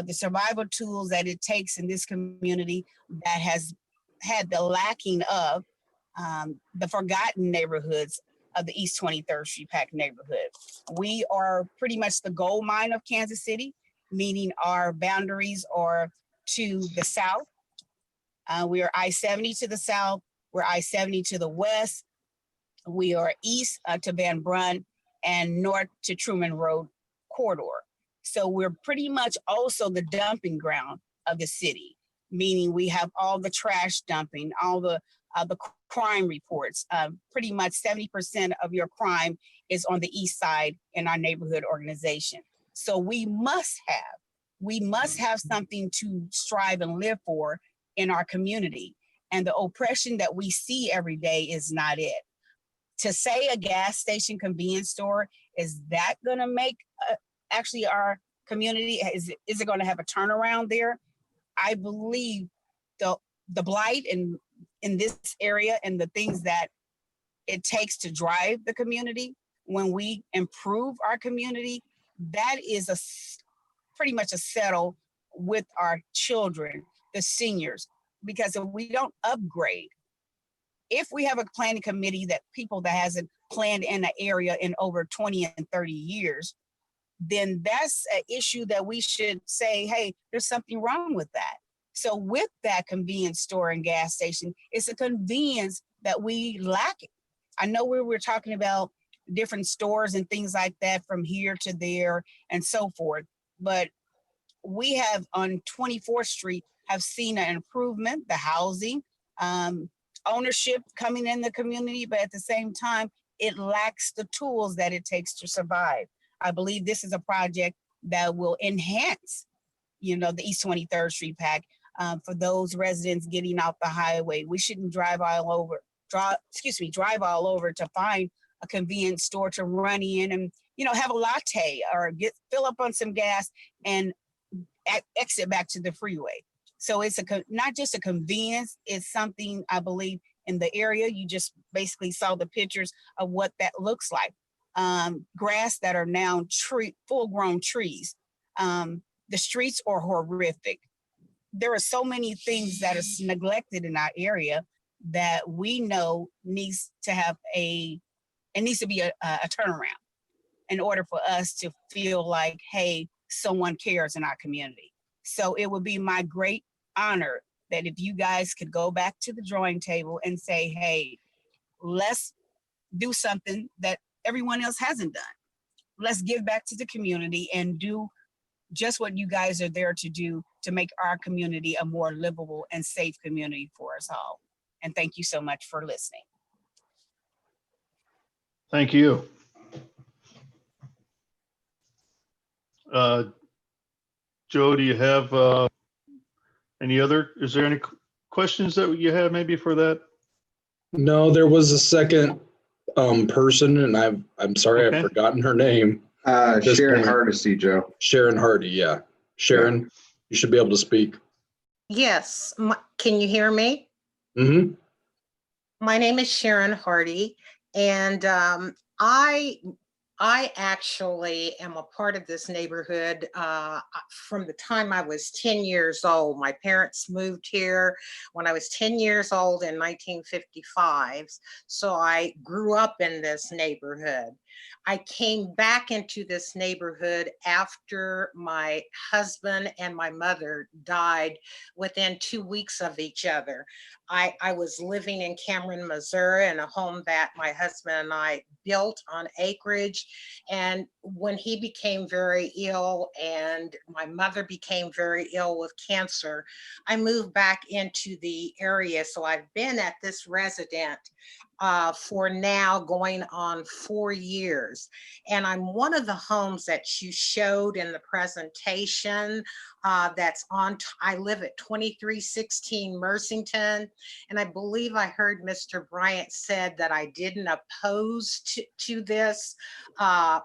the survival tools that it takes in this community that has had the lacking of the forgotten neighborhoods of the East 23rd Street PAC neighborhood. We are pretty much the gold mine of Kansas City, meaning our boundaries are to the south. We are I-70 to the south, we're I-70 to the west. We are east to Van Brunt and north to Truman Road corridor. So we're pretty much also the dumping ground of the city, meaning we have all the trash dumping, all the crime reports. Pretty much 70% of your crime is on the east side in our neighborhood organization. So we must have something to strive and live for in our community. And the oppression that we see every day is not it. To say a gas station convenience store, is that gonna make actually our community, is it gonna have a turnaround there? I believe the blight in this area and the things that it takes to drive the community, when we improve our community, that is pretty much a settle with our children, the seniors, because if we don't upgrade, if we have a planning committee that people that hasn't planned in an area in over 20 and 30 years, then that's an issue that we should say, hey, there's something wrong with that. So with that convenience store and gas station, it's a convenience that we lack. I know we were talking about different stores and things like that from here to there and so forth, but we have on 24th Street have seen an improvement, the housing, ownership coming in the community, but at the same time, it lacks the tools that it takes to survive. I believe this is a project that will enhance, the East 23rd Street PAC for those residents getting out the highway. We shouldn't drive all over to find a convenience store to run in and, have a latte or fill up on some gas and exit back to the freeway. So it's not just a convenience, it's something I believe in the area. You just basically saw the pictures of what that looks like. Grass that are now full-grown trees. The streets are horrific. There are so many things that are neglected in our area that we know needs to be a turnaround in order for us to feel like, hey, someone cares in our community. So it would be my great honor that if you guys could go back to the drawing table and say, hey, let's do something that everyone else hasn't done. Let's give back to the community and do just what you guys are there to do to make our community a more livable and safe community for us all. And thank you so much for listening. Thank you. Joe, do you have is there any questions that you have maybe for that? No, there was a second person, and I'm sorry, Okay. I've forgotten her name. Sharon Hardesty, Joe. Sharon Hardy, yeah. Sharon, you should be able to speak. Yes, can you hear me? Mm-hmm. My name is Sharon Hardy, and I actually am a part of this neighborhood from the time I was 10 years old. My parents moved here when I was 10 years old in 1955, so I grew up in this neighborhood. I came back into this neighborhood after my husband and my mother died within 2 weeks of each other. I was living in Cameron, Missouri, in a home that my husband and I built on acreage. And when he became very ill and my mother became very ill with cancer, I moved back into the area. So I've been at this residence for now going on 4 years. And I'm one of the homes that you showed in the presentation that's on, I live at 2316 Mersington. And I believe I heard Mr. Bryant said that I didn't oppose to this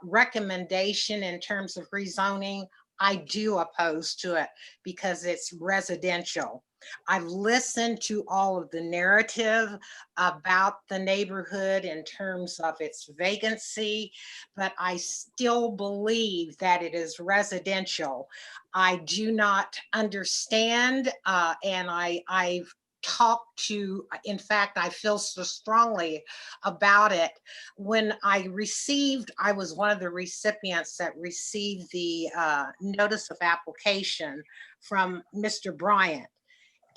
recommendation in terms of rezoning. I do oppose to it because it's residential. I've listened to all of the narrative about the neighborhood in terms of its vacancy, but I still believe that it is residential. I do not understand, and I've talked to, in fact, I feel so strongly about it. When I was one of the recipients that received the notice of application from Mr. Bryant.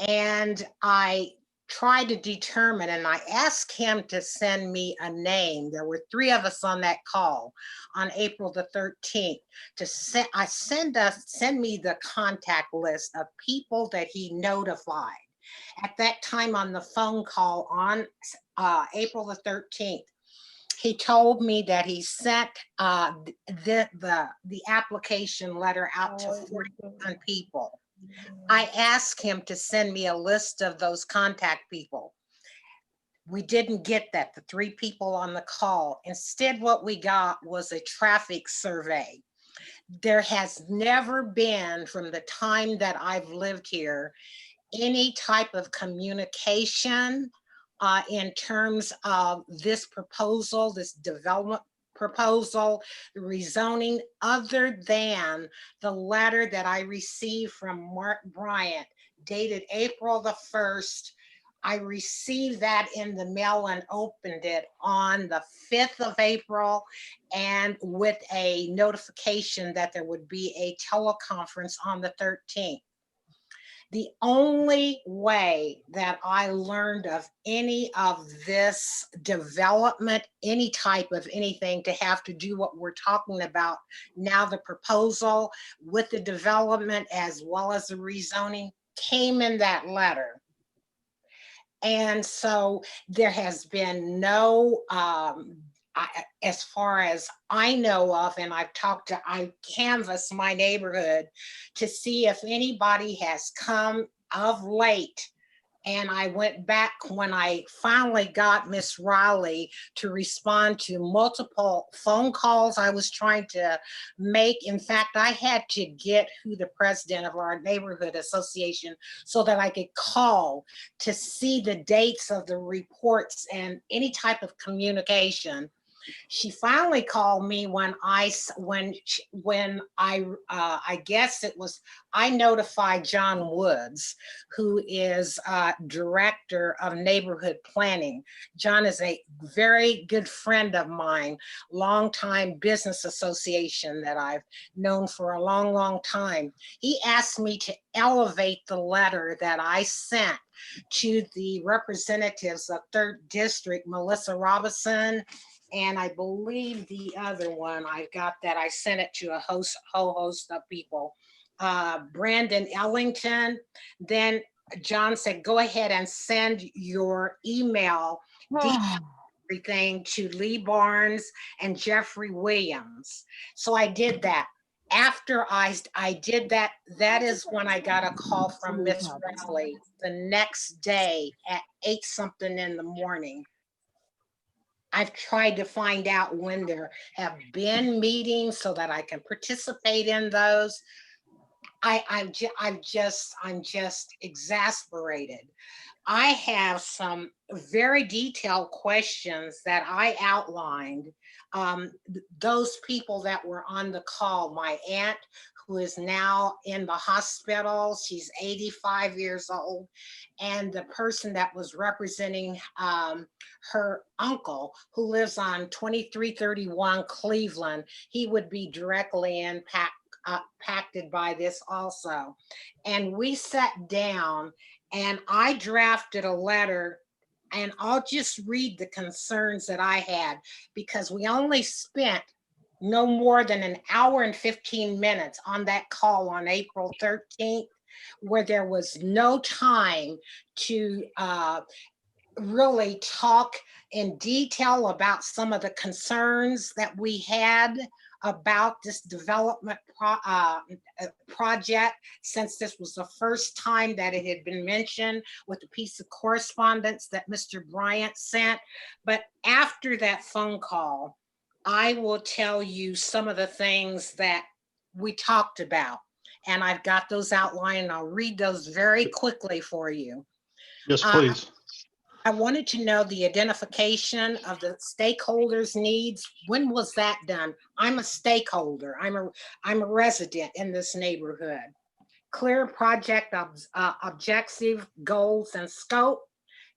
And I tried to determine, and I asked him to send me a name. There were 3 of us on that call on April the 13th to send me the contact list of people that he notified. At that time on the phone call on April the 13th, he told me that he sent the application letter out to 41 people. I asked him to send me a list of those contact people. We didn't get that, the 3 people on the call. Instead, what we got was a traffic survey. There has never been, from the time that I've lived here, any type of communication in terms of this proposal, this development proposal, rezoning, other than the letter that I received from Mark Bryant dated April the 1st. I received that in the mail and opened it on the 5th of April, and with a notification that there would be a teleconference on the 13th. The only way that I learned of any of this development, any type of anything to have to do what we're talking about now, the proposal with the development as well as the rezoning, came in that letter. And so there has been no, as far as I know of, and I canvassed my neighborhood to see if anybody has come of late. And I went back when I finally got Miss Riley to respond to multiple phone calls I was trying to make. In fact, I had to get who the president of our neighborhood association so that I could call to see the dates of the reports and any type of communication. She finally called me when I guess it was, I notified John Woods, who is director of neighborhood planning. John is a very good friend of mine, longtime business association that I've known for a long, long time. He asked me to elevate the letter that I sent to the representatives of 3rd District, Melissa Robinson, and I believe the other one, I got that, I sent it to a whole host of people. Brandon Ellington. Then John said, go ahead and send your email everything to Lee Barnes and Jeffrey Williams. So I did that. After I did that, that is when I got a call from Miss Riley the next day at 8-something in the morning. I've tried to find out when there have been meetings so that I can participate in those. I'm just exasperated. I have some very detailed questions that I outlined. Those people that were on the call, my aunt, who is now in the hospital, she's 85 years old, and the person that was representing her uncle, who lives on 2331 Cleveland, he would be directly impacted by this also. And we sat down and I drafted a letter, and I'll just read the concerns that I had, because we only spent no more than an hour and 15 minutes on that call on April 13th, where there was no time to really talk in detail about some of the concerns that we had about this development project, since this was the first time that it had been mentioned with a piece of correspondence that Mr. Bryant sent. But after that phone call, I will tell you some of the things that we talked about, and I've got those outlined, and I'll read those very quickly for you. Yes, please. I wanted to know the identification of the stakeholders' needs. When was that done? I'm a stakeholder. I'm a resident in this neighborhood. Clear project objective goals and scope,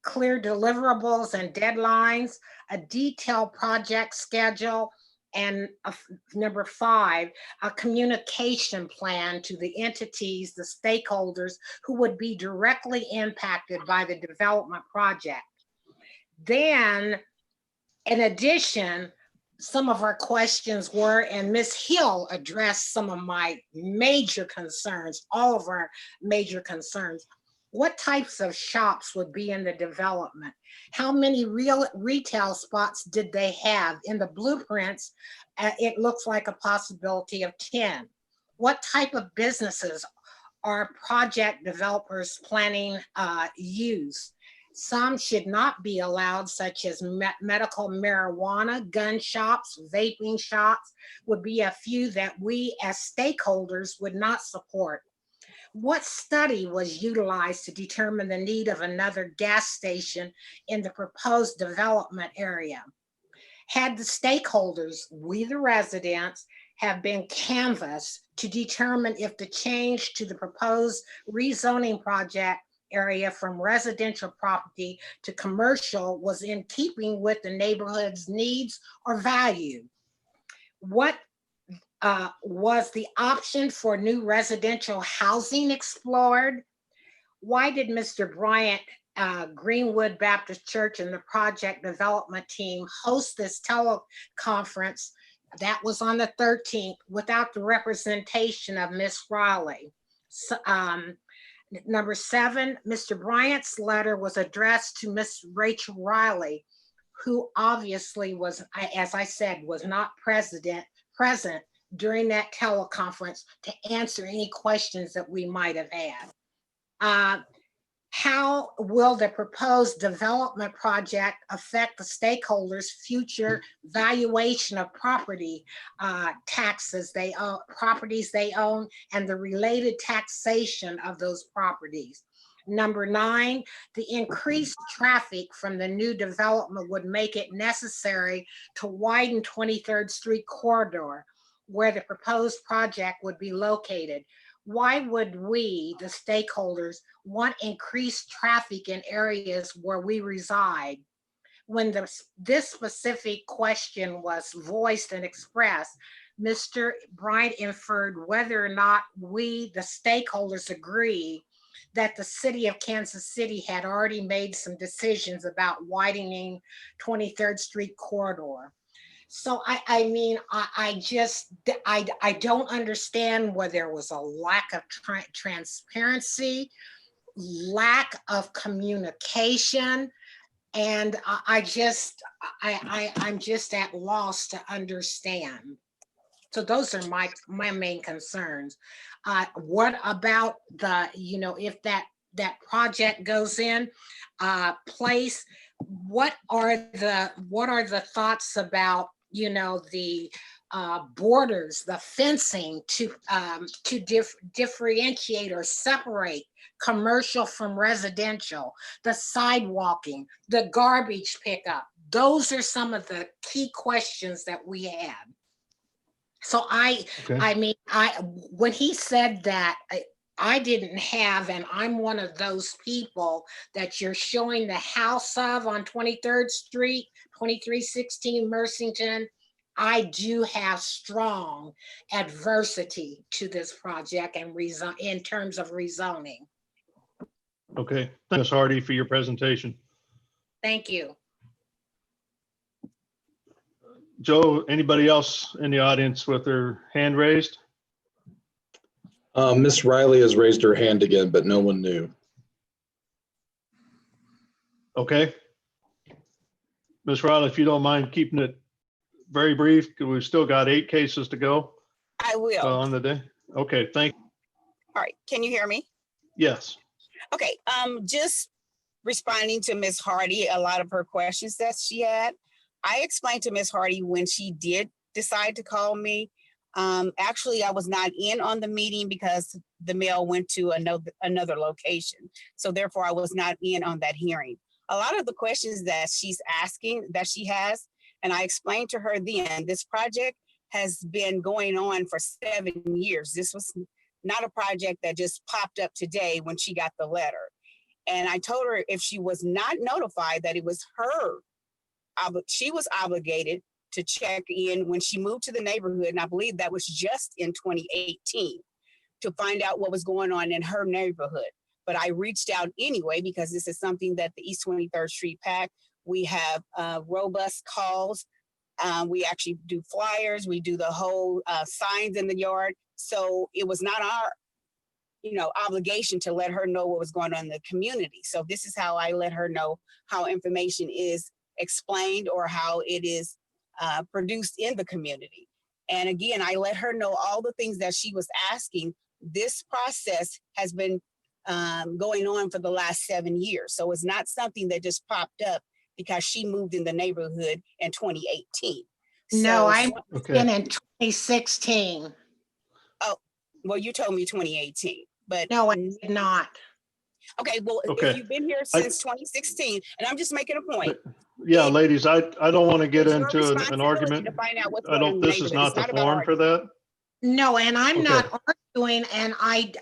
clear deliverables and deadlines, a detailed project schedule, and number 5, a communication plan to the entities, the stakeholders who would be directly impacted by the development project. Then, in addition, some of our questions were, and Ms. Hill addressed some of my major concerns, all of our major concerns. What types of shops would be in the development? How many real retail spots did they have? In the blueprints, it looks like a possibility of 10. What type of businesses are project developers planning use? Some should not be allowed, such as medical marijuana, gun shops, vaping shops would be a few that we as stakeholders would not support. What study was utilized to determine the need of another gas station in the proposed development area? Had the stakeholders, we the residents, have been canvassed to determine if the change to the proposed rezoning project area from residential property to commercial was in keeping with the neighborhood's needs or value? What was the option for new residential housing explored? Why did Mr. Bryant, Greenwood Baptist Church and the project development team host this teleconference that was on the 13th without the representation of Ms. Riley? Number 7, Mr. Bryant's letter was addressed to Ms. Rachel Riley, who obviously was, as I said, was not present during that teleconference to answer any questions that we might have had. How will the proposed development project affect the stakeholders' future valuation of property taxes properties they own, and the related taxation of those properties? Number 9, the increased traffic from the new development would make it necessary to widen 23rd Street corridor where the proposed project would be located. Why would we, the stakeholders, want increased traffic in areas where we reside? When this specific question was voiced and expressed, Mr. Bryant inferred whether or not we, the stakeholders, agree that the city of Kansas City had already made some decisions about widening 23rd Street corridor. So I mean, I don't understand whether there was a lack of transparency, lack of communication, and I'm just at loss to understand. So those are my main concerns. What about the, if that project goes in place, what are the thoughts about, the borders, the fencing to differentiate or separate commercial from residential, the sidewalking, the garbage pickup? Those are some of the key questions that we had. So when he said that, I didn't have, and I'm one of those people that you're showing the house of on 23rd Street, 2316 Mercington. I do have strong adversity to this project and in terms of rezoning. Okay, thanks, Hardy, for your presentation. Thank you. Joe, anybody else in the audience with their hand raised? Miss Riley has raised her hand again, but no one knew. Okay. Ms. Riley, if you don't mind keeping it very brief, because we've still got 8 cases to go. I will. On the day. Okay, thank you. All right, can you hear me? Yes. Okay, just responding to Ms. Hardy, a lot of her questions that she had. I explained to Ms. Hardy when she did decide to call me. Actually, I was not in on the meeting because the mail went to another location. So therefore, I was not in on that hearing. A lot of the questions that she's asking, that she has, and I explained to her then, this project has been going on for 7 years. This was not a project that just popped up today when she got the letter. And I told her if she was not notified that it was her, she was obligated to check in when she moved to the neighborhood, and I believe that was just in 2018, to find out what was going on in her neighborhood. But I reached out anyway, because this is something that the East 23rd Street PAC, we have robust calls. We actually do flyers, we do the whole signs in the yard. So it was not our obligation to let her know what was going on in the community. So this is how I let her know how information is explained or how it is produced in the community. And again, I let her know all the things that she was asking. This process has been going on for the last 7 years. So it's not something that just popped up because she moved in the neighborhood in 2018. No, I Okay. moved in 2016. Oh, well, you told me 2018, but No, I did not. okay, well, Okay. if you've been here since 2016, and I'm just making a point. Yeah, ladies, I don't want to get It's your into an responsibility argument. to find out what's I going on in don't, the this is neighborhood. not It's the not about forum for arguing. that. No, and I'm Okay. not arguing, and I,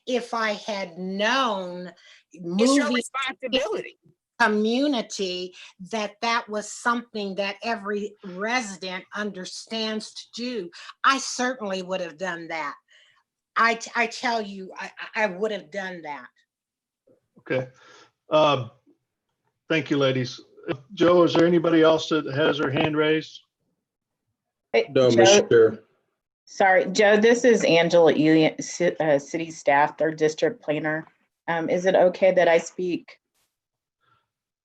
if I had known It's your moving responsibility. community, that was something that every resident understands to do, I certainly would have done that. I tell you, I would have done that. Okay. Thank you, ladies. Joe, is there anybody else that has their hand raised? No, Joe, Mr. Chair. sorry, Joe, this is Angela Ely, city staff, 3rd District Planner. Is it okay that I speak?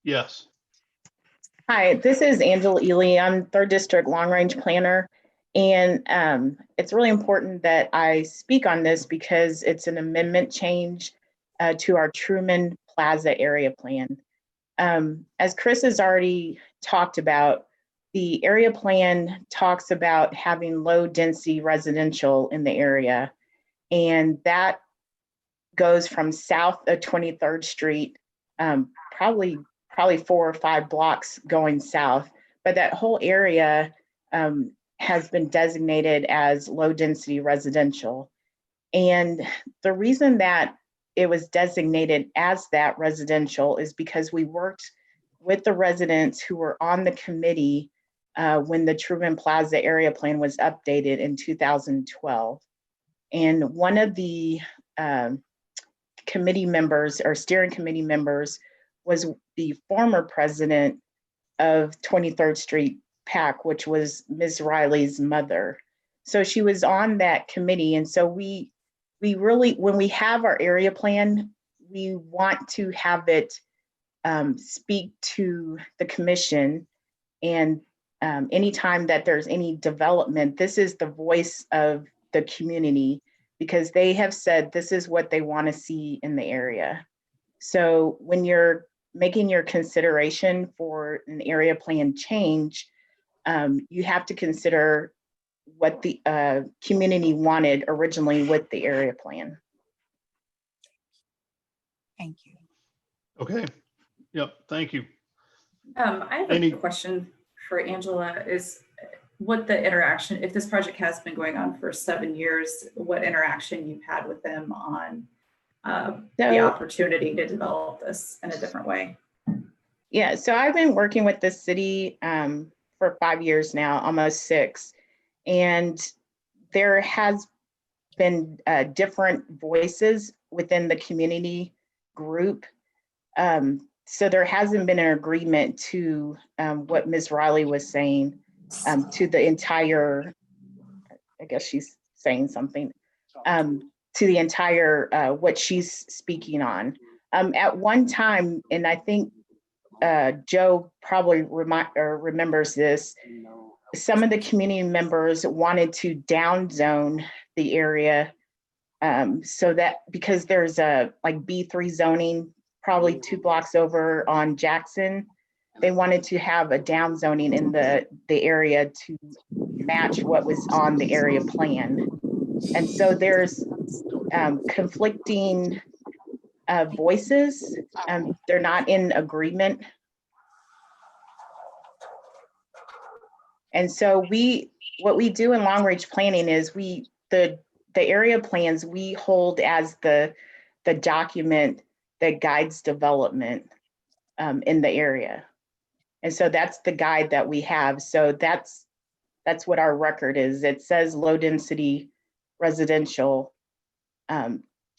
Yes. Hi, this is Angela Ely. I'm 3rd District Long Range Planner. And it's really important that I speak on this because it's an amendment change to our Truman Plaza area plan. As Chris has already talked about, the area plan talks about having low density residential in the area. And that goes from south of 23rd Street, probably 4 or 5 blocks going south. But that whole area has been designated as low density residential. And the reason that it was designated as that residential is because we worked with the residents who were on the committee when the Truman Plaza area plan was updated in 2012. And one of the committee members or steering committee members was the former president of 23rd Street PAC, which was Ms. Riley's mother. So she was on that committee. And so we really, when we have our area plan, we want to have it speak to the commission. And anytime that there's any development, this is the voice of the community because they have said this is what they want to see in the area. So when you're making your consideration for an area plan change, you have to consider what the community wanted originally with the area plan. Thank you. Okay. Yep. Thank you. I have a question for Angela is what the interaction, if this project has been going on for 7 years, what interaction you've had with them on the opportunity to develop this in a different way? Yeah, so I've been working with the city for 5 years now, almost 6. And there has been different voices within the community group. So there hasn't been an agreement to what Ms. Riley was saying to the entire, I guess she's saying something, to the entire what she's speaking on. At one time, and I think Joe probably remembers this, some of the community members wanted to downzone the area so that because there's a like B3 zoning, probably 2 blocks over on Jackson, they wanted to have a downzoning in the area to match what was on the area plan. And so there's conflicting voices. They're not in agreement. And so what we do in long range planning is the area plans we hold as the document that guides development in the area. And so that's the guide that we have. So that's what our record is. It says low density residential.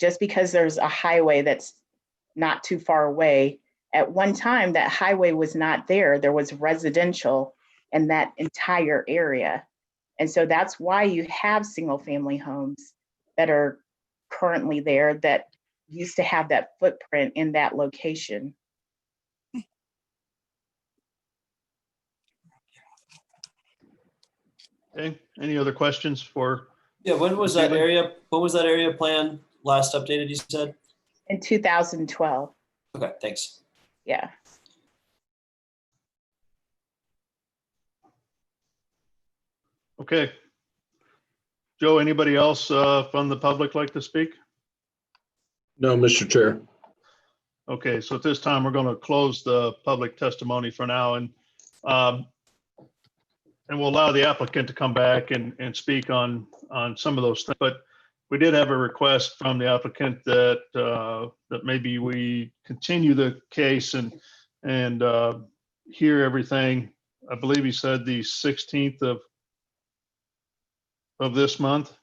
Just because there's a highway that's not too far away, at one time that highway was not there. There was residential in that entire area. And so that's why you have single family homes that are currently there that used to have that footprint in that location. Okay. Any other questions for? Yeah. When was that area plan last updated, you said? In 2012. Okay, thanks. Yeah. Okay. Joe, anybody else from the public like to speak? No, Mr. Chair. Okay, so at this time, we're going to close the public testimony for now, and we'll allow the applicant to come back and speak on some of those things. But we did have a request from the applicant that that maybe we continue the case and hear everything. I believe he said the 16th of this month,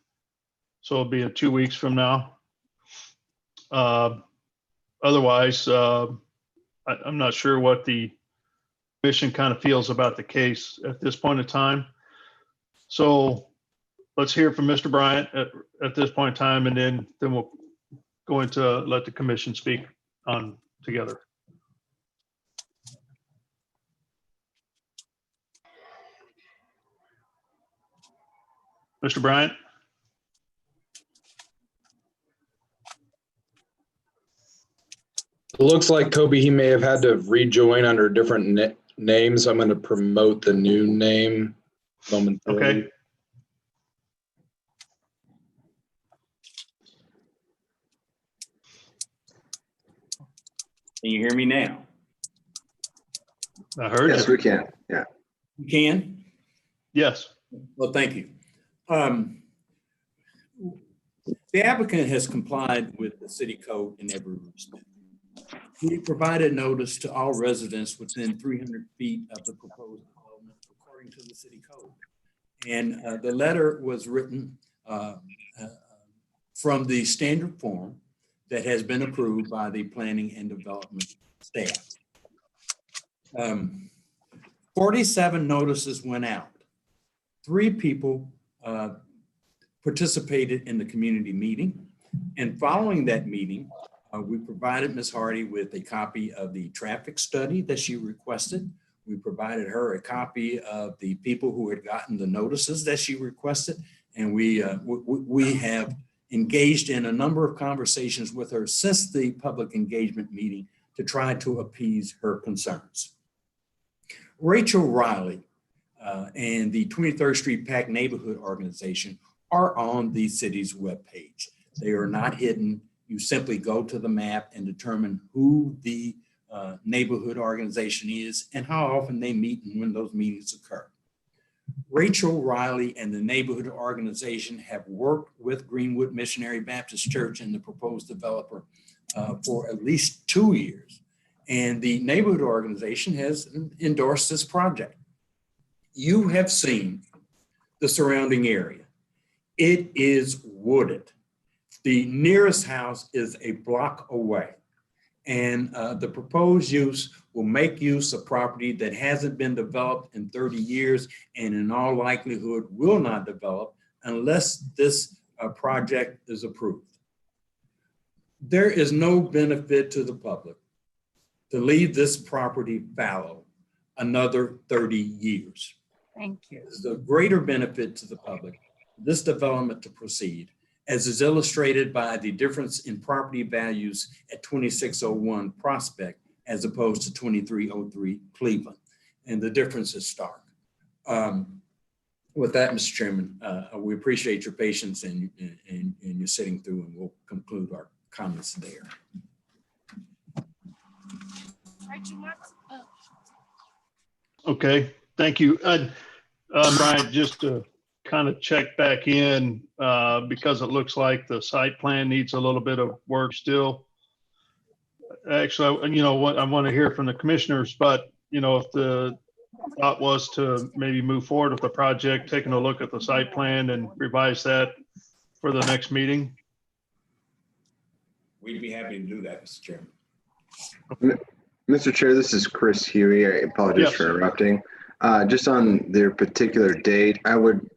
so it'll be 2 weeks from now. Otherwise, I'm not sure what the commission kind of feels about the case at this point in time. So let's hear from Mr. Bryant at this point in time, and then we'll go into let the commission speak on together. Mr. Bryant? It looks like Kobe, he may have had to rejoin under different names. I'm going to promote the new name momentarily. Okay. Can you hear me now? I heard Yes, you. we can. Yeah. You can? Yes. Well, thank you. The applicant has complied with the city code in every respect. We provided notice to all residents within 300 feet of the proposed development according to the city code. And the letter was written from the standard form that has been approved by the planning and development staff. 47 notices went out. 3 people participated in the community meeting. And following that meeting, we provided Ms. Hardy with a copy of the traffic study that she requested. We provided her a copy of the people who had gotten the notices that she requested. And we have engaged in a number of conversations with her since the public engagement meeting to try to appease her concerns. Rachel Riley and the 23rd Street PAC Neighborhood Organization are on the city's webpage. They are not hidden. You simply go to the map and determine who the neighborhood organization is and how often they meet and when those meetings occur. Rachel Riley and the neighborhood organization have worked with Greenwood Missionary Baptist Church and the proposed developer for at least 2 years. And the neighborhood organization has endorsed this project. You have seen the surrounding area. It is wooded. The nearest house is a block away. And the proposed use will make use of property that hasn't been developed in 30 years and in all likelihood will not develop unless this project is approved. There is no benefit to the public to leave this property fallow another 30 years. Thank you. There's a greater benefit to the public, this development to proceed, as is illustrated by the difference in property values at 2601 Prospect as opposed to 2303 Cleveland. And the difference is stark. With that, Mr. Chairman, we appreciate your patience and your sitting through, and we'll conclude our comments there. Okay, thank you. Brian, just to kind of check back in because it looks like the site plan needs a little bit of work still. Actually, you know what, I want to hear from the commissioners, but you know, if the thought was to maybe move forward with the project, taking a look at the site plan and revise that for the next meeting. We'd be happy to do that, Mr. Chairman. Mr. Chair, this is Chris Huey. I apologize Yes. for interrupting. Just on their particular date, I would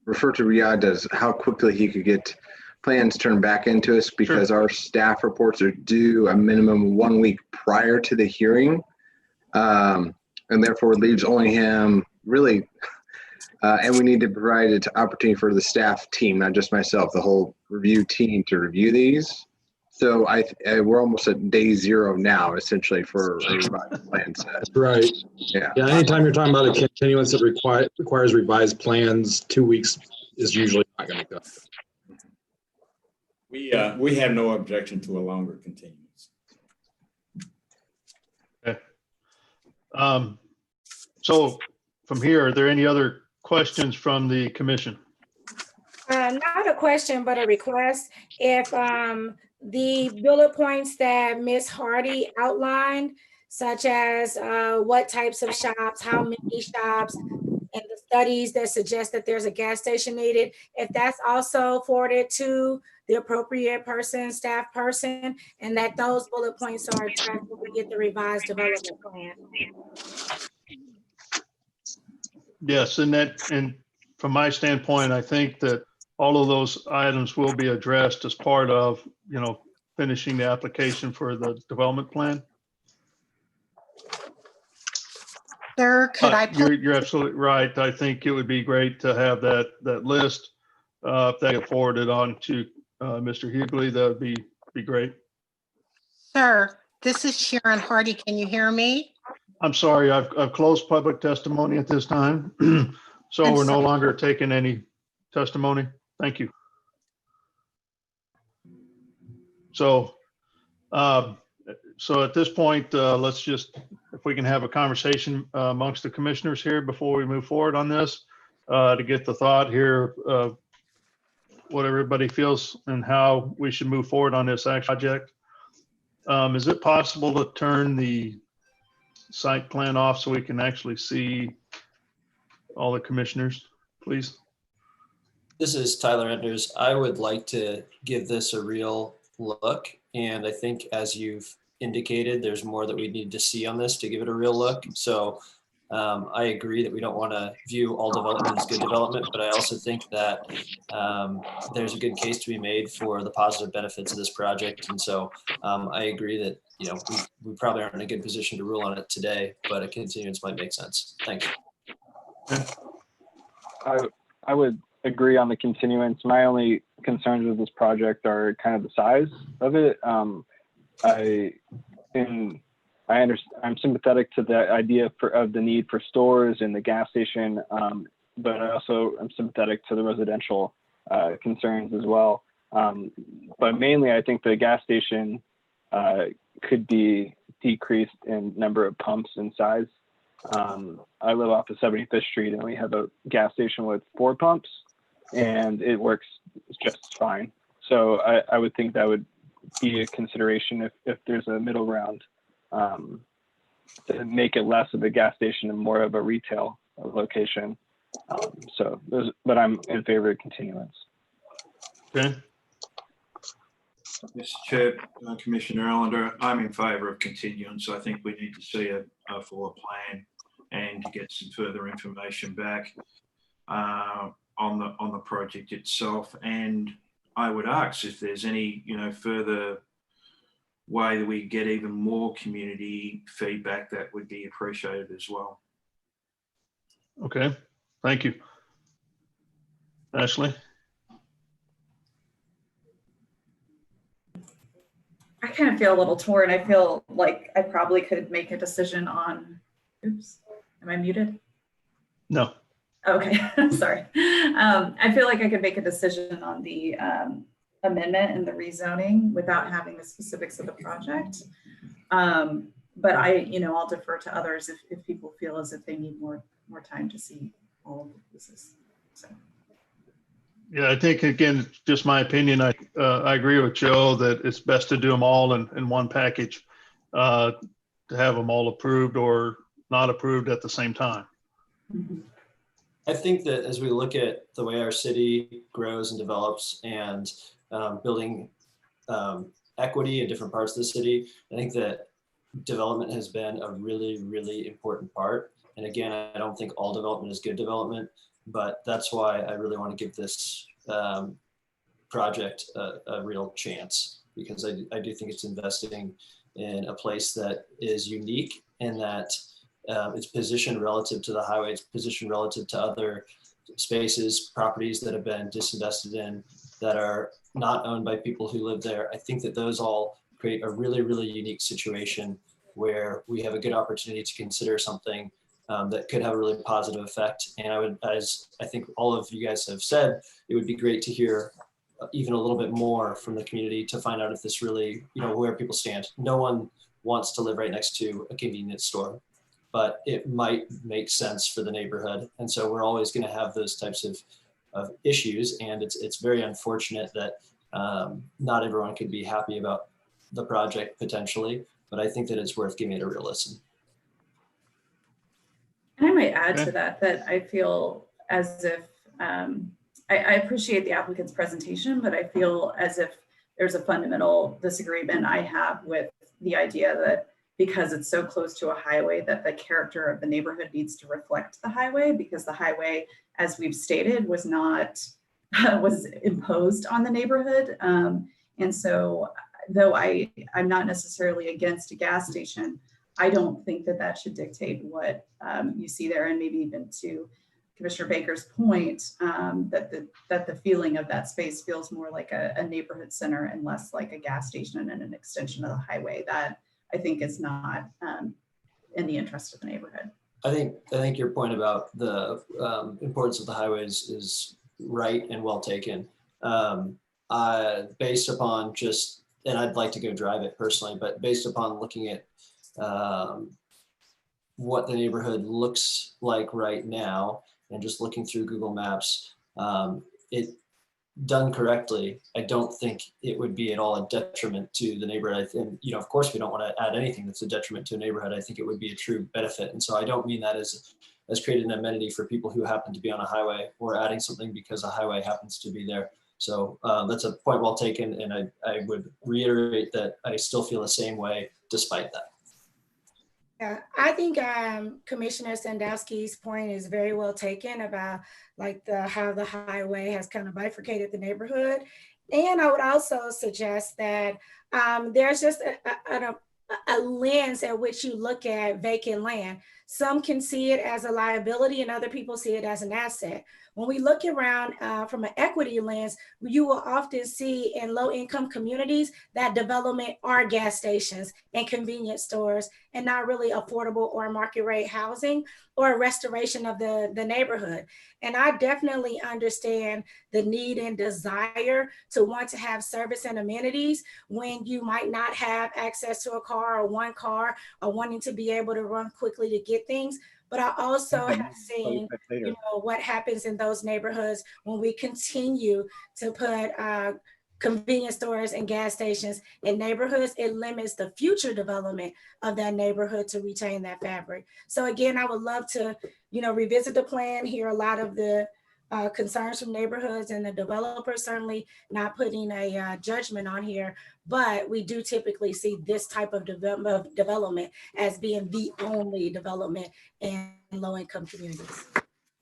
refer to Riyadh as how quickly he could get plans turned back into us, because our staff reports are due a minimum 1 week prior to the hearing. And therefore leaves only him really, and we need to provide an opportunity for the staff team, not just myself, the whole review team to review these. So we're almost at day 0 now, essentially, for a revised plan set. That's right. Yeah. Yeah, anytime you're talking about a continuance that requires revised plans, 2 weeks is usually not going to cut it. We have no objection to a longer continuance. Okay. So from here, are there any other questions from the commission? Not a question, but a request. If the bullet points that Ms. Hardy outlined, such as what types of shops, how many shops, and the studies that suggest that there's a gas station needed, if that's also forwarded to the appropriate person, staff person, and that those bullet points are addressed when we get the revised development plan. Yes, and from my standpoint, I think that all of those items will be addressed as part of, finishing the application for the development plan. Sir, could I put, You're absolutely right. I think it would be great to have that list. If they get forwarded on to Mr. Hughley, that would be great. sir, this is Sharon Hardy. Can you hear me? I'm sorry, I've closed public testimony at this time. So I'm we're no sorry. longer taking any testimony. Thank you. So at this point, let's just, if we can have a conversation amongst the commissioners here before we move forward on this, to get the thought here of what everybody feels and how we should move forward on this action project. Is it possible to turn the site plan off so we can actually see all the commissioners, please? This is Tyler Enders. I would like to give this a real look. And I think as you've indicated, there's more that we need to see on this to give it a real look. So I agree that we don't want to view all development as good development, but I also think that there's a good case to be made for the positive benefits of this project. And so I agree that, we probably aren't in a good position to rule on it today, but a continuance might make sense. Thanks. I would agree on the continuance. My only concerns with this project are kind of the size of it. I'm sympathetic to the idea of the need for stores and the gas station, but I also am sympathetic to the residential concerns as well. But mainly, I think the gas station could be decreased in number of pumps and size. I live off of 75th Street, and we have a gas station with 4 pumps, and it works just fine. So I would think that would be a consideration if there's a middle ground, to make it less of a gas station and more of a retail location. But I'm in favor of continuance. Okay. Mr. Chair, Commissioner Allender, I'm in favour of continuance. I think we need to see a fuller plan and to get some further information back on the project itself. And I would ask if there's any further way that we get even more community feedback, that would be appreciated as well. Okay, thank you. Ashley? I kind of feel a little torn. I feel like I probably could make a decision on, oops, am I muted? No. Okay, sorry. I feel like I could make a decision on the amendment and the rezoning without having the specifics of the project. But I'll defer to others if people feel as if they need more time to see all of the pieces. So. Yeah, I think, again, just my opinion, I agree with Joe that it's best to do them all in one package, to have them all approved or not approved at the same time. Mm-hmm. I think that as we look at the way our city grows and develops and building equity in different parts of the city, I think that development has been a really, really important part. And again, I don't think all development is good development, but that's why I really want to give this project a real chance, because I do think it's investing in a place that is unique and that it's positioned relative to the highway, it's positioned relative to other spaces, properties that have been disinvested in, that are not owned by people who live there. I think that those all create a really, really unique situation where we have a good opportunity to consider something that could have a really positive effect. And I would, as I think all of you guys have said, it would be great to hear even a little bit more from the community to find out if this really, where people stand. No one wants to live right next to a convenience store, but it might make sense for the neighborhood. And so we're always going to have those types of issues. And it's very unfortunate that not everyone could be happy about the project potentially, but I think that it's worth giving it a real listen. And I might add to that I feel as if, I appreciate the applicant's presentation, but I feel as if there's a fundamental disagreement I have with the idea that because it's so close to a highway that the character of the neighborhood needs to reflect the highway, because the highway, as we've stated, was imposed on the neighborhood. And so though I'm not necessarily against a gas station, I don't think that should dictate what you see there. And maybe even to Commissioner Baker's point, that the feeling of that space feels more like a neighborhood center and less like a gas station and an extension of the highway that I think is not in the interest of the neighborhood. I think your point about the importance of the highways is right and well taken. Based upon just, and I'd like to go drive it personally, but based upon looking at what the neighborhood looks like right now, and just looking through Google Maps, it done correctly, I don't think it would be at all a detriment to the neighborhood. And of course, we don't want to add anything that's a detriment to a neighborhood. I think it would be a true benefit. And so I don't mean that as creating an amenity for people who happen to be on a highway, or adding something because a highway happens to be there. So that's a point well taken. And I would reiterate that I still feel the same way despite that. Yeah, I think Commissioner Sandowski's point is very well taken about how the highway has kind of bifurcated the neighborhood. And I would also suggest that there's just a lens at which you look at vacant land. Some can see it as a liability and other people see it as an asset. When we look around from an equity lens, you will often see in low-income communities that development are gas stations and convenience stores and not really affordable or market rate housing or a restoration of the neighborhood. And I definitely understand the need and desire to want to have service and amenities when you might not have access to a car or one car or wanting to be able to run quickly to get things. But I also have seen, what happens in those neighborhoods when we continue to put convenience stores and gas stations in neighborhoods. It limits the future development of that neighborhood to retain that fabric. So again, I would love to, revisit the plan, hear a lot of the concerns from neighborhoods and the developers, certainly not putting a judgment on here, but we do typically see this type of development as being the only development in low-income communities.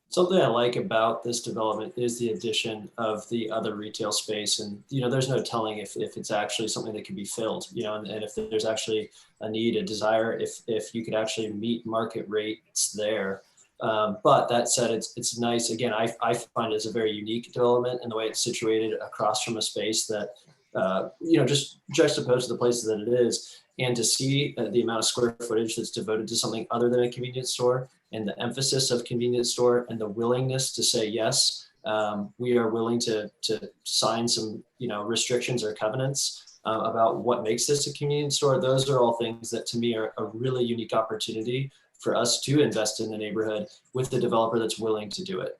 Something I like about this development is the addition of the other retail space. And, there's no telling if it's actually something that can be filled, and if there's actually a need, a desire, if you could actually meet market rates there. But that said, it's nice. Again, I find it as a very unique development in the way it's situated across from a space that, just juxtaposed to the places that it is, and to see the amount of square footage that's devoted to something other than a convenience store, and the emphasis of convenience store, and the willingness to say, yes, we are willing to sign some, restrictions or covenants about what makes this a convenience store. Those are all things that to me are a really unique opportunity for us to invest in the neighborhood with the developer that's willing to do it.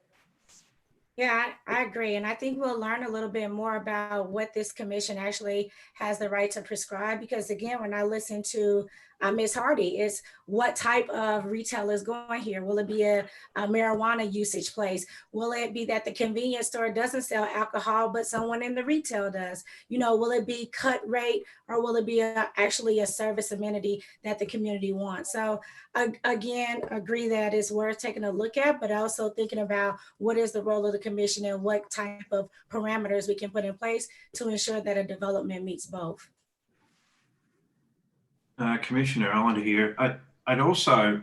Yeah, I agree. And I think we'll learn a little bit more about what this commission actually has the right to prescribe. Because again, when I listen to Ms. Hardy, is what type of retail is going here? Will it be a marijuana usage place? Will it be that the convenience store doesn't sell alcohol, but someone in the retail does? Will it be cut rate, or will it be actually a service amenity that the community wants? So again, agree that it's worth taking a look at, but also thinking about what is the role of the commission and what type of parameters we can put in place to ensure that a development meets both. Commissioner Allender here. I'd also,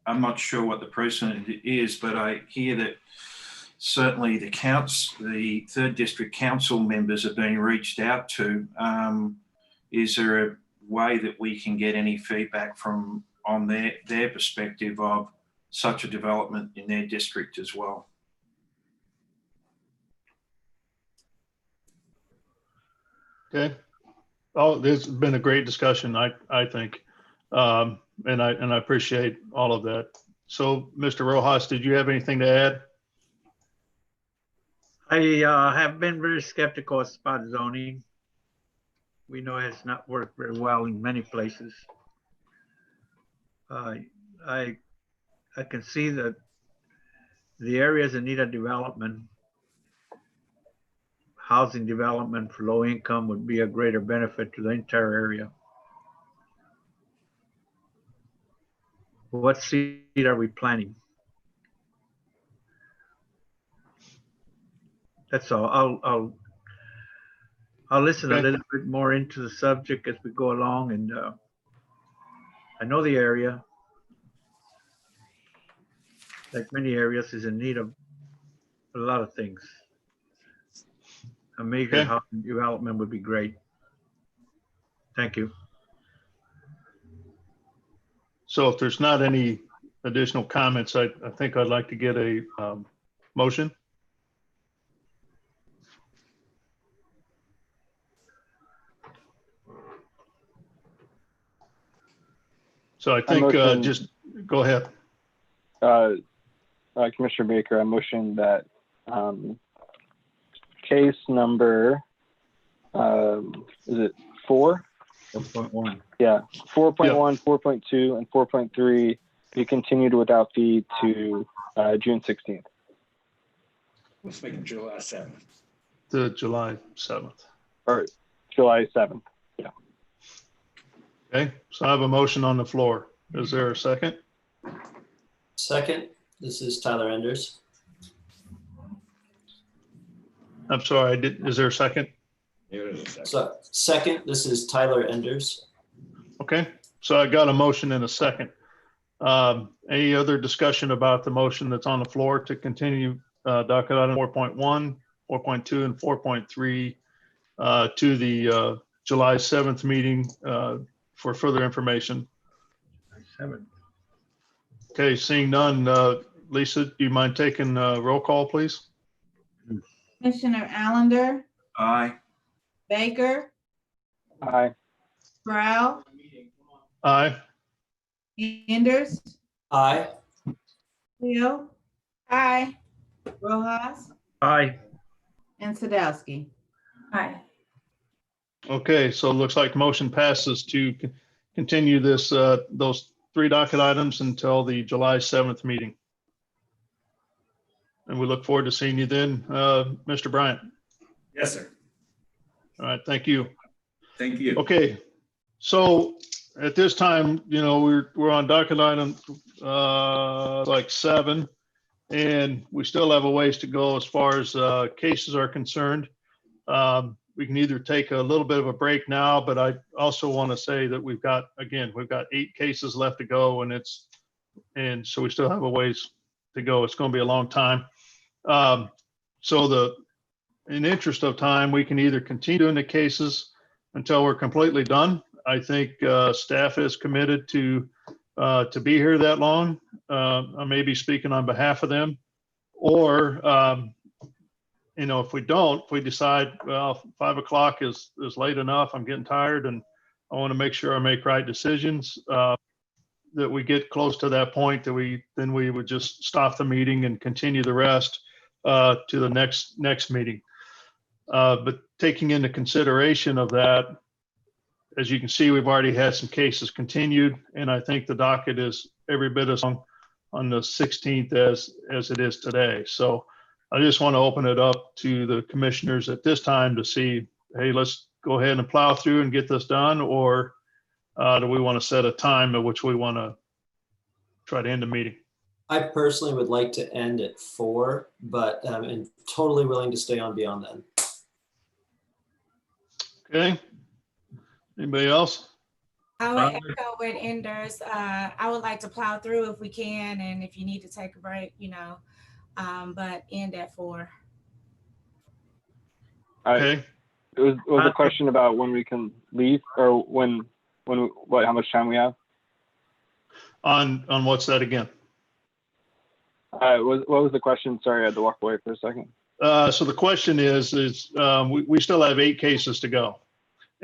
I'm not sure what the precedent is, but I hear that certainly the third district council members are being reached out to. Is there a way that we can get any feedback on their perspective of such a development in their district as well? Okay. Oh, this has been a great discussion, I think. And I appreciate all of that. So, Mr. Rojas, did you have anything to add? I have been very skeptical of spot zoning. We know it's not worked very well in many places. I can see that the areas that need a development, housing development for low income would be a greater benefit to the entire area. What seed are we planting? That's all. I'll listen a little bit more into the subject as we go along, and I know the area, like many areas, is in need of a lot of things. A major housing development would be great. Thank you. So if there's not any additional comments, I think I'd like to get a motion. So I think just go ahead. Commissioner Baker, I motion that case number, is it 4? 4.1. Yeah, 4.1, 4.2, and 4.3 be continued without fee to June 16th. Let's make it July 7th. To July 7th. Or July 7th, yeah. Okay, so I have a motion on the floor. Is there a second? Second, this is Tyler Enders. I'm sorry, is there a second? So second, this is Tyler Enders. Okay, so I got a motion and a second. Any other discussion about the motion that's on the floor to continue docket item 4.1, 4.2, and 4.3 to the July 7th meeting for further information? 7th. Okay, seeing none, Lisa, do you mind taking roll call, please? Commissioner Allender, Aye. Baker, Aye. Brown, Aye. Enders, Aye. Hill, Aye. Rojas, Aye. and Sadowski. Aye. Okay, so it looks like the motion passes to continue this, those 3 docket items until the July 7th meeting. And we look forward to seeing you then, Mr. Bryant. Yes, sir. All right, thank you. Thank you. Okay, so at this time, you know, we're on docket item like 7, and we still have a ways to go as far as cases are concerned. We can either take a little bit of a break now, but I also want to say that we've got 8 cases left to go, and so we still have a ways to go. It's going to be a long time. So in interest of time, we can either continue doing the cases until we're completely done. I think staff is committed to be here that long. I may be speaking on behalf of them, or you know, if we decide, well, 5 o'clock is late enough, I'm getting tired, and I want to make sure I make right decisions, that we get close to that point, that we would just stop the meeting and continue the rest to the next meeting. But taking into consideration of that, as you can see, we've already had some cases continued, and I think the docket is every bit as long on the 16th as it is today. So I just want to open it up to the commissioners at this time to see, hey, let's go ahead and plow through and get this done, or do we want to set a time at which we want to try to end the meeting? I personally would like to end at 4, but I'm totally willing to stay on beyond then. Okay. Anybody else? I would echo with Enders. I would like to plow through if we can, and if you need to take a break, you know, but end at 4. Okay. It was a question about when we can leave or how much time we have. On what's that again? What was the question? Sorry, I had to walk away for a second. So the question is we still have 8 cases to go.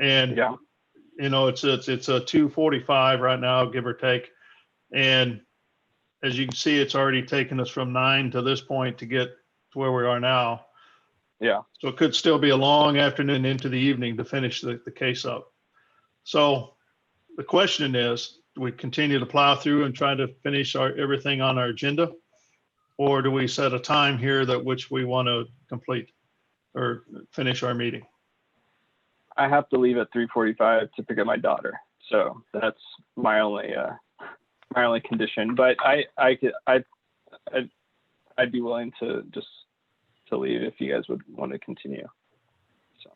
And, yeah, you know, it's a 2:45 right now, give or take. And as you can see, it's already taken us from 9 to this point to get to where we are now. Yeah. So it could still be a long afternoon into the evening to finish the case up. So the question is, do we continue to plow through and try to finish everything on our agenda? Or do we set a time here that which we want to complete or finish our meeting? I have to leave at 3:45 to pick up my daughter, so that's my only condition. But I'd be willing to just to leave if you guys would want to continue. So.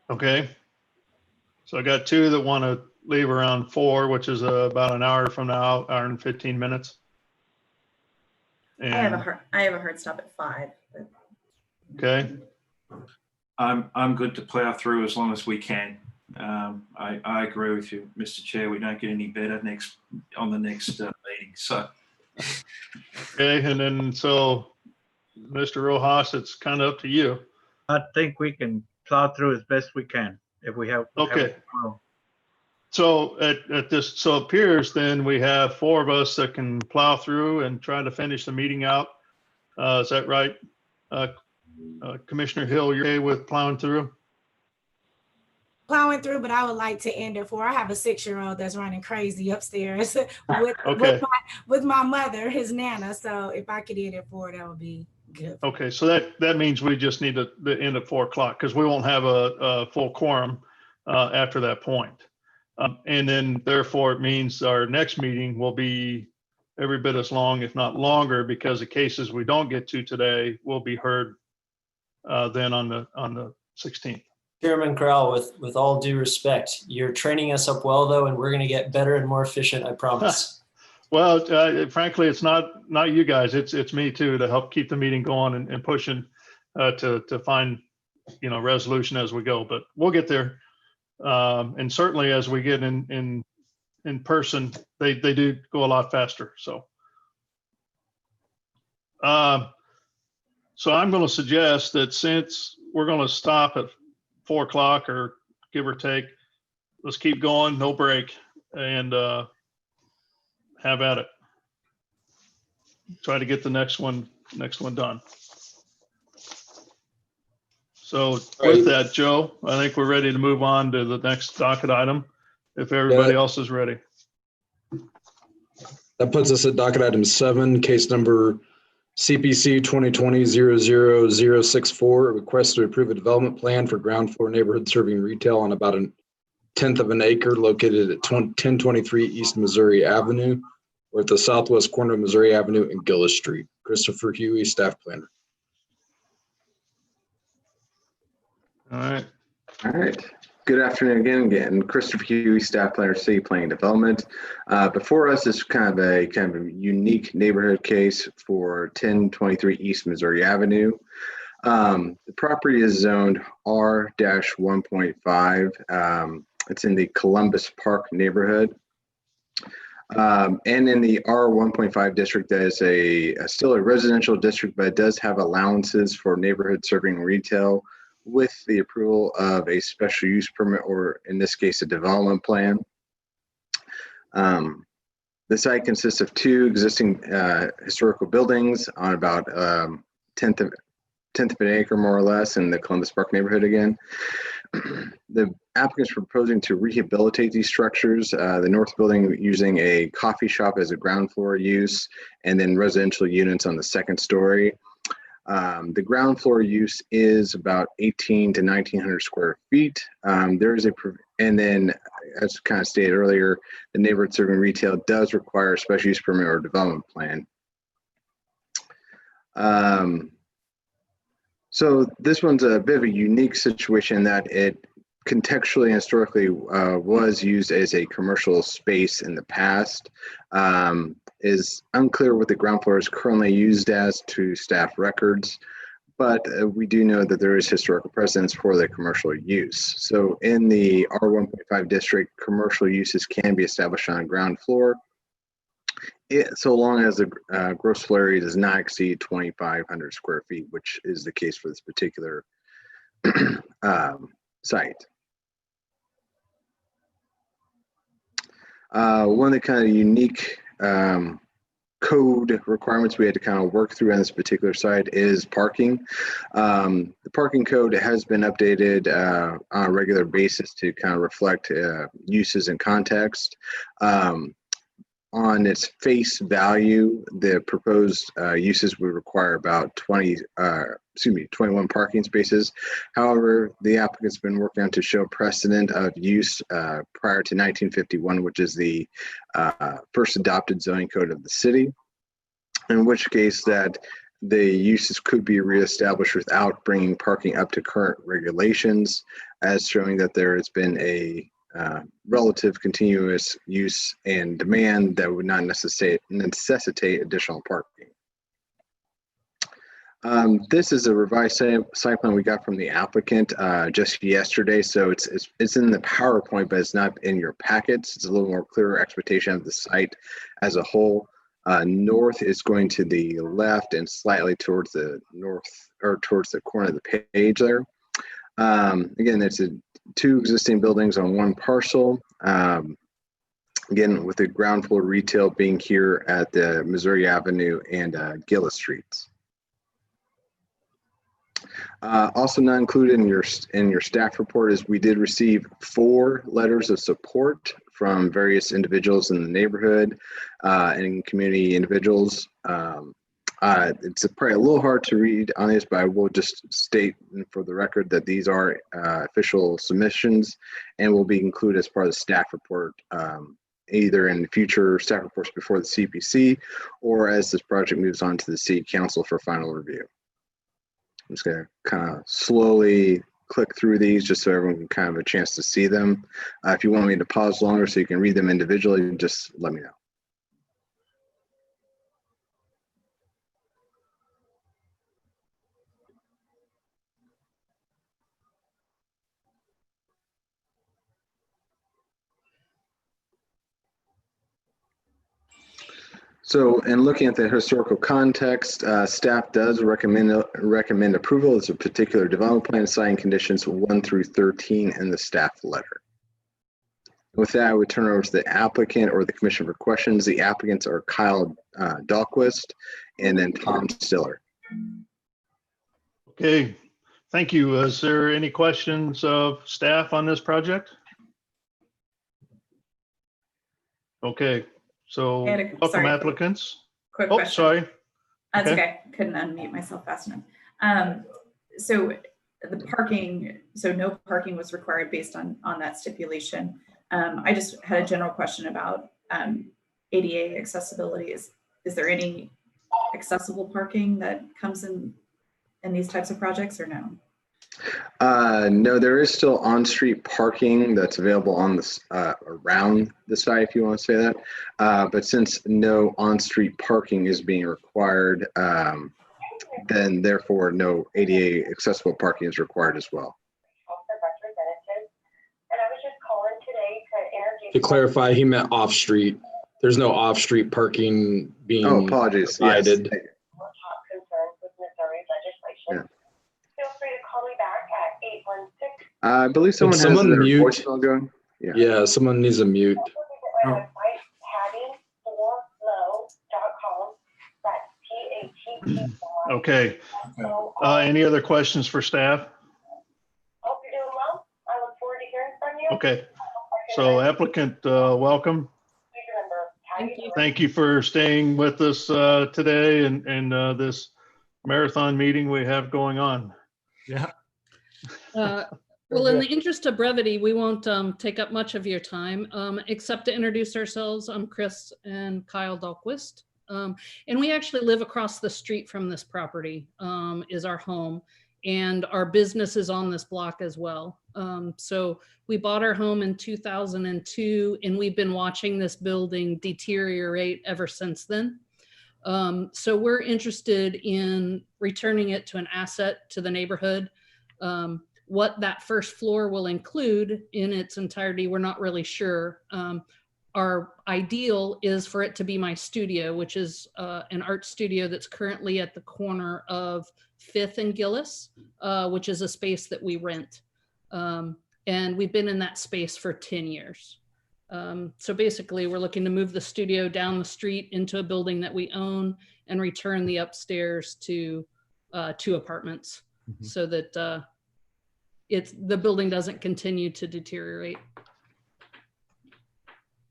Okay. So I got 2 that want to leave around 4, which is about an hour from now, hour and 15 minutes. And, I have a hard stop at 5. But... Okay. I'm good to plow through as long as we can. I agree with you, Mr. Chair. We don't get any better on the next meeting. So. Okay, and then so, Mr. Rojas, it's kind of up to you. I think we can plow through as best we can if we have. Okay. So at this, so it appears then we have 4 of us that can plow through and try to finish the meeting out. Is that right? Commissioner Hill, you're okay with plowing through? Plowing through, but I would like to end at 4. I have a 6-year-old that's running crazy upstairs with my mother, his Nana. So if I could end at 4, that would be good. Okay, so that means we just need to end at 4 o'clock because we won't have a full quorum after that point. And then therefore it means our next meeting will be every bit as long, if not longer, because the cases we don't get to today will be heard then on the 16th. Chairman Corral, with all due respect, you're training us up well though, and we're going to get better and more efficient, I promise. Well, frankly, it's not you guys, it's me too, to help keep the meeting going and pushing to find, you know, resolution as we go, but we'll get there. And certainly as we get in person, they do go a lot faster. So, so I'm going to suggest that since we're going to stop at 4 o'clock or give or take, let's keep going, no break, and have at it. Try to get the next one done. So with that, Joe, I think we're ready to move on to the next docket item, if everybody else is ready. That puts us at docket item 7, case number CPC 2020-00064, a request to approve a development plan for ground floor neighborhood serving retail on about 1/10 of an acre located at 1023 East Missouri Avenue, or at the southwest corner of Missouri Avenue and Gillis Street. Christopher Huey, staff planner. All right. All right. Good afternoon again. Christopher Huey, staff planner, city planning development. Before us is kind of a unique neighborhood case for 1023 East Missouri Avenue. The property is zoned R-1.5. It's in the Columbus Park neighborhood. And in the R1.5 district, that is still a residential district, but it does have allowances for neighborhood serving retail with the approval of a special use permit, or in this case, a development plan. The site consists of 2 existing historical buildings on about 10th of an acre, more or less, in the Columbus Park neighborhood again. The applicant is proposing to rehabilitate these structures, the north building using a coffee shop as a ground floor use, and then residential units on the 2nd story. The ground floor use is about 1,800 to 1,900 square feet. There is and then, as kind of stated earlier, the neighborhood serving retail does require a special use permit or development plan. So this one's a bit of a unique situation that it contextually and historically was used as a commercial space in the past. Is unclear what the ground floor is currently used as to staff records, but we do know that there is historical precedence for the commercial use. So in the R1.5 district, commercial uses can be established on a ground floor, so long as the gross floor area does not exceed 2,500 square feet, which is the case for this particular site. One of the kind of unique code requirements we had to kind of work through on this particular site is parking. The parking code has been updated on a regular basis to kind of reflect uses and context. On its face value, the proposed uses would require about 21 parking spaces. However, the applicant's been working on to show precedent of use prior to 1951, which is the first adopted zoning code of the city, in which case that the uses could be reestablished without bringing parking up to current regulations, as showing that there has been a relative continuous use and demand that would not necessitate additional parking. This is a revised site plan we got from the applicant just yesterday, so it's in the PowerPoint, but it's not in your packets. It's a little more clearer expectation of the site as a whole. North is going to the left and slightly towards the north or towards the corner of the page there. Again, it's two existing buildings on one parcel. Again, with the ground floor retail being here at the Missouri Avenue and Gillis Streets. Also not included in your staff report is we did receive 4 letters of support from various individuals in the neighborhood and community individuals. It's probably a little hard to read on this, but I will just state for the record that these are official submissions and will be included as part of the staff report, either in future staff reports before the CPC or as this project moves on to the City Council for final review. I'm just going to kind of slowly click through these just so everyone can kind of have a chance to see them. If you want me to pause longer so you can read them individually, just let me know. So, in looking at the historical context, staff does recommend approval of a particular development plan, citing conditions 1 through 13 in the staff letter. With that, I would turn it over to the applicant or the commission for questions. The applicants are Kyle Dahlquist and then Tom Stiller. Okay, thank you. Is there any questions of staff on this project? Okay. So welcome sorry, applicants. Quick Oh, question. sorry. That's okay. Couldn't unmute myself fast enough. So the parking, so no parking was required based on that stipulation. I just had a general question about ADA accessibility. Is there any accessible parking that comes in these types of projects or no? No, there is still on-street parking that's available on this around the site, if you want to say that. But since no on-street parking is being required, then therefore no ADA accessible parking is required as well. To clarify, he meant off-street. There's no off-street parking being apologies. provided. Yes. Yeah. I believe someone has their mute. voicemail going. Yeah, someone needs a mute. Oh. Okay. Any other questions for staff? Okay. So applicant, welcome. Thank you for staying with us today and this marathon meeting we have going on. Yeah. Well, in the interest of brevity, we won't take up much of your time, except to introduce ourselves. I'm Chris and Kyle Dahlquist. And we actually live across the street from this property, is our home. And our business is on this block as well. So we bought our home in 2002, and we've been watching this building deteriorate ever since then. So we're interested in returning it to an asset to the neighborhood. What that first floor will include in its entirety, we're not really sure. Our ideal is for it to be my studio, which is an art studio that's currently at the corner of 5th and Gillis, which is a space that we rent. And we've been in that space for 10 years. So basically, we're looking to move the studio down the street into a building that we own and return the upstairs to 2 apartments so that the building doesn't continue to deteriorate.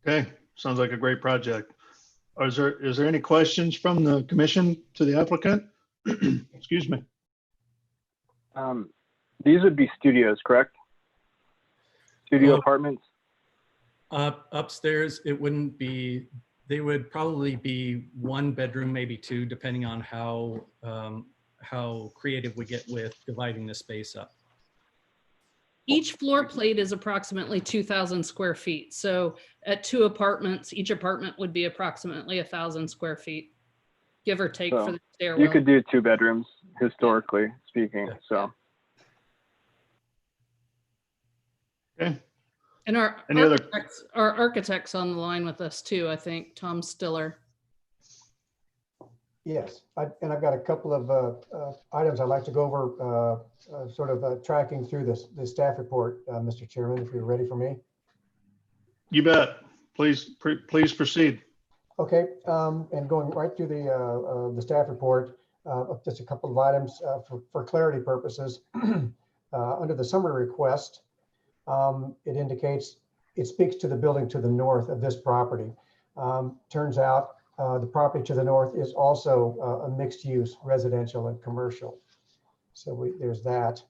Okay, sounds like a great project. Is there any questions from the commission to the applicant? Excuse me. These would be studios, correct? Studio apartments? Upstairs, it wouldn't be, they would probably be 1 bedroom, maybe 2, depending on how creative we get with dividing the space up. Each floor plate is approximately 2,000 square feet. So at 2 apartments, each apartment would be approximately 1,000 square feet, give or take So for the stairwell. you could do 2 bedrooms, historically speaking. So. Okay. And our architect's on the line with us too, I think, Tom Stiller. Yes, and I've got a couple of items I'd like to go over, sort of tracking through the staff report, Mr. Chairman, if you're ready for me. You bet. Please proceed. Okay, and going right through the staff report, just a couple of items for clarity purposes. Under the summary request, it indicates, it speaks to the building to the north of this property. Turns out the property to the north is also a mixed use, residential and commercial. So there's that.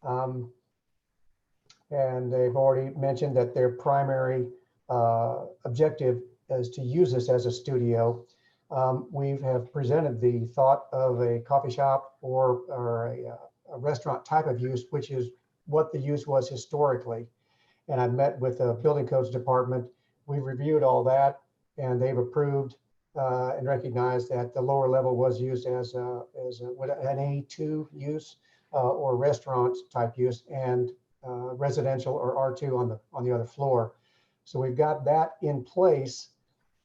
And they've already mentioned that their primary objective is to use this as a studio. We have presented the thought of a coffee shop or a restaurant type of use, which is what the use was historically. And I've met with the building codes department. We've reviewed all that and they've approved and recognized that the lower level was used as an A2 use or restaurant type use, and residential or R2 on the other floor. So we've got that in place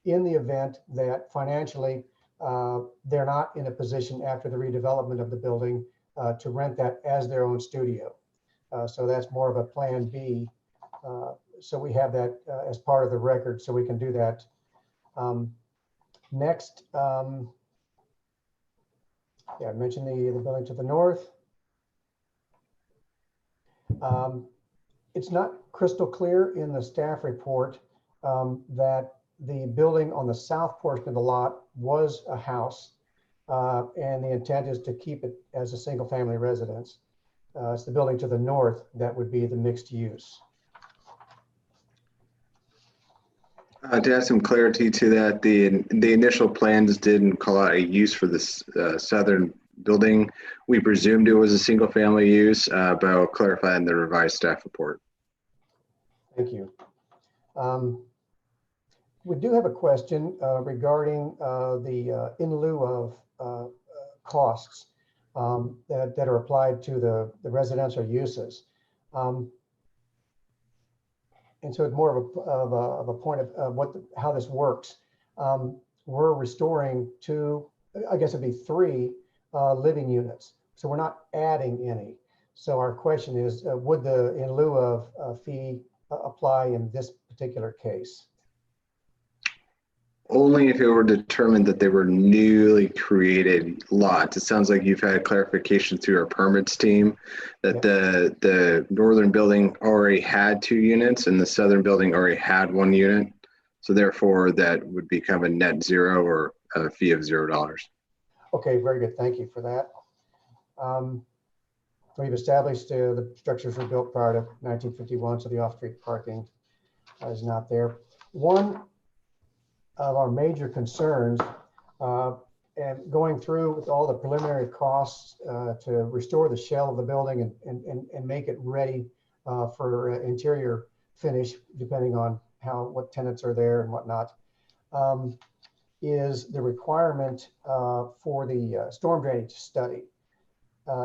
in the event that financially they're not in a position after the redevelopment of the building to rent that as their own studio. So that's more of a plan B. So we have that as part of the record, so we can do that. Next, yeah, I mentioned the building to the north. It's not crystal clear in the staff report that the building on the south portion of the lot was a house, and the intent is to keep it as a single family residence. It's the building to the north that would be the mixed use. To add some clarity to that, the initial plans didn't call out a use for this southern building. We presumed it was a single family use, but I'll clarify in the revised staff report. Thank you. We do have a question regarding the in lieu of costs that are applied to the residential uses. And so it's more of a point of how this works. We're restoring 2, I guess it'd be 3 living units. So we're not adding any. So our question is, would the in lieu of fee apply in this particular case? Only if it were determined that they were newly created lots. It sounds like you've had clarification through our permits team that the northern building already had 2 units and the southern building already had 1 unit. So therefore that would become a net zero or a fee of $0. Okay, very good. Thank you for that. We've established the structures were built prior to 1951, so the off-street parking is not there. One of our major concerns, and going through with all the preliminary costs to restore the shell of the building and make it ready for interior finish, depending on what tenants are there and whatnot, is the requirement for the storm drainage study.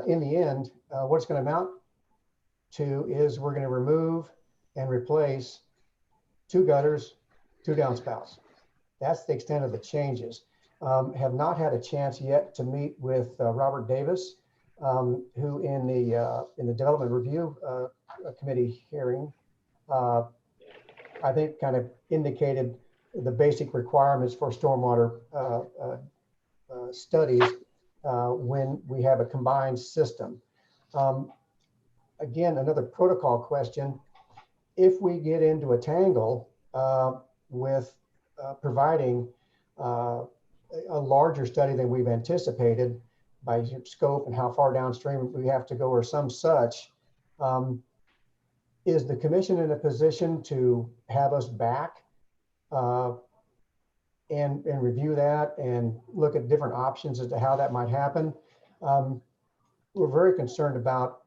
In the end, what it's going to amount to is we're going to remove and replace 2 gutters, 2 downspouts. That's the extent of the changes. Have not had a chance yet to meet with Robert Davis, who in the development review committee hearing, I think kind of indicated the basic requirements for stormwater studies when we have a combined system. Again, another protocol question. If we get into a tangle with providing a larger study than we've anticipated by scope and how far downstream we have to go or some such, is the commission in a position to have us back and review that and look at different options as to how that might happen? We're very concerned about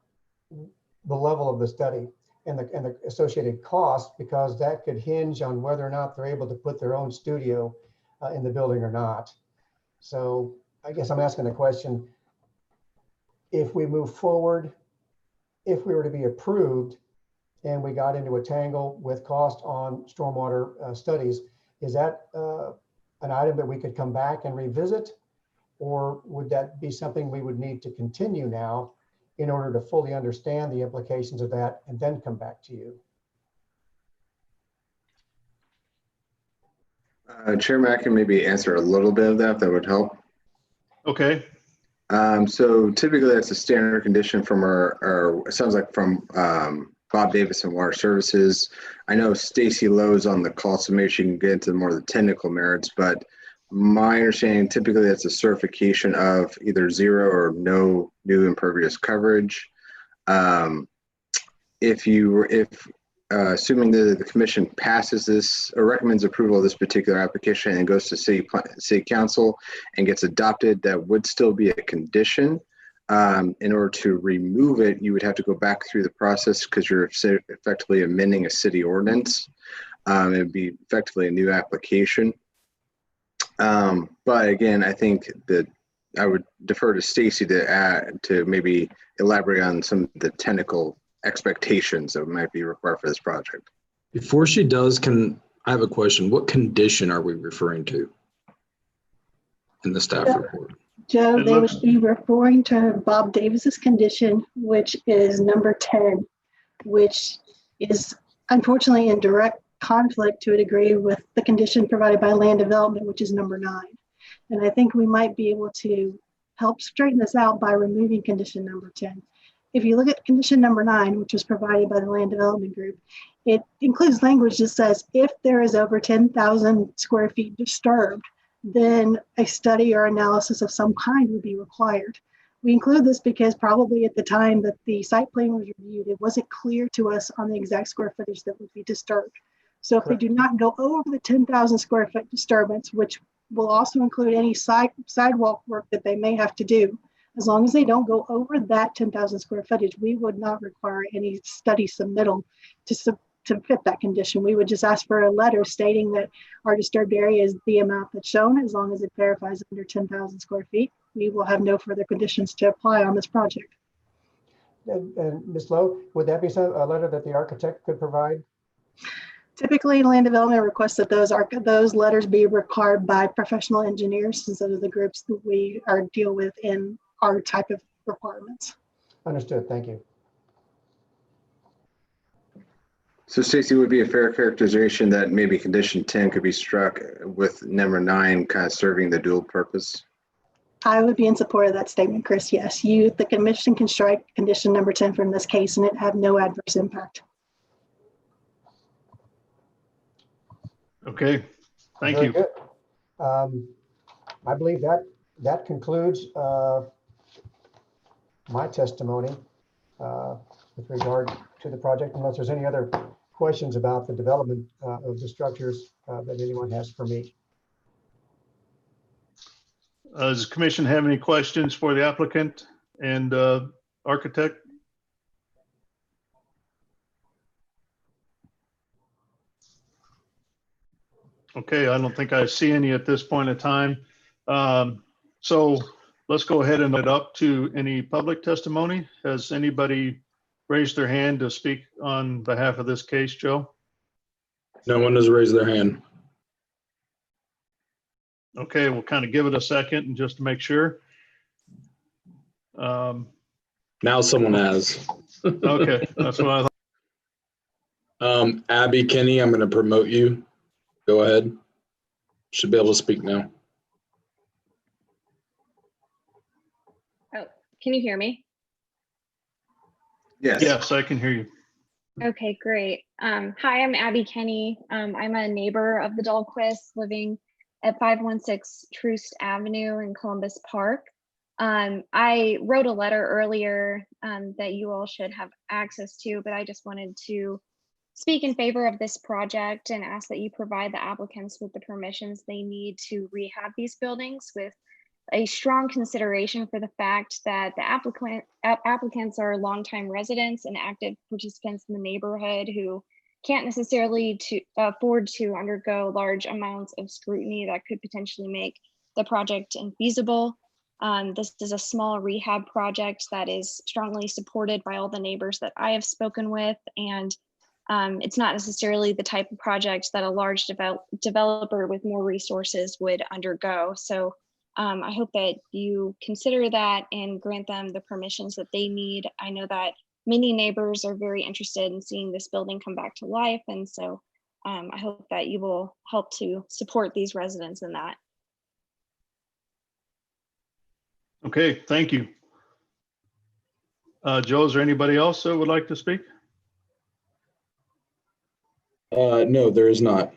the level of the study and the associated costs, because that could hinge on whether or not they're able to put their own studio in the building or not. So I guess I'm asking the question, if we move forward, if we were to be approved and we got into a tangle with cost on stormwater studies, is that an item that we could come back and revisit? Or would that be something we would need to continue now in order to fully understand the implications of that and then come back to you? Chairman, I can maybe answer a little bit of that, if that would help. Okay. So typically that's a standard condition from it sounds like from Bob Davis and Water Services. I know Stacy Lowe's on the call, so maybe she can get into more of the technical merits, but my understanding, typically that's a certification of either 0 or no new impervious coverage. Assuming that the commission passes this or recommends approval of this particular application and goes to city council and gets adopted, that would still be a condition. In order to remove it, you would have to go back through the process because you're effectively amending a city ordinance. It would be effectively a new application. But again, I think that I would defer to Stacy to maybe elaborate on some of the technical expectations that might be required for this project. Before she does, I have a question. What condition are we referring to in the staff report? Joe, they would be referring to Bob Davis's condition, which is number 10, which is unfortunately in direct conflict to a degree with the condition provided by land development, which is number 9. And I think we might be able to help straighten this out by removing condition number 10. If you look at condition number 9, which was provided by the land development group, it includes language that says if there is over 10,000 square feet disturbed, then a study or analysis of some kind would be required. We include this because probably at the time that the site plan was reviewed, it wasn't clear to us on the exact square footage that would be disturbed. So if they do not go over the 10,000 square foot disturbance, which will also include any sidewalk work that they may have to do, as long as they don't go over that 10,000 square footage, we would not require any study submittal to fit that condition. We would just ask for a letter stating that our disturbed area is the amount that's shown. As long as it verifies under 10,000 square feet, we will have no further conditions to apply on this project. And Ms. Lowe, would that be a letter that the architect could provide? Typically, land development requests that those letters be required by professional engineers, since those are the groups that we deal with in our type of requirements. Understood. Thank you. So Stacy, would be a fair characterization that maybe condition 10 could be struck with number 9 kind of serving the dual purpose? I would be in support of that statement, Chris. Yes, the commission can strike condition number 10 from this case and it have no adverse impact. Okay, thank Very you. Good. I believe that concludes my testimony with regard to the project, unless there's any other questions about the development of the structures that anyone has for me. Does the commission have any questions for the applicant and architect? Okay, I don't think I see any at this point in time. So let's go ahead and open it up to any public testimony. Has anybody raised their hand to speak on behalf of this case, Joe? No one has raised their hand. Okay, we'll kind of give it a second and just to make sure. Now someone has. Okay, that's what I thought. Abby Kinney, I'm going to promote you. Go ahead. Should be able to speak now. Oh, can you hear me? Yes. Yes, I can hear you. Okay, great. Hi, I'm Abby Kenny. I'm a neighbor of the Dahlquist living at 516 Troost Avenue in Columbus Park. I wrote a letter earlier that you all should have access to, but I just wanted to speak in favor of this project and ask that you provide the applicants with the permissions they need to rehab these buildings, with a strong consideration for the fact that the applicants are longtime residents and active participants in the neighborhood who can't necessarily afford to undergo large amounts of scrutiny that could potentially make the project infeasible. This is a small rehab project that is strongly supported by all the neighbors that I have spoken with, and it's not necessarily the type of project that a large developer with more resources would undergo. So I hope that you consider that and grant them the permissions that they need. I know that many neighbors are very interested in seeing this building come back to life. And so I hope that you will help to support these residents in that. Okay, thank you. Joe, is there anybody else that would like to speak? No, there is not.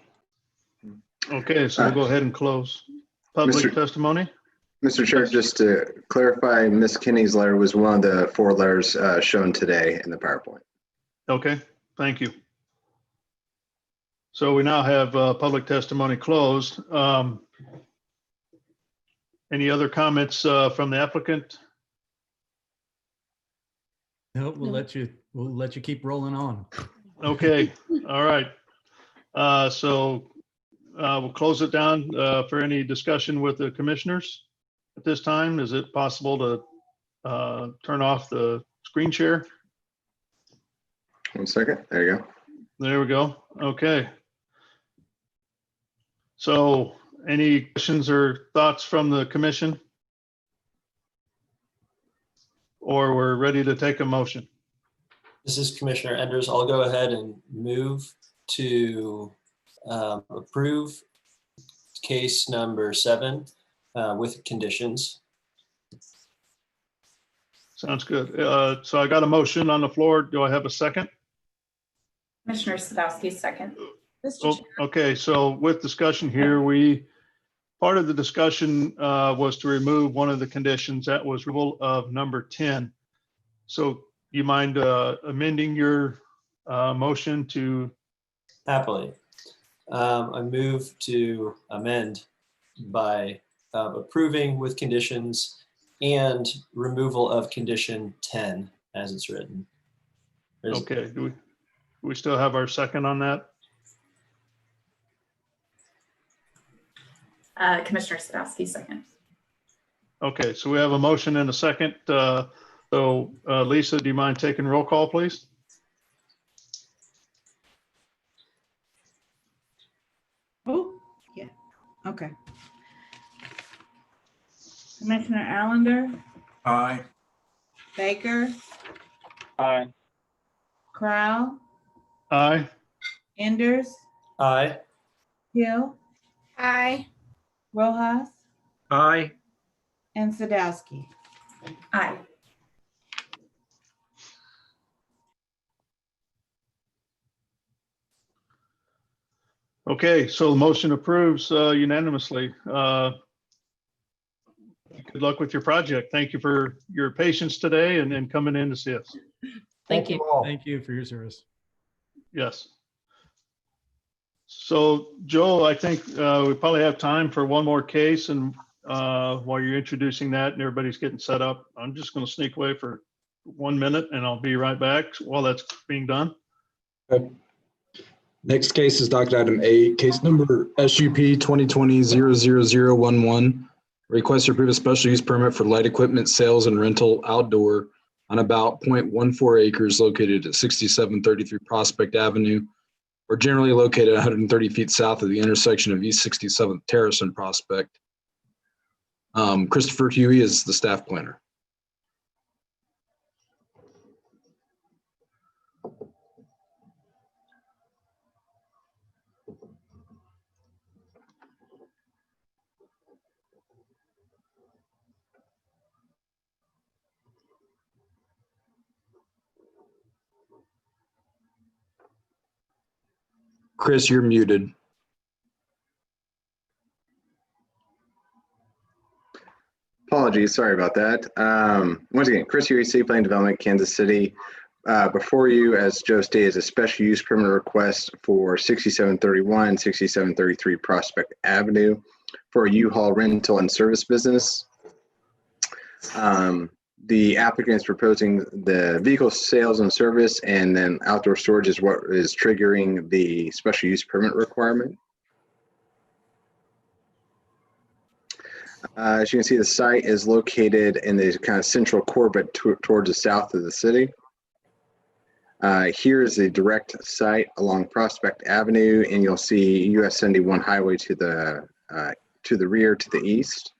Okay, so we'll go ahead and close public testimony. Mr. Chair, just to clarify, Ms. Kinney's letter was one of the 4 letters shown today in the PowerPoint. Okay, thank you. So we now have public testimony closed. Any other comments from the applicant? No, we'll let you keep rolling on. Okay, all right. So we'll close it down for any discussion with the commissioners at this time. Is it possible to turn off the screen share? 1 second. There you go. There we go. Okay. So any questions or thoughts from the commission? Or we're ready to take a motion? This is Commissioner Enders. I'll go ahead and move to approve case number 7 with conditions. Sounds good. So I got a motion on the floor. Do I have a second? Commissioner Sadowski, second. Oh, okay, so with discussion here, part of the discussion was to remove one of the conditions. That was removal of number 10. So you mind amending your motion to? Happily. I move to amend by approving with conditions and removal of condition 10 as it's written. Okay, do we still have our second on that? Commissioner Sadowski, second. Okay, so we have a motion and a second. So Lisa, do you mind taking roll call, please? Oh, yeah, okay. Commissioner Allender, Aye. Baker, Aye. Crowell, Aye. Enders, Aye. Hill, Aye. Rojas, Aye. and Sadowski. Aye. Okay, so the motion approves unanimously. Good luck with your project. Thank you for your patience today and coming in to see us. Thank you. all. Thank you for your service. Yes. So Joe, I think we probably have time for one more case, and while you're introducing that and everybody's getting set up, I'm just going to sneak away for 1 minute and I'll be right back while that's being done. Okay. Next case is docket item 8, case number SUP 2020-00011. Request to approve a special use permit for light equipment sales and rental outdoor on about 0.14 acres located at 6733 Prospect Avenue, or generally located 130 feet south of the intersection of East 67th Terrace and Prospect. Christopher Huey is the staff planner. Chris, you're muted. Apologies, sorry about that. Once again, Chris Huey, City Planning Development, Kansas City. Before you, as Joe stated, is a special use permit request for 6731, 6733 Prospect Avenue for a U-Haul rental and service business. The applicant is proposing the vehicle sales and service, and then outdoor storage is what is triggering the special use permit requirement. As you can see, the site is located in the kind of central core, but towards the south of the city. Here is the direct site along Prospect Avenue, and you'll see US 71 highway to the rear to the east.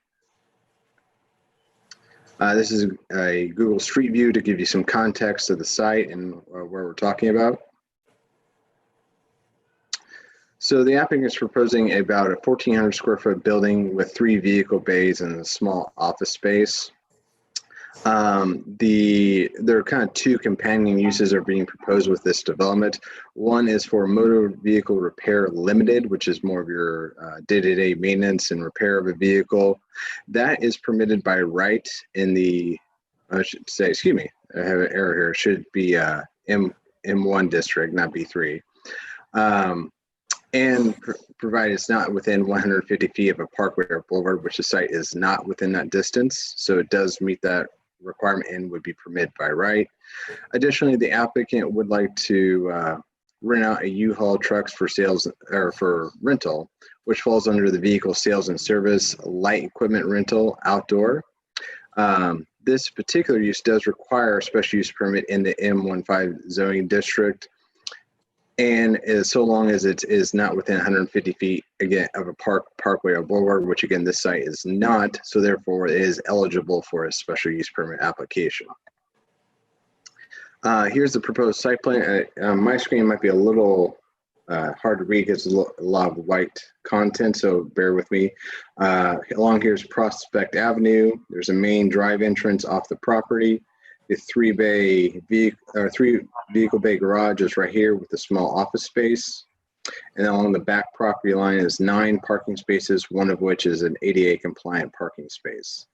This is a Google Street View to give you some context of the site and where we're talking about. So the applicant is proposing about a 1,400 square foot building with 3 vehicle bays and a small office space. There are kind of 2 companion uses are being proposed with this development. One is for Motor Vehicle Repair Limited, which is more of your day-to-day maintenance and repair of a vehicle. That is permitted by right in the, I should say, excuse me, I have an error here. It should be M1 district, not B3. And provided it's not within 150 feet of a parkway or boulevard, which the site is not within that distance. So it does meet that requirement and would be permitted by right. Additionally, the applicant would like to rent out a U-Haul trucks for sales or for rental, which falls under the vehicle sales and service light equipment rental outdoor. This particular use does require a special use permit in the M15 zoning district, and so long as it is not within 150 feet again of a parkway or boulevard, which again this site is not, so therefore it is eligible for a special use permit application. Here's the proposed site plan. My screen might be a little hard to read because there's a lot of white content, so bear with me. Along here's Prospect Avenue. There's a main drive entrance off the property. The 3 vehicle bay garage is right here with a small office space. And along the back property line is 9 parking spaces, one of which is an ADA compliant parking space.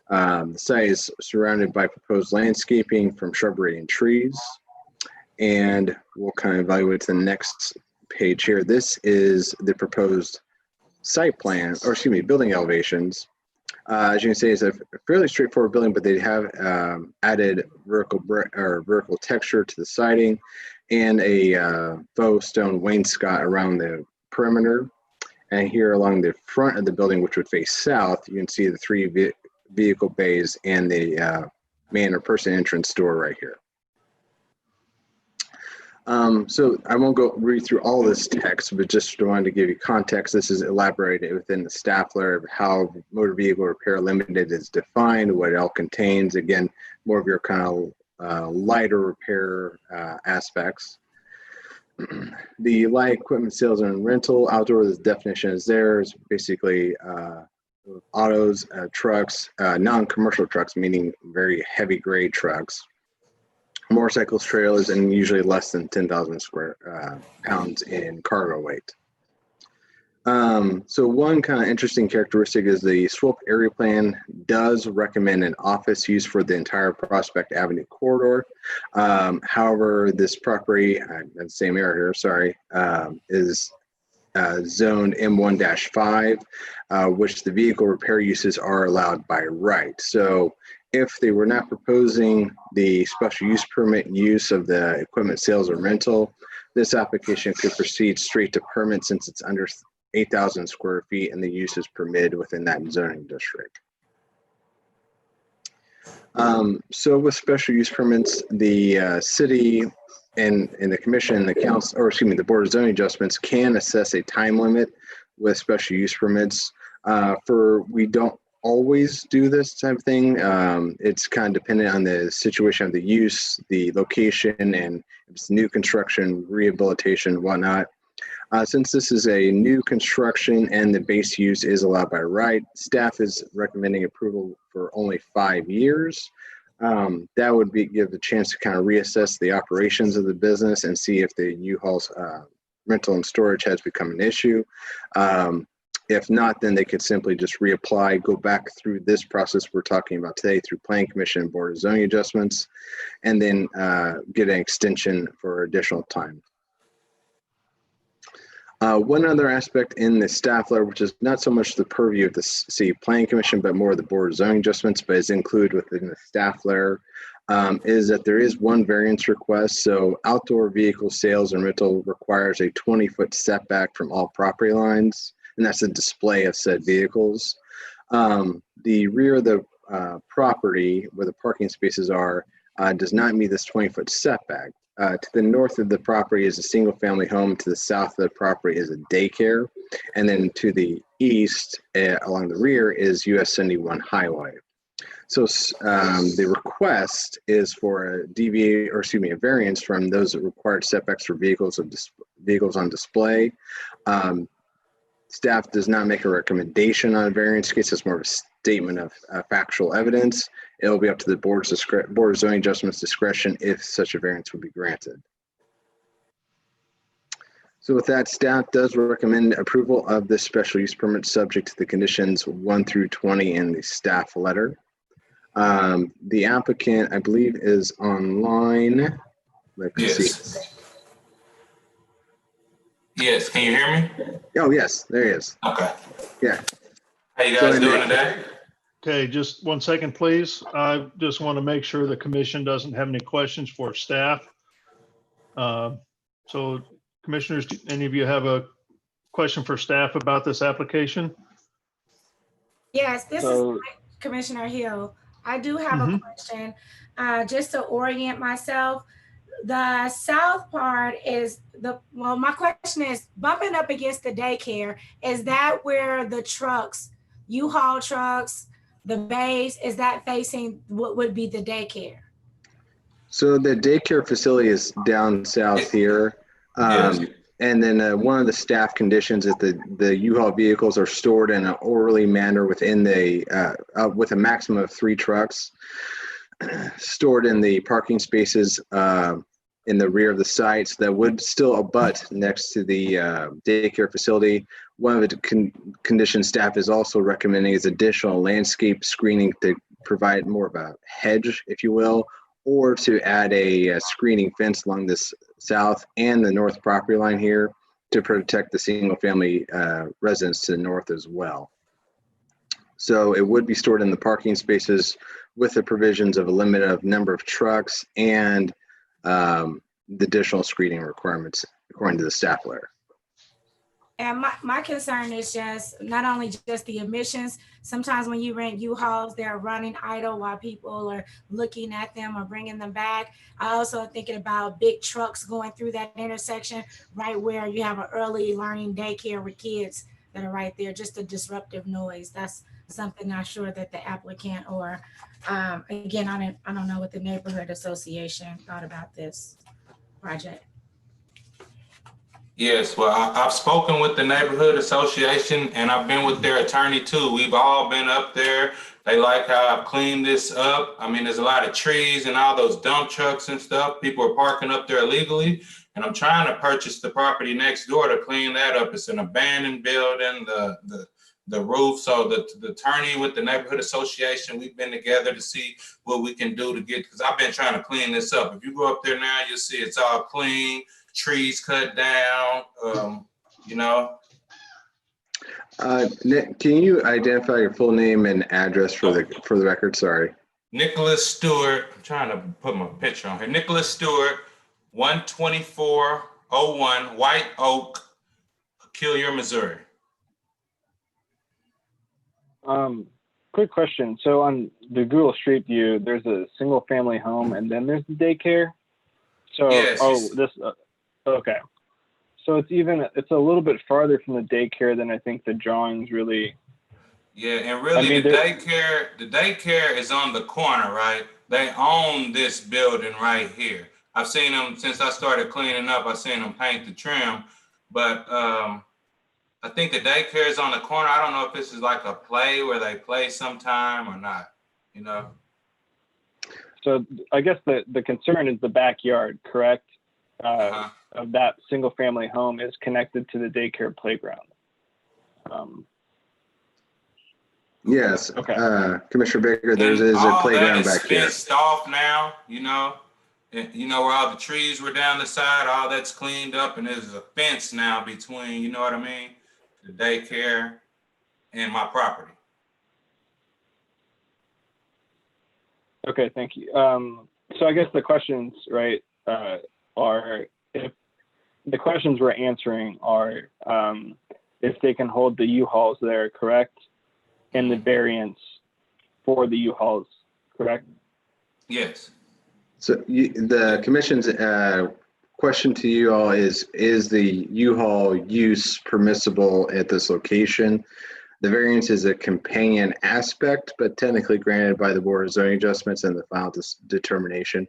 The site is surrounded by proposed landscaping from shrubbery and trees. And we'll kind of evaluate the next page here. This is the proposed site plan, or excuse me, building elevations. As you can see, it's a fairly straightforward building, but they have added vertical texture to the siding and a faux stone wainscot around the perimeter. And here along the front of the building, which would face south, you can see the 3 vehicle bays and the man or person entrance door right here. So I won't go read through all this text, but just wanted to give you context. This is elaborated within the staff letter of how Motor Vehicle Repair Limited is defined, what it all contains. Again, more of your kind of lighter repair aspects. The light equipment sales and rental outdoor, the definition is there. It's basically autos, trucks, non-commercial trucks, meaning very heavy grade trucks. Motorcycles, trailers, and usually less than 10,000 pounds in cargo weight. So one kind of interesting characteristic is the SWOP area plan does recommend an office use for the entire Prospect Avenue corridor. However, this property, same error here, sorry, is zoned M1-5, which the vehicle repair uses are allowed by right. So if they were not proposing the special use permit use of the equipment sales or rental, this application could proceed straight to permit since it's under 8,000 square feet and the use is permitted within that zoning district. So with special use permits, the city and the commission and the council, or excuse me, the Board of Zoning Adjustments can assess a time limit with special use permits. We don't always do this type of thing. It's kind of dependent on the situation of the use, the location, and if it's new construction, rehabilitation, whatnot. Since this is a new construction and the base use is allowed by right, staff is recommending approval for only 5 years. That would give a chance to kind of reassess the operations of the business and see if the U-Haul's rental and storage has become an issue. If not, then they could simply just reapply, go back through this process we're talking about today through Planning Commission and Board of Zoning Adjustments, and then get an extension for additional time. One other aspect in the staff letter, which is not so much the purview of the City Planning Commission, but more the Board of Zoning Adjustments, but is included within the staff letter, is that there is one variance request. So outdoor vehicle sales and rental requires a 20-foot setback from all property lines, and that's a display of said vehicles. The rear of the property where the parking spaces are does not meet this 20-foot setback. To the north of the property is a single-family home. To the south of the property is a daycare. And then to the east, along the rear, is US 71 highway. So the request is for a variance from those required setbacks for vehicles on display. Staff does not make a recommendation on a variance case. It's more of a statement of factual evidence. It'll be up to the Board of Zoning Adjustments discretion if such a variance would be granted. So with that, staff does recommend approval of this special use permit subject to the conditions 1 through 20 in the staff letter. The applicant, I believe, is online. Let's see. Yes, can you hear me? Oh, yes, there he is. Okay. Yeah. How you guys doing today? Okay, just 1 second, please. I just want to make sure the commission doesn't have any questions for staff. So commissioners, do any of you have a question for staff about this application? Yes, this is Commissioner Hill. I do have a question, just to orient myself. The south part is my question is bumping up against the daycare. Is that where the trucks, U-Haul trucks, the bays, is that facing what would be the daycare? So the daycare facility is down south here. And then one of the staff conditions is that the U-Haul vehicles are stored in an orderly manner within the, with a maximum of 3 trucks stored in the parking spaces in the rear of the sites that would still abut next to the daycare facility. One of the conditions staff is also recommending is additional landscape screening to provide more of a hedge, if you will, or to add a screening fence along this south and the north property line here to protect the single family residents to the north as well. So it would be stored in the parking spaces with the provisions of a limit of number of trucks and the additional screening requirements according to the staff letter. And my concern is just not only just the emissions. Sometimes when you rent U-Hauls, they're running idle while people are looking at them or bringing them back. I also am thinking about big trucks going through that intersection right where you have an early learning daycare with kids that are right there, just a disruptive noise. That's something not sure that the applicant or again, I don't know what the neighborhood association thought about this project. Yes, well, I've spoken with the neighborhood association and I've been with their attorney too. We've all been up there. They like how I've cleaned this up. I mean, there's a lot of trees and all those dump trucks and stuff. People are parking up there illegally. And I'm trying to purchase the property next door to clean that up. It's an abandoned building, the roof. So the attorney with the neighborhood association, we've been together to see what we can do to get, because I've been trying to clean this up. If you go up there now, you'll see it's all clean. Trees cut down, you know. Nick, can you identify your full name and address for the record? Sorry. Nicholas Stewart. I'm trying to put my picture on here. Nicholas Stewart, 124 0401 White Oak, Peculiar, Missouri. Quick question. So on the Google Street View, there's a single family home and then there's the daycare. So, Yes, okay. So it's a little bit farther from the daycare than I think the drawings really. Yeah, and really I mean, the daycare is on the corner, right? They own this building right here. I've seen them since I started cleaning up. I've seen them paint the trim, but I think the daycare is on the corner. I don't know if this is like a play where they play sometime or not, you know? So I guess the concern is the backyard, correct? Of that single family home is connected to the daycare playground. Yes, Okay. Commissioner Baker, there is a All playground that is back here. fenced off now, you know? And you know where all the trees were down the side, all that's cleaned up, and there's a fence now between, you know what I mean? The daycare and my property. Okay, thank you. So I guess the questions, right, are if the questions we're answering are if they can hold the U-Hauls there, correct? And the variance for the U-Hauls, correct? Yes. So the commission's question to you all is the U-Haul use permissible at this location? The variance is a companion aspect, but technically granted by the Board of Zoning Adjustments and the final determination.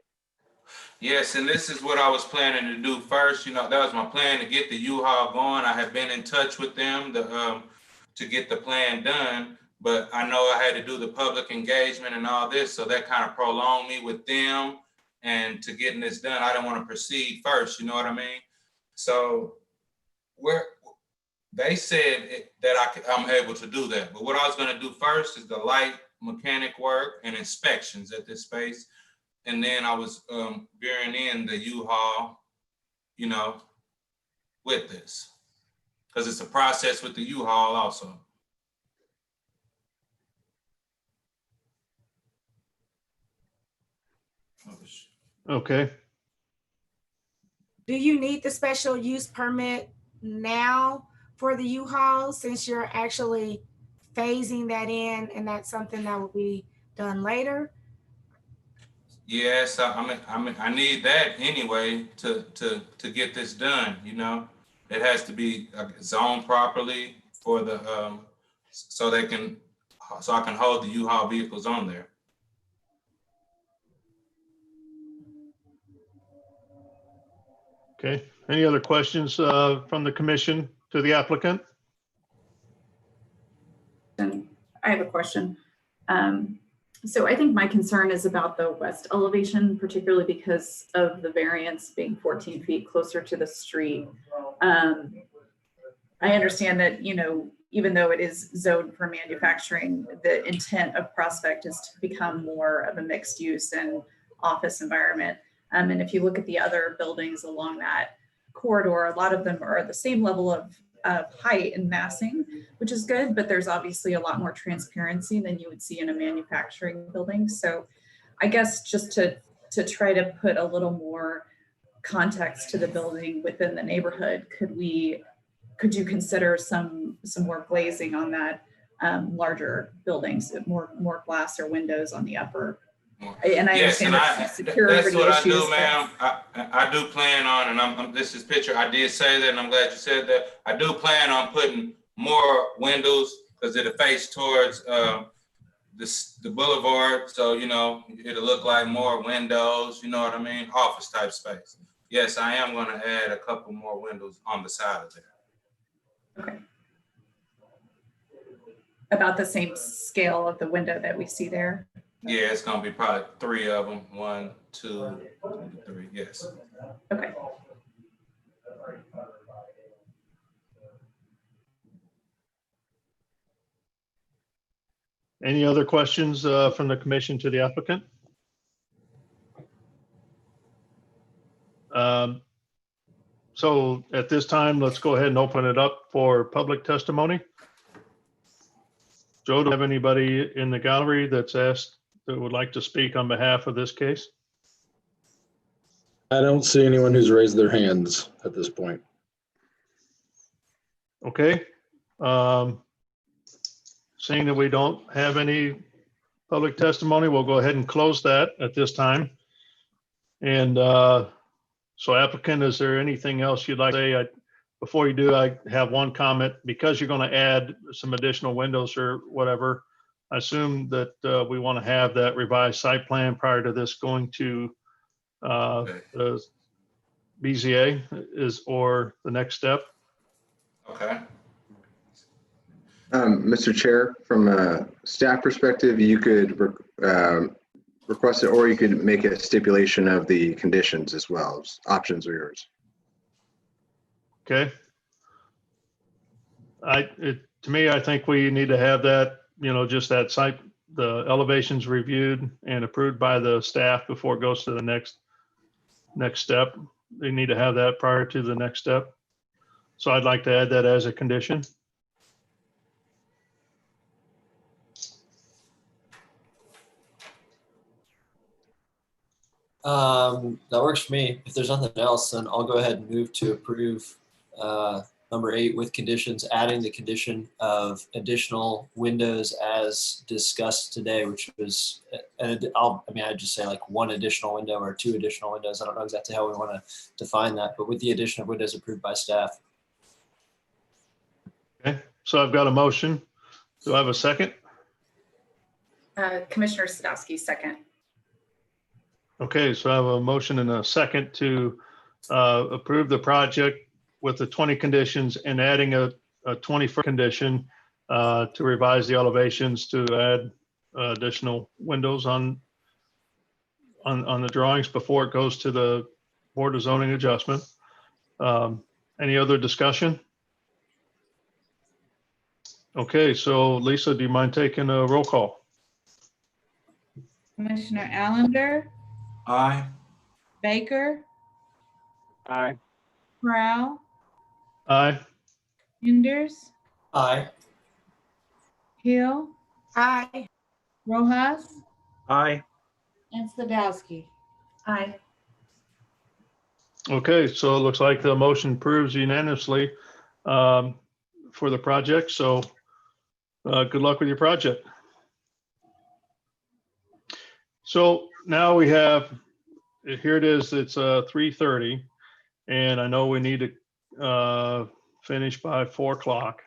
Yes, and this is what I was planning to do first. You know, that was my plan, to get the U-Haul going. I have been in touch with them to get the plan done, but I know I had to do the public engagement and all this, so that kind of prolonged me with them and to getting this done. I didn't want to proceed first, you know what I mean? So they said that I'm able to do that, but what I was going to do first is the light mechanic work and inspections at this space. And then I was veering in the U-Haul, you know, with this, because it's a process with the U-Haul also. Okay. Do you need the special use permit now for the U-Haul, since you're actually phasing that in and that's something that will be done later? Yes, I need that anyway to get this done. You know, it has to be zoned properly for the so I can hold the U-Haul vehicles on there. Okay. Any other questions from the commission to the applicant? I have a question. So I think my concern is about the west elevation, particularly because of the variance being 14 feet closer to the street. I understand that, you know, even though it is zoned for manufacturing, the intent of Prospect is to become more of a mixed use and office environment. And if you look at the other buildings along that corridor, a lot of them are at the same level of height and massing, which is good, but there's obviously a lot more transparency than you would see in a manufacturing building. So I guess just to try to put a little more context to the building within the neighborhood, could you consider some more glazing on that larger buildings, more glass or windows on the upper? And I Yes, understand and there's security that's what I issues, do, ma'am. I do plan on, and this is picture. I did say that, and I'm glad you said that. I do plan on putting more windows because it'll face towards the boulevard. So, you know, it'll look like more windows, you know what I mean? Office type space. Yes, I am going to add a couple more windows on the side of there. Okay. About the same scale of the window that we see there? Yeah, it's going to be probably 3 of them. 1, 2, 3. Yes. Okay. Any other questions from the commission to the applicant? So at this time, let's go ahead and open it up for public testimony. Joe, do you have anybody in the gallery that's asked that would like to speak on behalf of this case? I don't see anyone who's raised their hands at this point. Okay. Seeing that we don't have any public testimony, we'll go ahead and close that at this time. And so applicant, is there anything else you'd like to say? Before you do, I have one comment. Because you're going to add some additional windows or whatever, I assume that we want to have that revised site plan prior to this going to the BZA or the next step. Okay. Mr. Chair, from a staff perspective, you could request it, or you could make a stipulation of the conditions as well. Options are yours. Okay. To me, I think we need to have that, just that site, the elevations reviewed and approved by the staff before it goes to the next step. They need to have that prior to the next step. So I'd like to add that as a condition. That works for me. If there's nothing else, then I'll go ahead and move to approve number 8 with conditions, adding the condition of additional windows as discussed today, which was, I'd just say like 1 additional window or 2 additional windows. I don't know exactly how we want to define that, but with the addition of windows approved by staff. Okay, so I've got a motion. Do I have a second? Commissioner Sadowski, second. Okay, so I have a motion and a second to approve the project with the 20 conditions and adding a 21st condition to revise the elevations to add additional windows on the drawings before it goes to the Board of Zoning Adjustment. Any other discussion? Okay, so Lisa, do you mind taking a roll call? Commissioner Allender, Aye. Baker, Aye. Prowl, Aye. Enders, Aye. Hill, Aye. Rojas, Aye. and Sadowski. Aye. Okay, so it looks like the motion approves unanimously for the project. So good luck with your project. So now we have, here it is, it's 3:30, and I know we need to finish by 4 o'clock.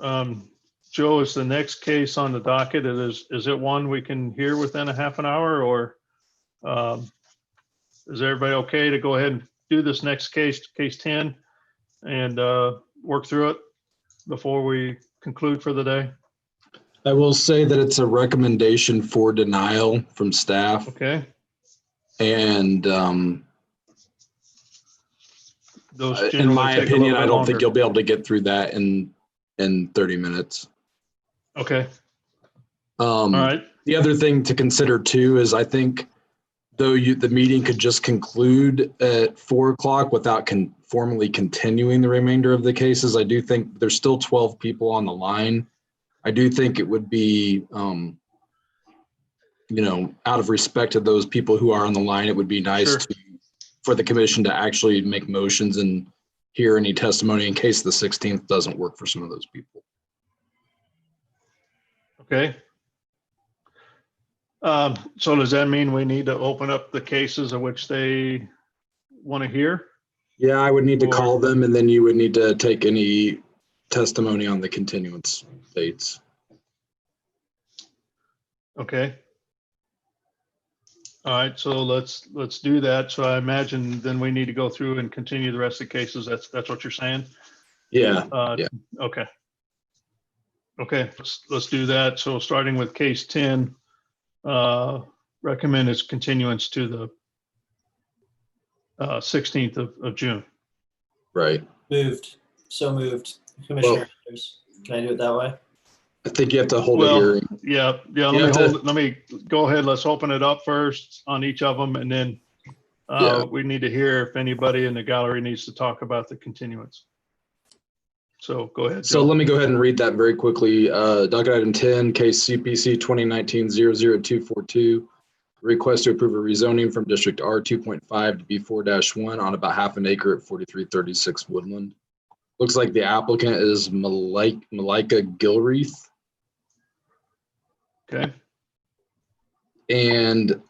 Joe, is the next case on the docket, is it one we can hear within a half an hour, or is everybody okay to go ahead and do this next case, case 10, and work through it before we conclude for the day? I will say that it's a recommendation for denial from staff. Okay. And Those in generally my take a opinion, little I bit don't longer. think you'll be able to get through that in 30 minutes. Okay. All right. The other thing to consider too is I think though the meeting could just conclude at 4 o'clock without formally continuing the remainder of the cases, I do think there's still 12 people on the line. I do think it would be, out of respect to those people who are on the line, it would be nice for the commission to actually make motions and hear any testimony in case the 16th doesn't work for some of those people. Okay. So does that mean we need to open up the cases of which they want to hear? Yeah, I would need to call them, and then you would need to take any testimony on the continuance dates. Okay. All right, so let's do that. So I imagine then we need to go through and continue the rest of the cases. That's what you're saying? Yeah. Yeah. Okay. Okay, let's do that. So starting with case 10, recommend its continuance to the 16th of June. Right. Moved. So moved. Commissioner, can I do it that way? I think you have to hold a hearing. Yeah. Let me go ahead. Let's open it up first on each of them, and then we need to hear if anybody in the gallery needs to talk about the continuance. So go ahead. So let me go ahead and read that very quickly. Docket item 10, case CPC 2019-00242, request to approve a rezoning from District R 2.5 to B4-1 on about half an acre at 4336 Woodland. Looks like the applicant is Malika Gilreath. Okay. And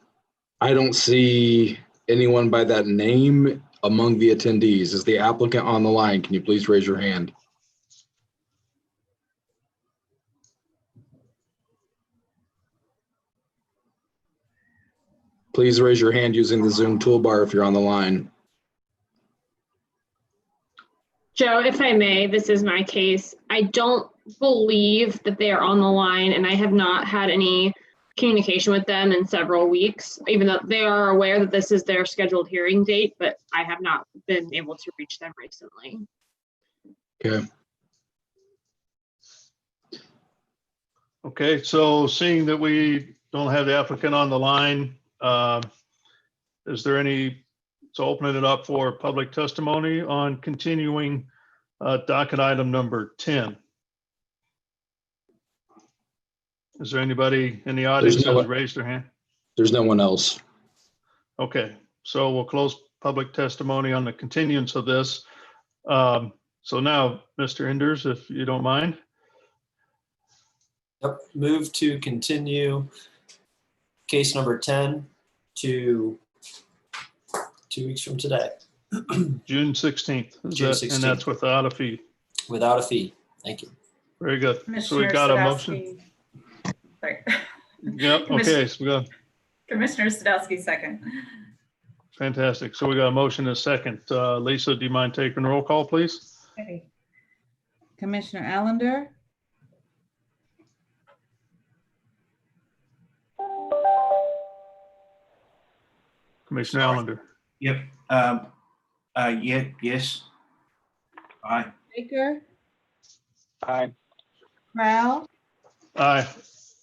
I don't see anyone by that name among the attendees. Is the applicant on the line? Can you please raise your hand? Please raise your hand using the Zoom toolbar if you're on the line. Joe, if I may, this is my case. I don't believe that they are on the line, and I have not had any communication with them in several weeks, even though they are aware that this is their scheduled hearing date, but I have not been able to reach them recently. Okay. Okay, so seeing that we don't have the applicant on the line, is there any, so opening it up for public testimony on continuing docket item number 10. Is there anybody in the audience that has raised their hand? There's no one else. Okay, so we'll close public testimony on the continuance of this. So now, Mr. Enders, if you don't mind. Yep. Move to continue case number 10 to 2 weeks from today. June 16th. June And 16th. that's without a fee. Without a fee. Thank you. Very good. So we Commissioner got a Sadowski. motion. Sorry. Yep, okay, so we got, Commissioner Sadowski, second. fantastic. So we got a motion and a second. Lisa, do you mind taking the roll call, please? Okay. Commissioner Allender, Commissioner Allender. Yep. Yes. Aye. Baker, Aye. Crowell, Aye.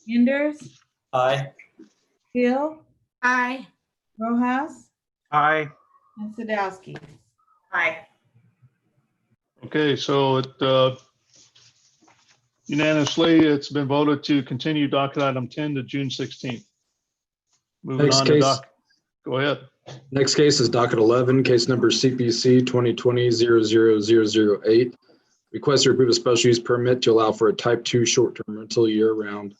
Enders, Aye. Hill, Aye. Rojas, Aye. and Sadowski. Aye. Okay, so it unanimously, it's been voted to continue docket item 10 to June 16th. Moving Next on to case. go ahead. Next case is docket 11, case number CPC 2020-00008. Request to approve a special use permit to allow for a type 2 short-term rental year-round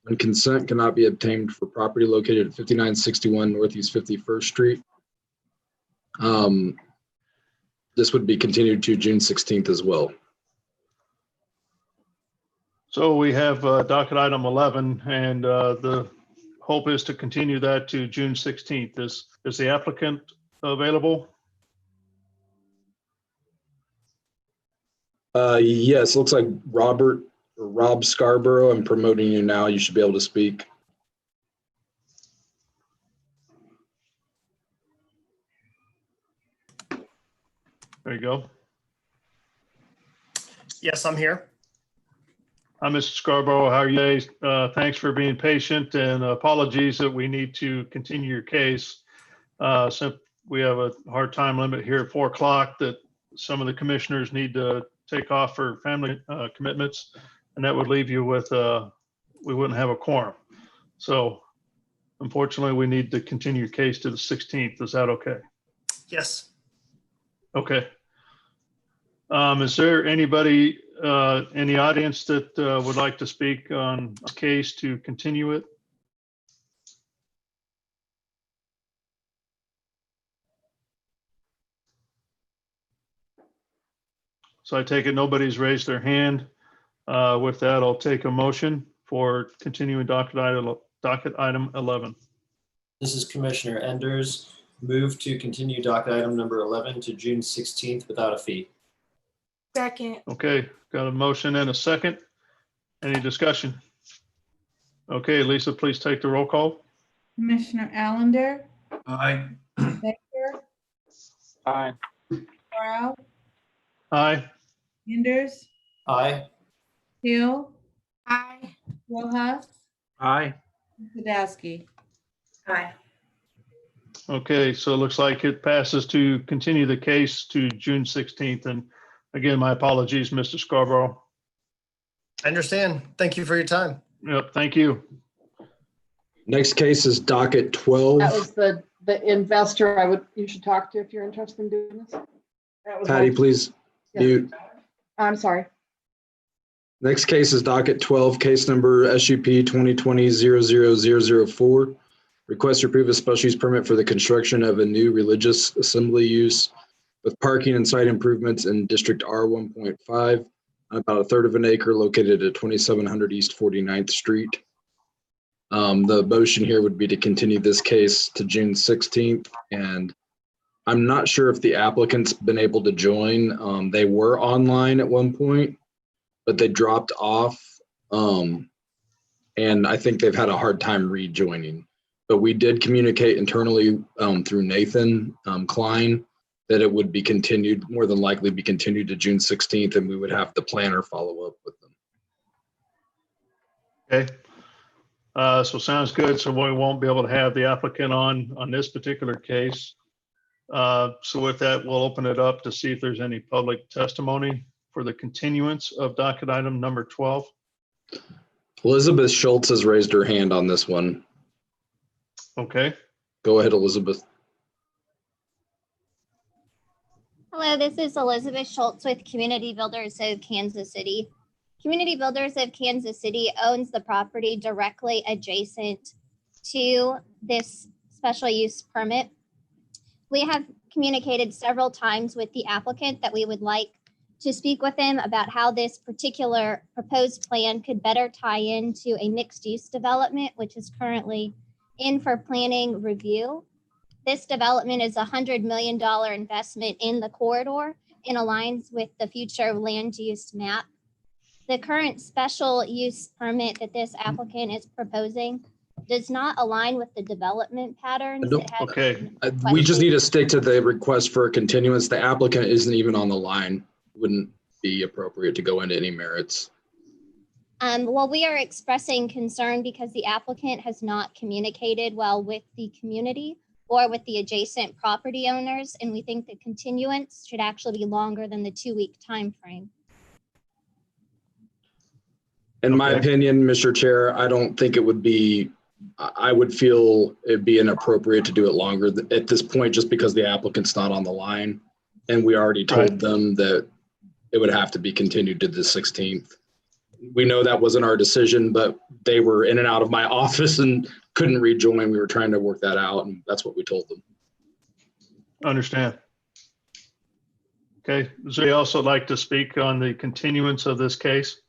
when consent cannot be obtained for property located at 5961 Northeast 51st Street. This would be continued to June 16th as well. So we have docket item 11, and the hope is to continue that to June 16th. Is the applicant available? Yes, looks like Rob Scarborough. I'm promoting you now. You should be able to speak. There you go. Yes, I'm here. Hi, Mr. Scarborough. How are you? Thanks for being patient, and apologies that we need to continue your case. Since we have a hard time limit here at 4 o'clock that some of the commissioners need to take off for family commitments, and that would leave you with, we wouldn't have a quorum. So unfortunately, we need to continue your case to the 16th. Is that okay? Yes. Okay. Is there anybody in the audience that would like to speak on a case to continue it? So I take it nobody's raised their hand. With that, I'll take a motion for continuing docket item 11. This is Commissioner Enders. Move to continue docket item number 11 to June 16th without a fee. Second. Okay, got a motion and a second. Any discussion? Okay, Lisa, please take the roll call. Commissioner Allender, Aye. Baker, Aye. Crowell, Aye. Enders, Aye. Hill, Aye. Rojas, Aye. and Sadowski. Aye. Okay, so it looks like it passes to continue the case to June 16th. And again, my apologies, Mr. Scarborough. I understand. Thank you for your time. Yep, thank you. Next case is docket 12. That was the investor you should talk to if you're interested in doing this. That was Patty, my- please Yeah. mute. I'm sorry. Next case is docket 12, case number SUP 2020-00004. Request to approve a special use permit for the construction of a new religious assembly use with parking and site improvements in District R 1.5 on about a third of an acre located at 2700 East 49th Street. The motion here would be to continue this case to June 16th, and I'm not sure if the applicant's been able to join. They were online at one point, but they dropped off. And I think they've had a hard time rejoining. But we did communicate internally through Nathan Klein that it would be continued, more than likely be continued to June 16th, and we would have the planner follow up with them. Okay. So sounds good. So we won't be able to have the applicant on this particular case. So with that, we'll open it up to see if there's any public testimony for the continuance of docket item number 12. Elizabeth Schultz has raised her hand on this one. Okay. Go ahead, Elizabeth. Hello, this is Elizabeth Schultz with Community Builders of Kansas City. Community Builders of Kansas City owns the property directly adjacent to this special use permit. We have communicated several times with the applicant that we would like to speak with him about how this particular proposed plan could better tie into a mixed use development, which is currently in for planning review. This development is a $100 million investment in the corridor and aligns with the future land use map. The current special use permit that this applicant is proposing does not align with the development patterns. It has Okay, we just need to stick to the request for a continuance. The applicant isn't even on the line. Wouldn't be appropriate to go into any merits. Well, we are expressing concern because the applicant has not communicated well with the community or with the adjacent property owners, and we think the continuance should actually be longer than the 2-week time frame. In my opinion, Mr. Chair, I don't think it would be, I would feel it'd be inappropriate to do it longer at this point, just because the applicant's not on the line. And we already told them that it would have to be continued to the 16th. We know that wasn't our decision, but they were in and out of my office and couldn't rejoin. We were trying to work that out, and that's what we told them. Understand. Okay. Does anybody also like to speak on the continuance of this case?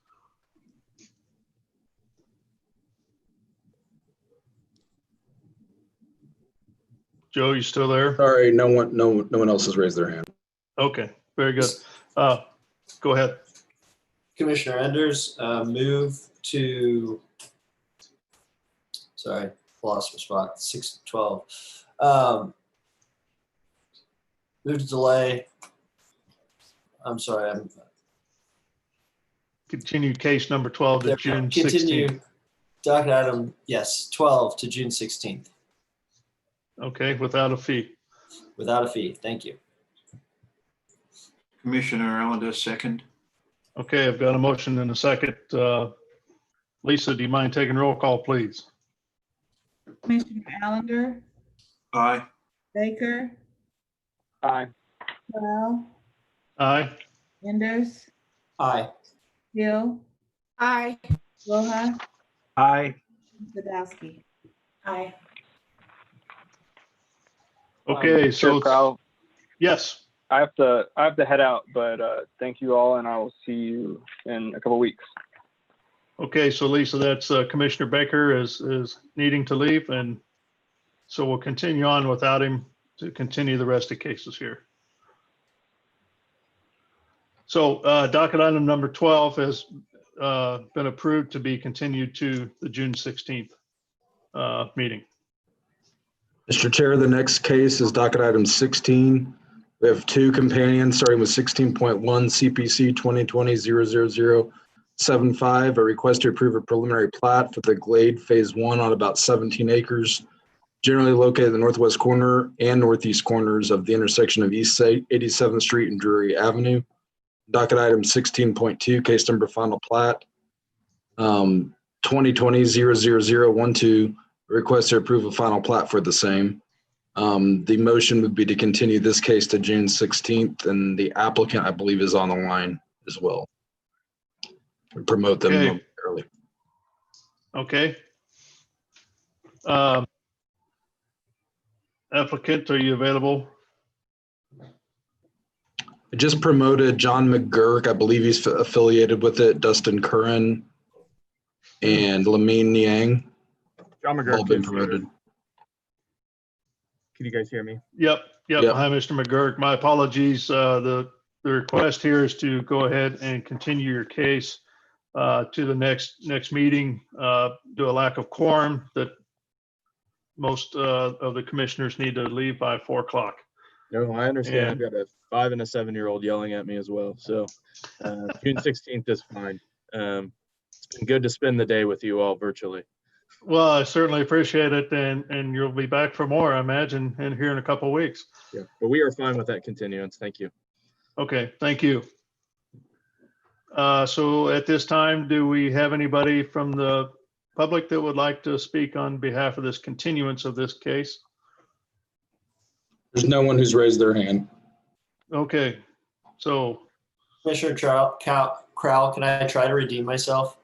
Joe, you still there? Sorry, no one else has raised their hand. Okay, very good. Go ahead. Commissioner Enders, move to, sorry, lost my spot, 6:12. Move to delay. I'm sorry, I'm. Continue case number 12 to June 16th. Continue docket item, yes, 12 to June 16th. Okay, without a fee. Without a fee, thank you. Commissioner Allender, second. Okay, I've got a motion and a second. Lisa, do you mind taking roll call, please? Commissioner Allender, Aye. Baker, Aye. Brown, Aye. Enders, Aye. Hill, Aye. Rojas, Aye. Sadowski. Aye. Okay, Chair so Crowell, yes. I have to head out, but thank you all, and I will see you in a couple weeks. Okay, so Lisa, that's Commissioner Baker is needing to leave, and so we'll continue on without him to continue the rest of the cases here. So docket item number 12 has been approved to be continued to the June 16th meeting. Mr. Chair, the next case is docket item 16. We have two companions, starting with 16.1 CPC 2020-00075, a request to approve a preliminary plat for the Glade Phase 1 on about 17 acres, generally located in the northwest corner and northeast corners of the intersection of East 87th Street and Drury Avenue. Docket item 16.2, case number final plat, 2020-00012, Request to approve a final plat for the same. The motion would be to continue this case to June 16th, and the applicant, I believe, is on the line as well. Promote them Okay. early. Okay. Applicant, are you available? I just promoted John McGurk. I believe he's affiliated with it. Dustin Curran and Lamine Niang. John All McGurk been is here. promoted. Can you guys hear me? Yep. Yep. Hi, Mr. McGurk. My apologies. The request here is to go ahead and continue your case to the next meeting due to a lack of quorum that most of the commissioners need to leave by 4 o'clock. No, I understand. I've And- got a 5 and a 7-year-old yelling at me as well. So June 16th is fine. It's been good to spend the day with you all virtually. Well, I certainly appreciate it, and you'll be back for more, I imagine, here in a couple of weeks. Yeah, but we are fine with that continuance. Thank you. Okay, thank you. So at this time, do we have anybody from the public that would like to speak on behalf of this continuance of this case? There's no one who's raised their hand. Okay, so Commissioner Crowell, can I try to redeem myself?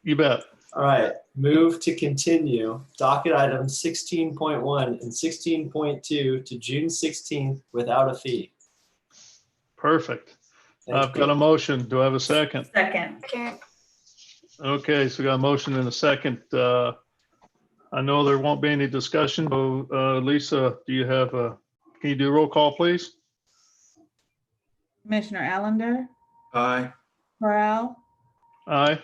you bet. All right, move to continue docket items 16.1 and 16.2 to June 16th without a fee. Perfect. Thank I've got a motion. Do I have a second? Second. Okay, so we got a motion and a second. I know there won't be any discussion. So, Lisa, do you have can you do a roll call, please? Commissioner Allender, Aye. Corral, Aye.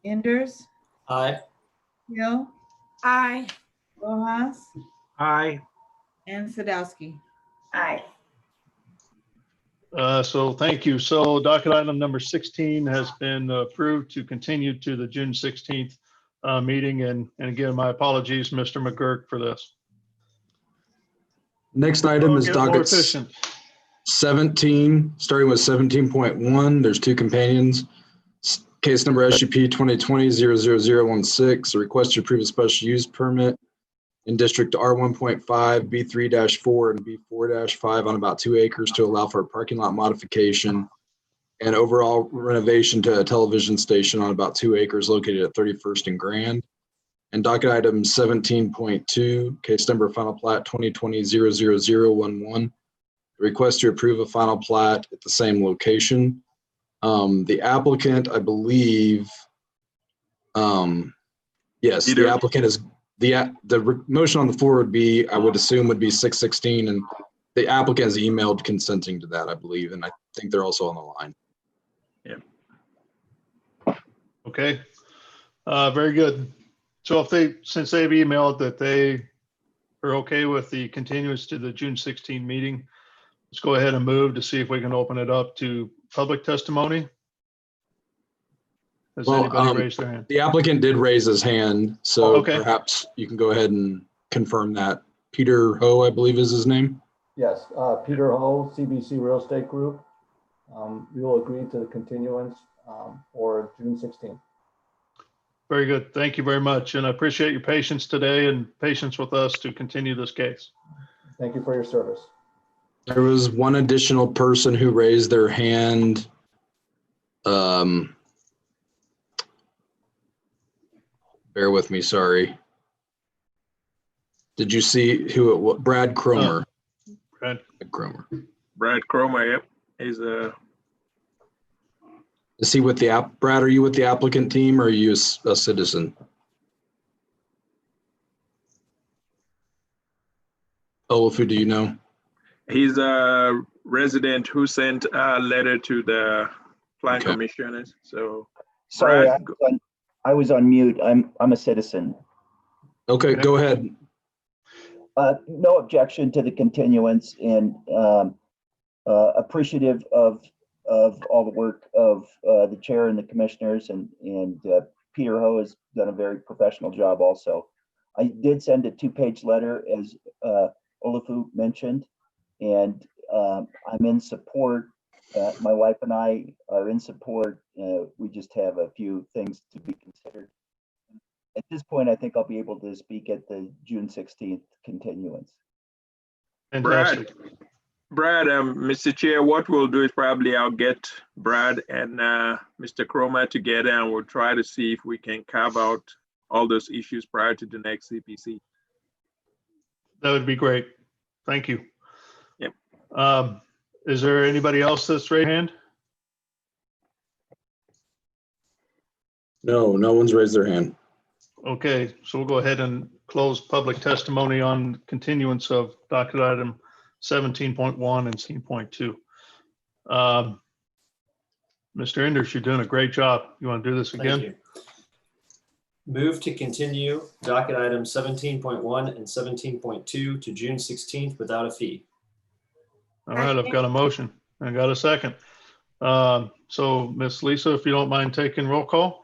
Enders, Aye. Hill, Aye. Rojas, Aye. and Sadowski. Aye. So thank you. So docket item number 16 has been approved to continue to the June 16th meeting. And again, my apologies, Mr. McGurk, for this. Next item is Get more docket efficient. 17, starting with 17.1. There's two companions. Case number SUP 2020-00016, a request to approve a special use permit in District R1.5, B3-4, and B4-5 on about 2 acres to allow for a parking lot modification and overall renovation to a television station on about 2 acres located at 31st and Grand. And docket item 17.2, case number final plat 2020-00011, request to approve a final plat at the same location. The applicant, I believe, yes, the applicant is, the motion on the floor would be, I would assume would be 616, and the applicant has emailed consenting to that, I believe, and I think they're also on the line. Okay, very good. So if since they've emailed that they are okay with the continuance to the June 16 meeting, let's go ahead and move to see if we can open it up to public testimony. Has anybody raised their hand? The applicant did raise his hand, so Okay. perhaps you can go ahead and confirm that. Peter Ho, I believe is his name. Yes, Peter Ho, CBC Real Estate Group. We will agree to the continuance for June 16th. Very good. Thank you very much. And I appreciate your patience today and patience with us to continue this case. Thank you for your service. There was one additional person who raised their hand. Bear with me, sorry. Did you see who it was? Brad Cromer. Brad Cromer. Brad Cromer, yep. He's Is he with the app? Brad, are you with the applicant team or are you a citizen? Olafu, do you know? he's a resident who sent a letter to the plan commissioners. So Sorry, Brad, I was on mute. I'm a citizen. Okay, go ahead. No objection to the continuance and appreciative of all the work of the chair and the commissioners, and Peter Ho has done a very professional job also. I did send a 2-page letter, as Olafu mentioned, and I'm in support. My wife and I are in support. We just have a few things to be considered. at this point, I think I'll be able to speak at the June 16th continuance. Fantastic. Brad, Mr. Chair, what we'll do is probably I'll get Brad and Mr. Chroma together, and we'll try to see if we can carve out all those issues prior to the next CPC. That would be great. Thank you. Yep. Is there anybody else that's raised their hand? No, no one's raised their hand. Okay, so we'll go ahead and close public testimony on continuance of docket item 17.1 and 17.2. Mr. Enders, you're doing a great job. You want to do this again? Thank you. Move to continue docket items 17.1 and 17.2 to June 16th without a fee. All right, I've got a motion. I got a second. So Miss Lisa, if you don't mind taking roll call.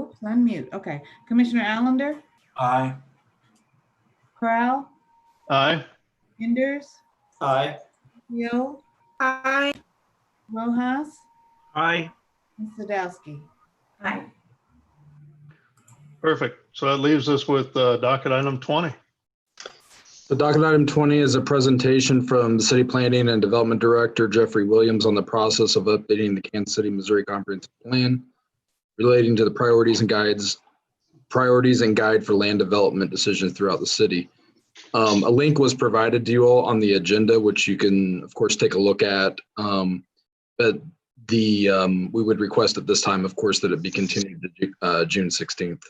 Oops, unmute. Okay. Commissioner Allender, Aye. Corral, Aye. Enders, Aye. Hill, Aye. Rojas, Aye. and Sadowski. Aye. Perfect. So that leaves us with docket item 20. The docket item 20 is a presentation from the City Planning and Development Director, Jeffrey Williams, on the process of updating the Kansas City, Missouri Comprehensive Plan relating to the priorities and guide for land development decisions throughout the city. A link was provided to you all on the agenda, which you can, of course, take a look at. But we would request at this time, of course, that it be continued to June 16th.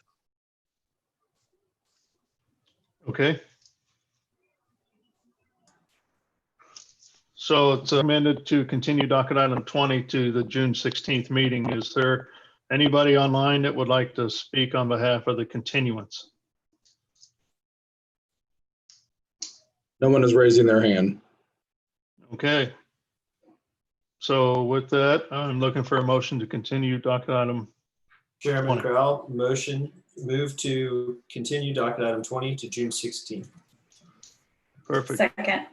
Okay. So it's amended to continue docket item 20 to the June 16th meeting. Is there anybody online that would like to speak on behalf of the continuance? No one is raising their hand. Okay. So with that, I'm looking for a motion to continue docket item. Chairman 20. Corral, move to continue docket item 20 to June 16th. Perfect. Second.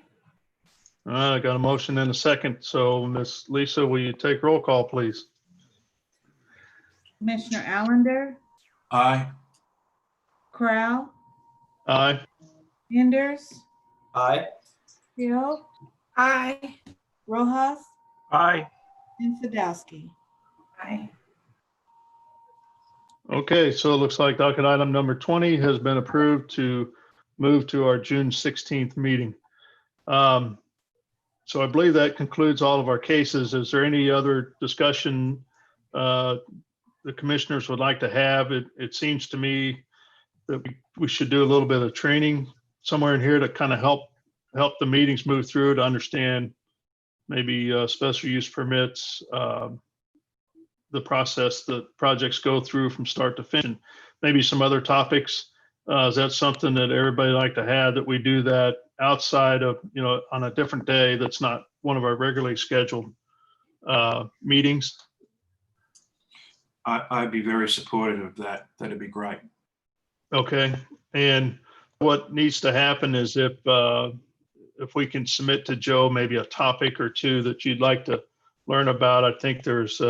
All right, I got a motion and a second. So Miss Lisa, will you take roll call, please? Commissioner Allender, Aye. Corral, Aye. Enders, Aye. Hill, Aye. Rojas, Aye. and Sadowski. Aye. Okay, so it looks like docket item number 20 has been approved to move to our June 16th meeting. So I believe that concludes all of our cases. Is there any other discussion the commissioners would like to have? It seems to me that we should do a little bit of training somewhere in here to kind of help the meetings move through, to understand maybe special use permits, the process that projects go through from start to finish, and maybe some other topics. Is that something that everybody like to have, that we do that outside of, on a different day that's not one of our regularly scheduled meetings? I'd be very supportive of that. That'd be great. Okay. And what needs to happen is if we can submit to Joe maybe a topic or two that you'd like to learn about. I think there's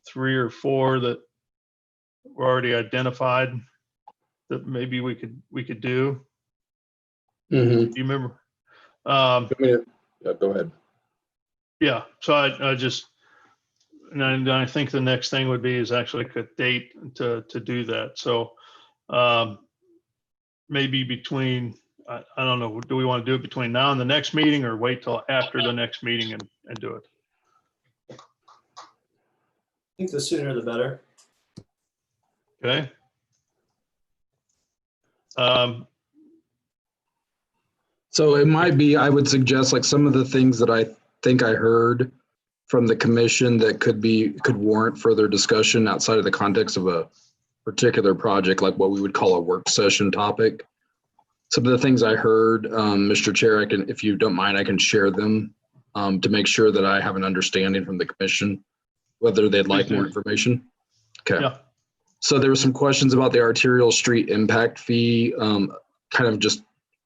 3 or 4 that were already identified that maybe we could do. Mm-hmm. Do you remember? Yeah, go ahead. Yeah. So I just, and I think the next thing would be is actually a date to do that. So maybe between, I don't know, do we want to do it between now and the next meeting, or wait till after the next meeting and do it? I think the sooner the better. Okay. So it might be, I would suggest, like, some of the things that I think I heard from the commission that could warrant further discussion outside of the context of a particular project, like what we would call a work session topic. Some of the things I heard, Mr. Chair, if you don't mind, I can share them to make sure that I have an understanding from the commission, whether they'd like more information. Okay. Yeah. So there were some questions about the arterial street impact fee, kind of just,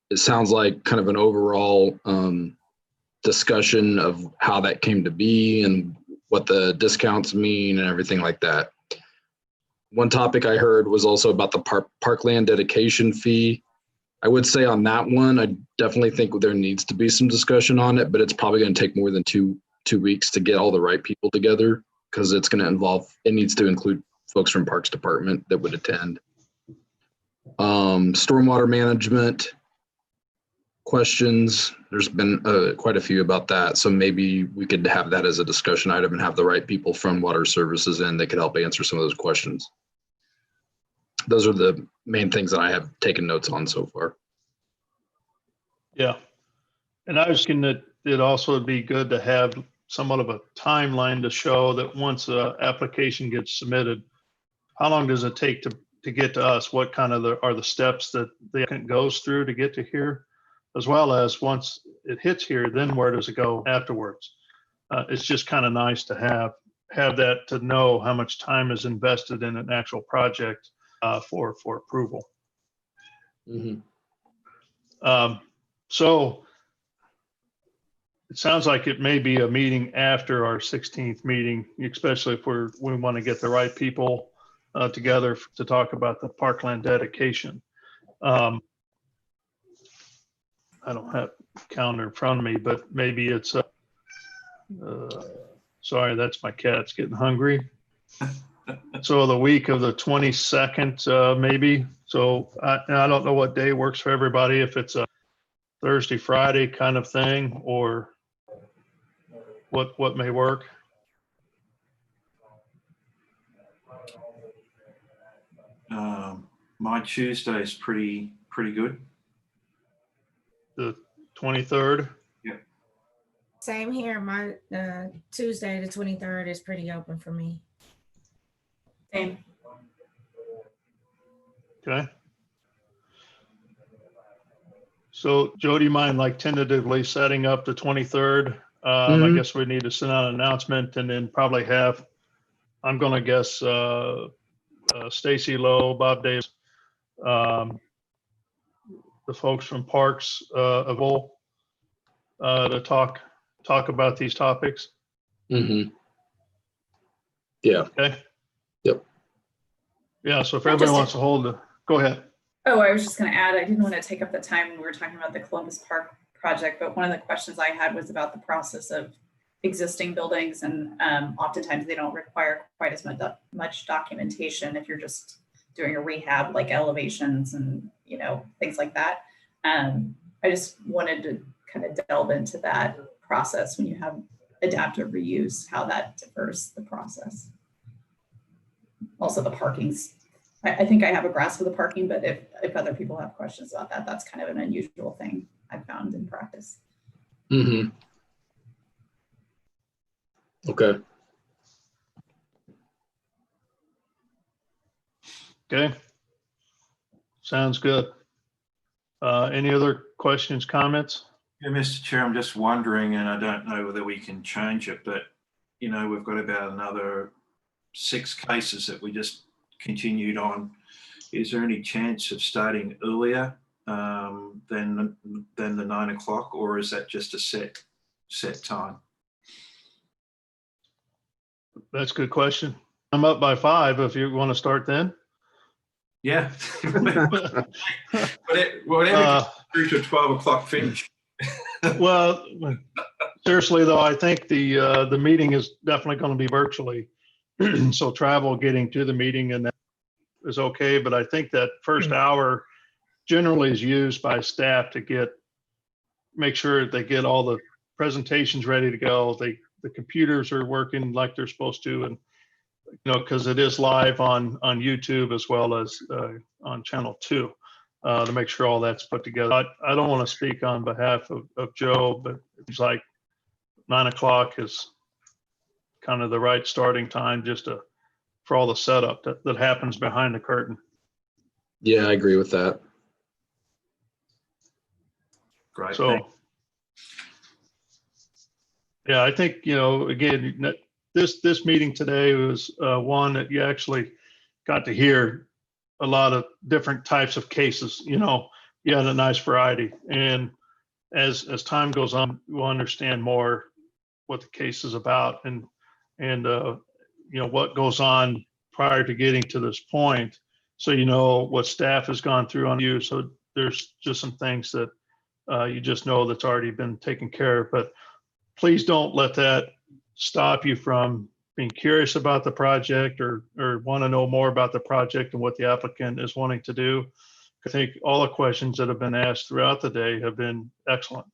it sounds like kind of an overall discussion of how that came to be and what the discounts mean and everything like that. One topic I heard was also about the parkland dedication fee. I would say on that one, I definitely think there needs to be some discussion on it, but it's probably going to take more than two weeks to get all the right people together, because it's going to involve, it needs to include folks from Parks Department that would attend. Stormwater management questions, there's been quite a few about that. So maybe we could have that as a discussion item and have the right people from Water Services in that could help answer some of those questions. Those are the main things that I have taken notes on so far. Yeah. And I was thinking that it also would be good to have somewhat of a timeline to show that once an application gets submitted, how long does it take to get to us? What kind of are the steps that the applicant goes through to get to here? As well as once it hits here, then where does it go afterwards? It's just kind of nice to have that, to know how much time is invested in an actual project for approval. So it sounds like it may be a meeting after our 16th meeting, especially if we want to get the right people together to talk about the parkland dedication. I don't have a calendar in front of me, but maybe it's sorry, that's my cat's getting hungry. So the week of the 22nd, maybe. So I don't know what day works for everybody, if it's a Thursday, Friday kind of thing, or what may work. My Tuesday is pretty good. The 23rd. Yeah. Same here. My Tuesday, the 23rd is pretty open for me. Same. Okay. So Joe, do you mind like tentatively setting up the 23rd? I guess we need to send out an announcement and then probably have, I'm going to guess, Stacy Lowe, Bob Davis, the folks from Parks of all to talk about these topics. Yeah. Okay. Yep. Yeah. So if everybody wants to hold go ahead. Oh, I was just going to add, I didn't want to take up the time when we were talking about the Columbus Park project, but one of the questions I had was about the process of existing buildings, and oftentimes they don't require quite as much documentation if you're just doing a rehab, like elevations and things like that. I just wanted to kind of delve into that process when you have adaptive reuse, how that differs the process. Also the parking's, I think I have a grasp of the parking, but if other people have questions about that, that's kind of an unusual thing I've found in practice. Okay. Okay. Sounds good. Any other questions, comments? Yeah, Mr. Chair, I'm just wondering, and I don't know whether we can change it, but we've got about another 6 cases that we just continued on. Is there any chance of starting earlier than the 9 o'clock, or is that just a set time? That's a good question. I'm up by 5 if you want to start then. Yeah. Whatever through to 12 o'clock finish. Well, seriously though, I think the meeting is definitely going to be virtually. So travel getting to the meeting and that is okay, but I think that first hour generally is used by staff to make sure they get all the presentations ready to go. The computers are working like they're supposed to, and because it is live on YouTube as well as on Channel 2 to make sure all that's put together. I don't want to speak on behalf of Joe, but it's like 9 o'clock is kind of the right starting time just for all the setup that happens behind the curtain. Yeah, I agree with that. Great. So, yeah, I think, again, this meeting today was one that you actually got to hear a lot of different types of cases. You had a nice variety, and as time goes on, we'll understand more what the case is about and what goes on prior to getting to this point. So you know what staff has gone through on you. So there's just some things that you just know that's already been taken care of. But please don't let that stop you from being curious about the project or want to know more about the project and what the applicant is wanting to do. I think all the questions that have been asked throughout the day have been excellent.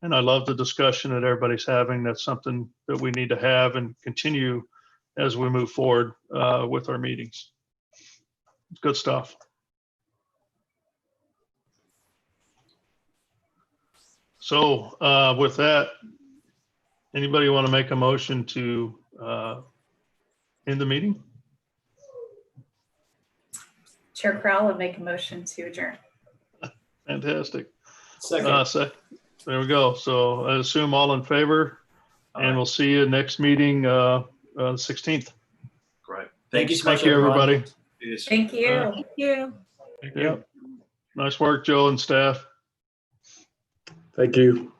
And I love the discussion that everybody's having. That's something that we need to have and continue as we move forward with our meetings. Good stuff. So with that, anybody want to make a motion to end the meeting? Chair Crowell would make a motion to adjourn. Fantastic. Second. There we go. So I assume all in favor, and we'll see you next meeting, 16th. Great. Thank you so much, Thank you, everyone. everybody. Yes. Thank you. Thank you. Yeah. Nice work, Joe and staff. Thank you.